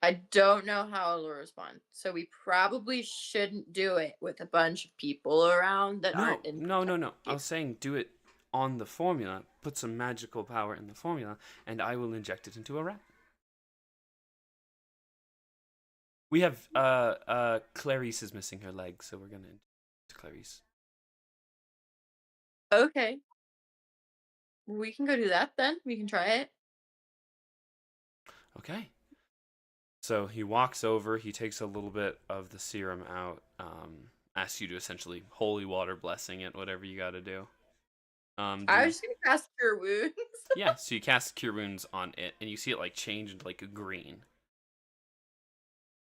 Speaker 11: I don't know how it'll respond, so we probably shouldn't do it with a bunch of people around that aren't in.
Speaker 1: No. I was saying do it on the formula. Put some magical power in the formula, and I will inject it into a rat. We have Clarice is missing her leg, so we're gonna inject Clarice.
Speaker 11: Okay. We can go do that then. We can try it.
Speaker 1: Okay. So he walks over, he takes a little bit of the serum out, asks you to essentially holy water blessing it, whatever you gotta do.
Speaker 11: I was just gonna cast Cure Wounds.
Speaker 1: Yeah, so you cast Cure Wounds on it, and you see it like change into like a green.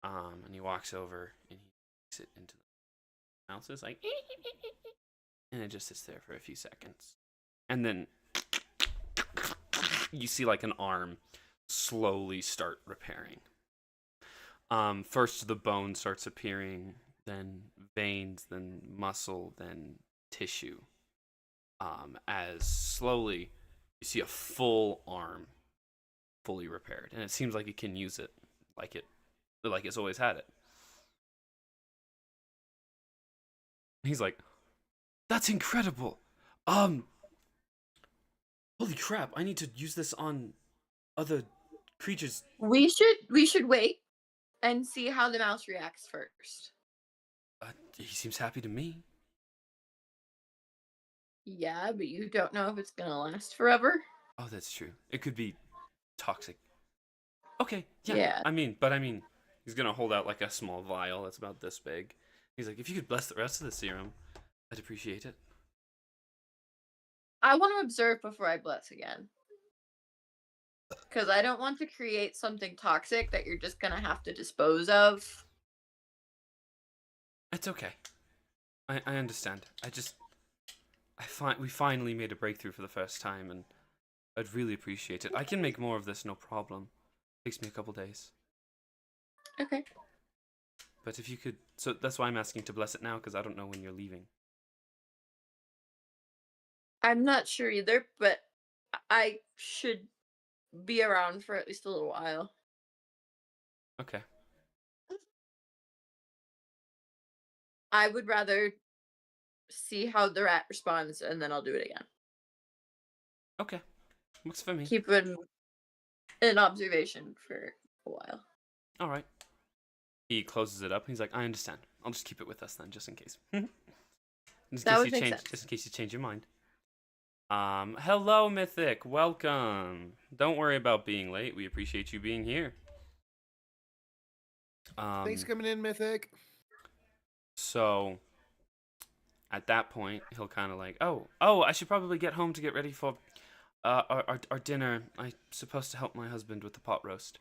Speaker 1: And he walks over and he takes it into the mouth. So it's like, and it just sits there for a few seconds, and then you see like an arm slowly start repairing. First the bone starts appearing, then veins, then muscle, then tissue. As slowly you see a full arm fully repaired, and it seems like it can use it like it's always had it. He's like, that's incredible. Holy crap, I need to use this on other creatures.
Speaker 11: We should wait and see how the mouse reacts first.
Speaker 1: He seems happy to me.
Speaker 11: Yeah, but you don't know if it's gonna last forever.
Speaker 1: Oh, that's true. It could be toxic. Okay, yeah.
Speaker 11: Yeah.
Speaker 1: I mean, he's gonna hold out like a small vial that's about this big. He's like, if you could bless the rest of the serum, I'd appreciate it.
Speaker 11: I want to observe before I bless again. because I don't want to create something toxic that you're just gonna have to dispose of.
Speaker 1: It's okay. I understand. We finally made a breakthrough for the first time, and I'd really appreciate it. I can make more of this, no problem. Takes me a couple days.
Speaker 11: Okay.
Speaker 1: But if you could, so that's why I'm asking to bless it now, because I don't know when you're leaving.
Speaker 11: I'm not sure either, but I should be around for at least a little while.
Speaker 1: Okay.
Speaker 11: I would rather see how the rat responds, and then I'll do it again.
Speaker 1: Okay. Works for me.
Speaker 11: Keep an observation for a while.
Speaker 1: All right. He closes it up, and he's like, I understand. I'll just keep it with us then, just in case.
Speaker 11: That would make sense.
Speaker 1: Just in case you change your mind. Hello, Mythic. Welcome. Don't worry about being late. We appreciate you being here.
Speaker 2: Thanks for coming in, Mythic.
Speaker 1: So, at that point, he'll kind of like, oh, I should probably get home to get ready for our dinner. I'm supposed to help my husband with the pot roast.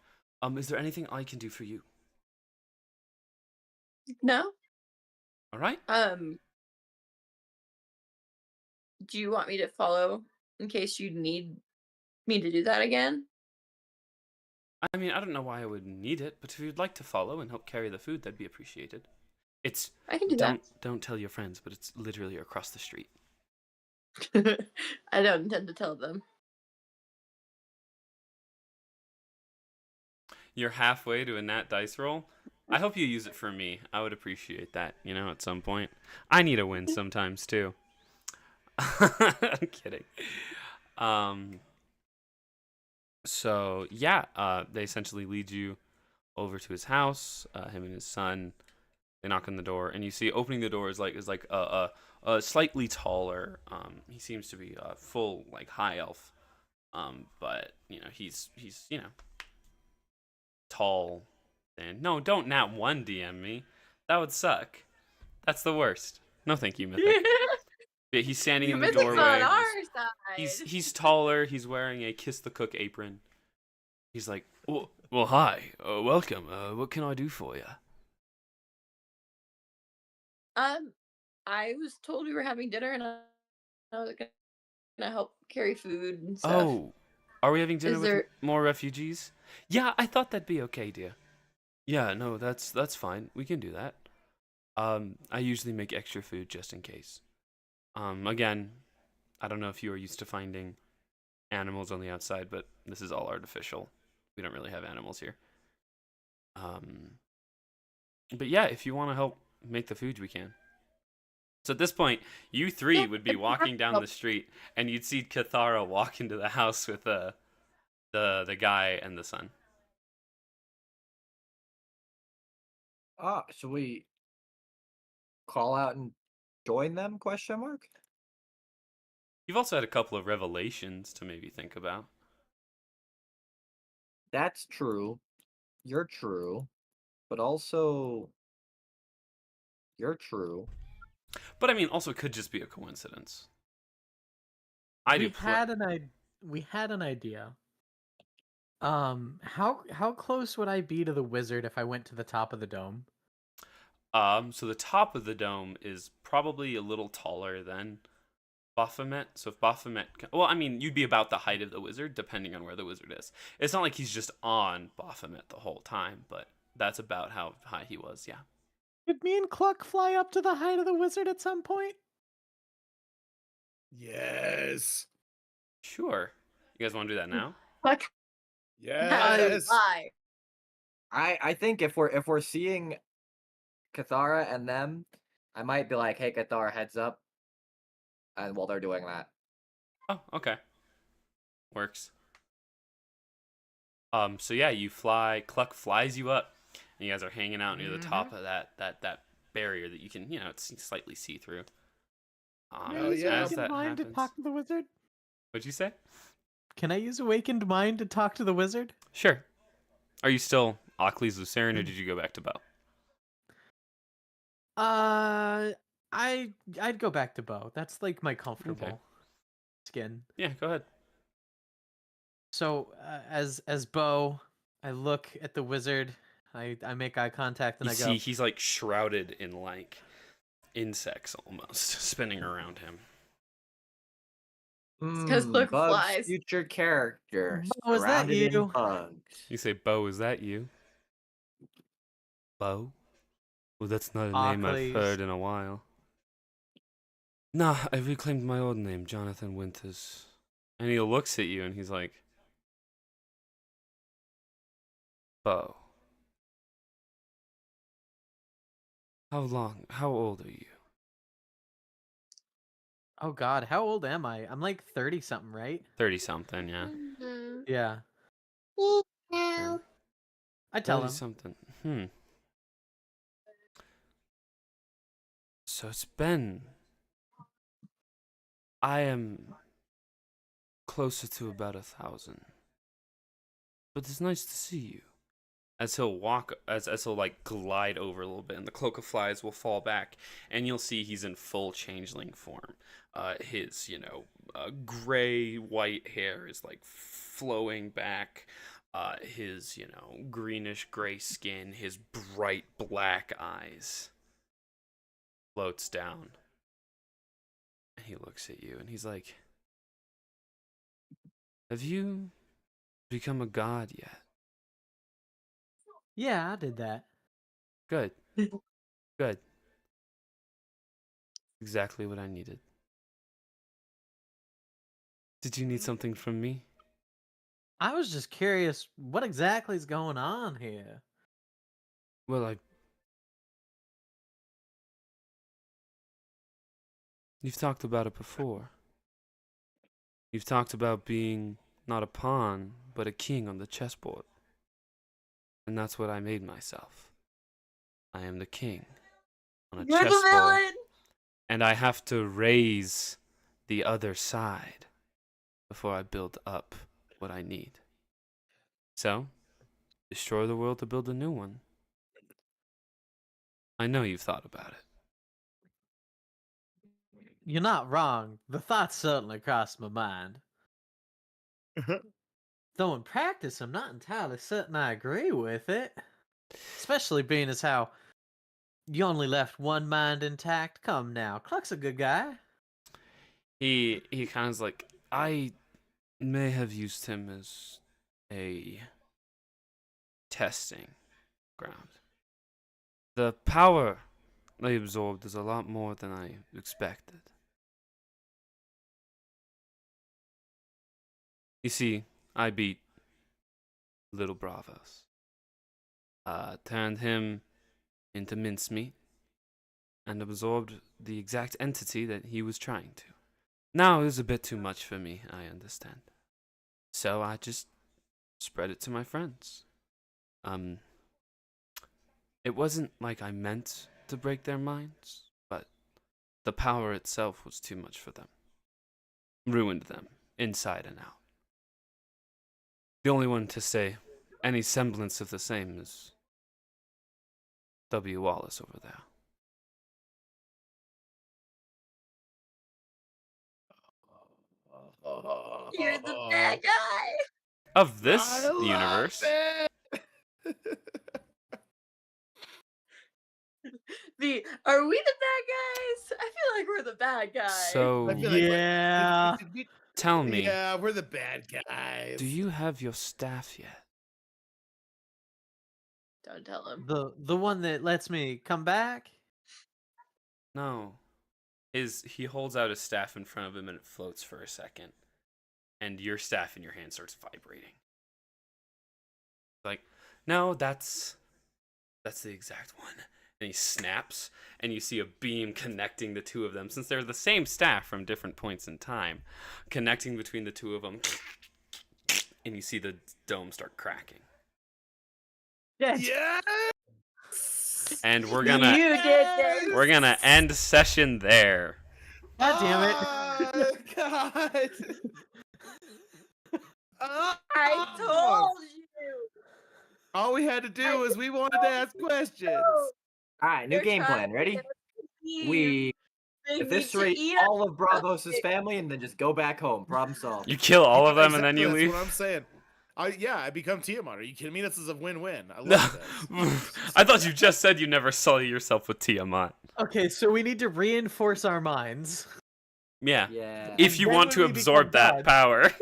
Speaker 1: Is there anything I can do for you?
Speaker 11: No.
Speaker 1: All right.
Speaker 11: Do you want me to follow in case you need me to do that again?
Speaker 1: I mean, I don't know why I would need it, but if you'd like to follow and help carry the food, that'd be appreciated.
Speaker 11: I can do that.
Speaker 1: Don't tell your friends, but it's literally across the street.
Speaker 11: I don't intend to tell them.
Speaker 1: You're halfway to a nat dice roll. I hope you use it for me. I would appreciate that, at some point. I need a win sometimes too. I'm kidding. So yeah, they essentially lead you over to his house. Him and his son. They knock on the door, and you see opening the door is like a slightly taller. He seems to be a full high elf. But he's tall. And no, don't nat one DM me. That would suck. That's the worst. No, thank you, Mythic. Yeah, he's standing in the
Speaker 11: Mythic's
Speaker 1: doorway.
Speaker 11: on our side.
Speaker 1: He's taller. He's wearing a kiss the cook apron. He's like,
Speaker 3: Well, hi. Welcome. What can I do for you?
Speaker 11: I was told we were having dinner, and I was gonna help carry food and stuff.
Speaker 1: oh, are we having dinner
Speaker 11: Is
Speaker 1: with
Speaker 11: there-
Speaker 1: more refugees? Yeah, I thought that'd be okay, dear. Yeah, no, that's fine. We can do that. I usually make extra food just in case. Again, I don't know if you are used to finding animals on the outside, but this is all artificial. We don't really have animals here. But yeah, if you want to help make the food, we can. So at this point, you three would be walking down the street, and you'd see Cathara walk into the house with the guy and the son.
Speaker 9: Should we call out and join them? Question mark.
Speaker 1: You've also had a couple of revelations to maybe think about.
Speaker 9: That's true. You're true. But also, you're true.
Speaker 1: But I mean, also it could just be a coincidence.
Speaker 7: We had an idea. How close would I be to the wizard if I went to the top of the dome?
Speaker 1: So the top of the dome is probably a little taller than Baphomet. So if Baphomet, well, I mean, you'd be about the height of the wizard, depending on where the wizard is. It's not like he's just on Baphomet the whole time, but that's about how high he was. Yeah.
Speaker 7: Did me and Cluck fly up to the height of the wizard at some point?
Speaker 2: Yes.
Speaker 1: Sure. You guys want to do that now?
Speaker 11: Fuck.
Speaker 2: Yes.
Speaker 11: Lie.
Speaker 9: I think if we're seeing Cathara and them, I might be like, hey Cathara, heads up. And while they're doing that.
Speaker 1: Oh, okay. Works. So yeah, you fly. Cluck flies you up, and you guys are hanging out near the top of that barrier that you can, it's slightly see through.
Speaker 2: Oh, yeah.
Speaker 1: As that
Speaker 7: Mind to
Speaker 1: happens,
Speaker 7: talk to the wizard?
Speaker 1: what'd you say?
Speaker 7: Can I use Awakened Mind to talk to the wizard?
Speaker 1: Sure. Are you still Ockley's Lucerne, or did you go back to Bo?
Speaker 7: I'd go back to Bo. That's like my comfortable skin.
Speaker 1: Yeah, go ahead.
Speaker 7: So as Bo, I look at the wizard. I make eye contact and
Speaker 1: You
Speaker 7: I
Speaker 1: see,
Speaker 7: go,
Speaker 1: he's like shrouded in like insects almost spinning around him.
Speaker 11: Because look,
Speaker 9: Bugs,
Speaker 11: flies.
Speaker 9: future character,
Speaker 7: "Bo, is that
Speaker 9: surrounded in
Speaker 7: you?"
Speaker 9: bugs.
Speaker 1: You say, Bo, is that you? Bo? Well, that's not a name I've
Speaker 7: Ockley's.
Speaker 1: heard in a while. Nah, I reclaimed my old name, Jonathan Winters. And he looks at you and he's like, Bo. How old are you?
Speaker 7: Oh God, how old am I? I'm like 30 something, right?
Speaker 1: 30-something, yeah.
Speaker 7: Yeah.
Speaker 8: No.
Speaker 7: I tell him.
Speaker 1: 30-something. So it's been... I am closer to about 1,000. But it's nice to see you. As he'll he'll like glide over a little bit, and the cloak of flies will fall back, and you'll see he's in full changeling form. His gray white hair is like flowing back. His greenish gray skin, his bright black eyes floats down. And he looks at you, and he's like, "Have you become a god yet?"
Speaker 7: Yeah, I did that.
Speaker 1: Good. Good. Exactly what I needed. Did you need something from me?
Speaker 7: I was just curious, what exactly is going on here?
Speaker 1: Well, you've talked about it before. You've talked about being not a pawn, but a king on the chessboard. And that's what I made myself. I am the king on a
Speaker 11: You're the
Speaker 1: chessboard.
Speaker 11: villain!
Speaker 1: And I have to raise the other side before I build up what I need. So, destroy the world to build a new one. I know you've thought about it.
Speaker 7: You're not wrong. The thought certainly crossed my mind. Though in practice, I'm not entirely certain I agree with it. Especially being as how you only left one mind intact. Come now, Cluck's a good guy.
Speaker 1: He kind of like, I may have used him as a testing ground. The power they absorbed is a lot more than I expected. You see, I beat Little Bravos. Turned him into mincemeat and absorbed the exact entity that he was trying to. Now it was a bit too much for me, I understand. So I just spread it to my friends. It wasn't like I meant to break their minds, but the power itself was too much for them. Ruined them, inside and out. The only one to say any semblance of the same is W. Wallace over there.
Speaker 11: You're the bad guy!
Speaker 1: Of this
Speaker 2: I love
Speaker 1: universe.
Speaker 2: it!
Speaker 11: Are we the bad guys? I feel like we're the bad guys.
Speaker 1: So,
Speaker 2: I feel like
Speaker 7: Yeah.
Speaker 1: tell me,
Speaker 2: yeah, we're the bad guys.
Speaker 1: do you have your staff yet?
Speaker 11: Don't tell him.
Speaker 7: The one that lets me come back?
Speaker 1: No. He holds out his staff in front of him and it floats for a second. And your staff in your hand starts vibrating. Like, no, that's the exact one. And he snaps, and you see a beam connecting the two of them, since they're the same staff from different points in time, connecting between the two of them. And you see the dome start cracking.
Speaker 2: Yeah.
Speaker 1: And
Speaker 11: You did this.
Speaker 1: we're gonna end session there.
Speaker 7: God damn it.
Speaker 2: God.
Speaker 11: I told you.
Speaker 2: All we had to do was we wanted to ask questions.
Speaker 9: All right, new
Speaker 11: They're
Speaker 9: game
Speaker 11: trying
Speaker 9: plan.
Speaker 11: to
Speaker 9: Ready?
Speaker 11: get us to leave.
Speaker 9: We
Speaker 11: They need to
Speaker 9: Eviscerate
Speaker 11: eat
Speaker 9: all of Bravos' family and then just go back home. Problem solved.
Speaker 1: You kill all of them
Speaker 2: Exactly,
Speaker 1: and then you
Speaker 2: that's
Speaker 1: leave.
Speaker 2: what I'm saying. I become Tiamat. Are you kidding me? This is a win-win. I love this.
Speaker 1: I thought you just said you never saw yourself with Tiamat.
Speaker 7: Okay, so we need to reinforce our minds.
Speaker 1: Yeah.
Speaker 9: Yeah.
Speaker 1: If you
Speaker 7: Then
Speaker 1: want
Speaker 7: when
Speaker 1: to
Speaker 7: we
Speaker 1: absorb
Speaker 7: become
Speaker 1: that
Speaker 7: gods-
Speaker 1: power.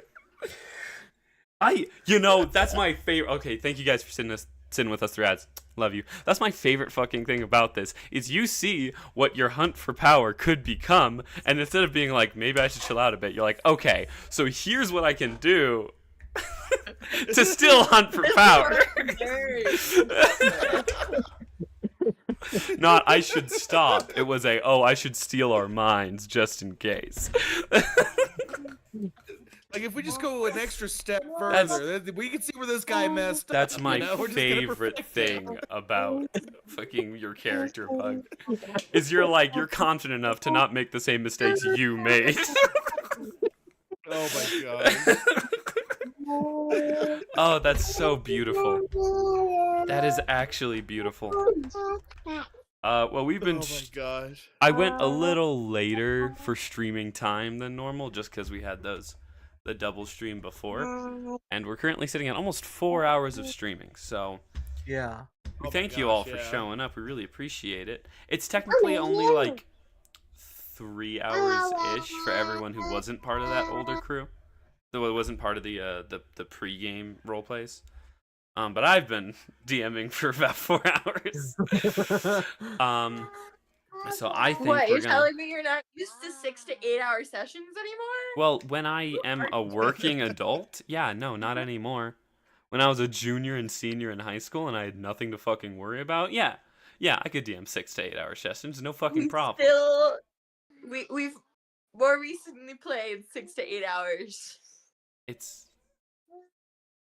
Speaker 1: That's my favorite. Okay, thank you guys for sitting with us, Thrads. Love you. That's my favorite fucking thing about this is you see what your hunt for power could become, and instead of being like, maybe I should chill out a bit, you're like, okay, so here's what I can do to still hunt for power. Not I should stop. It was I should steal our minds just in case.
Speaker 2: Like if we just go an extra step further, we can see where this guy messed up.
Speaker 1: That's my
Speaker 2: We're just gonna
Speaker 1: favorite
Speaker 2: perfect
Speaker 1: thing
Speaker 2: it.
Speaker 1: about fucking your character, Pug. Is you're confident enough to not make the same mistakes you made.
Speaker 2: Oh my god.
Speaker 1: Oh, that's so beautiful. That is actually beautiful. Well, we've been.
Speaker 2: Oh my gosh.
Speaker 1: I went a little later for streaming time than normal, just because we had the double stream before, and we're currently sitting at almost 4 hours of streaming. So
Speaker 7: Yeah.
Speaker 1: we
Speaker 2: Oh
Speaker 1: thank
Speaker 2: my
Speaker 1: you all
Speaker 2: gosh,
Speaker 1: for
Speaker 2: yeah.
Speaker 1: showing up. We really appreciate it. It's technically only like 3 hours ish for everyone who wasn't part of that older crew, though it wasn't part of the pre-game role plays. But I've been DMing for about 4 hours. So I think
Speaker 11: What,
Speaker 1: we're
Speaker 11: you're
Speaker 1: gonna.
Speaker 11: telling me you're not used to 6 to 8 hour sessions anymore?
Speaker 1: Well, when I am a working adult, yeah, no, not anymore. When I was a junior and senior in high school and I had nothing to fucking worry about, yeah, I could DM 6 to 8 hour sessions, no fucking problem.
Speaker 11: We've more recently played 6 to 8 hours.
Speaker 1: It's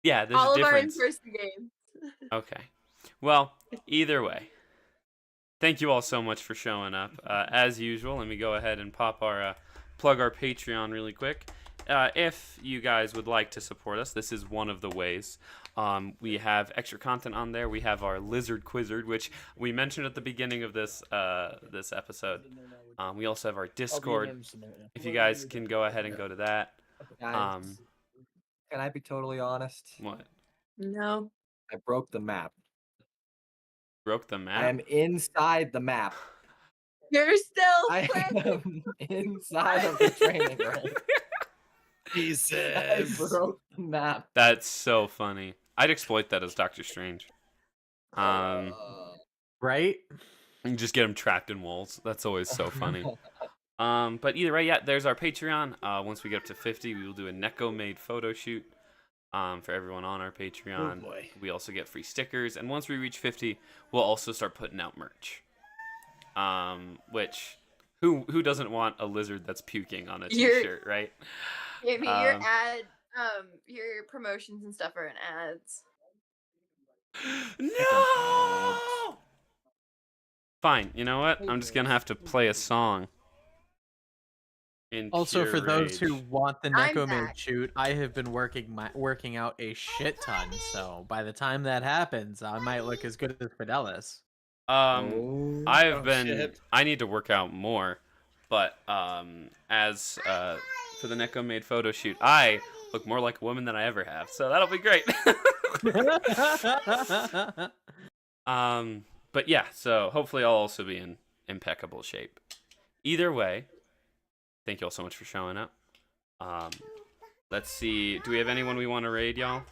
Speaker 1: there's
Speaker 11: All
Speaker 1: a
Speaker 11: of our
Speaker 1: difference.
Speaker 11: in-person games.
Speaker 1: Okay, well, either way, thank you all so much for showing up. As usual, let me go ahead and plug our Patreon really quick. If you guys would like to support us, this is one of the ways. We have extra content on there. We have our Lizard Quizzard, which we mentioned at the beginning of this episode. We also have our Discord. If you guys can go ahead and go to that.
Speaker 9: Guys, can I be totally honest?
Speaker 1: What?
Speaker 11: No.
Speaker 9: I broke the map.
Speaker 1: Broke the map?
Speaker 9: I am inside the map.
Speaker 11: You're still
Speaker 9: I am inside of the training room.
Speaker 2: Jesus.
Speaker 9: I broke the map.
Speaker 1: That's so funny. I'd exploit that as Doctor Strange.
Speaker 7: Right?
Speaker 1: And just get him trapped in walls. That's always so funny. But either way, yeah, there's our Patreon. Once we get up to 50, we will do a Neko-made photo shoot for everyone on our Patreon.
Speaker 2: Oh boy.
Speaker 1: We also get free stickers. And once we reach 50, we'll also start putting out merch. Which, who doesn't want a lizard that's puking on a t-shirt, right?
Speaker 11: I mean, your promotions and stuff are in ads.
Speaker 1: No! Fine, you know what? I'm just gonna have to play a song. In
Speaker 7: Also,
Speaker 1: pure
Speaker 7: for those who
Speaker 1: rage.
Speaker 7: want the
Speaker 11: I'm
Speaker 7: Neko
Speaker 11: back.
Speaker 7: Maid shoot, I have been working out a shit ton. So by the time that happens, I might look as good as Fidelis.
Speaker 1: I've been.
Speaker 2: shit.
Speaker 1: I need to work out more, but as for the Neko made photo shoot, I look more like a woman than I ever have. So that'll be great. But yeah, so hopefully I'll also be in impeccable shape. Either way, thank you all so much for showing up. Let's see. Do we have anyone we want to raid, y'all?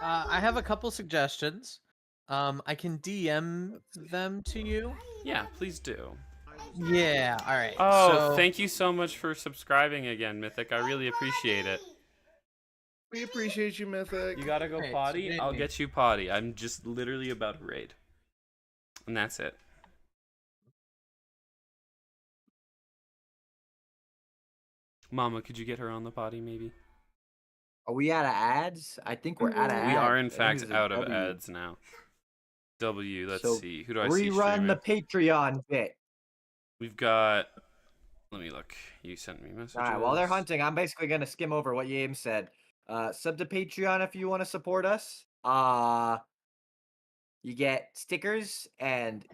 Speaker 7: I have a couple suggestions. I can DM them to you.
Speaker 1: Yeah, please do.
Speaker 7: Yeah, all right.
Speaker 1: Oh,
Speaker 7: so...
Speaker 1: thank you so much for subscribing again, Mythic. I really appreciate it.
Speaker 2: We appreciate you, Mythic.
Speaker 1: You gotta go
Speaker 7: Hey,
Speaker 1: potty?
Speaker 7: so
Speaker 1: I'll
Speaker 7: maybe-
Speaker 1: get you potty. I'm just literally about to raid. And that's it. Mama, could you get her on the potty, maybe?
Speaker 9: Are we out of ads? I think we're out of ads.
Speaker 1: We are, in
Speaker 9: I think
Speaker 1: fact,
Speaker 9: this is a
Speaker 1: out of
Speaker 9: W.
Speaker 1: ads now. Let's
Speaker 9: So,
Speaker 1: see. Who do I see
Speaker 9: Rerun
Speaker 1: streaming?
Speaker 9: the Patreon bit.
Speaker 1: We've got... Let me look. You sent me messages.
Speaker 9: All right, while they're hunting, I'm basically going to skim over what Yame said. Sub to Patreon if you want to support us. you get stickers and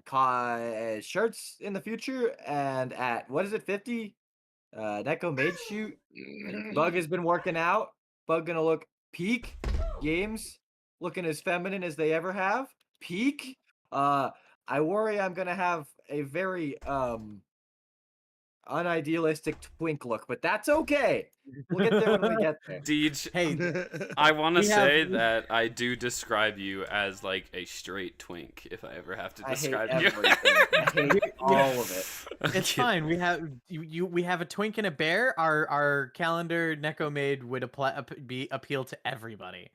Speaker 9: shirts in the future. And at what is it, 50? Neko Mage Shoot. Bug has been working out. Bug gonna look peak. Games looking as feminine as they ever have. Peak. I worry I'm gonna have a very unidealistic twink look, but that's okay. We'll get there when we get there.
Speaker 1: Deej,
Speaker 7: Hey,
Speaker 1: I want to
Speaker 7: we have-
Speaker 1: say that I do describe you as like a straight twink if I ever have to
Speaker 9: I hate
Speaker 1: describe
Speaker 9: everything.
Speaker 1: you.
Speaker 9: I hate all of it.
Speaker 7: It's fine. We have we have a twink and a bear. Our calendar Neko made would appeal to everybody.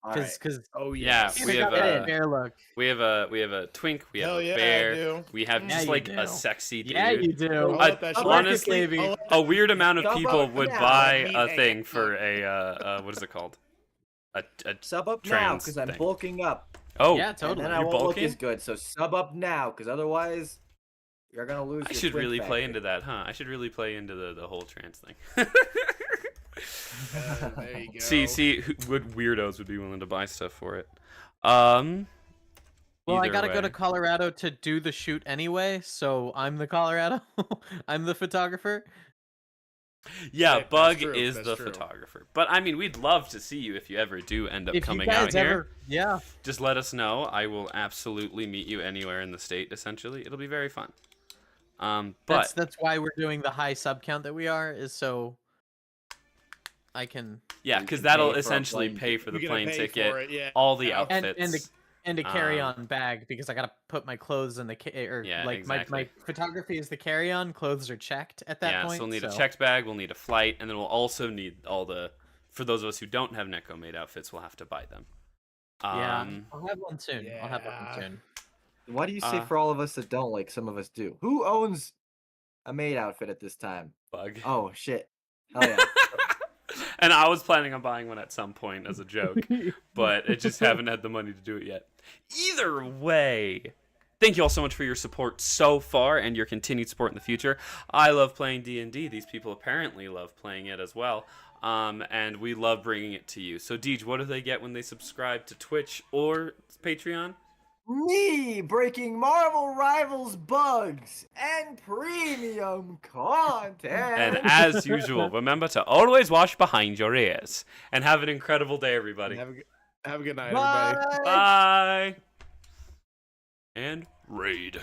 Speaker 9: All right.
Speaker 7: Because
Speaker 2: Oh
Speaker 1: Yeah,
Speaker 2: yes.
Speaker 1: we have
Speaker 7: bear look.
Speaker 1: we have a twink, we have
Speaker 2: Hell
Speaker 1: a
Speaker 2: yeah, I
Speaker 1: bear,
Speaker 2: do.
Speaker 1: we have
Speaker 7: Yeah,
Speaker 1: just
Speaker 7: you
Speaker 1: like
Speaker 7: do.
Speaker 1: a sexy dude.
Speaker 7: Yeah, you do.
Speaker 2: I'll
Speaker 1: I-
Speaker 2: let that shit-
Speaker 1: honestly,
Speaker 7: baby.
Speaker 2: I'll let-
Speaker 1: A weird amount of
Speaker 9: Sub
Speaker 1: people
Speaker 9: up
Speaker 1: would
Speaker 9: now.
Speaker 1: buy
Speaker 2: Me
Speaker 1: a
Speaker 2: hang
Speaker 1: thing
Speaker 2: it
Speaker 1: for a what is it called? A
Speaker 9: Sub up now
Speaker 1: trans
Speaker 9: because I'm
Speaker 1: thing.
Speaker 9: bulking up.
Speaker 1: oh
Speaker 7: Yeah,
Speaker 9: And
Speaker 7: totally.
Speaker 9: then I
Speaker 1: You're
Speaker 9: won't look
Speaker 1: bulking?
Speaker 9: as good. So sub up now because otherwise you're gonna lose.
Speaker 1: I
Speaker 9: your
Speaker 1: should
Speaker 9: twink
Speaker 1: really play
Speaker 9: factor.
Speaker 1: into that, huh? I should really play into the whole trans thing.
Speaker 2: There you go.
Speaker 1: See, what weirdos would be willing to buy stuff for it?
Speaker 7: Well, I
Speaker 1: either
Speaker 7: gotta go to
Speaker 1: way.
Speaker 7: Colorado to do the shoot anyway, so I'm the Colorado. I'm the photographer.
Speaker 1: Yeah,
Speaker 2: Right, that's
Speaker 1: Bug
Speaker 2: true,
Speaker 1: is
Speaker 2: that's
Speaker 1: the
Speaker 2: true.
Speaker 1: photographer. But I mean, we'd love to see you if you ever do end up
Speaker 7: If you
Speaker 1: coming
Speaker 7: guys
Speaker 1: out here.
Speaker 7: ever, yeah,
Speaker 1: Just let us know. I will absolutely meet you anywhere in the state. Essentially, it'll be very fun. But
Speaker 7: that's why we're doing the high sub count that we are, is so I can
Speaker 1: yeah,
Speaker 9: You
Speaker 1: because
Speaker 9: can
Speaker 1: that'll
Speaker 9: pay for a
Speaker 1: essentially
Speaker 9: plane
Speaker 1: pay for the
Speaker 2: You're gonna
Speaker 1: plane
Speaker 2: pay
Speaker 1: ticket,
Speaker 2: for it, yeah.
Speaker 1: all the
Speaker 2: Yeah.
Speaker 1: outfits.
Speaker 7: and a carry-on bag because I gotta put my clothes in the
Speaker 1: Yeah,
Speaker 7: like
Speaker 1: exactly.
Speaker 7: my photography is the carry-on. Clothes are checked at that
Speaker 1: Yeah,
Speaker 7: point.
Speaker 1: so we'll need a
Speaker 7: so-
Speaker 1: checked bag, we'll need a flight, and then we'll also need all the. For those of us who don't have Neko made outfits, we'll have to buy them.
Speaker 7: Yeah, I'll have one soon. I'll have one
Speaker 2: yeah.
Speaker 7: soon.
Speaker 9: Why do you say
Speaker 1: Uh,
Speaker 9: for all of us that don't, like some of us do? Who owns a maid outfit at this time?
Speaker 1: Bug.
Speaker 9: Oh shit! Oh yeah.
Speaker 1: And I was planning on buying one at some point as a joke, but I just haven't had the money to do it yet. Either way, thank you all so much for your support so far and your continued support in the future. I love playing D&D. These people apparently love playing it as well. And we love bringing it to you. So, Deej, what do they get when they subscribe to Twitch or Patreon?
Speaker 9: Me breaking Marvel Rivals bugs and premium content.
Speaker 1: And as usual, remember to always wash behind your ears. And have an incredible day, everybody.
Speaker 2: Have a good night,
Speaker 9: Bye.
Speaker 2: everybody.
Speaker 1: Bye. And
Speaker 3: Raid.